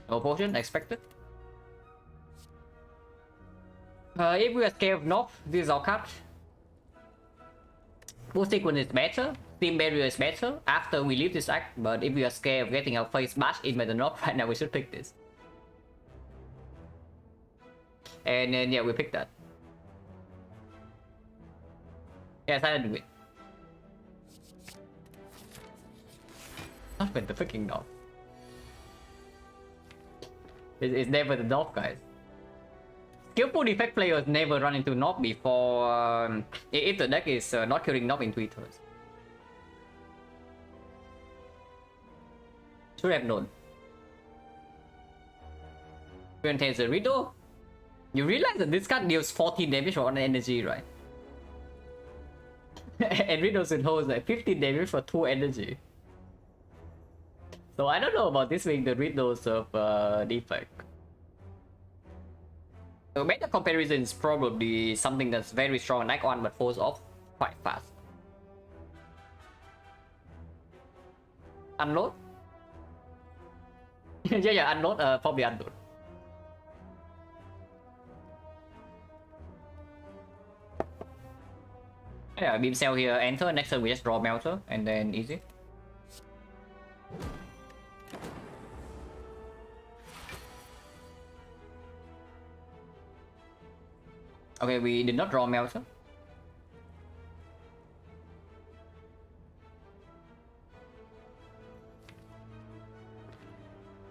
S1: No potion expected. If we are scared of North, this is our cut. Boost sequence is better, team barrier is better after we leave this act, but if we are scared of getting our face bashed in by the North right now, we should pick this. And then yeah, we pick that. Yeah, Silent win. Not with the freaking North. It's never the North, guys. Skillful defect players never run into Knob before if the deck is not killing Knob in 3 turns. Should have known. Contains a Riddle. You realize that this card deals 14 damage for 1 energy, right? And Riddles and holds like 15 damage for 2 energy. So I don't know about this being the Riddles of defect. So meta comparison is probably something that's very strong on Act 1 but falls off quite fast. Unload? yeah, unload, probably unload. Yeah, beam cell here, enter, next turn we just draw melter and then easy. Okay, we did not draw melter.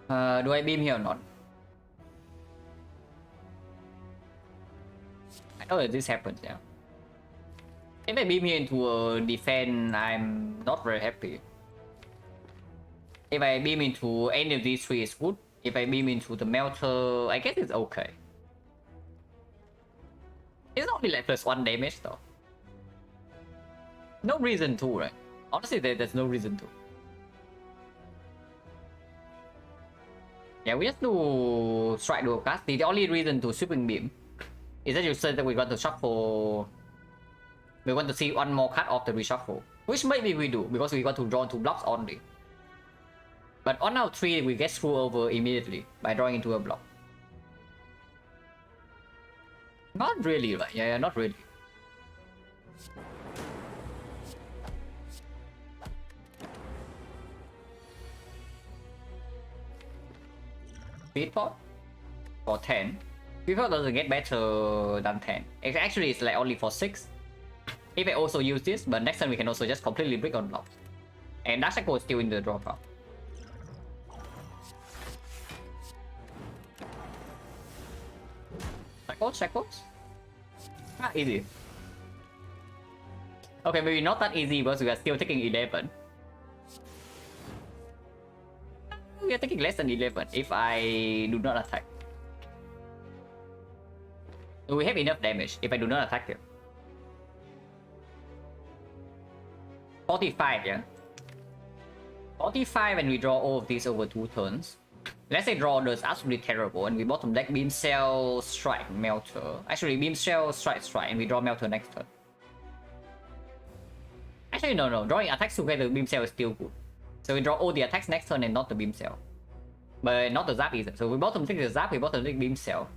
S1: Do I beam here or not? I know that this happens, yeah. If I beam here into a defense, I'm not very happy. If I beam into any of these 3, it's good. If I beam into the melter, I guess it's okay. It's only like +1 damage though. No reason to, right? Honestly, there's no reason to. Yeah, we just do strike dual cast. The only reason to sweeping beam is that you said that we want to shuffle. We want to see one more cut off the reshuffle, which maybe we do because we want to draw 2 blocks only. But on our 3, we get screwed over immediately by drawing into a block. Not really, right? Yeah, not really. Speedport for 10. Speedport doesn't get better than 10. It actually is like only for 6. If I also use this, but next time we can also just completely brick on blocks. And Dark Shackle is still in the draw pile. Shackles? Not easy. Okay, maybe not that easy because we are still taking 11. We are taking less than 11 if I do not attack. We have enough damage if I do not attack him. 45, yeah? 45 and we draw all of these over 2 turns. Let's say draw does absolutely terrible and we bottom deck Beam Cell, Strike, Melter. Actually, Beam Cell, Strike, and we draw Melter next turn. Actually, no. Drawing attacks together with Beam Cell is still good. So we draw all the attacks next turn and not the Beam Cell. But not the Zap either. So we bottom deck the Zap, we bottom deck Beam Cell.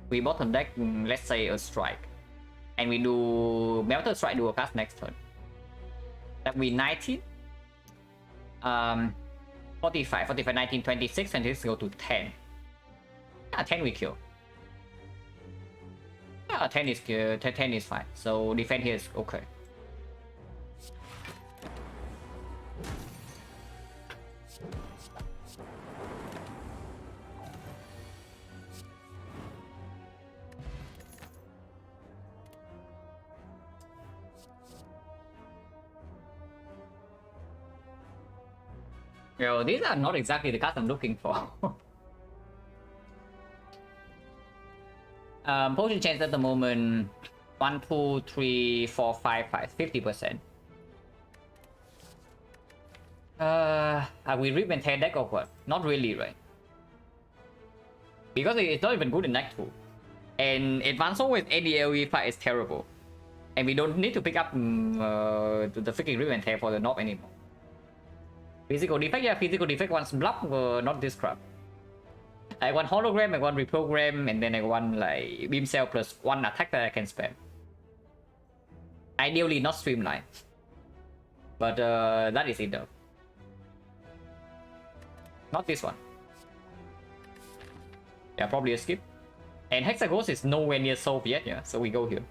S1: We bottom deck, let's say, a Strike. And we do Melter, Strike, dual cast next turn. That will be 19. 45, 19, 26, 26 go to 10. Yeah, 10 we kill. Yeah, 10 is good. 10 is fine. So defense here is okay. Yo, these are not exactly the cards I'm looking for. Potion chance at the moment 1, 2, 3, 4, 5, 50%. Are we rip and tear deck or what? Not really, right? Because it's not even good in deck 2. And advance with any AoE fight is terrible. And we don't need to pick up the freaking rip and tear for the knob anymore. Physical defect, yeah, physical defect once block, not this crap. I want hologram, I want reprogram, and then I want like beam cell plus 1 attack that I can spam. Ideally not streamline. But that is enough. Not this one. Yeah, probably a skip. And Hexaghost is nowhere near solved yet, yeah, so we go here.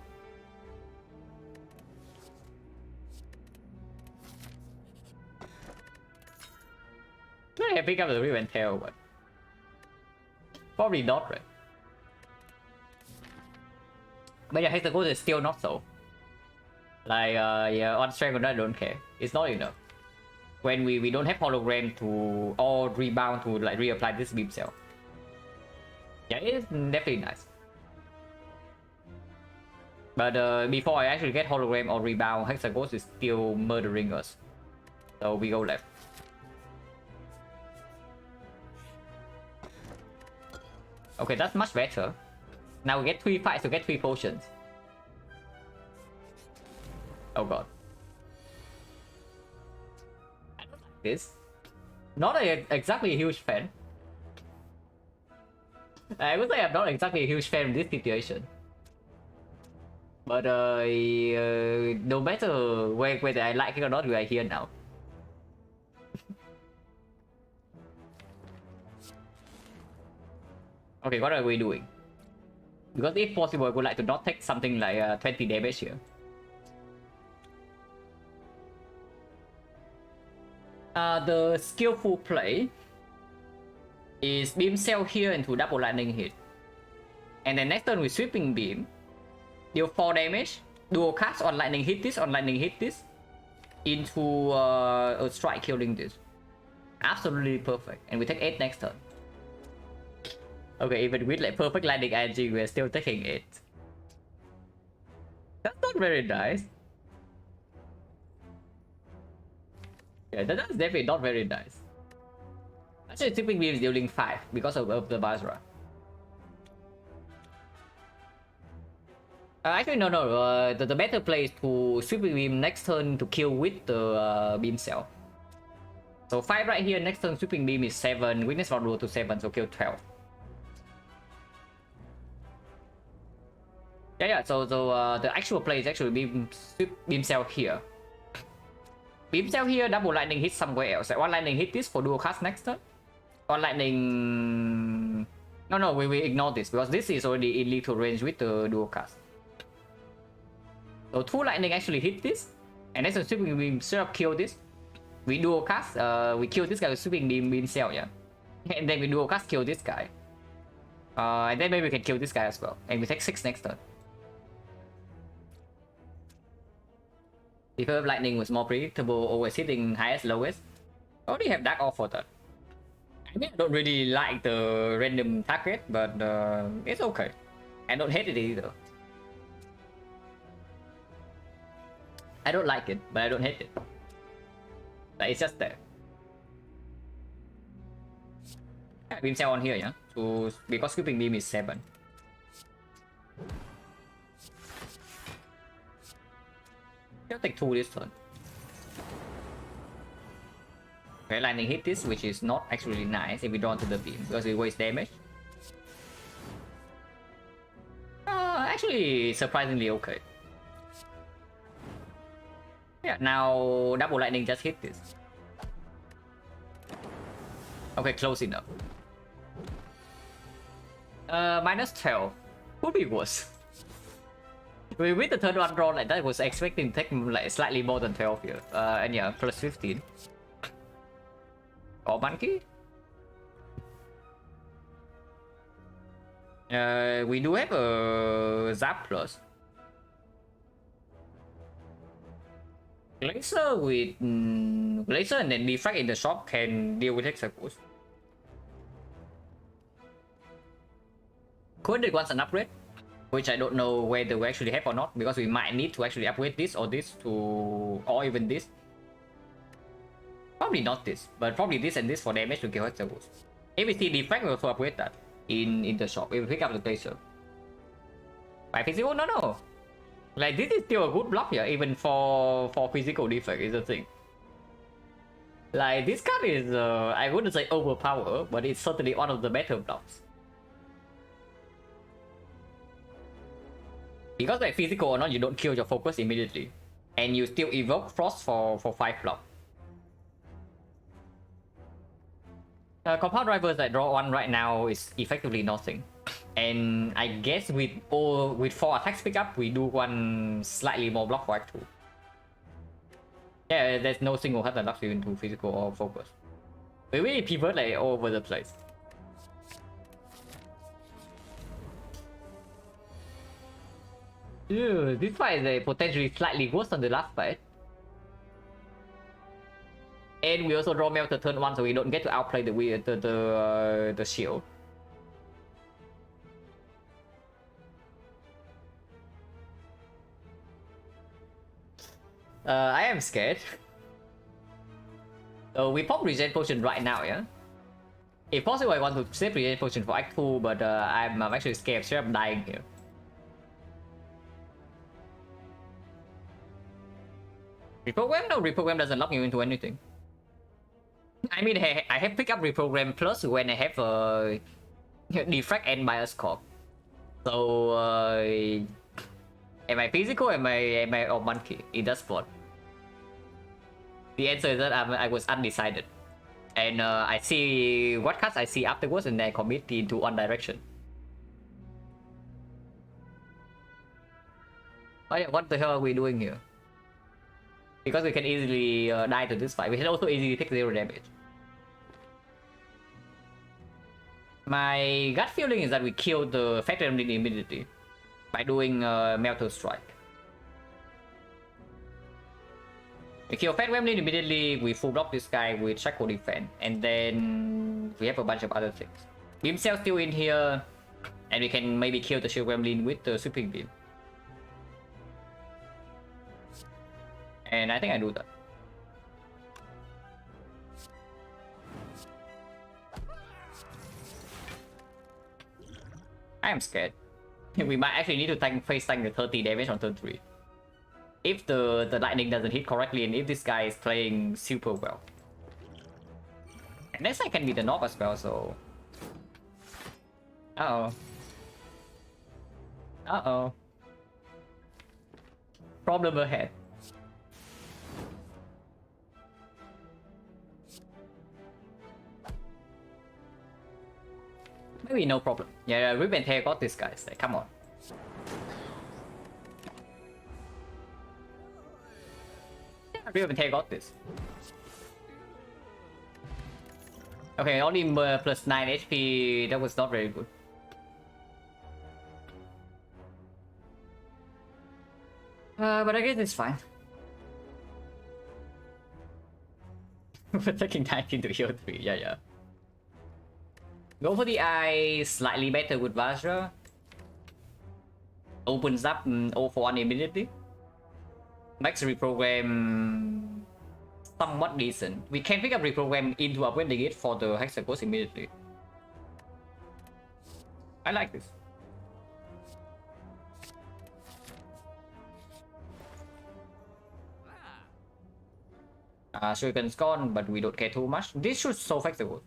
S1: Should I pick up the Rip and Tear, but probably not, right? But yeah, Hexaghost is still not so. Like, yeah, on strength I don't care. It's not enough. When we don't have hologram to or rebound to like reapply this beam cell. Yeah, it's definitely nice. But before I actually get hologram or rebound, Hexaghost is still murdering us. So we go left. Okay, that's much better. Now we get 3 fights to get 3 potions. Oh god. I don't like this. Not exactly a huge fan. I would say I'm not exactly a huge fan of this situation. But no matter whether I like it or not, we are here now. Okay, what are we doing? Because if possible, I would like to not take something like 20 damage here. The skillful play is beam cell here into double lightning hit. And then next turn with sweeping beam, deal 4 damage, dual cast on lightning hit this, into a strike killing this. Absolutely perfect. And we take 8 next turn. Okay, even with like perfect lightning energy, we're still taking 8. That's not very nice. Yeah, that's definitely not very nice. Actually, Sweeping Beam is dealing 5 because of the Basra. Actually, no. The better play is to Sweeping Beam next turn to kill with the Beam Cell. So 5 right here, next turn Sweeping Beam is 7, Weakness Roll to 7, so kill 12. Yeah, so the actual play is actually Beam Cell here. Beam Cell here, double lightning hit somewhere else. One lightning hit this for dual cast next turn. One lightning... No, we ignore this because this is already in lethal range with the dual cast. So 2 lightning actually hit this. And next turn Sweeping Beam straight up kill this. We dual cast, we kill this guy with Sweeping Beam Cell, yeah. And then we dual cast kill this guy. And then maybe we can kill this guy as well. And we take 6 next turn. If lightning was more predictable, always hitting highest, lowest. I already have Dark Off for that. I mean, I don't really like the random target, but it's okay. I don't hate it either. I don't like it, but I don't hate it. But it's just there. Beam Cell on here, yeah. So because Sweeping Beam is 7. I'll take 2 this turn. Okay, lightning hit this, which is not actually nice if we draw to the beam because it wastes damage. Actually, surprisingly okay. Yeah, now double lightning just hit this. Okay, close enough. Minus 12 would be worse. With the third one draw like that, was expecting to take like slightly more than 12 here. And yeah, plus 15. Or monkey? We do have a Zap plus. Glacier with Glacier and then Defrag in the shop can deal with Hexacourse. Could once an upgrade, which I don't know whether we actually have or not, because we might need to actually upgrade this or even this. Probably not this, but probably this and this for damage to kill Hexacourse. If we see Defrag, we also upgrade that in the shop. If we pick up the Glacier. By physical, no. Like this is still a good block here, even for physical defect is the thing. Like this card is I wouldn't say overpowered, but it's certainly one of the better blocks. Because like physical or not, you don't kill your focus immediately. And you still evoke Frost for 5 block. Compound Drivers that draw 1 right now is effectively nothing. And I guess with 4 attacks pick up, we do one slightly more block for Act 2. Yeah, there's no single hut that locks you into physical or focus. We really pivot like all over the place. Ew, this fight is potentially slightly worse than the last fight. And we also draw Melter turn 1, so we don't get to outplay the shield. I am scared. So we pop Regen Potion right now, yeah? If possible, I want to save Regen Potion for Act 2, but I'm actually scared straight up dying here. Reprogram? No, Reprogram doesn't lock you into anything. I mean, I have pick up Reprogram plus when I have Defrag and Bias Corp. So, am I physical? Am I or monkey? It does spot. The answer is that I was undecided. And I see what cards I see afterwards and then I commit into one direction. Oh yeah, what the hell are we doing here? Because we can easily die to this fight. We can also easily take 0 damage. My gut feeling is that we kill the Fat Remnant immediately by doing Melter Strike. We kill Fat Remnant immediately, we full block this guy with Shackle Defense, and then we have a bunch of other things. Beam Cell still in here, and we can maybe kill the Shield Gremlin with the Sweeping Beam. And I think I do that. I am scared. We might actually need to face tank the 30 damage on turn 3. If the lightning doesn't hit correctly and if this guy is playing super well. And next I can be the knob as well, so... Uh-oh. Uh-oh. Problem ahead. Maybe no problem. Yeah, Rip and Tear got this, guys. Like, come on. Yeah, Rip and Tear got this. Okay, only plus 9 HP. That was not very good. But I guess it's fine. We're taking 19 to heal 3. Yeah, yeah. Go for the eye, slightly better with Vajra. Opens up 0 for 1 immediately. Makes reprogram somewhat decent. We can pick up reprogram into upgrading it for the Hexaghost immediately. I like this. Shuriken's gone, but we don't care too much. This should solve Hexaghost.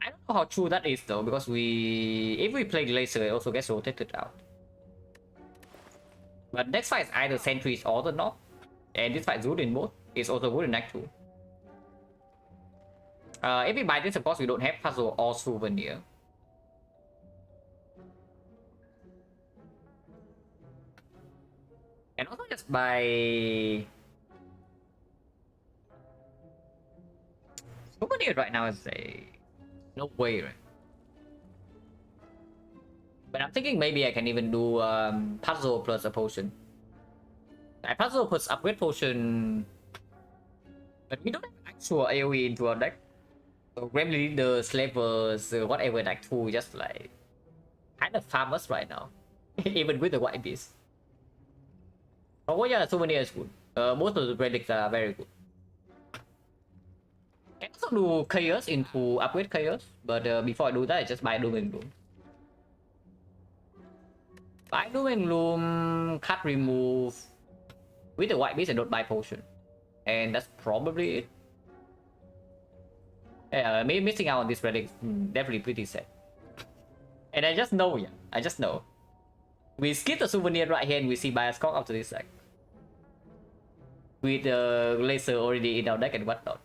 S1: I don't know how true that is though, because if we play Glacier, it also gets rotated out. But next fight is either Sentries or the Knob, and this fight is good in both. It's also good in Act 2. If we buy this, of course, we don't have Puzzle or Souvenir. And also just buy... Souvenir right now is a... No way, right? But I'm thinking maybe I can even do Puzzle plus a potion. Puzzle plus upgrade potion... But we don't have actual AoE into our deck. So Gremlin Leader, Slavers, whatever deck 2 just like... kind of farmers right now. Even with the White Beast. Oh yeah, Souvenir is good. Most of the relics are very good. Can also do Chaos into upgrade Chaos, but before I do that, I just buy Doom and Gloom. Buy Doom and Gloom, cut remove. With the White Beast, I don't buy Potion. And that's probably it. Yeah, maybe missing out on this relic definitely pretty sad. And I just know, yeah, I just know. We skip the Souvenir right here and we see Bioscock after this deck. With the Laser already in our deck and whatnot.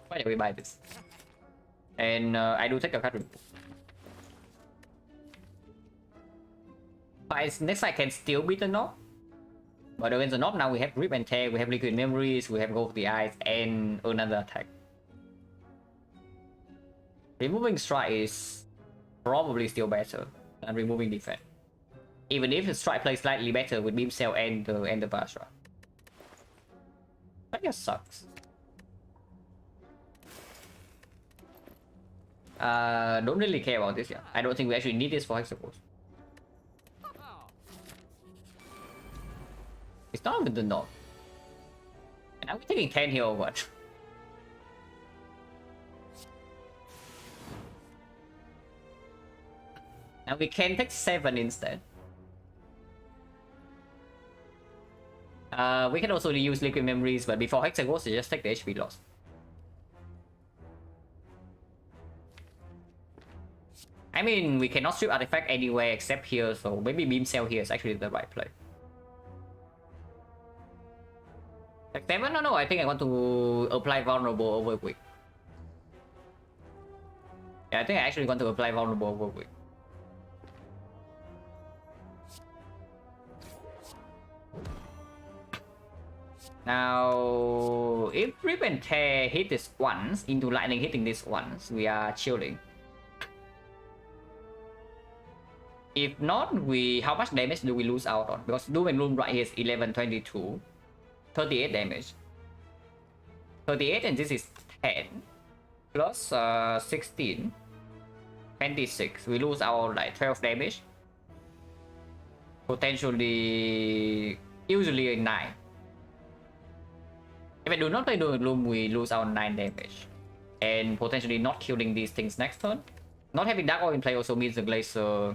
S1: Why do we buy this? And I do take a card remove. Next I can still beat the Knob. But against the Knob now we have Rip and Tear, we have Liquid Memories, we have Go for the Eyes, and another attack. Removing Strike is probably still better than removing Defense. Even if the Strike plays slightly better with Beam Cell and the Basra. That just sucks. Don't really care about this, yeah. I don't think we actually need this for Hexaghost. It's not even the Knob. And are we taking 10 here or what? And we can take 7 instead. We can also use Liquid Memories, but before Hexaghost, you just take the HP loss. I mean, we cannot strip artifact anywhere except here, so maybe Beam Cell here is actually the right play. Like 7? No, I think I want to apply Vulnerable over Quick. Yeah, I think I actually want to apply Vulnerable over Quick. Now, if Rip and Tear hit this once, into Lightning hitting this once, we are chilling. If not, how much damage do we lose out on? Because Doom and Gloom right here is 11, 22, 38 damage. 38 and this is 10, plus 16, 26. We lose our like 12 damage. Potentially, usually a 9. If I do not play Doom and Gloom, we lose our 9 damage. And potentially not killing these things next turn. Not having Dark Oil in play also means the Glacier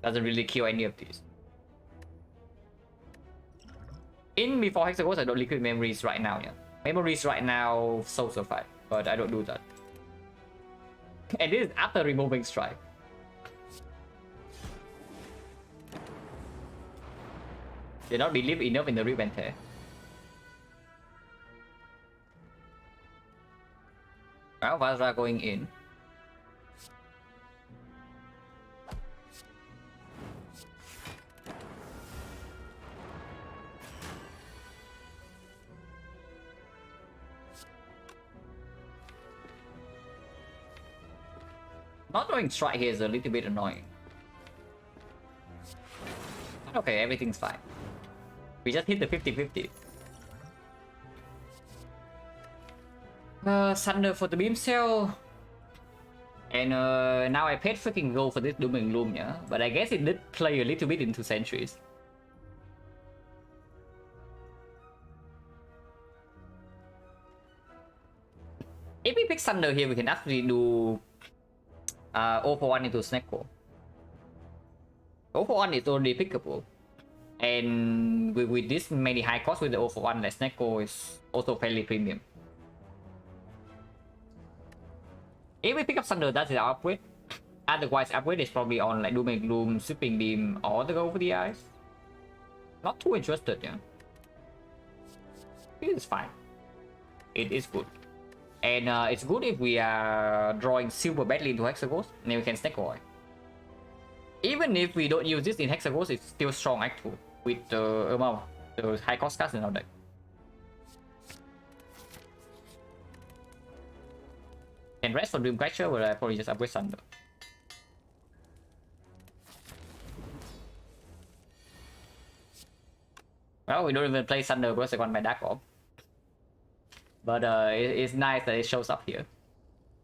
S1: doesn't really kill any of these. In before Hexagons, I don't liquid memories right now, yeah. Memories right now, so survive, but I don't do that. And this is after removing Strike. Did not believe enough in the Rip and Tear. Now Vazra going in. Not doing Strike here is a little bit annoying. But okay, everything's fine. We just hit the 50-50. Thunder for the beam cell. And now I paid freaking gold for this Doom and Gloom, yeah? But I guess it did play a little bit into Sentries. If we pick Thunder here, we can actually do 0 for 1 into Snecko. 0 for 1 is already pickable. And with this many high cost with the 0 for 1, like Snecko is also fairly premium. If we pick up Thunder, that is our upgrade. Otherwise, upgrade is probably on like Doom and Gloom, Sweeping Beam, or the Go for the Eyes. Not too interested, yeah. It is fine. It is good. And it's good if we are drawing Silver badly into Hexagons, then we can Snack Oil. Even if we don't use this in Hexagons, it's still strong Act 2 with the amount, the high cost cards in our deck. And rest for Dreamcatcher, where I probably just upgrade Thunder. Well, we don't even play Thunder because I got my Dark Orb. But it's nice that it shows up here.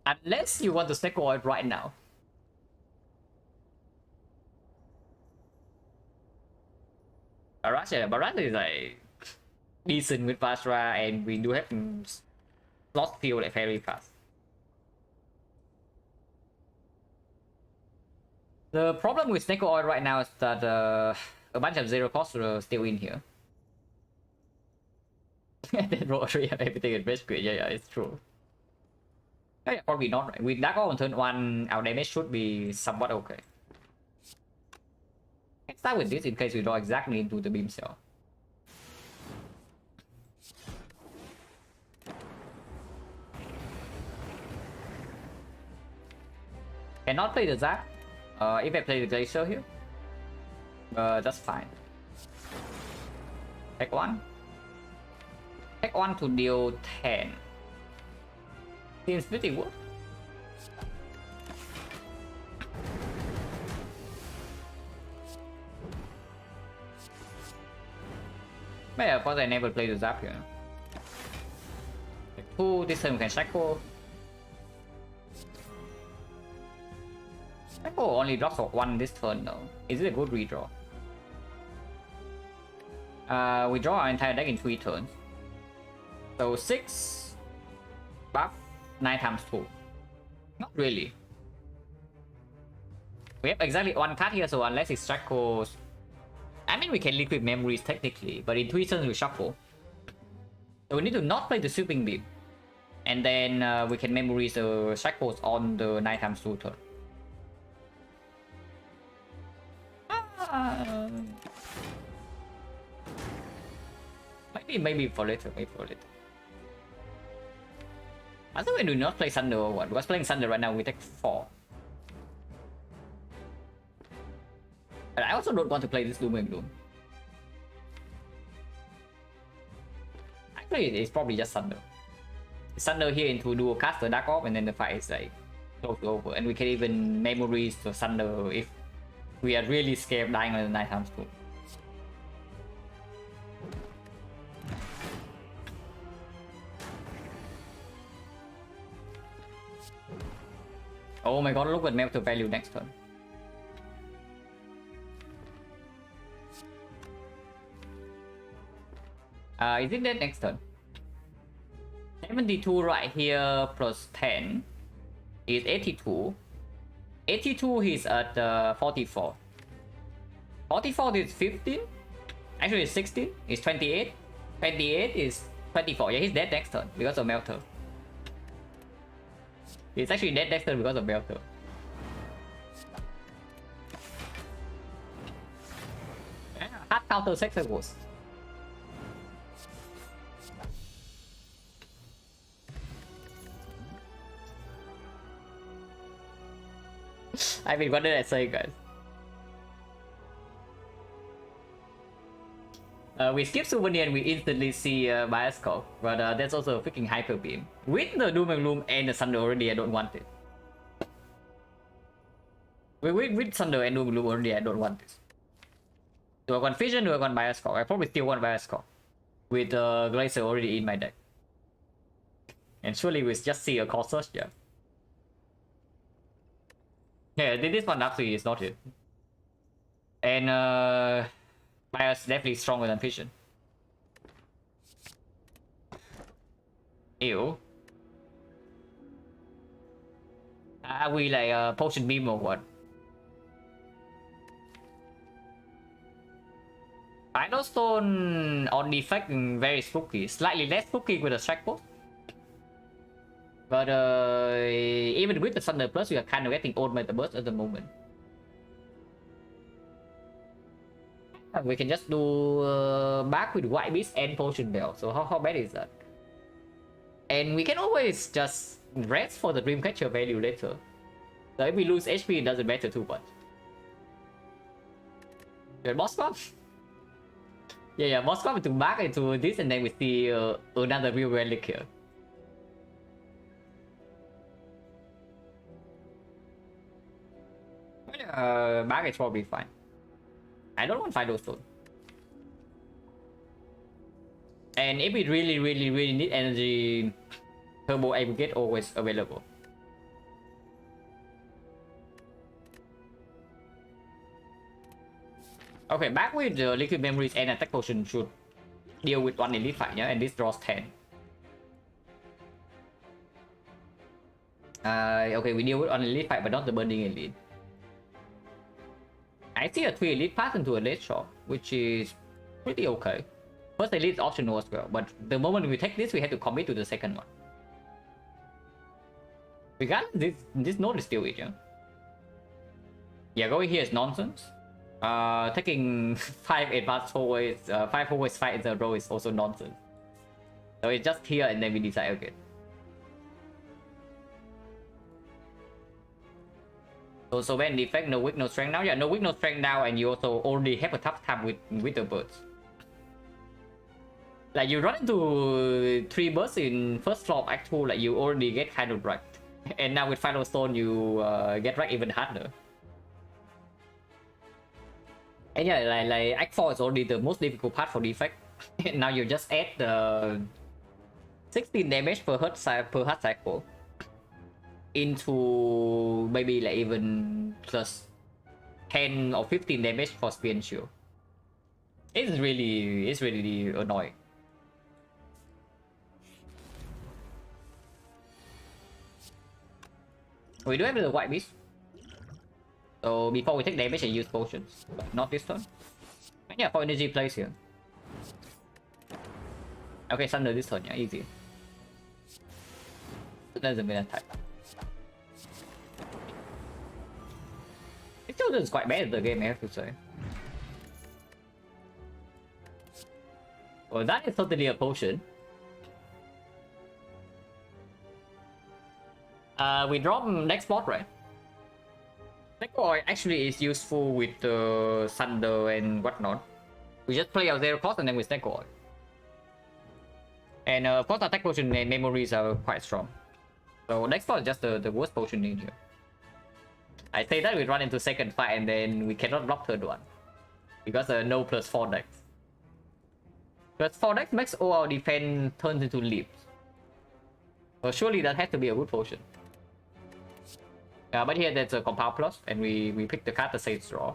S1: Unless you want to Snack Oil right now. Barrage is like decent with Vazra, and we do have slot field like very fast. The problem with Snack Oil right now is that a bunch of zero costs are still in here. Then roll everything in rescue. Yeah, it's true. Yeah, probably not, right? With Dark Oil on turn 1, our damage should be somewhat okay. Let's start with this in case we draw exactly into the beam cell. Cannot play the Zap if I play the Glacier here. That's fine. Take 1. Take 1 to deal 10. Seems pretty good. But yeah, of course I never played the Zap here. Take 2, this time we can Shackle. Shackle only drops for 1 this turn though. Is it a good redraw? We draw our entire deck in 3 turns. So 6 buff, 9 times 2. Not really. We have exactly 1 card here, so unless it Shackles, I mean we can liquid memories technically, but in 3 turns we shuffle. So we need to not play the Sweeping Beam. And then we can memories the Shackles on the 9 times 2 turn. Maybe for later, I think we do not play Thunder or what? Because playing Thunder right now we take 4. But I also don't want to play this Doom and Gloom. Actually, it's probably just Thunder. Thunder here into dual cast the Dark Orb, and then the fight is like close over. And we can even memories to Thunder if we are really scared of dying on the 9 times 2. Oh my god, look at Melter value next turn. Is it dead next turn? 72 right here plus 10 is 82. 82 he's at 44. 44 is 15. Actually it's 16. It's 28. 28 is 24. Yeah, he's dead next turn because of Melter. He's actually dead next turn because of Melter. Hard counter Sexagos. I mean, what did I say, guys? We skip Souvenir and we instantly see Bias Call, but that's also a freaking Hyper Beam. With the Doom and Gloom and the Thunder already, I don't want it. With Thunder and Doom and Gloom already, I don't want this. Do I want Vision? Do I want Bias Call? I probably still want Bias Call. With Glacier already in my deck. And surely we just see a Call Search, yeah. Yeah, this one actually is not it. And Bias definitely stronger than Vision. Ew. Are we like Potion Beam or what? Final Stone on defect very spooky. Slightly less spooky with the Strike Post. But even with the Thunder Plus, we are kind of getting old Meta Burst at the moment. We can just do back with White Beast and Potion Bell. So how bad is that? And we can always just rest for the Dreamcatcher value later. So if we lose HP, it doesn't matter too much. Good boss bomb? Yeah, boss bomb to back into this and then we see another real relic here. Back is probably fine. I don't want Final Stone. And if we really need energy, Turbo Aggregate always available. Okay, back with the Liquid Memories and Attack Potion should deal with one Elite Fight, yeah, and this draws 10. Okay, we deal with one Elite Fight, but not the Burning Elite. I see a 3 Elite pass into a late shot, which is pretty okay. First Elite is optional as well, but the moment we take this, we have to commit to the second one. Regardless, this node is still it, yeah? Yeah, going here is nonsense. Taking 5 advanced always, 5 always fight in a row is also nonsense. So it's just here and then we decide, okay. So when defect, no weak, no strength now. Yeah, no weak, no strength now, and you also already have a tough time with the birds. Like you run into 3 birds in first floor of Act 2, like you already get kind of wrecked. And now with Final Stone, you get wrecked even harder. And yeah, like Act 4 is already the most difficult part for defect. Now you just add the 16 damage per heart cycle into maybe like even plus 10 or 15 damage for Spear and Shield. It's really annoying. We do have the White Beast. So before we take damage, I use potions, but not this turn. And yeah, for energy plays here. Okay, Thunder this turn, yeah, easy. It doesn't mean attack. It still does quite bad at the game, I have to say. Well, that is totally a potion. We drop next spot, right? XecnaR actually is useful with Thunder and whatnot. We just play our 0 cost and then we XecnaR. And of course, attack potion and memories are quite strong. So next spot is just the worst potion in here. I say that we run into second fight and then we cannot block third one. Because no +4 decks. +4 decks makes all our defense turns into leaps. So surely that has to be a good potion. But here there's a compound plus, and we pick the card that says draw.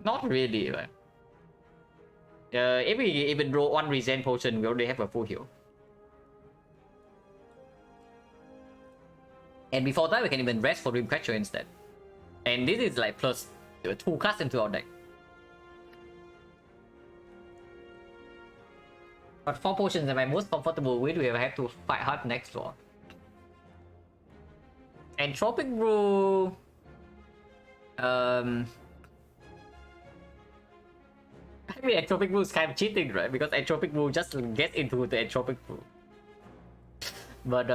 S1: Not really, but if we even draw one regen potion, we already have a full heal. And before that, we can even rest for Dreamcatcher instead. And this is like plus 2 cards into our deck. But 4 potions am I most comfortable with, we have to fight hard next draw. Entropic Brew... I mean, Entropic Brew is kind of cheating, right? Because Entropic Brew just gets into the Entropic Brew. But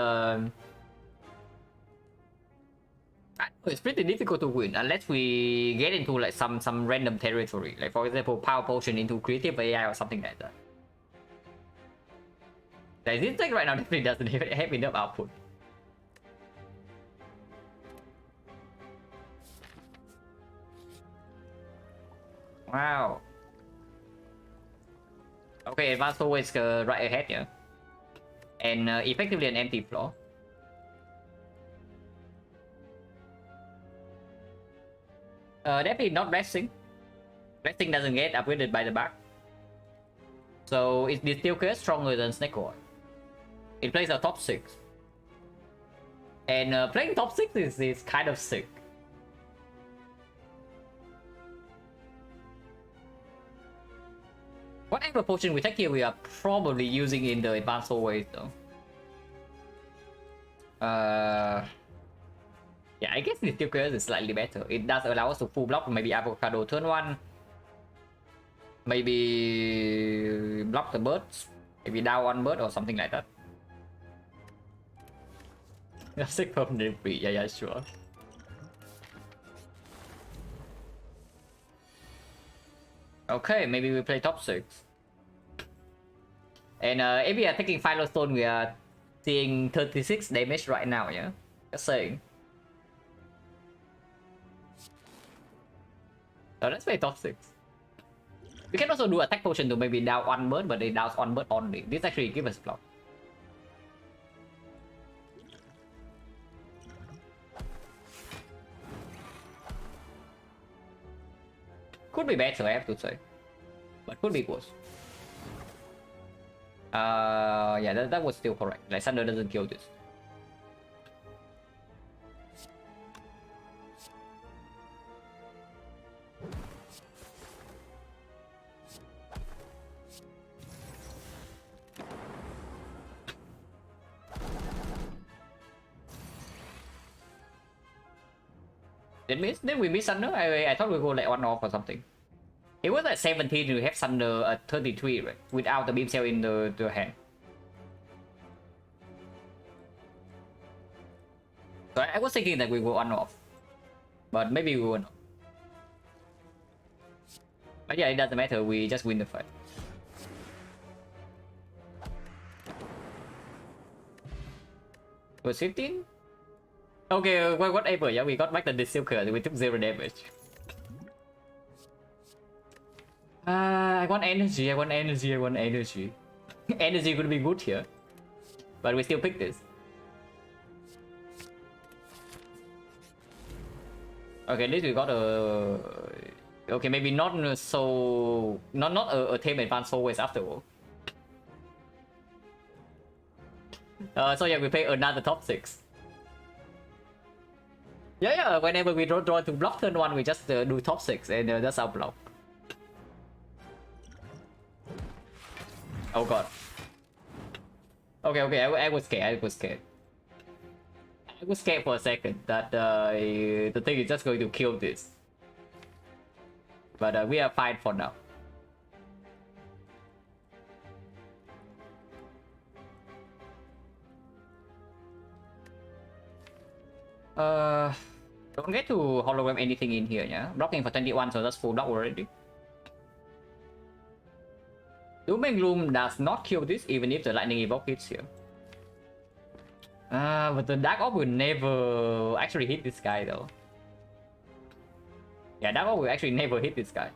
S1: it's pretty difficult to win unless we get into like some random territory, like for example Power Potion into Creative AI or something like that. Like this deck right now definitely doesn't have enough output. Wow. Okay, Advanced always right ahead, yeah. And effectively an empty floor. Definitely not resting. Resting doesn't get upgraded by the back. So it's still stronger than Snake Oil. It plays a top 6. And playing top 6 is kind of sick. Whatever potion we take here, we are probably using in the advanced always though. Yeah, I guess the Steel Curse is slightly better. It does allow us to full block maybe Avocado turn 1. Maybe block the birds. Maybe down 1 bird or something like that. Sick from the free, yeah, sure. Okay, maybe we play top 6. And if we are taking Final Stone, we are seeing 36 damage right now, yeah? Just saying. So let's play top 6. We can also do attack potion to maybe down 1 bird, but it downs 1 bird only. This actually gives us block. Could be better, I have to say. But could be worse. Yeah, that was still correct. Like, Thunder doesn't kill this. Did we miss Thunder? I thought we go like 1 off or something. It was at 17, we have Thunder at 33, right? Without the beam cell in the hand. So I was thinking that we go 1 off. But maybe we will not. But yeah, it doesn't matter, we just win the fight. Was 15? Okay, whatever, yeah, we got back the Silker, we took 0 damage. I want energy. Energy could be good here. But we still pick this. Okay, at least we got a... Okay, maybe not so... Not a tame advanced always after all. So yeah, we play another top 6. Yeah, whenever we draw to block turn 1, we just do top 6 and that's our block. Oh god. Okay, I was scared. I was scared for a second that the thing is just going to kill this. But we are fine for now. Don't get to hologram anything in here, yeah? Blocking for 21, so that's full block already. Dooming Gloom does not kill this even if the lightning evoke hits here. But the Dark Orb will never actually hit this guy though. Yeah, Dark Orb will actually never hit this guy.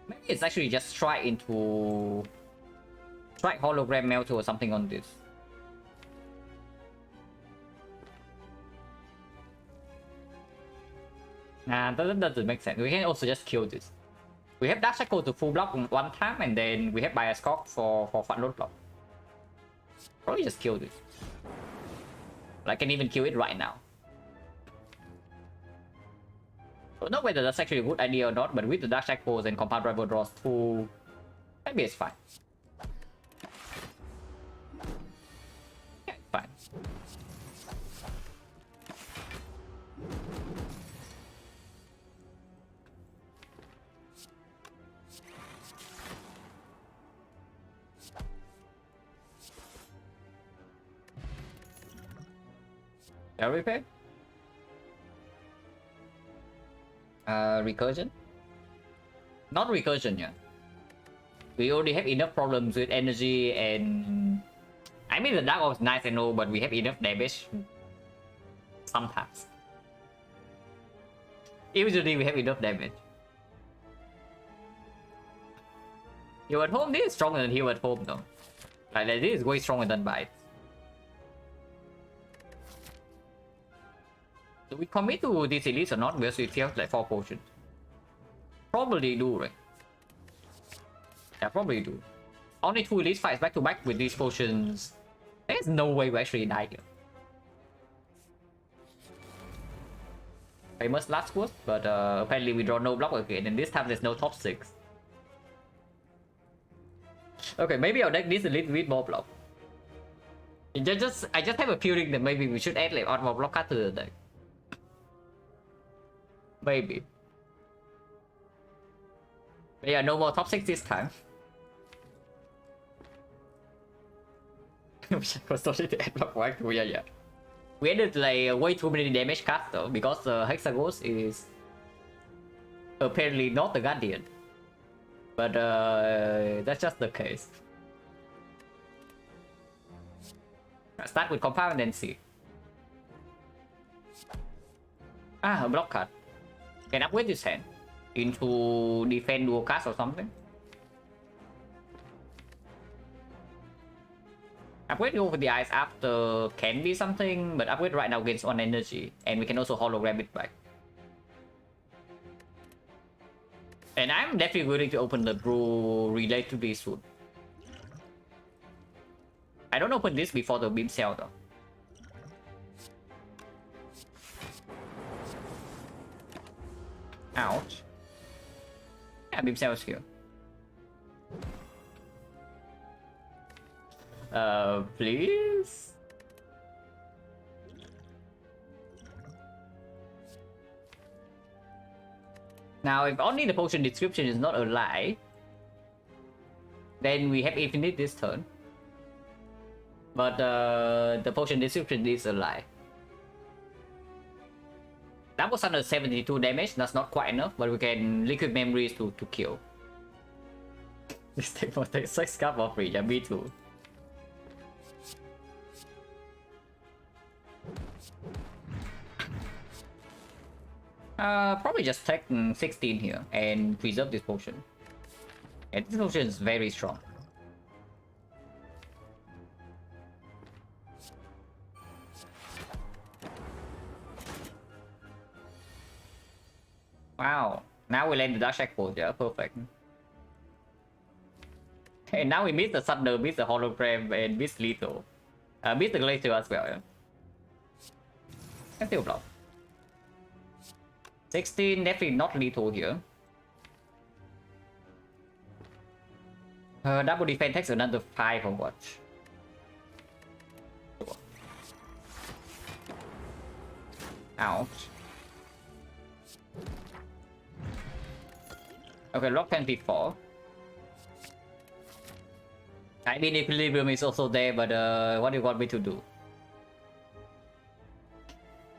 S1: Maybe it's actually just strike into Try hologram melt or something on this. Nah, that doesn't make sense. We can also just kill this. We have Dark Shackle to full block one time, and then we have Bias Cock for fun load block. Probably just kill this. I can even kill it right now. I don't know whether that's actually a good idea or not, but with the Dark Shackles and Compound Rival draws 2, maybe it's fine. Yeah, it's fine. Shall we pay? Recursion? Not recursion, yeah. We already have enough problems with energy and... I mean the Dark Orb is nice and all, but we have enough damage. Sometimes. Usually we have enough damage. Heal at Home, this is stronger than Heal at Home though. Like this is way stronger than Bite. Do we commit to this elite or not? Because it feels like 4 potions. Probably do, right? Yeah, probably do. Only 2 elite fights back to back with these potions. There's no way we actually die here. Famous last quote, but apparently we draw no block again, and this time there's no top 6. Okay, maybe our deck needs a little bit more block. I just have a feeling that maybe we should add like one more block card to the deck. Maybe. But yeah, no more top 6 this time. Yeah. We added like way too many damage cards though, because Hexagos is apparently not the Guardian. But that's just the case. Start with Compound and then see. Ah, a block card. Can upgrade this hand into defend dual cast or something. Upgrade over the eyes after can be something, but upgrade right now gains 1 energy, and we can also hologram it back. And I'm definitely willing to open the brew relatively soon. I don't open this before the beam cell though. Ouch. Yeah, beam cell is here. Please? Now, if only the potion description is not a lie, then we have infinite this turn. But the potion description is a lie. That was under 72 damage, that's not quite enough, but we can liquid memories to kill. This thing will take 6 cup of free, yeah, me too. Probably just take 16 here and preserve this potion. And this potion is very strong. Wow, now we land the Dark Shackle, yeah, perfect. And now we miss the Thunder, miss the Hologram, and miss Lethal. Miss the Glacier as well, yeah. Can still block. 16, definitely not lethal here. Double defense takes another 5 or what? Ouch. Okay, lock 24. I mean, Equilibrium is also there, but what do you want me to do?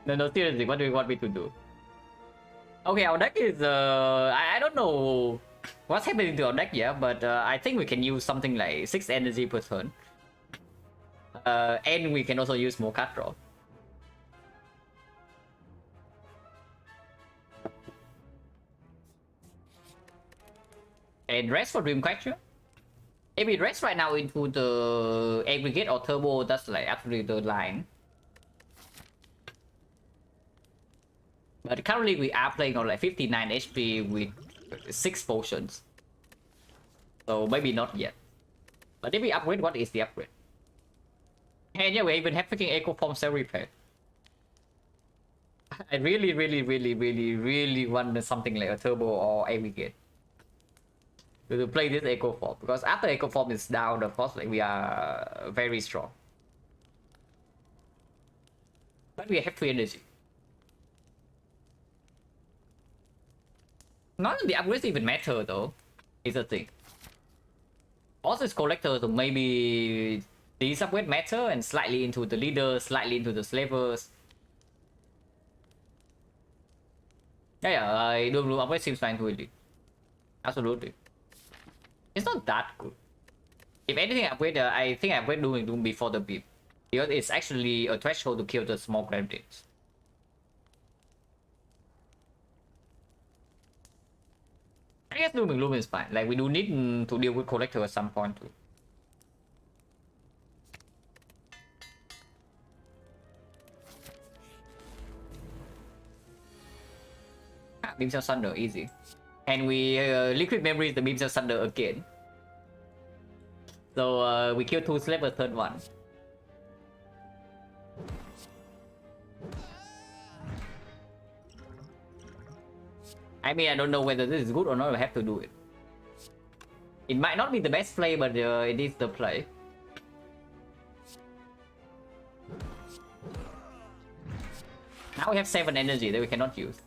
S1: No, seriously, what do you want me to do? Okay, our deck is, I don't know what's happening to our deck yet, but I think we can use something like 6 energy per turn. And we can also use more card draw. And rest for Dreamcatcher. If we rest right now into the aggregate or turbo, that's like actually the line. But currently we are playing on like 59 HP with 6 potions. So maybe not yet. But if we upgrade, what is the upgrade? And yeah, we even have freaking Echo Form Cell Repair. I really want something like a turbo or aggregate to play this Echo Form, because after Echo Form is down, of course, like we are very strong. But we have 3 energy. None of the upgrades even matter though, is the thing. Also, it's collector, so maybe these upgrades matter and slightly into the leaders, slightly into the slavers. Yeah, Doom Bloom upgrade seems fine to elite. Absolutely. It's not that good. If anything, I think I upgrade Doom before the beep, because it's actually a threshold to kill the small gravitates. I guess Doom is fine. Like, we do need to deal with collector at some point too. Beam Cell Thunder, easy. And we liquid memory the Beam Cell Thunder again. So we kill 2 slavers, third one. I mean, I don't know whether this is good or not. I have to do it. It might not be the best play, but it is the play. Now we have 7 energy that we cannot use.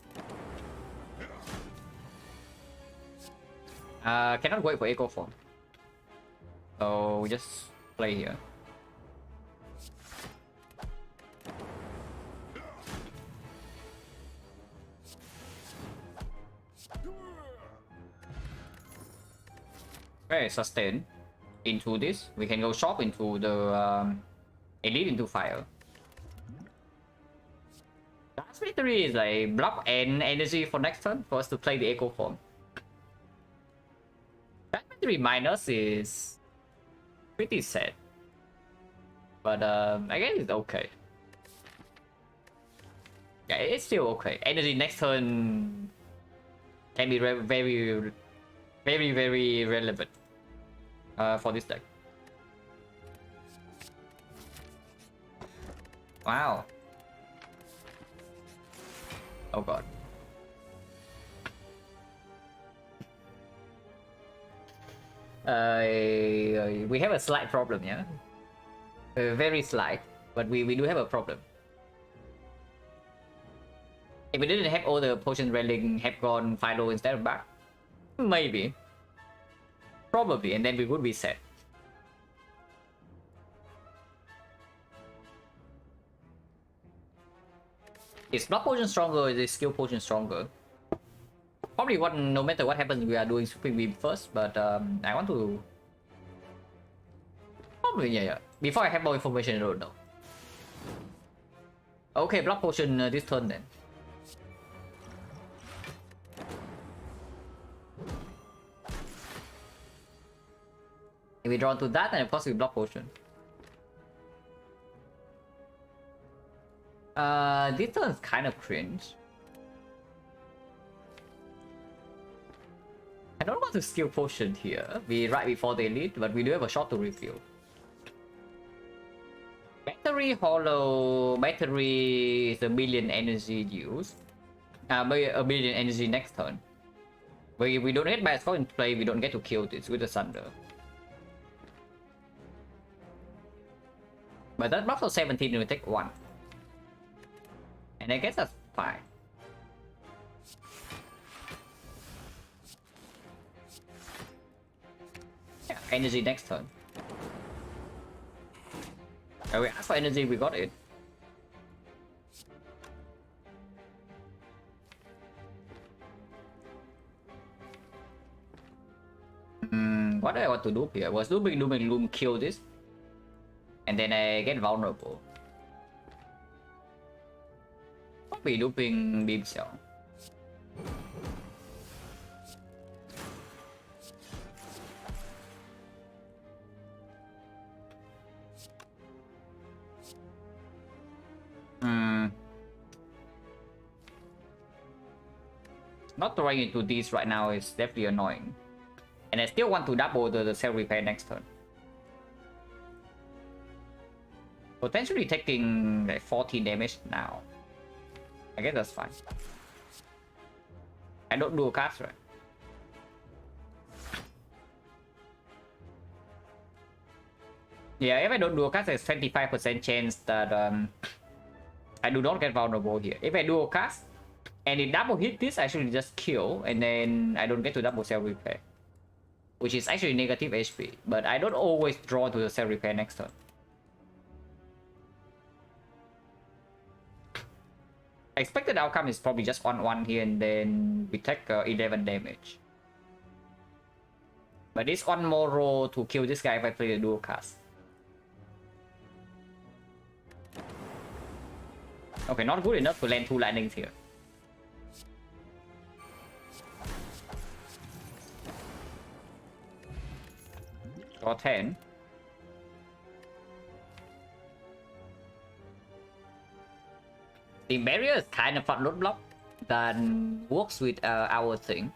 S1: Cannot wait for Echo Form. So we just play here. Okay, sustain into this. We can go shop into the elite into fire. Last victory is like block and energy for next turn for us to play the Echo Form. That victory minus is pretty sad, but I guess it's okay. Yeah, it's still okay. Energy next turn can be very relevant for this deck. Wow. Oh god. We have a slight problem, yeah? Very slight, but we do have a problem. If we didn't have all the potion relic, have gone Philo instead of back, maybe. Probably, and then we would be set. Is block potion stronger or is the skill potion stronger? Probably what, no matter what happens, we are doing Supreme Beam first, but I want to... Probably, yeah. Before I have more information, I don't know. Okay, block potion this turn then. If we draw to that, and of course we block potion. This turn is kind of cringe. I don't want to skill potion here. We right before the elite, but we do have a shot to refill. Battery hollow. Battery is a million energy use. A million energy next turn. We don't get bad score in play. We don't get to kill this with the thunder. But that block for 17 will take 1. And I guess that's fine. Yeah, energy next turn. We asked for energy, we got it. What do I want to do here? I was doing Loom kill this. And then I get vulnerable. Probably looping Beam Cell. Not throwing into these right now is definitely annoying. And I still want to double the cell repair next turn. Potentially taking like 14 damage now. I guess that's fine. I don't do a cast, right? Yeah, if I don't do a cast, there's 25% chance that I do not get vulnerable here. If I do a cast and it double hit this, I should just kill, and then I don't get to double cell repair, which is actually negative HP. But I don't always draw to the cell repair next turn. Expected outcome is probably just on 1 here, and then we take 11 damage. But it's one more roll to kill this guy if I play the dual cast. Okay, not good enough to land 2 lightnings here. Draw 10. The barrier is kind of a load block that works with our thing.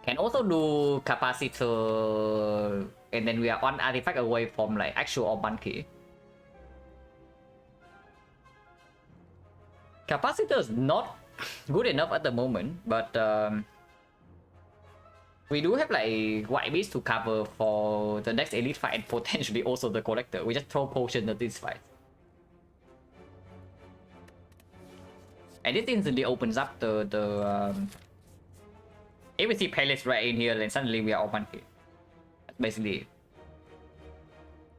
S1: Can also do capacitor, and then we are one artifact away from like actual or monkey. Capacitor is not good enough at the moment, but we do have like white beast to cover for the next elite fight and potentially also the collector. We just throw potion at this fight. And this instantly opens up the if we see Palace right in here, then suddenly we are all monkey. That's basically it.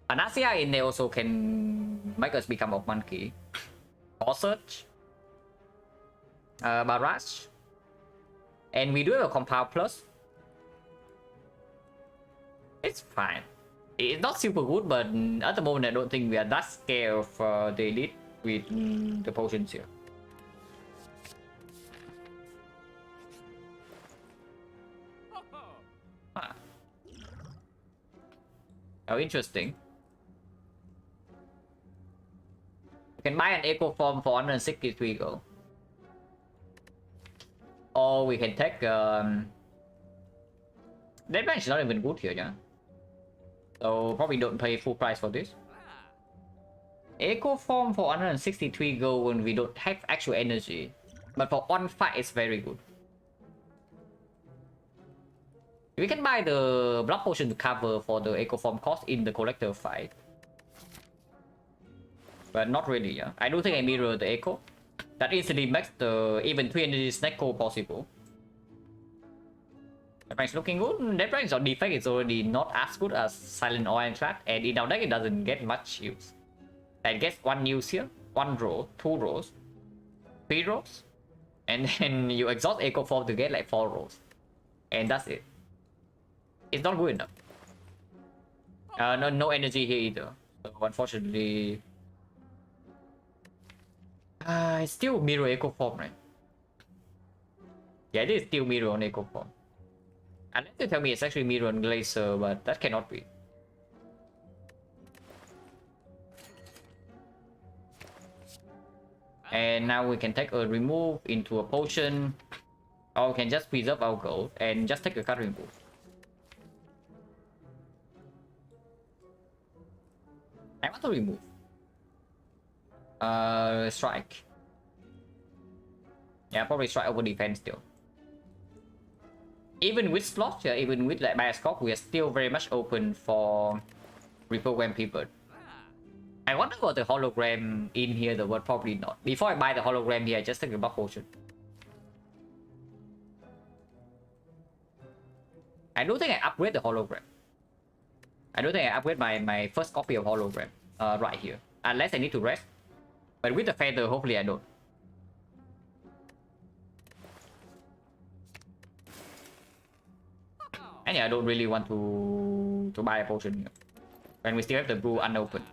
S1: Anasia in there also can make us become a monkey. Or search. Barrage. And we do have a compound plus. It's fine. It's not super good, but at the moment I don't think we are that scared of the elite with the potions here. Huh. Oh, interesting. You can buy an echo form for 163 gold. Or we can take that range is not even good here, yeah. So probably don't pay full price for this. Echo form for 163 gold when we don't have actual energy. But for one fight it's very good. We can buy the blood potion to cover for the echo form cost in the collector fight. But not really, yeah. I do think I mirror the echo. That instantly makes the even 3 energy snack code possible. That rank's looking good. That rank's on defect is already not as good as Silent or Ironclad, and in our deck it doesn't get much use. It gets 1 use here, 1 row, 2 rows, 3 rows, and then you exhaust Echo Form to get like 4 rows. And that's it. It's not good enough. No energy here either. So unfortunately... it's still mirror Echo Form, right? Yeah, it is still mirror on Echo Form. Unless you tell me it's actually mirror on Glacier, but that cannot be. And now we can take a remove into a potion. Or we can just preserve our gold and just take a card remove. I want to remove. Strike. Yeah, probably strike over defense still. Even with slots, yeah, even with like Bioscope, we are still very much open for reprogram people. I wonder about the hologram in here though, but probably not. Before I buy the hologram here, I just take the buff potion. I don't think I upgrade the hologram. I don't think I upgrade my first copy of hologram right here. Unless I need to rest. But with the feather, hopefully I don't. And yeah, I don't really want to buy a potion here. When we still have the brew unopened.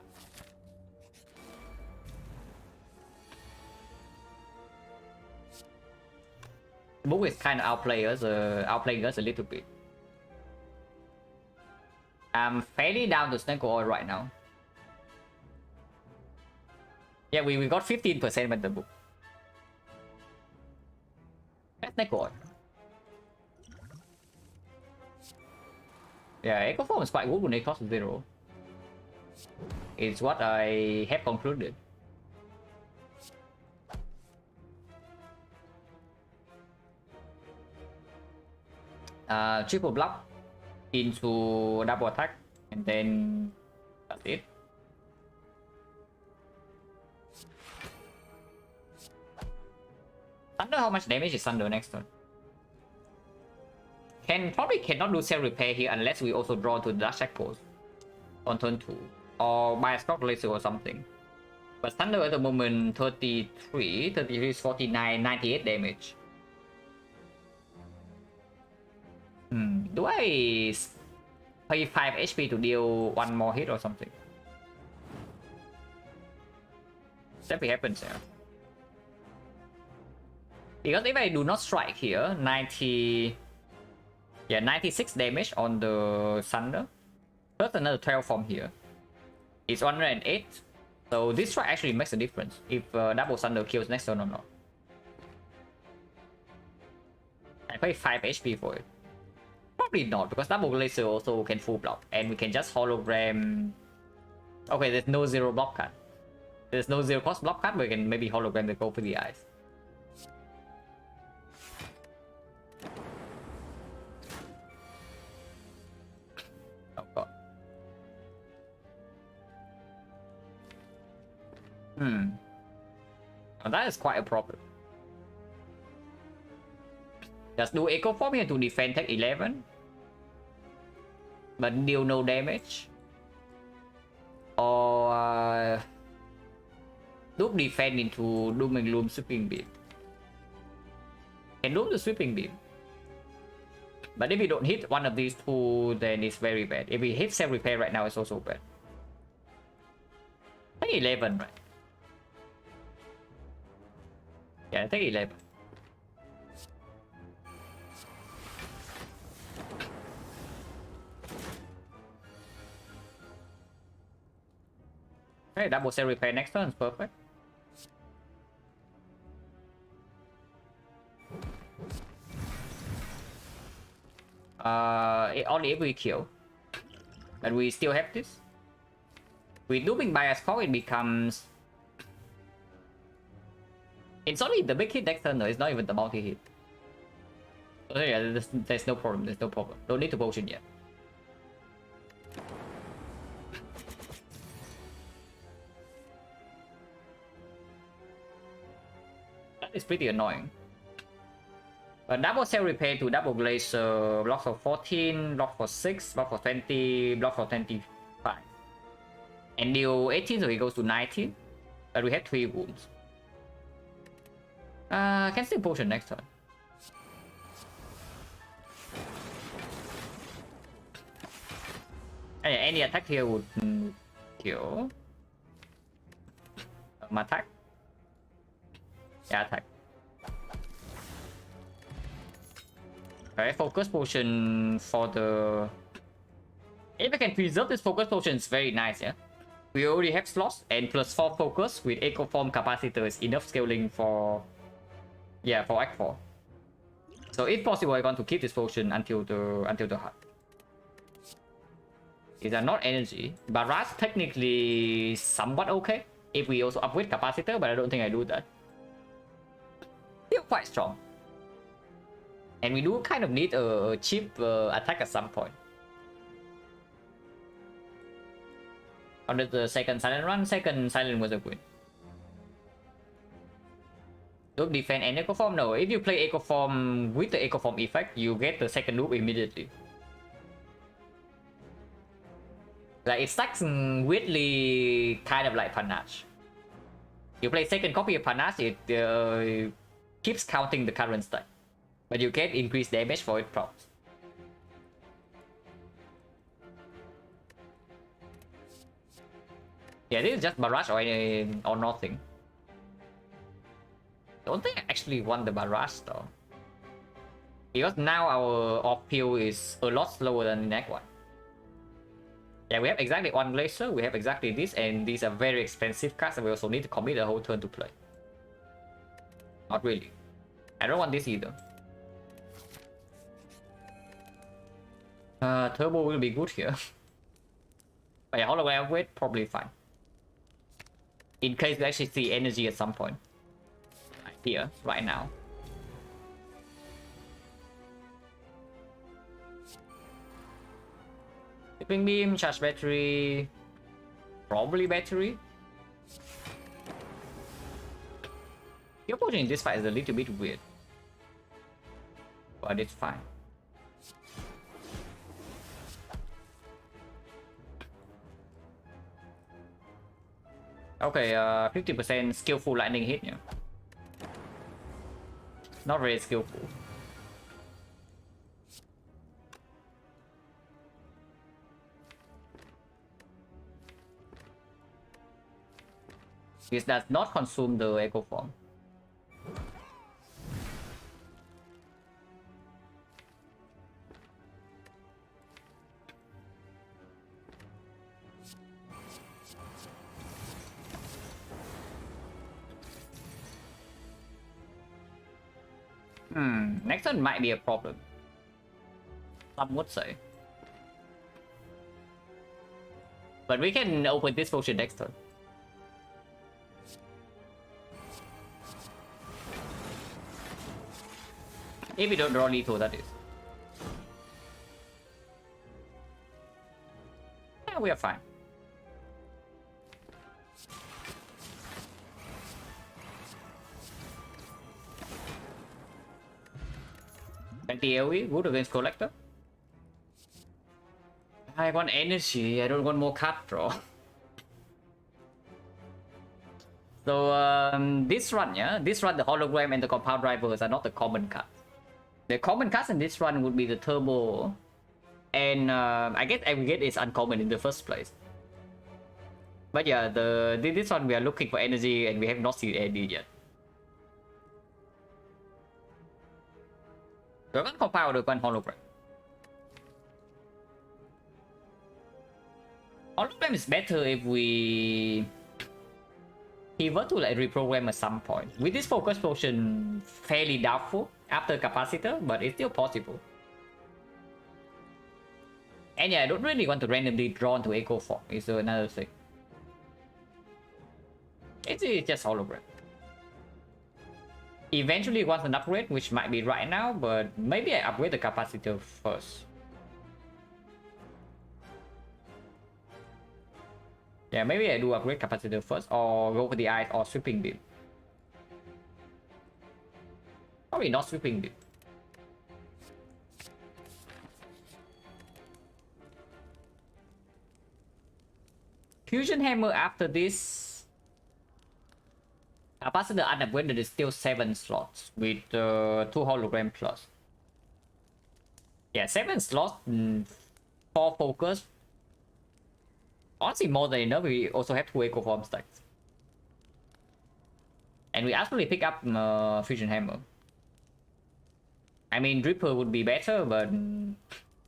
S1: The book is kind of outplaying us a little bit. I'm fairly down to Snake Oil right now. Yeah, we got 15% with the book. That's Snake Oil. Yeah, Echo Form is quite good when it costs 0. It's what I have concluded. Triple block into double attack, and then that's it. Thunder, how much damage is Thunder next turn? Probably cannot do self repair here unless we also draw to the Dark Shackles on turn 2, or buy a stock laser or something. But Thunder at the moment 33 is 49, 98 damage. Do I pay 5 HP to deal 1 more hit or something? That happens, yeah. Because if I do not strike here, 96 damage on the Thunder. Plus another 12 from here. It's 108. So this strike actually makes a difference if double Thunder kills next turn or not. I pay 5 HP for it. Probably not, because double laser also can full block, and we can just hologram. Okay, there's no 0 block card. There's no 0 cost block card, but we can maybe hologram the go for the eyes. Oh god. Now that is quite a problem. Just do Echo Form here to defend tech 11, but deal no damage. Or loop defend into Doom and Gloom Sweeping Beam. Can loop the Sweeping Beam. But if we don't hit one of these two, then it's very bad. If we hit self repair right now, it's also bad. Take 11, right? Yeah, take 11. Okay, double self repair next turn is perfect. Only if we kill. But we still have this. With looping bias call, it becomes. It's only the big hit next turn though, it's not even the multi hit. So yeah, there's no problem, there's no problem. Don't need to potion yet. It's pretty annoying. But double cell repair to double glacier, block for 14, block for 6, block for 20, block for 25. And deal 18, so he goes to 19. But we have 3 wounds. Can still potion next turn. Any attack here would kill. Attack. Yeah, attack. Alright, focus potion for the. If I can preserve this focus potion, it's very nice, yeah. We already have slots, and plus 4 focus with Echo Form capacitor is enough scaling for. Yeah, for Act 4. So if possible, I want to keep this potion until the hut. These are not energy. Barrage technically somewhat okay if we also upgrade capacitor, but I don't think I do that. Still quite strong. And we do kind of need a cheap attack at some point. Under the second silent run, second silent was a win. Loop defend and Echo Form? No, if you play Echo Form with the Echo Form effect, you get the second loop immediately. Like it stacks weirdly kind of like Panache. You play second copy of Panache, it keeps counting the current stack. But you get increased damage for it procs. Yeah, this is just barrage or nothing. Don't think I actually want the barrage though. Because now our off-peel is a lot slower than the next one. Yeah, we have exactly 1 laser, we have exactly this, and these are very expensive cards, and we also need to commit a whole turn to play. Not really. I don't want this either. Turbo will be good here. But yeah, hologram upgrade probably fine. In case we actually see energy at some point. Right here, right now. Tipping beam, charge battery. Probably battery. Your potion in this fight is a little bit weird. But it's fine. Okay, 50% skillful lightning hit, yeah. Not very skillful. This does not consume the echo form. Next turn might be a problem. Some would say. But we can open this potion next turn. If we don't draw lethal, that is. Yeah, we are fine. Anti-AoE, good against Collector. I want energy, I don't want more card draw. So this run, yeah? This run, the hologram and the compound drivers are not the common cards. The common cards in this run would be the turbo. And I guess aggregate is uncommon in the first place. But yeah, this one we are looking for energy and we have not seen any yet. We're gonna compile được one hologram. Hologram is better if we pivot to like reprogram at some point. With this focus potion, fairly doubtful after capacitor, but it's still possible. And yeah, I don't really want to randomly draw into Echo Fog, is another thing. It's just hologram. Eventually wants an upgrade, which might be right now, but maybe I upgrade the capacitor first. Yeah, maybe I do upgrade capacitor first, or go for the eyes, or sweeping beam. Probably not sweeping beam. Fusion hammer after this. Capacitor unupgraded is still 7 slots with 2 hologram plus. Yeah, 7 slots, 4 focus. Honestly, more than enough. We also have 2 echo form stacks. And we actually pick up Fusion hammer. I mean, Dripper would be better, but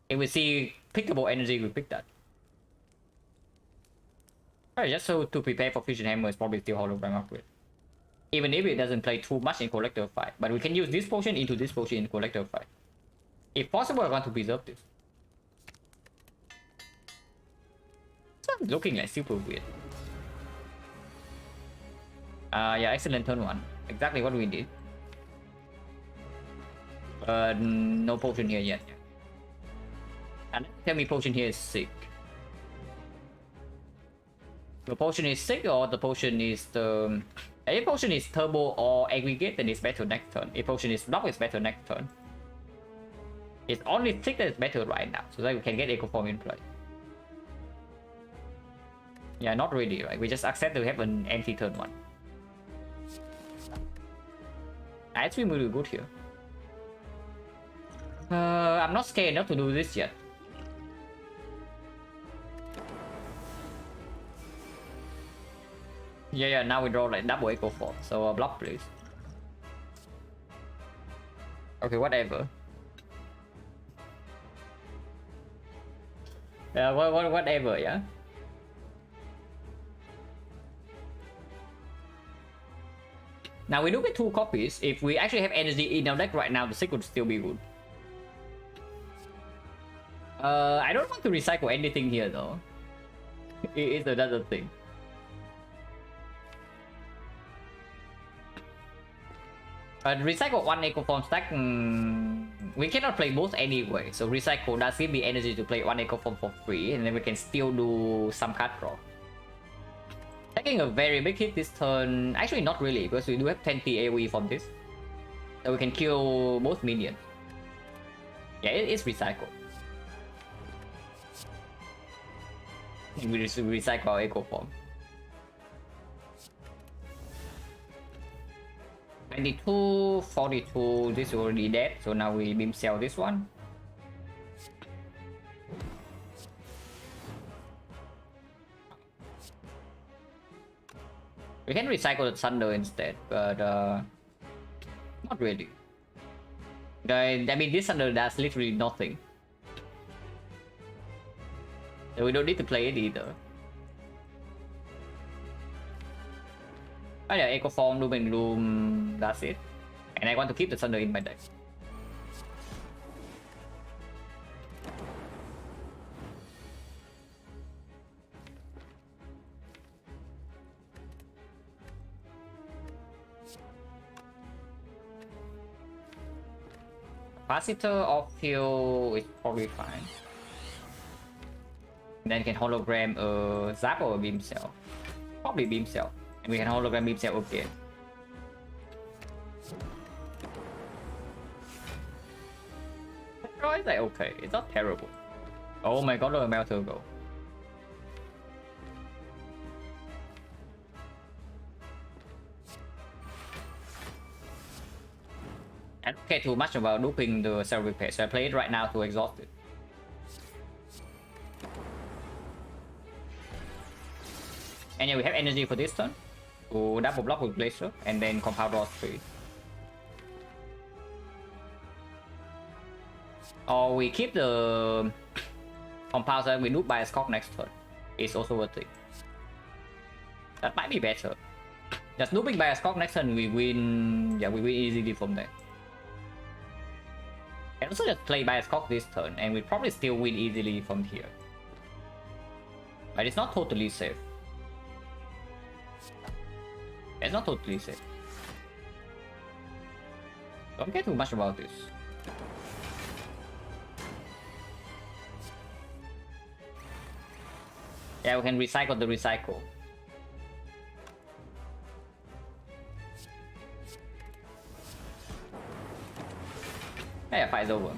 S1: if we see pickable energy, we pick that. Alright, just so to prepare for Fusion hammer is probably still hologram upgrade. Even if it doesn't play too much in collector fight, but we can use this potion into this potion in collector fight. If possible, I want to preserve this. It's looking like super weird. Yeah, excellent turn 1. Exactly what we did. No potion here yet. And tell me potion here is sick. The potion is sick or the potion is the... If potion is turbo or aggregate, then it's better next turn. If potion is block, it's better next turn. It's only sick that is better right now, so that we can get echo form in play. Yeah, not really, right? We just accept that we have an empty turn 1. Actually, really good here. I'm not scared enough to do this yet. Yeah, now we draw like double echo form. So block, please. Okay, whatever. Yeah, whatever, yeah. Now we do get 2 copies. If we actually have energy in our deck right now, the 6 would still be good. I don't want to recycle anything here though. It's another thing. Recycle one eco form stack. We cannot play both anyway, so recycle does give me energy to play one eco form for free, and then we can still do some card draw. Taking a very big hit this turn. Actually, not really, because we do have 10t AoE from this, so we can kill both minions. Yeah, it is recycle. We recycle our eco form. 92, 42, this is already dead, so now we beam sell this one. We can recycle the Thunder instead, but not really. I mean, this Thunder does literally nothing. So we don't need to play it either. Oh yeah, Echo Form, Doom and Gloom, that's it. And I want to keep the Thunder in my deck. Capacitor of heal is probably fine. And then you can hologram a Zap or a Beam Cell. Probably Beam Cell. And we can hologram Beam Cell again. Oh, it's like okay. It's not terrible. Oh my god, look at Melter go. I don't care too much about looping the Cell Repair, so I play it right now to exhaust it. And yeah, we have energy for this turn to double block with Glacier and then compound draw 3. Or we keep the compound and we loop by a Scock next turn. It's also worth it. That might be better. Just looping by a Scock next turn, we win. Yeah, we win easily from there. And also just play by a Scock this turn, and we probably still win easily from here. But it's not totally safe. It's not totally safe. Don't care too much about this. Yeah, we can recycle the recycle. Yeah, fight's over.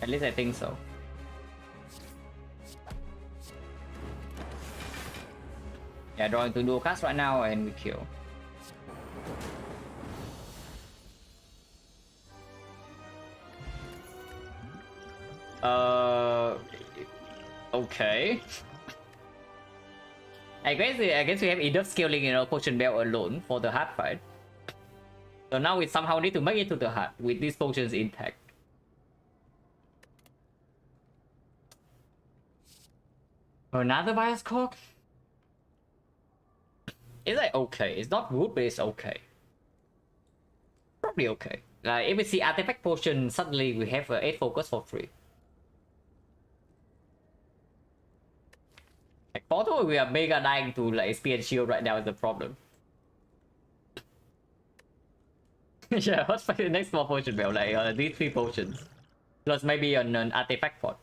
S1: At least I think so. Yeah, drawing to dual cast right now and we kill. Okay. I guess we have enough scaling in our potion belt alone for the hard fight. So now we somehow need to make it to the hard with these potions intact. Another bias cock? It's like okay. It's not good, but it's okay. Probably okay. Like if we see artifact potion, suddenly we have 8 focus for free. Like although we are mega dying to like spear and shield right now is the problem. Yeah, what's the next small potion belt? Like these 3 potions. Plus maybe an artifact pot.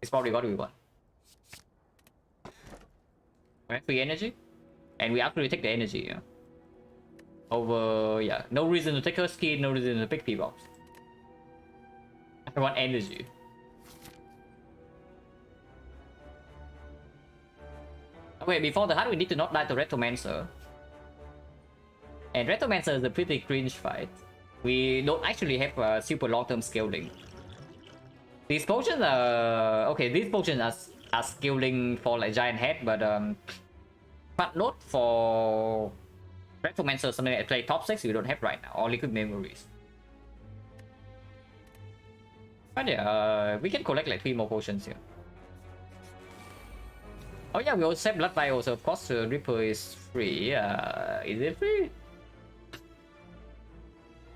S1: It's probably what we want. Right, free energy. And we actually take the energy, yeah. Over, yeah. No reason to take her skin, no reason to pick P-Box. I want energy. Okay, before the hunt, we need to not die to Retromancer. And Retromancer is a pretty cringe fight. We don't actually have a super long-term scaling. These potions are... Okay, these potions are scaling for like Giant Head, but not for Retromancer, something that play top 6 we don't have right now, or Liquid Memories. But yeah, we can collect like 3 more potions here. Oh yeah, we also have Blood Vial, so of course Reaper is free. Is it free?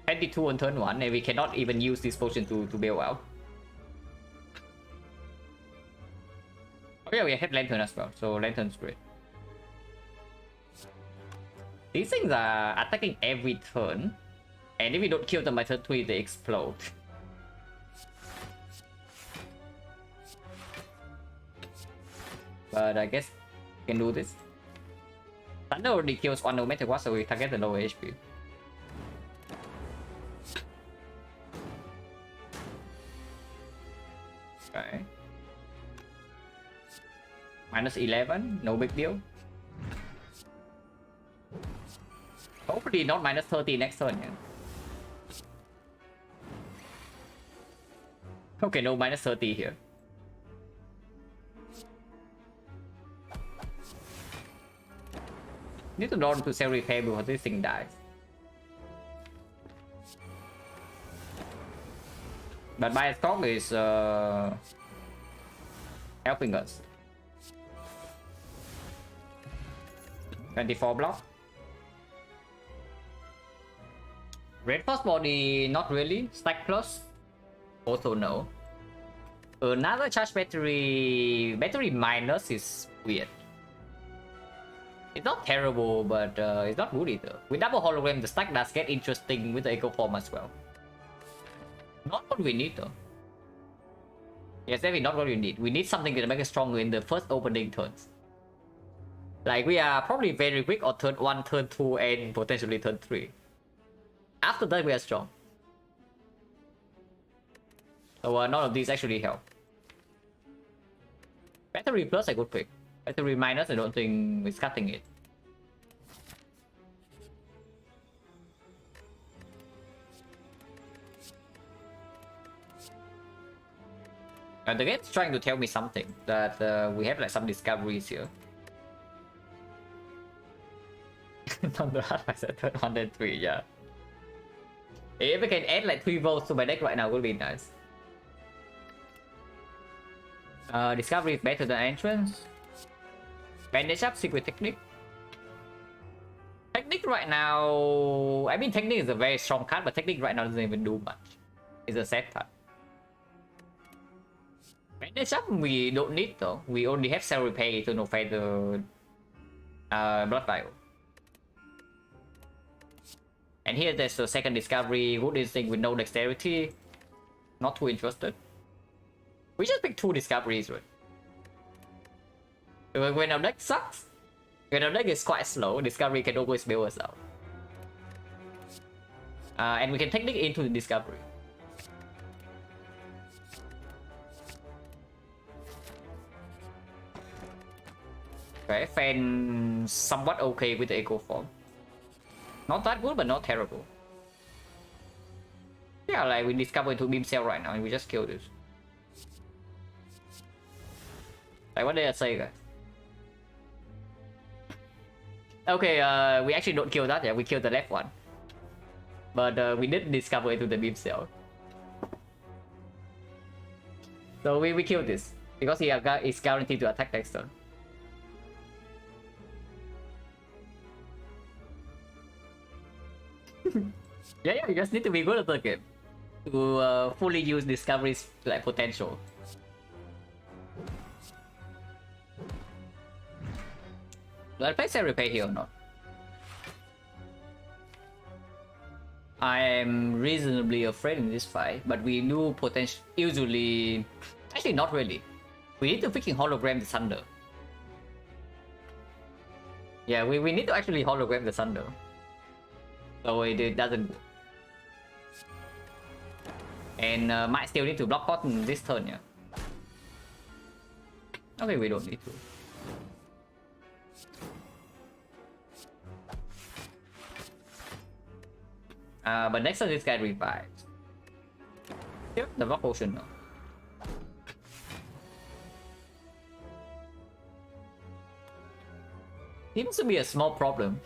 S1: 22 on turn 1, and we cannot even use this potion to bail out. Oh yeah, we have Lantern as well, so Lantern's great. These things are attacking every turn, and if we don't kill them by turn 3, they explode. But I guess we can do this. Thunder already kills one no matter what, so we target the lower HP. Okay. Minus 11, no big deal. Hopefully not minus 30 next turn. Yeah. Okay, no minus 30 here. Need to learn to sell repair before this thing dies. But my stock is helping us. 24 block. Red Force Body, not really. Stack Plus, also no. Another charge battery. Battery minus is weird. It's not terrible, but it's not good either. With double hologram, the stack does get interesting with the echo form as well. Not what we need though. Yes, definitely not what we need. We need something to make us stronger in the first opening turns. Like we are probably very weak on turn 1, turn 2, and potentially turn 3. After that, we are strong. So none of these actually help. Battery plus I could pick. Battery minus I don't think it's cutting it. And the game's trying to tell me something, that we have like some discoveries here. On the hard side, turn 1 and 3, yeah. If we can add like 3 volts to my deck right now, would be nice. Discovery is better than entrance. Bandage up, secret technique. Technique right now, I mean technique is a very strong card, but technique right now doesn't even do much. It's a sad card. Bandage up we don't need though. We only have Cell Repair, Eternal Feather, Blood Vial. And here there's the second discovery, Good Instinct with no dexterity. Not too interested. We just pick 2 discoveries, right? When our deck sucks, when our deck is quite slow, discovery can always bail us out. And we can technique into the discovery. Okay, Fan somewhat okay with the echo form. Not that good, but not terrible. Yeah, like we discover into Beam Cell right now and we just kill this. Like what did I say, guys? Okay, we actually don't kill that, yeah, we killed the left one. But we did discover into the Beam Cell. So we killed this, because he is guaranteed to attack next turn. Yeah, you just need to be good at the game to fully use Discovery's like potential. Do I play Cell Repair here or not? I am reasonably afraid in this fight, but we do usually... Actually, not really. We need to freaking hologram the Thunder. Yeah, we need to actually hologram the Thunder. So it doesn't work. And might still need to block Cotton this turn, yeah. Okay, we don't need to. But next turn this guy revives. Yep, the block potion now. Seems to be a small problem.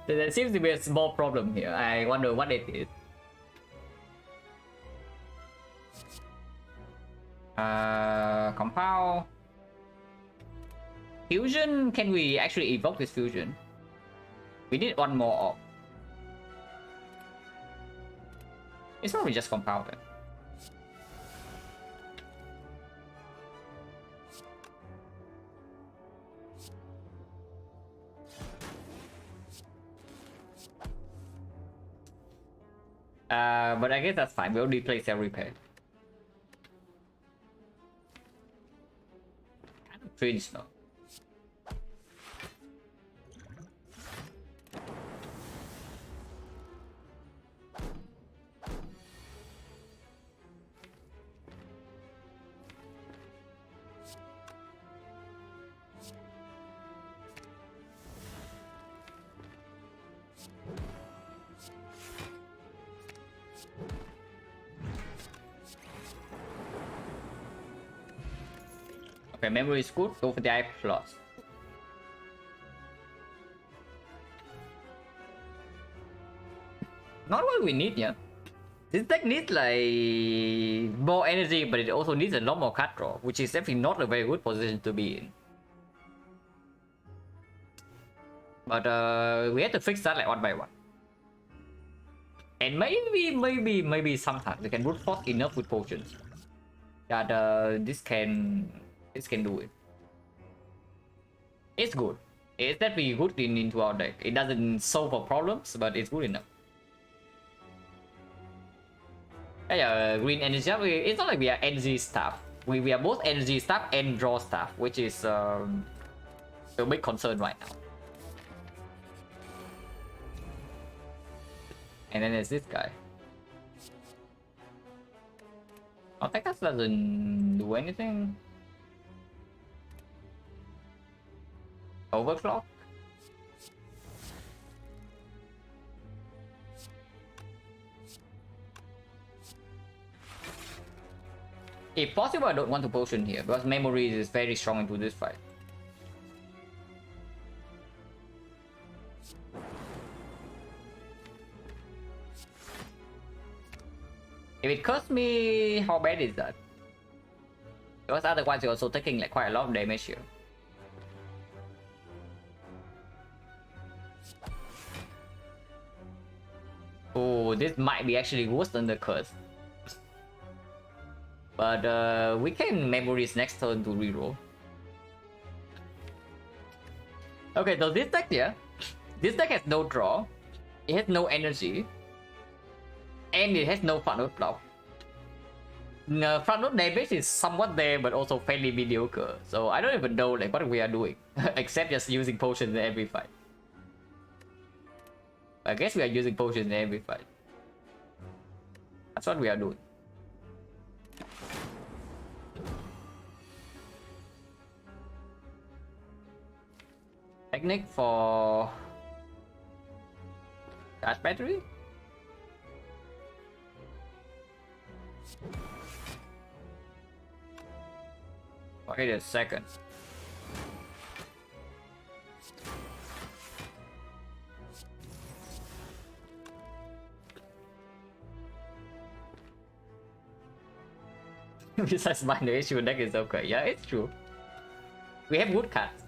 S1: There seems to be a small problem here. I wonder what it is. Compound. Fusion, can we actually evoke this fusion? We need one more orb. It's probably just compound then. But I guess that's fine. We'll replace cell repair. Kind of cringe though. Okay, memory is good. Go for the I plus. Not what we need yet. This deck needs like more energy, but it also needs a lot more card draw, which is definitely not a very good position to be in. But we have to fix that like one by one. And maybe sometimes we can root force enough with potions that this can do it. It's good. It's definitely good into our deck. It doesn't solve our problems, but it's good enough. Yeah, green energy. It's not like we are energy staff. We are both energy staff and draw staff, which is a big concern right now. And then there's this guy. Texas doesn't do anything. Overclock. If possible, I don't want to potion here because memory is very strong into this fight. If it costs me, how bad is that? Because otherwise you're also taking like quite a lot of damage here. Oh, this might be actually worse than the curse. But we can memories next turn to reroll. Okay, so this deck here, this deck has no draw, it has no energy, and it has no front load block. The front load damage is somewhat there, but also fairly mediocre. So I don't even know like what we are doing, except just using potions in every fight. I guess we are using potions in every fight. That's what we are doing. Technique for charge battery. Wait a second. Besides minor issue, deck is okay. Yeah, it's true. We have good cards.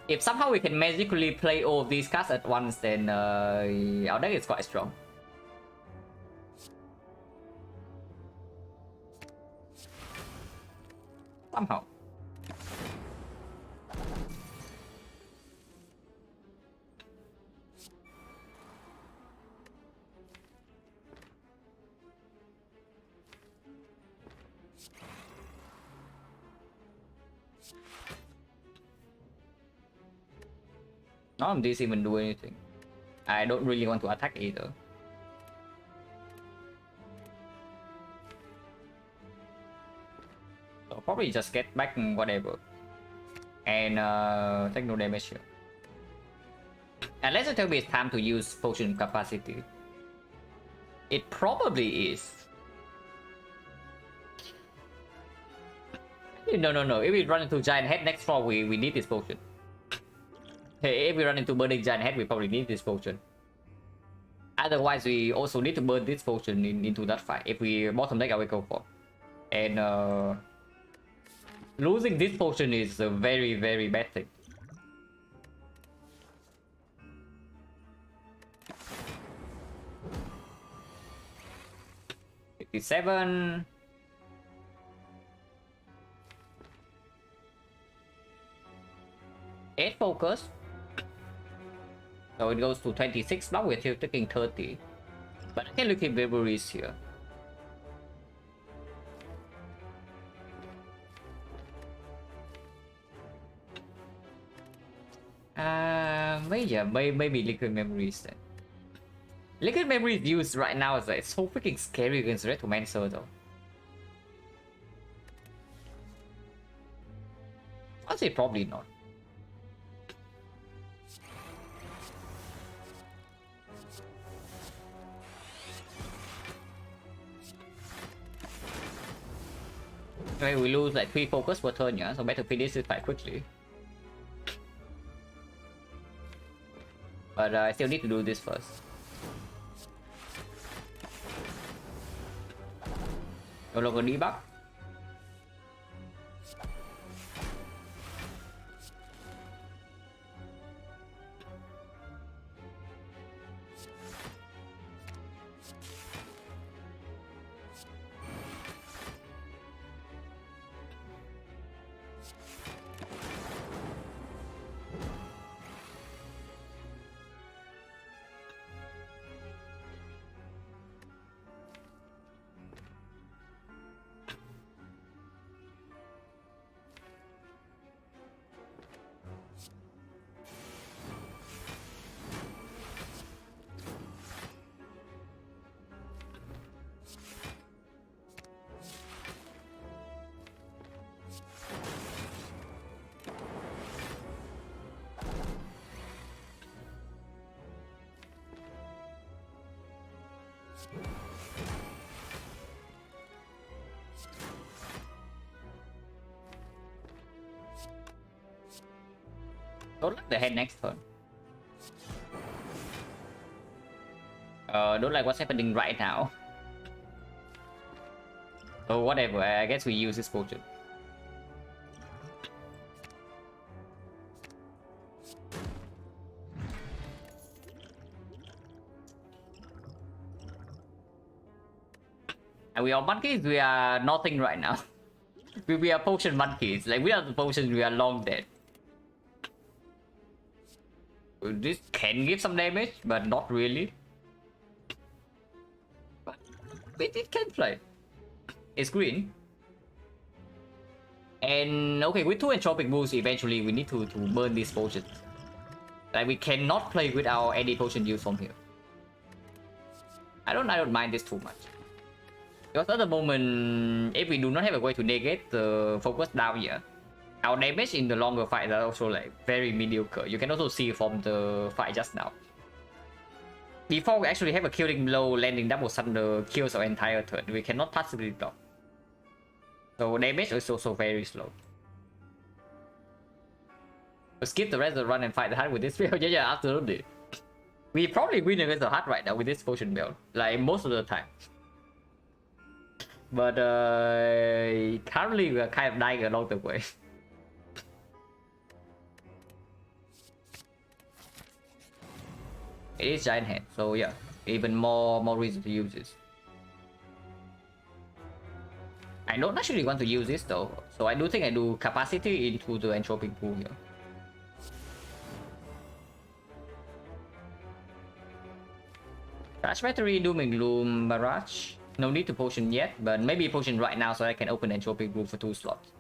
S1: If somehow we can magically play all of these cards at once, then our deck is quite strong. Somehow. None of these even do anything. I don't really want to attack either. So probably just get back whatever. And take no damage here. Unless you tell me it's time to use potion capacity. It probably is. No. If we run into giant head next floor, we need this potion. Hey, if we run into burning giant head, we probably need this potion. Otherwise, we also need to burn this potion into that fight. If we bottom deck, I will go for. And losing this potion is a very, very bad thing. $57. 8 focus. So it goes to 26. Now we're still taking 30. But I can look at memories here. Maybe liquid memories then. Liquid memories used right now is like so freaking scary against Retromancer though. I'll say probably not. Okay, we lose like 3 focus per turn, yeah, so better finish it quite quickly. But I still need to do this first. No longer debug. Don't like the head next turn. Don't like what's happening right now. So whatever, I guess we use this potion. And we are monkeys, we are nothing right now. we are potion monkeys, like we are the potions, we are long dead. This can give some damage, but not really. But it can play. It's green. And okay, with 2 entropic boosts, eventually we need to burn these potions. Like we cannot play without any potion use from here. I don't mind this too much. Because at the moment, if we do not have a way to negate the focus down here, our damage in the longer fight are also like very mediocre. You can also see from the fight just now. Before we actually have a killing blow landing double thunder kills our entire turn, we cannot possibly block. So damage is also very slow. So skip the rest of the run and fight the hard with this build. Yeah, absolutely. We probably win against the hard right now with this potion build, like most of the time. But currently we are kind of dying along the way. It is giant head, so yeah, even more reason to use this. I don't actually want to use this though, so I do think I do capacity into the entropic pool here. Crash battery, doom and gloom, barrage. No need to potion yet, but maybe potion right now so I can open entropic pool for 2 slots.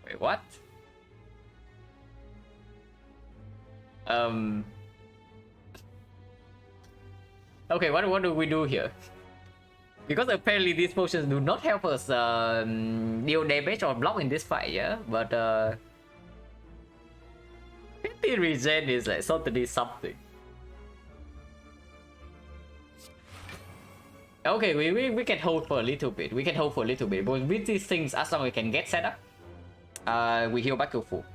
S1: Wait, what? Okay, what do we do here? Because apparently these potions do not help us deal damage or block in this fight, yeah? But 50 regen is like certainly something. Okay, we can hold for a little bit. We can hold for a little bit. But with these things, as long as we can get set up, we heal back to full.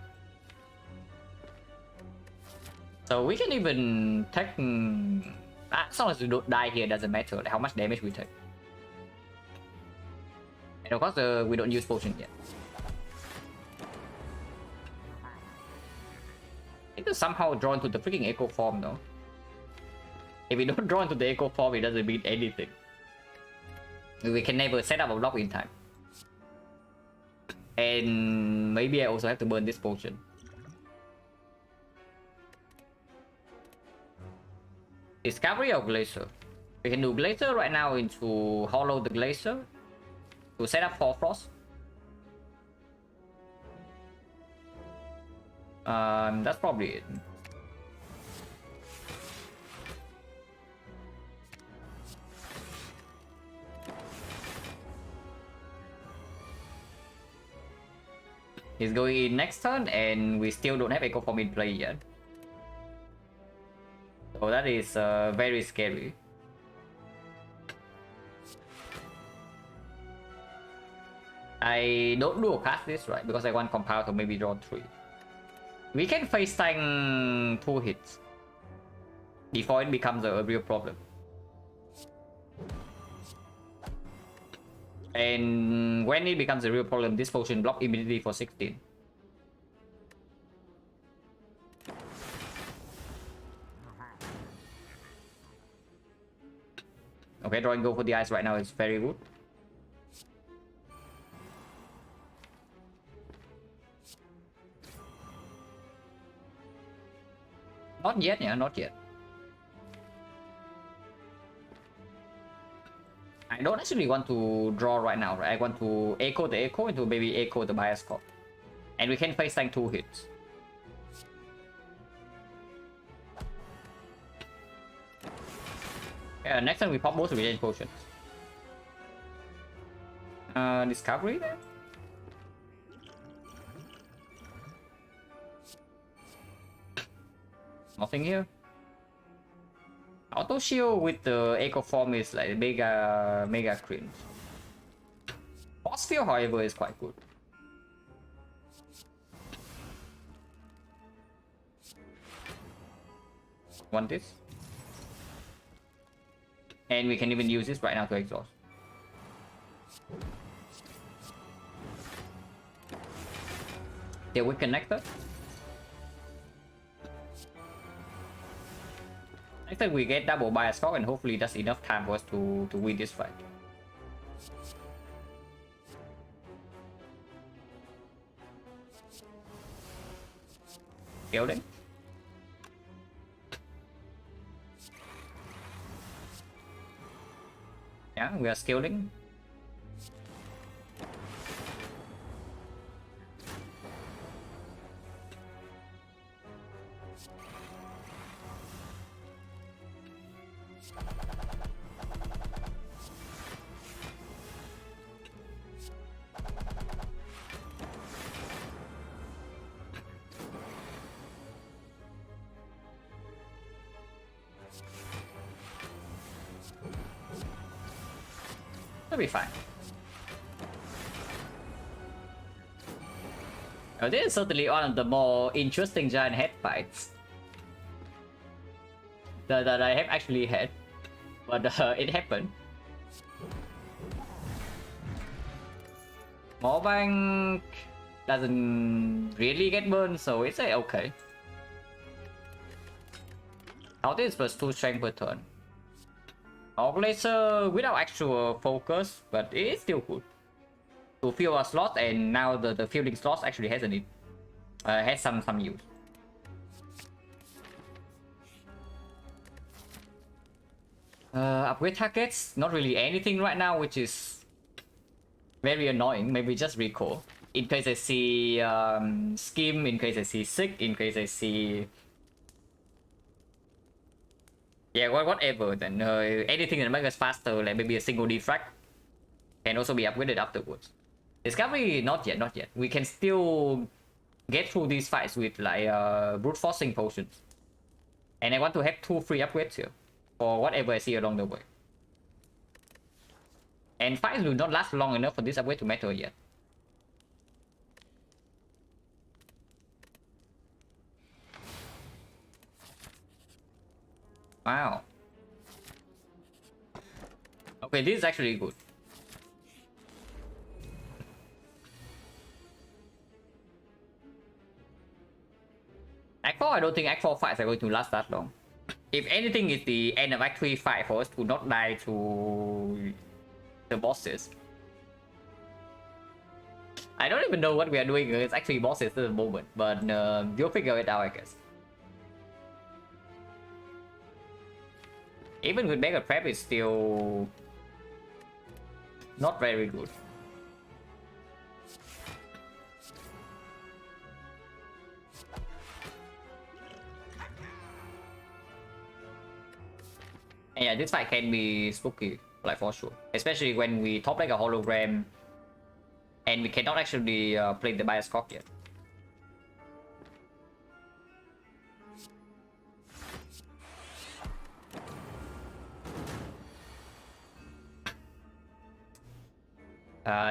S1: So we can even take... as long as we don't die here, doesn't matter like how much damage we take. And of course, we don't use potion yet. It is somehow drawn to the freaking echo form though. If we don't draw into the echo form, it doesn't mean anything. We can never set up a block in time. And maybe I also have to burn this potion. Discovery of Glacier. We can do Glacier right now into Hollow the Glacier to set up for Frost. That's probably it. He's going in next turn, and we still don't have Echo Form in play yet. So that is very scary. I don't do a cast this, right? Because I want Compile to maybe draw 3. We can face tank 2 hits before it becomes a real problem. And when it becomes a real problem, this potion block immediately for 16. Okay, drawing go for the eyes right now is very good. Not yet, yeah, not yet. I don't actually want to draw right now, right? I want to echo the echo into maybe echo the bias card. And we can face tank 2 hits. Yeah, next time we pop both revenge potions. Discovery there? Nothing here. Auto shield with the echo form is like mega cringe. Boss field, however, is quite good. Want this? And we can even use this right now to exhaust. Yeah, we connector. Next time we get double bias score, and hopefully that's enough time for us to win this fight. Building. Yeah, we are scaling. It'll be fine. Now, this is certainly one of the more interesting giant head fights that I have actually had, but it happened. Mobank doesn't really get burned, so it's okay. How this plus 2 strength per turn. Our laser without actual focus, but it is still good to fill a slot, and now the fielding slot actually has a need, has some use. Upgrade targets, not really anything right now, which is very annoying. Maybe just recall in case I see Skim, in case I see Sick, in case I see. Yeah, whatever then. Anything that makes us faster, like maybe a single defrag, can also be upgraded afterwards. Discovery, not yet, not yet. We can still get through these fights with like brute forcing potions. And I want to have 2 free upgrades here for whatever I see along the way. And fights do not last long enough for this upgrade to matter yet. Wow. Okay, this is actually good. Act 4, I don't think Act 4 fights are going to last that long. If anything, it's the end of Act 3 fight for us to not die to the bosses. I don't even know what we are doing against Act 3 bosses at the moment, but you'll figure it out, I guess. Even with Mega Prep, it's still not very good. And yeah, this fight can be spooky, like for sure. Especially when we top like a hologram and we cannot actually play the bias cock yet.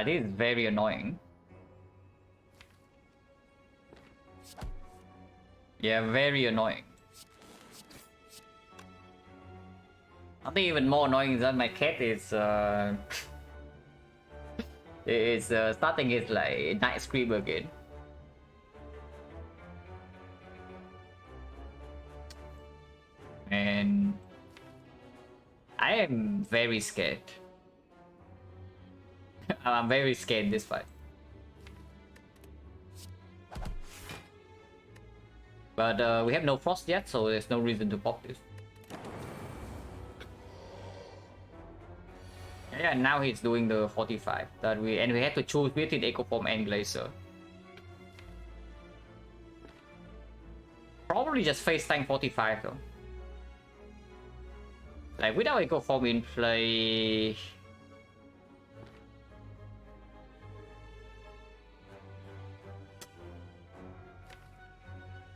S1: This is very annoying. Yeah, very annoying. I think even more annoying than my cat is starting his like night scream again. And I am very scared. I'm very scared this fight. But we have no frost yet, so there's no reason to pop this. Yeah, now he's doing the 45 that we had to choose between Echo Form and Glacier. Probably just face tank 45 though. Like without Echo Form in play.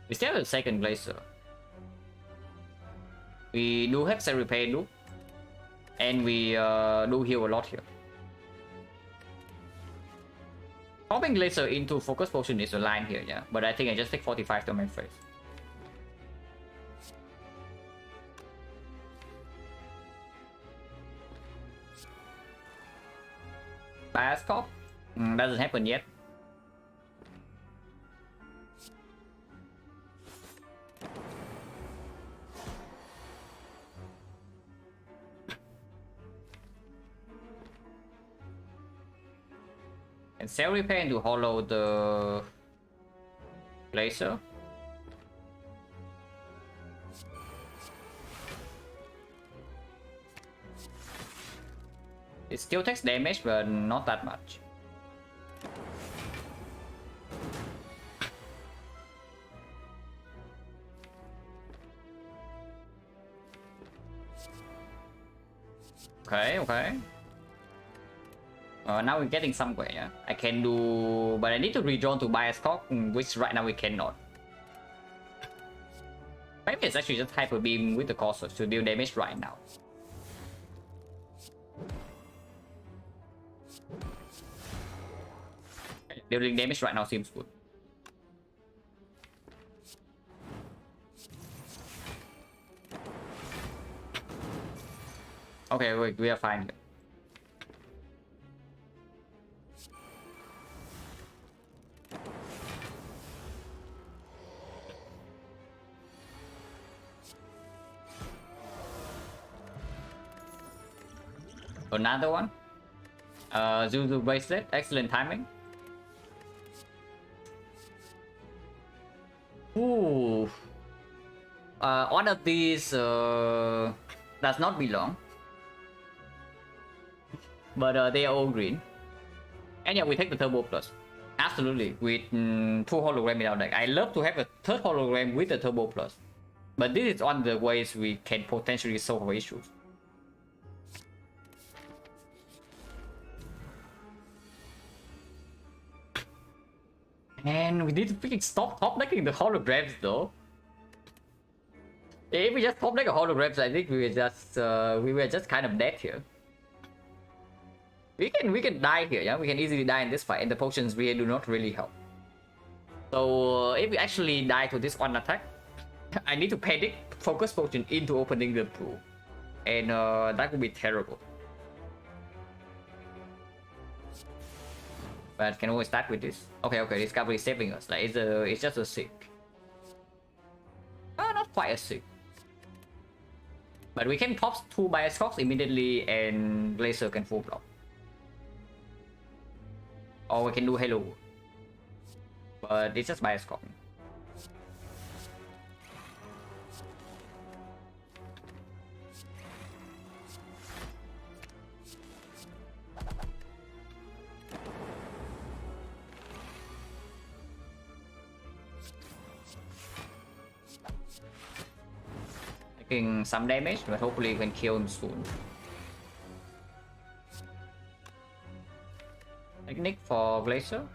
S1: We still have a second Glacier. We do have some repair loop. And we do heal a lot here. Popping Glacier into Focus Potion is a line here, yeah. But I think I just take 45 to my face. Bias Cop? Doesn't happen yet. And Cell Repair to hollow the Glacier. It still takes damage, but not that much. Okay, okay. Now we're getting somewhere, yeah. I can do... But I need to redraw to Bias Cock, which right now we cannot. Maybe it's actually just Hyper Beam with the Causers to deal damage right now. Dealing damage right now seems good. Okay, wait, we are fine here. Another one. Zuzu Bracelet, excellent timing. Ooh. One of these does not belong. But they are all green. And yeah, we take the Turbo Plus. Absolutely, with 2 hologram in our deck. I love to have a 3rd hologram with the Turbo Plus. But this is one of the ways we can potentially solve our issues. And we need to freaking stop top decking the holograms though. If we just top deck a holograms, I think we were just kind of dead here. We can die here, yeah. We can easily die in this fight, and the potions really do not really help. So if we actually die to this one attack, I need to panic focus potion into opening the pool, and that would be terrible. But can always start with this. Okay, Discovery is saving us. Like it's just a sick. Oh, not quite a sick. But we can pop 2 Bias Cox immediately, and Glacier can full block. Or we can do Halo. But it's just Bias Cox. Taking some damage, but hopefully we can kill him soon. Technique for Glacier.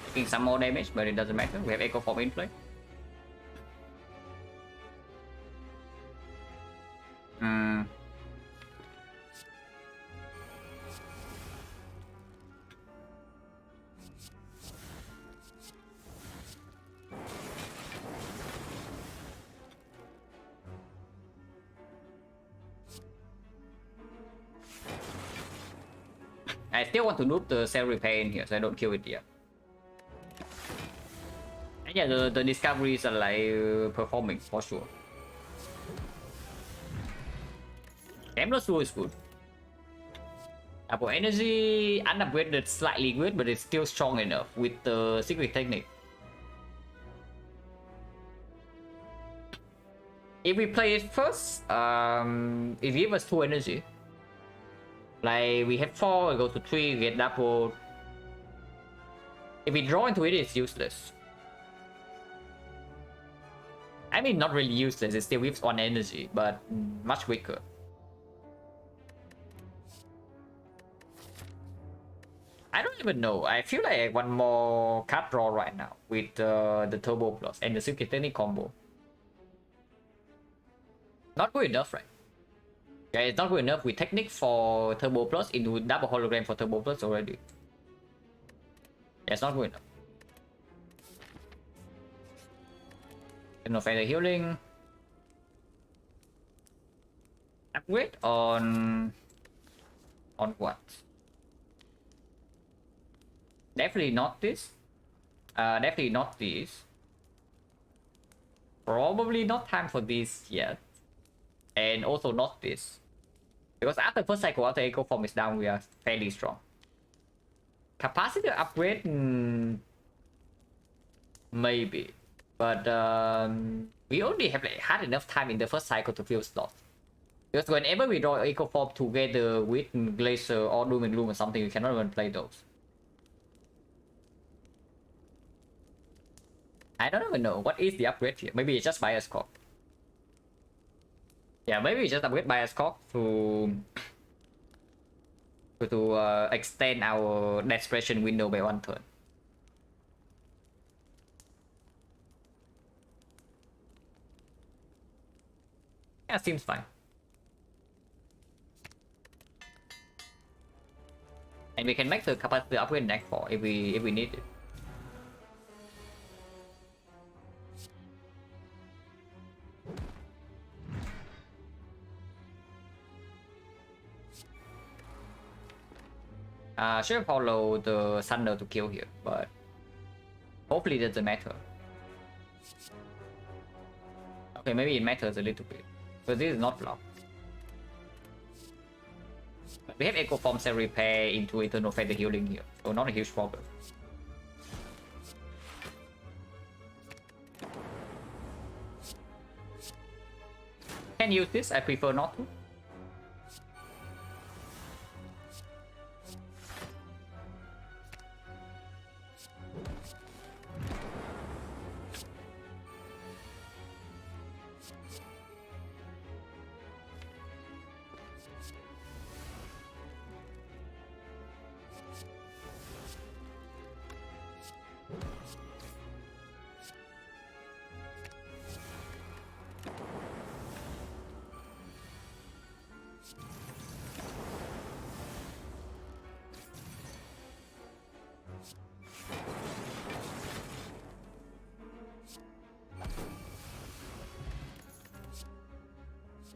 S1: Taking some more damage, but it doesn't matter. We have Echo Form in play. I still want to noob the cell repair in here, so I don't kill it yet. And yeah, the discoveries are like performing for sure. Damn, is good. Apple Energy unupgraded slightly good, but it's still strong enough with the secret technique. If we play it first, it gives us 2 energy. Like we have 4, we go to 3, we get double. If we draw into it, it's useless. I mean, not really useless, it still gives 1 energy, but much weaker. I don't even know. I feel like I want more card draw right now with the Turbo Plus and the Secret Technique combo. Not good enough, right? Yeah, it's not good enough with Technique for Turbo Plus into double hologram for Turbo Plus already. Yeah, it's not good enough. No further healing. Upgrade on what? Definitely not this. Definitely not this. Probably not time for this yet. And also not this. Because after first cycle, after Echo Form is down, we are fairly strong. Capacity upgrade? Maybe. But we only have like had enough time in the first cycle to fill slots. Because whenever we draw Echo Form together with Glacier or Doom and Gloom or something, you cannot even play those. I don't even know. What is the upgrade here? Maybe it's just Bias Cock. Yeah, maybe we just upgrade Bias Cock to extend our Desperation window by 1 turn. Yeah, seems fine. And we can make the capacity upgrade next 4 if we need it. Should follow the Thunder to kill here, but hopefully it doesn't matter. Okay, maybe it matters a little bit, but this is not blocked. But we have Echo Form Cell Repair into Eternal Feather Healing here, so not a huge problem. Can use this, I prefer not to.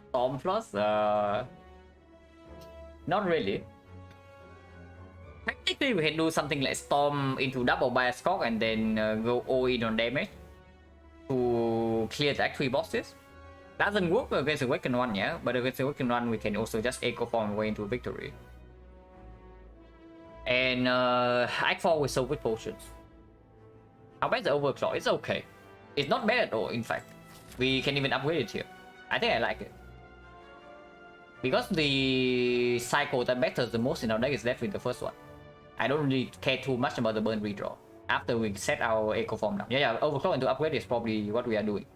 S1: Storm plus? Not really. Technically, we can do something like Storm into double bias cock and then go all in on damage to clear the Act 3 bosses. Doesn't work against the Awakened one, yeah, but against the Awakened one, we can also just Echo Form away into victory. And Act 4 with Soul with Potions. How bad is the Overclock? It's okay. It's not bad at all, in fact. We can even upgrade it here. I think I like it. Because the cycle that matters the most in our deck is definitely the first one. I don't really care too much about the burn redraw. After we set our Echo Form down. Yeah, Overclock into upgrade is probably what we are doing.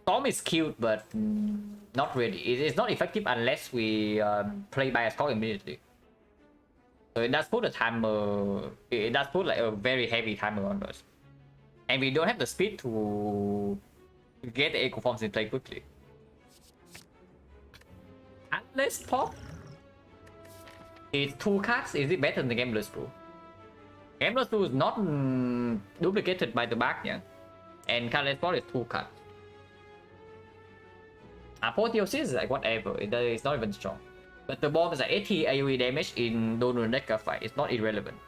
S1: Storm is cute, but not really. It is not effective unless we play Bias Cock immediately. So it does put a timer. It does put like a very heavy timer on us. And we don't have the speed to get the Echo Forms in play quickly. Unless pop. It's 2 cards. Is it better than the Gambler's Brew? Gambler's Brew is not duplicated by the back, yeah. And Cardless Pop is 2 cards. Apotheosis is like whatever. It's not even strong. But the bomb is like 80 AoE damage in Donor Decker fight. It's not irrelevant.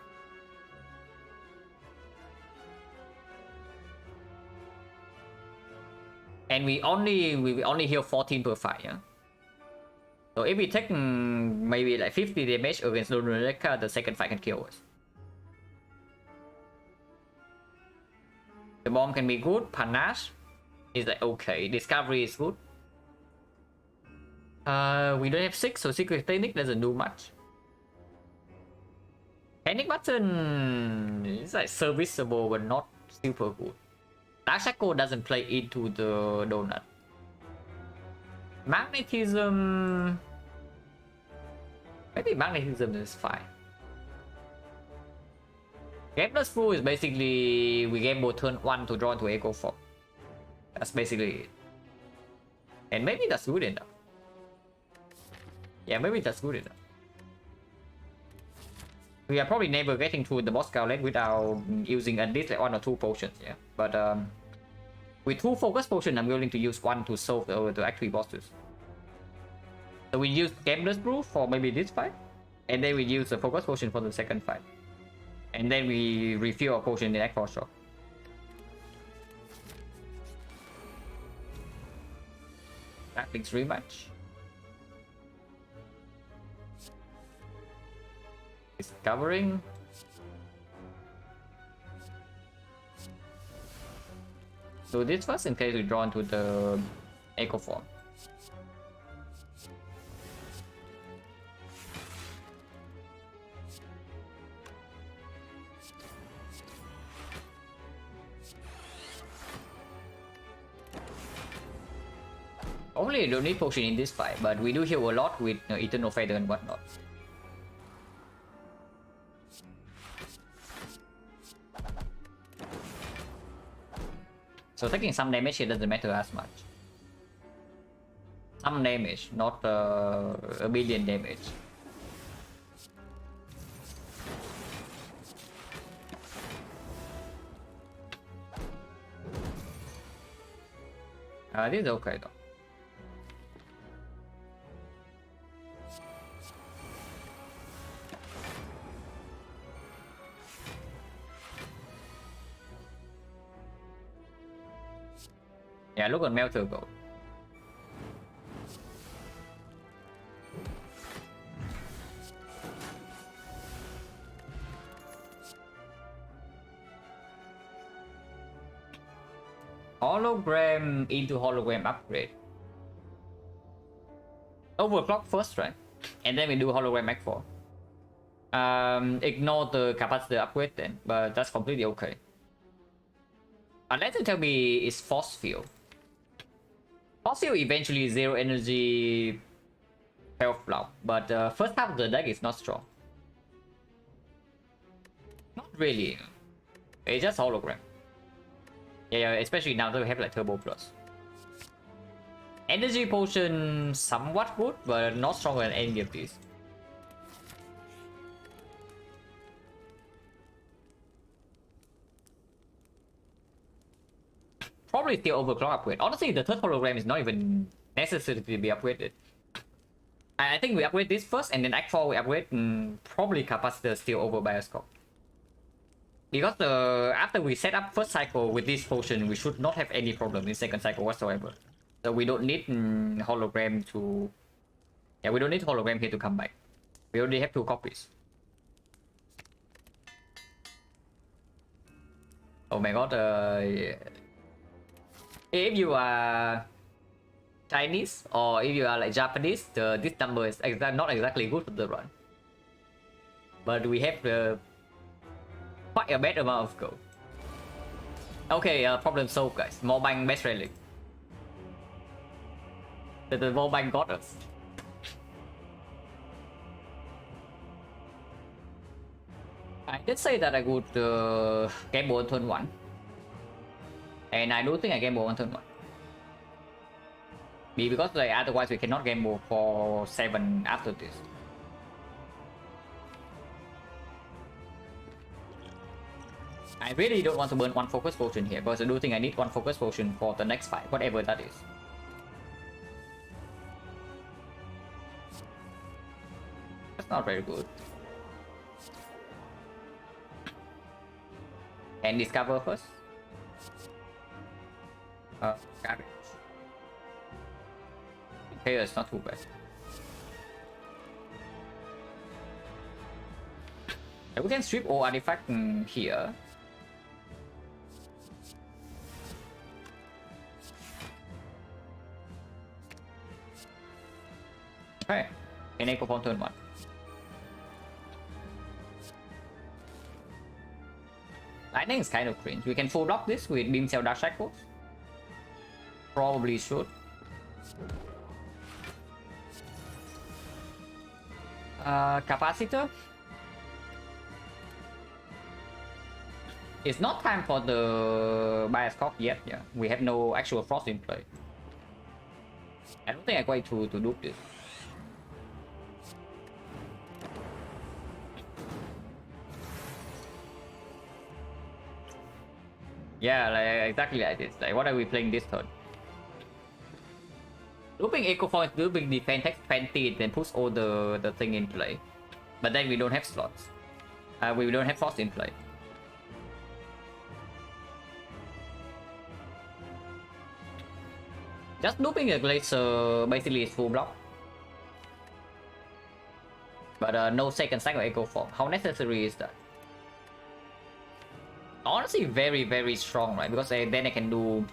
S1: And we only heal 14 per fight, yeah. So if we take maybe like 50 damage against Donor Decker, the second fight can kill us. The bomb can be good. Panache is like okay. Discovery is good. We don't have 6, so Secret Technique doesn't do much. Panic Button is like serviceable but not super good. Dark Shackle doesn't play into the donut. Magnetism... Maybe Magnetism is fine. Gambler's Brew is basically we gamble turn 1 to draw into Echo Form. That's basically it. And maybe that's good enough. Yeah, maybe that's good enough. We are probably never getting through the boss gauntlet without using at least like 1 or 2 potions, yeah. But with 2 focus potions, I'm willing to use 1 to solve the Act 3 bosses. So we use Gambler's Brew for maybe this fight, and then we use the focus potion for the second fight. And then we refill our potion in Act 4 shot. That makes rematch. Discovering. So this first in case we draw into the Echo Form. Only don't need potion in this fight, but we do heal a lot with Eternal Feather and whatnot. So taking some damage here doesn't matter as much. Some damage, not a billion damage. This is okay though. Yeah, look at Melter go. Hologram into hologram upgrade. Overclock first, right? And then we do hologram Act 4. Ignore the capacitor upgrade then, but that's completely okay. Unless you tell me it's force field. Force field eventually 0 energy health block, but first half of the deck is not strong. Not really. It's just hologram. Yeah, especially now that we have like Turbo Plus. Energy potion somewhat good, but not stronger than any of these. Probably still overclock upgrade. Honestly, the third hologram is not even necessary to be upgraded. I think we upgrade this first, and then Act 4 we upgrade probably capacitor still over bioscope. Because after we set up first cycle with this potion, we should not have any problem in second cycle whatsoever. So we don't need hologram to... Yeah, we don't need hologram here to come back. We already have 2 copies. Oh my god, if you are Chinese or if you are like Japanese, this number is not exactly good for the run. But we have quite a bad amount of gold. Okay, problem solved, guys. Mobank best relic. The Mobank got us. I did say that I would gamble on turn 1. And I do think I gamble on turn 1. Because like, otherwise we cannot gamble for 7 after this. I really don't want to burn 1 focus potion here, because I do think I need 1 focus potion for the next fight, whatever that is. That's not very good. And discover first. Garbage. Okay, it's not too bad. And we can strip all artifact here. Okay, and echo on turn 1. I think it's kind of cringe. We can full block this with Beam Cell Dark Shackles. Probably should. Capacitor. It's not time for the bias cock yet. Yeah, we have no actual frost in play. I don't think I'm going to do this. Yeah, like exactly like this. Like, what are we playing this turn? Looping Echo Force, looping defense takes 20, then puts all the thing in play. But then we don't have slots. We don't have frost in play. Just looping a glacier basically is full block. But no second cycle Echo Form. How necessary is that? Honestly, very, very strong, right? Because then I can do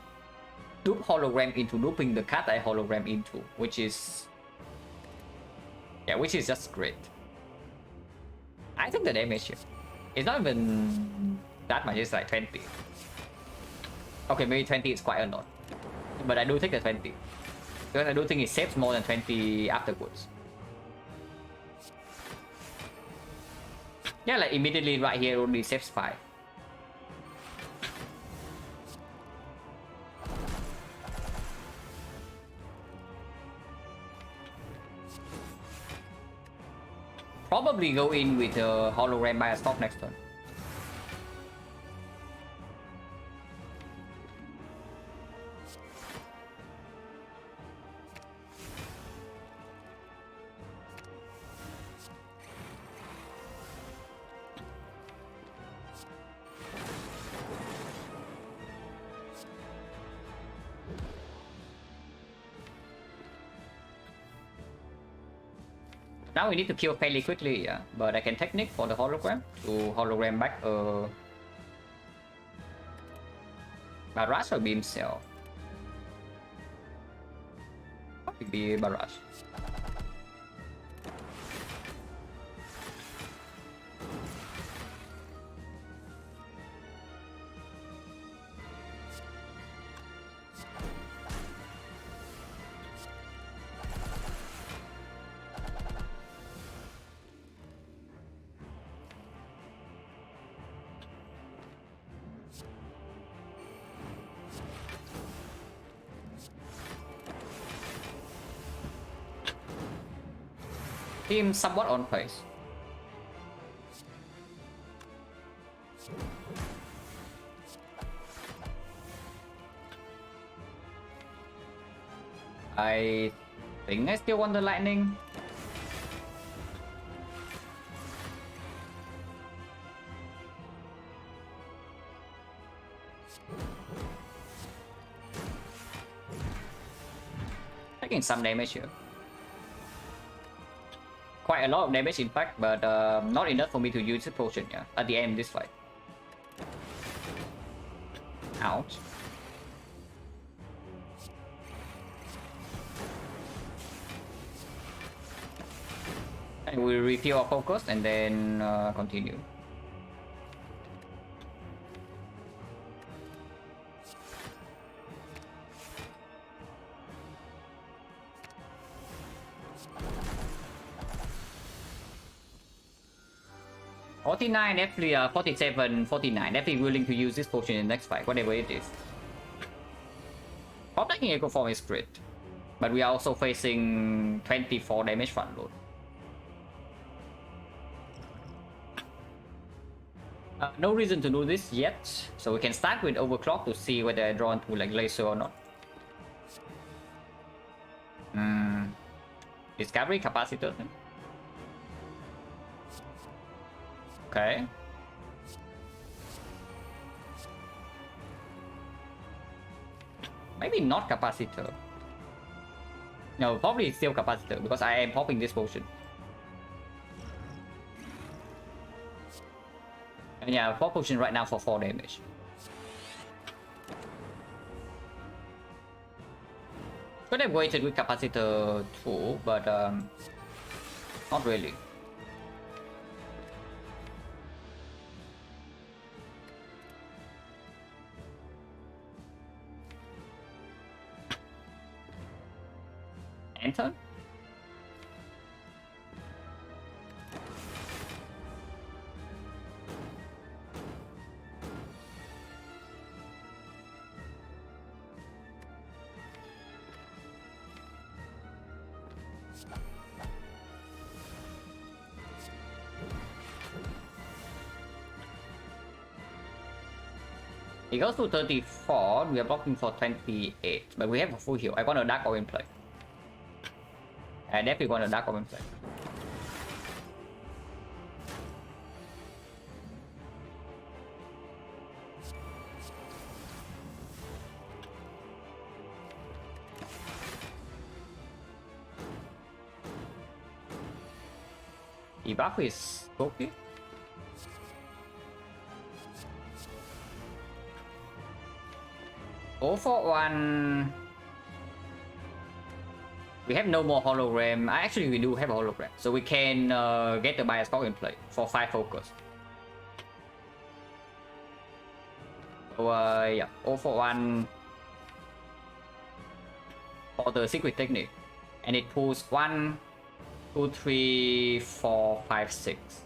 S1: loop hologram into looping the cat I hologram into, which is... Yeah, which is just great. I think the damage here, it's not even that much, it's like 20. Okay, maybe 20 is quite a lot. But I do take the 20. Because I do think it saves more than 20 afterwards. Yeah, like immediately right here only saves 5. Probably go in with a hologram by a stop next turn. Now we need to kill fairly quickly, yeah. But I can technique for the hologram to hologram back barrage or beam cell. Probably be barrage. him somewhat on pace. I think I still want the lightning. Taking some damage here. Quite a lot of damage in fact, but not enough for me to use the potion, yeah, at the end of this fight. Ouch. And we refill our focus and then continue. $49, definitely 47, 49. Definitely willing to use this potion in the next fight, whatever it is. Pop taking Echo Form is great, but we are also facing 24 damage front load. No reason to do this yet, so we can start with Overclock to see whether I draw into like Laser or not. Discovery Capacitor. Okay. Maybe not Capacitor. No, probably still Capacitor because I am popping this potion. And yeah, 4 potion right now for 4 damage. Could have waited with Capacitor too, but not really. Enter? He goes to 34, we are blocking for 28, but we have a full heal. I want a Dark Orb in play. I definitely want a Dark Orb in play. Debuff is okay. Oh, for one. We have no more hologram. Actually, we do have a hologram, so we can get the bias clock in play for 5 focus. So yeah, 0 for 1 for the secret technique, and it pulls 1, 2, 3, 4, 5, 6.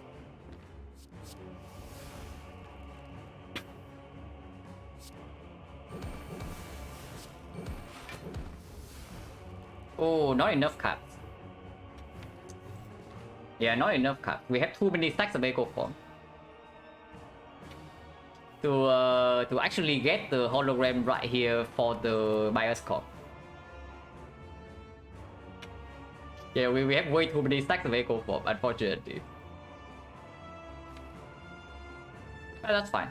S1: Oh, not enough cards. Yeah, not enough cards. We have too many stacks of Echo Form to actually get the hologram right here for the bias clock. Yeah, we have way too many stacks of Echo Form, unfortunately. But that's fine,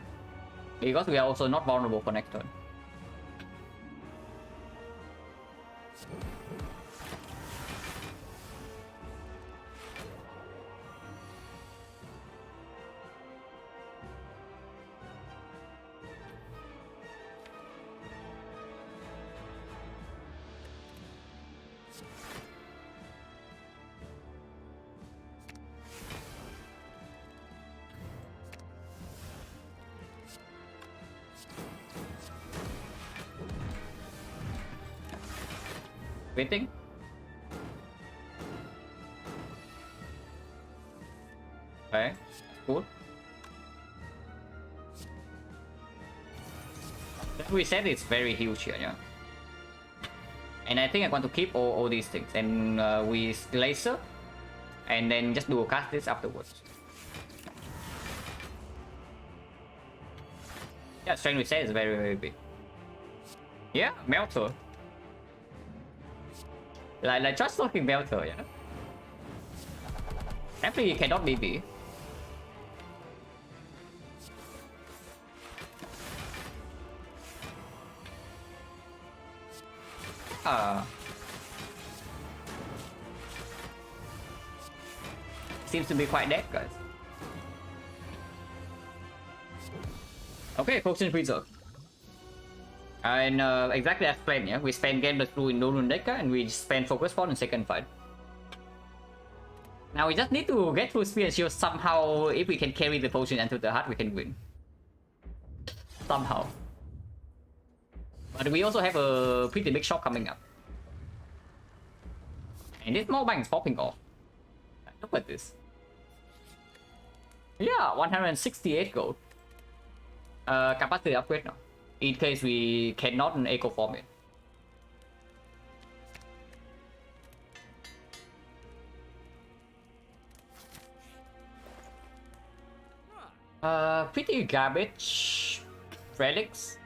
S1: because we are also not vulnerable for next turn. Waiting. Okay, cool. That reset is very huge here, yeah. And I think I want to keep all these things. And with Laser, and then just do a cast this afterwards. Yeah, strength reset is very, very big. Yeah, Melter. Like just looking Melter, you know? Actually, you cannot BB. Seems to be quite dead, guys. Okay, potion preserve. And exactly as planned, yeah. We spend game through in Northern Decker and we spend focus point in second fight. Now we just need to get through Spear and Shield somehow. If we can carry the potion into the heart, we can win. Somehow. But we also have a pretty big shock coming up. And this Mobang is popping off. Look at this. Yeah, 168 gold. Capacity upgrade now. In case we cannot echo form it. Pretty garbage relics.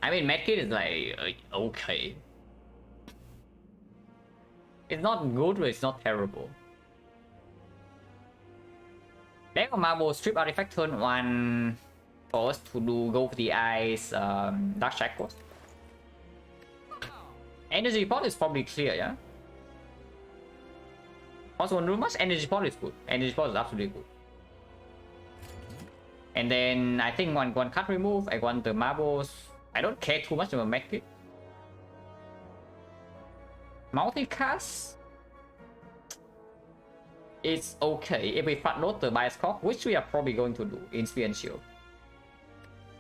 S1: I mean, medkit is like okay. It's not good, but it's not terrible. Deck of Marble Strip Artifact turn 1 for us to do go for the eyes Dark Shackles. Energy pot is probably clear, yeah? Also, on Rumors, Energy pot is good. Energy pot is absolutely good. And then I think one card remove, I want the marbles. I don't care too much about medkit. Multicast? It's okay if we front load the bias cock, which we are probably going to do in Spear and Shield.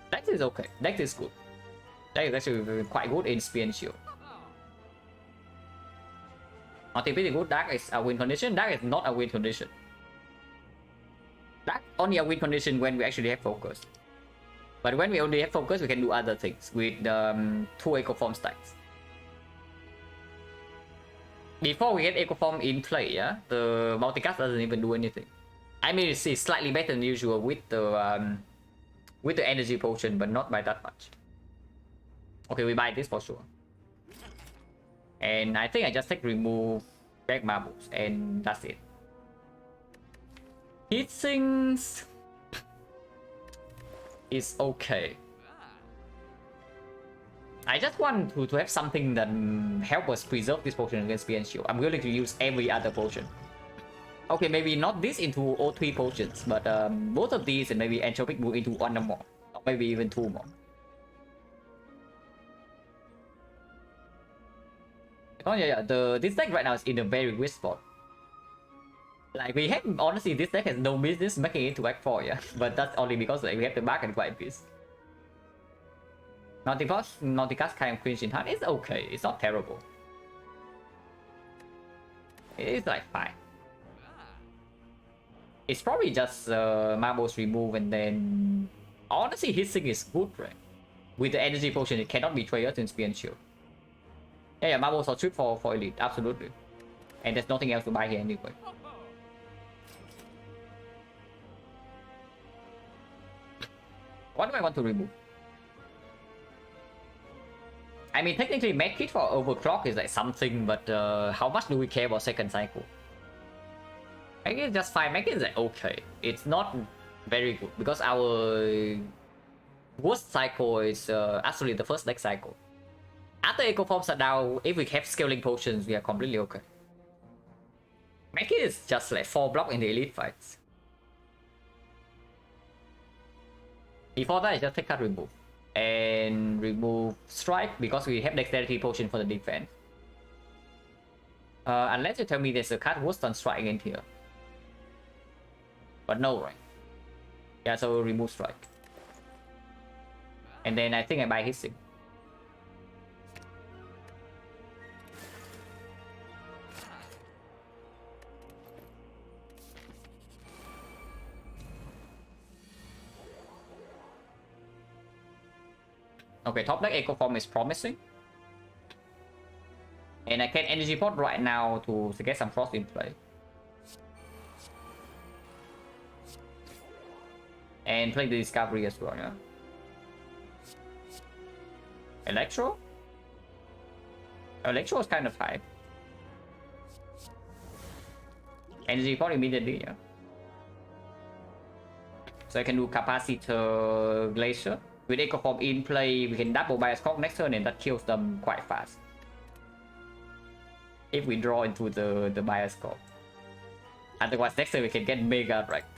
S1: That is okay. That is good. That is actually quite good in Spear and Shield. Nothing pretty good. Dark is a win condition. Dark is not a win condition. Dark only a win condition when we actually have focus. But when we only have focus, we can do other things with 2 Echo Form stacks. Before we get Echo Form in play, yeah, the multicast doesn't even do anything. I mean, it's slightly better than usual with the energy potion, but not by that much. Okay, we buy this for sure. And I think I just take remove back marbles, and that's it. Heat sinks is okay. I just want to have something that help us preserve this potion against Spear and Shield. I'm willing to use every other potion. Okay, maybe not this into all 3 potions, but both of these and maybe Entropic move into 1 or more. Or maybe even 2 more. Oh yeah, this deck right now is in a very weird spot. Like we have, honestly, this deck has no business making it to Act 4, yeah. But that's only because like, we have the back and quite piece. Nauticus kind of cringe in heart. It's okay. It's not terrible. It's like fine. It's probably just marbles remove and then honestly his thing is good, right? With the energy potion, it cannot be traded in Spear and Shield. Yeah, marbles are trip for elite, absolutely. And there's nothing else to buy here anyway. What do I want to remove? I mean, technically, medkit for overclock is like something, but how much do we care about second cycle? I guess just fine. Medkit is like okay. It's not very good because our worst cycle is actually the first next cycle. After Echo Forms are down, if we have scaling potions, we are completely okay. Medkit is just like 4 block in the elite fights. Before that, I just take card remove. And remove strike because we have dexterity potion for the defense. Unless you tell me there's a card worse than strike in here. But no, right? Yeah, so remove strike. And then I think I buy hissing. Okay, top deck Echo Form is promising. And I can energy pot right now to get some frost in play. And play the discovery as well, yeah. Electro? Electro is kind of high. Energy pot immediately, yeah. So I can do capacitor glacier. With Echo Form in play, we can double bias clock next turn and that kills them quite fast. If we draw into the bias clock. Otherwise next turn we can get mega wrecked.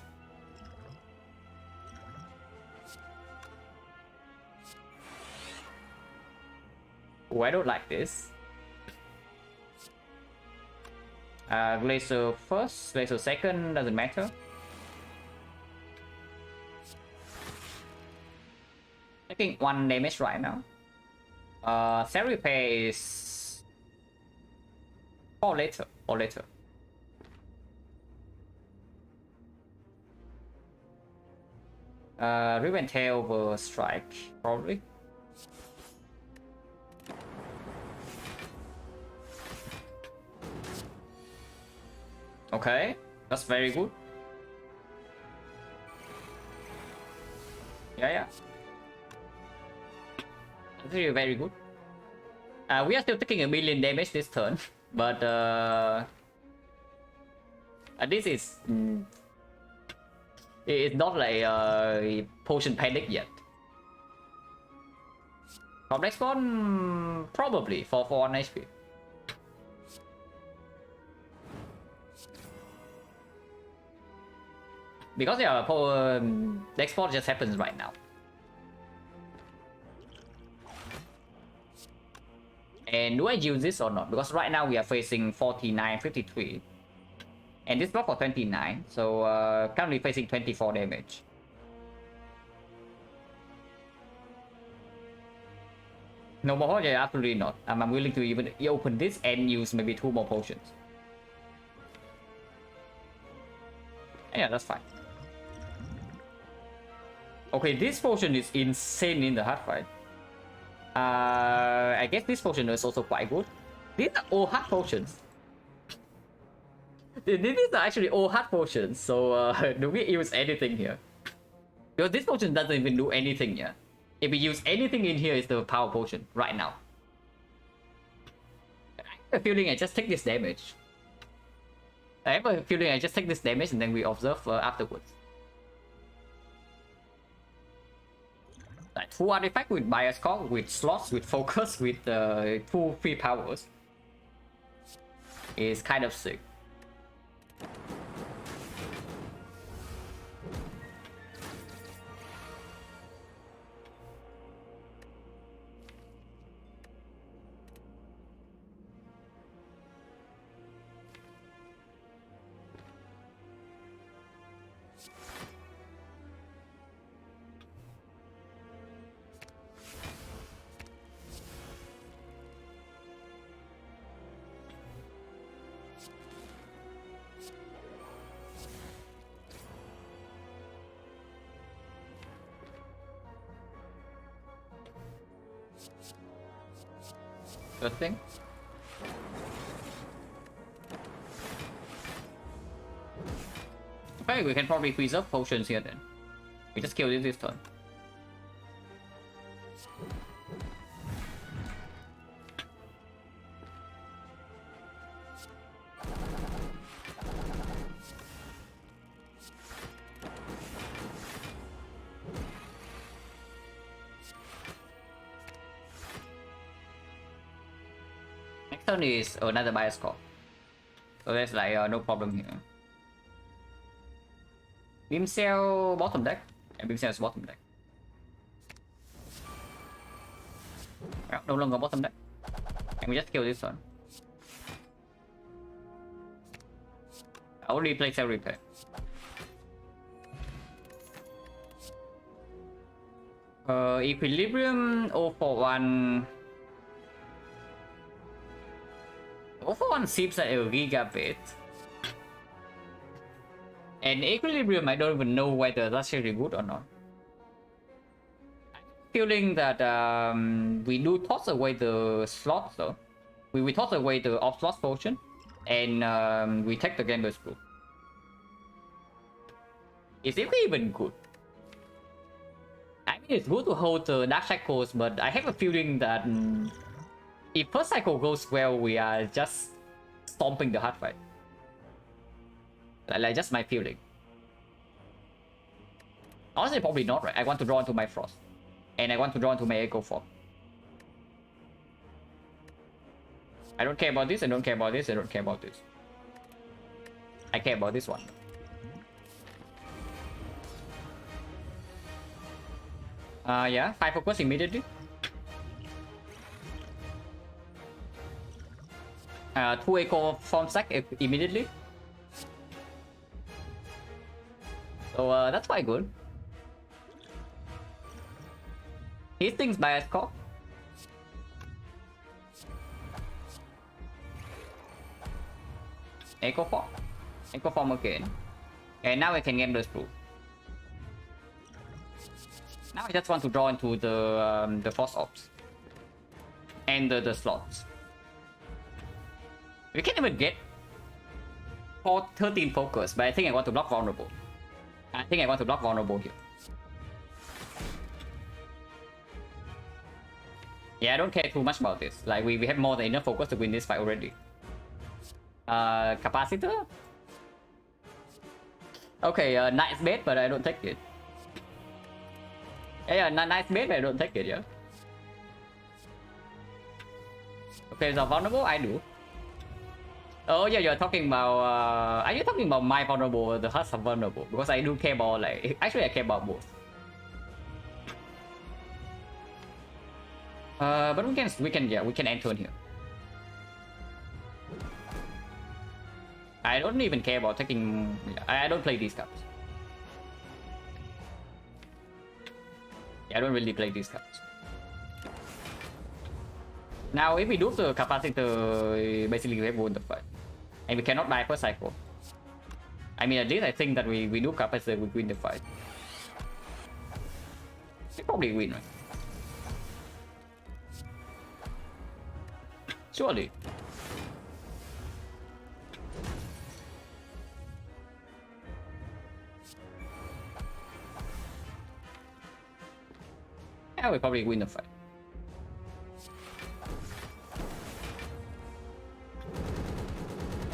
S1: Oh, I don't like this. Glacier first, Glacier second, doesn't matter. Taking 1 damage right now. Cell repair is or later. Riven Tail will strike, probably. Okay, that's very good. Yeah. That's really very good. We are still taking 1 million damage this turn, but this is it's not like potion panic yet. From next one, probably for 1 HP. Because yeah, the export just happens right now. And do I use this or not? Because right now we are facing 49, 53. And this block for 29. So currently facing 24 damage. No more potions? Absolutely not. I'm willing to even open this and use maybe 2 more potions. Yeah, that's fine. Okay, this potion is insane in the hard fight. I guess this potion is also quite good. These are all hard potions. These are actually all hard potions. So do we use anything here? Because this potion doesn't even do anything here. If we use anything in here, it's the power potion right now. I have a feeling I just take this damage. I have a feeling I just take this damage and then we observe afterwards. Like 2 artifact with bias clock, with slots, with focus, with 2 free powers. Is kind of sick. Good thing. Okay, we can probably preserve potions here then. We just kill this turn. Next turn is another bias call. So there's like no problem here. Beam Cell bottom deck. Yeah, Beam Cell is bottom deck. Well, no longer bottom deck. And we just kill this one. I only play Cell Repair. Equilibrium 041. 041 seems like a gigabit. And Equilibrium, I don't even know whether that's really good or not. I'm feeling that we do toss away the slots though. We toss away the off-slot potion, and we take the Gambler's Brew. Is it even good? I mean, it's good to hold the Dark Shackles, but I have a feeling that if first cycle goes well, we are just stomping the hard fight. Like just my feeling. Honestly, probably not, right? I want to draw into my Frost. And I want to draw into my Echo Fog. I don't care about this, I don't care about this, I don't care about this. I care about this one. Yeah, 5 focus immediately. 2 Echo form sack immediately. So that's quite good. He thinks bias cop. Echo form again. And now I can game the Screw. Now I just want to draw into the Force Ops. And the slots. We can't even get 13 focus, but I think I want to block vulnerable. I think I want to block vulnerable here. Yeah, I don't care too much about this. Like, we have more than enough focus to win this fight already. Capacitor? Okay, nice bait, but I don't take it. Yeah, nice bait, but I don't take it, yeah. Okay, is that vulnerable? I do. Oh yeah, you're talking about... are you talking about my vulnerable or the Husk vulnerable? Because I do care about, like... Actually, I care about both. But we can end turn here. I don't even care about taking... I don't play these cards. Yeah, I don't really play these cards. Now, if we do the capacitor, basically we have won the fight. And we cannot die per cycle. I mean, at least I think that we do capacitor, we win the fight. We probably win, right? Surely. Yeah, we probably win the fight.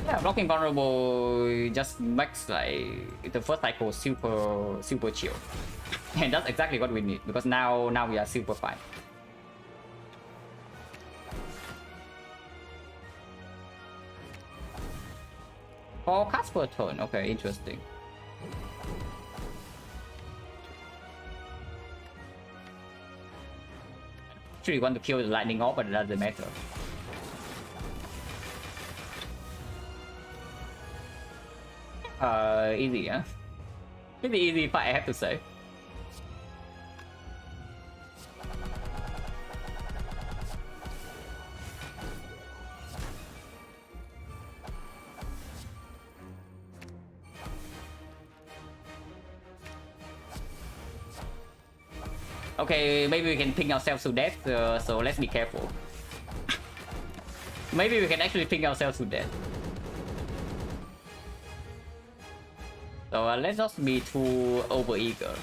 S1: Yeah, blocking vulnerable just makes like the first cycle super chill. And that's exactly what we need, because now we are super fine. For cast per turn, okay, interesting. Actually want to kill the lightning off, but it doesn't matter. Easy, yeah. Pretty easy fight, I have to say. Okay, maybe we can ping ourselves to death, so let's be careful. Maybe we can actually ping ourselves to death. So let's not be too over-eager.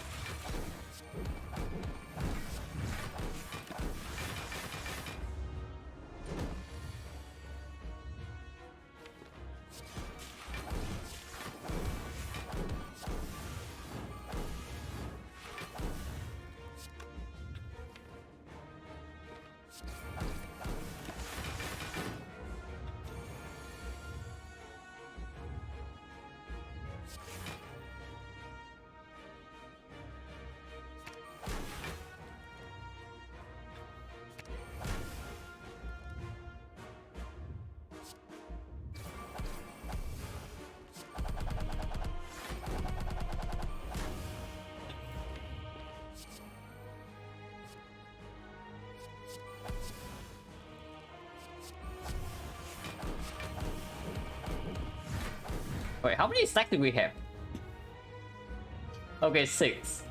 S1: Wait, how many stacks do we have? Okay, 6.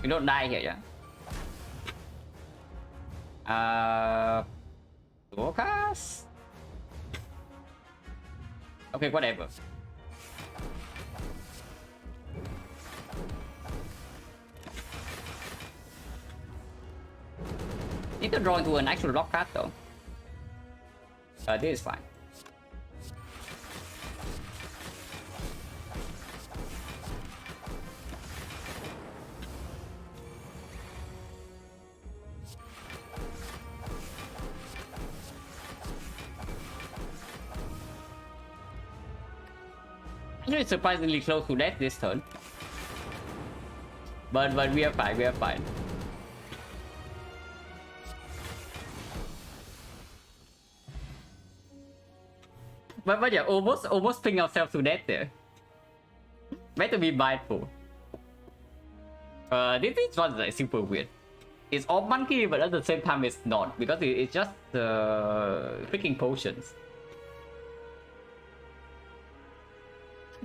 S1: We don't die here, yeah. Focus. Okay, whatever. Need to draw into an actual rock card though. This is fine. Actually, surprisingly close to that this turn. But we are fine. We are fine. But yeah, almost ping ourselves to death there. Better be mindful. This one's like super weird. It's all monkey, but at the same time it's not because it's just freaking potions.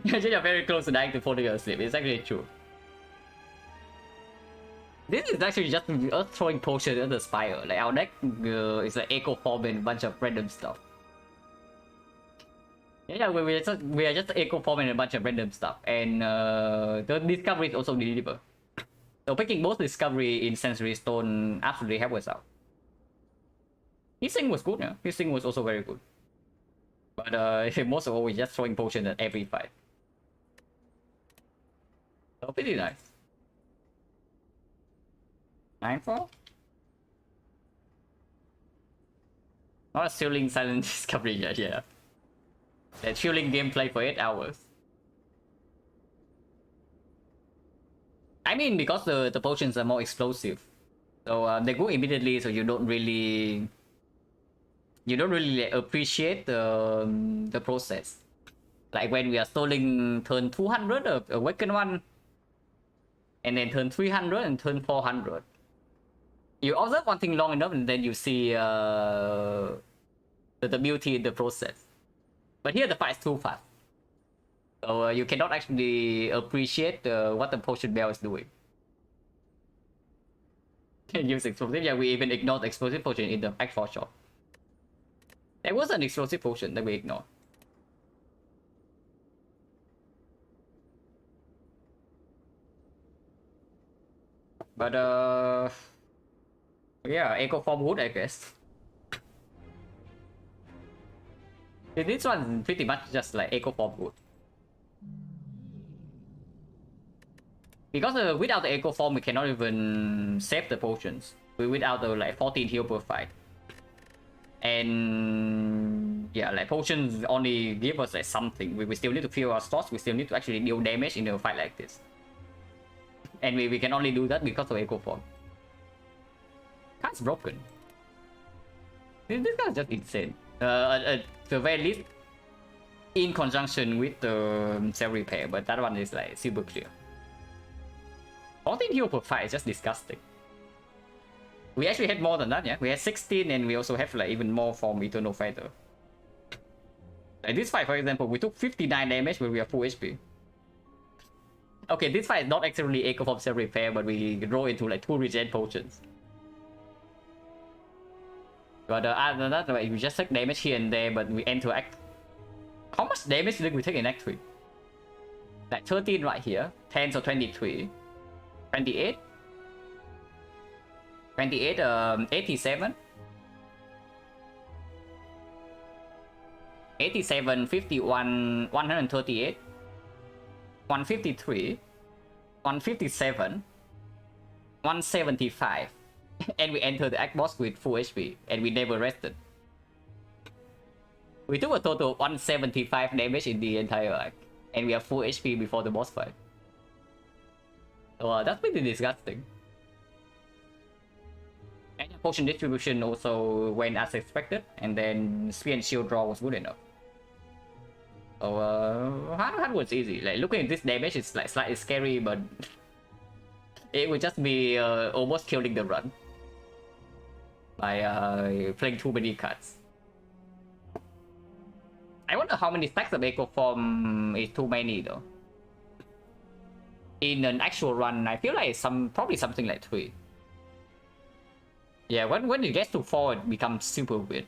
S1: You're very close to dying to falling asleep. It's actually true. This is actually just us throwing potions at the spire. Like our deck is like echo form and a bunch of random stuff. Yeah, we are just echo forming a bunch of random stuff, and the discovery is also deliver. So picking both discovery in sensory stone absolutely helped us out. His thing was good, yeah. His thing was also very good. But most of all, we're just throwing potions at every fight. So pretty nice. 9-4. Not a thrilling silent discovery yet, yeah. That thrilling gameplay for 8 hours. I mean, because the potions are more explosive, so they go immediately. So you don't really appreciate the process. Like when we are stalling turn 200 of Awaken one, and then turn 300 and turn 400. You observe one thing long enough, and then you see the beauty in the process. But here the fight is too fast. So you cannot actually appreciate what the potion bell is doing. Can use explosive? Yeah, we even ignored the explosive potion in the Act 4 shop. There was an explosive potion that we ignored. But yeah, echo form good, I guess. This one pretty much just like echo form good. Because without the echo form, we cannot even save the potions. Without the like 14 heal per fight. And yeah, like potions only give us like something. We still need to fill our slots. We still need to actually deal damage in a fight like this. And we can only do that because of echo form. Card's broken. This guy's just insane. At the very least, in conjunction with the cell repair, but that one is like super clear. 14 heal per fight is just disgusting. We actually had more than that, yeah. We had 16, and we also have like even more from Eternal Fighter. Like this fight, for example, we took 59 damage when we are full HP. Okay, this fight is not actually echo form cell repair, but we roll into like 2 regen potions. But other than that, like, we just take damage here and there, but we enter Act. How much damage did we take in Act 3? Like 13 right here, 10 so 23. 28, 87, 87, 51, 138, 153, 157, 175, and we enter the Act boss with full HP, and we never rested. We took a total of 175 damage in the entire Act, and we have full HP before the boss fight. So that's pretty disgusting. And potion distribution also went as expected, and then spear and shield draw was good enough. So hard was easy. Like looking at this damage, it's like slightly scary, but it would just be almost killing the run by playing too many cards. I wonder how many stacks of echo form is too many though. in an actual run, I feel like probably something like 3. Yeah, when it gets to 4, it becomes super weird.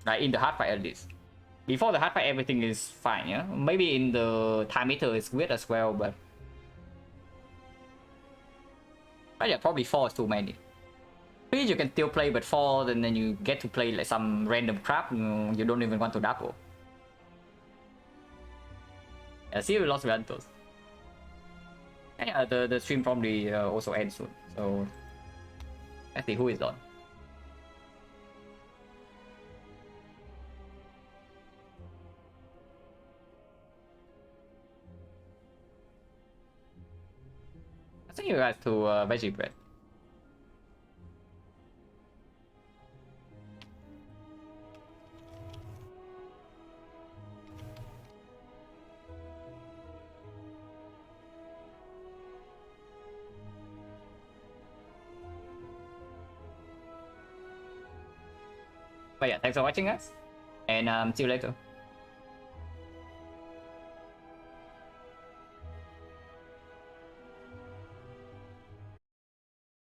S1: Like in the hard fight at least. Before the hard fight, everything is fine, yeah? Maybe in the time meter it's weird as well, but yeah, probably 4 is too many. 3 you can still play, but 4, then you get to play like some random crap you don't even want to double. Yeah, see, we lost Ventos. Yeah, the stream probably also ends soon, so let's see who is on. I think you guys to veggie bread. But yeah, thanks for watching, guys, and see you later.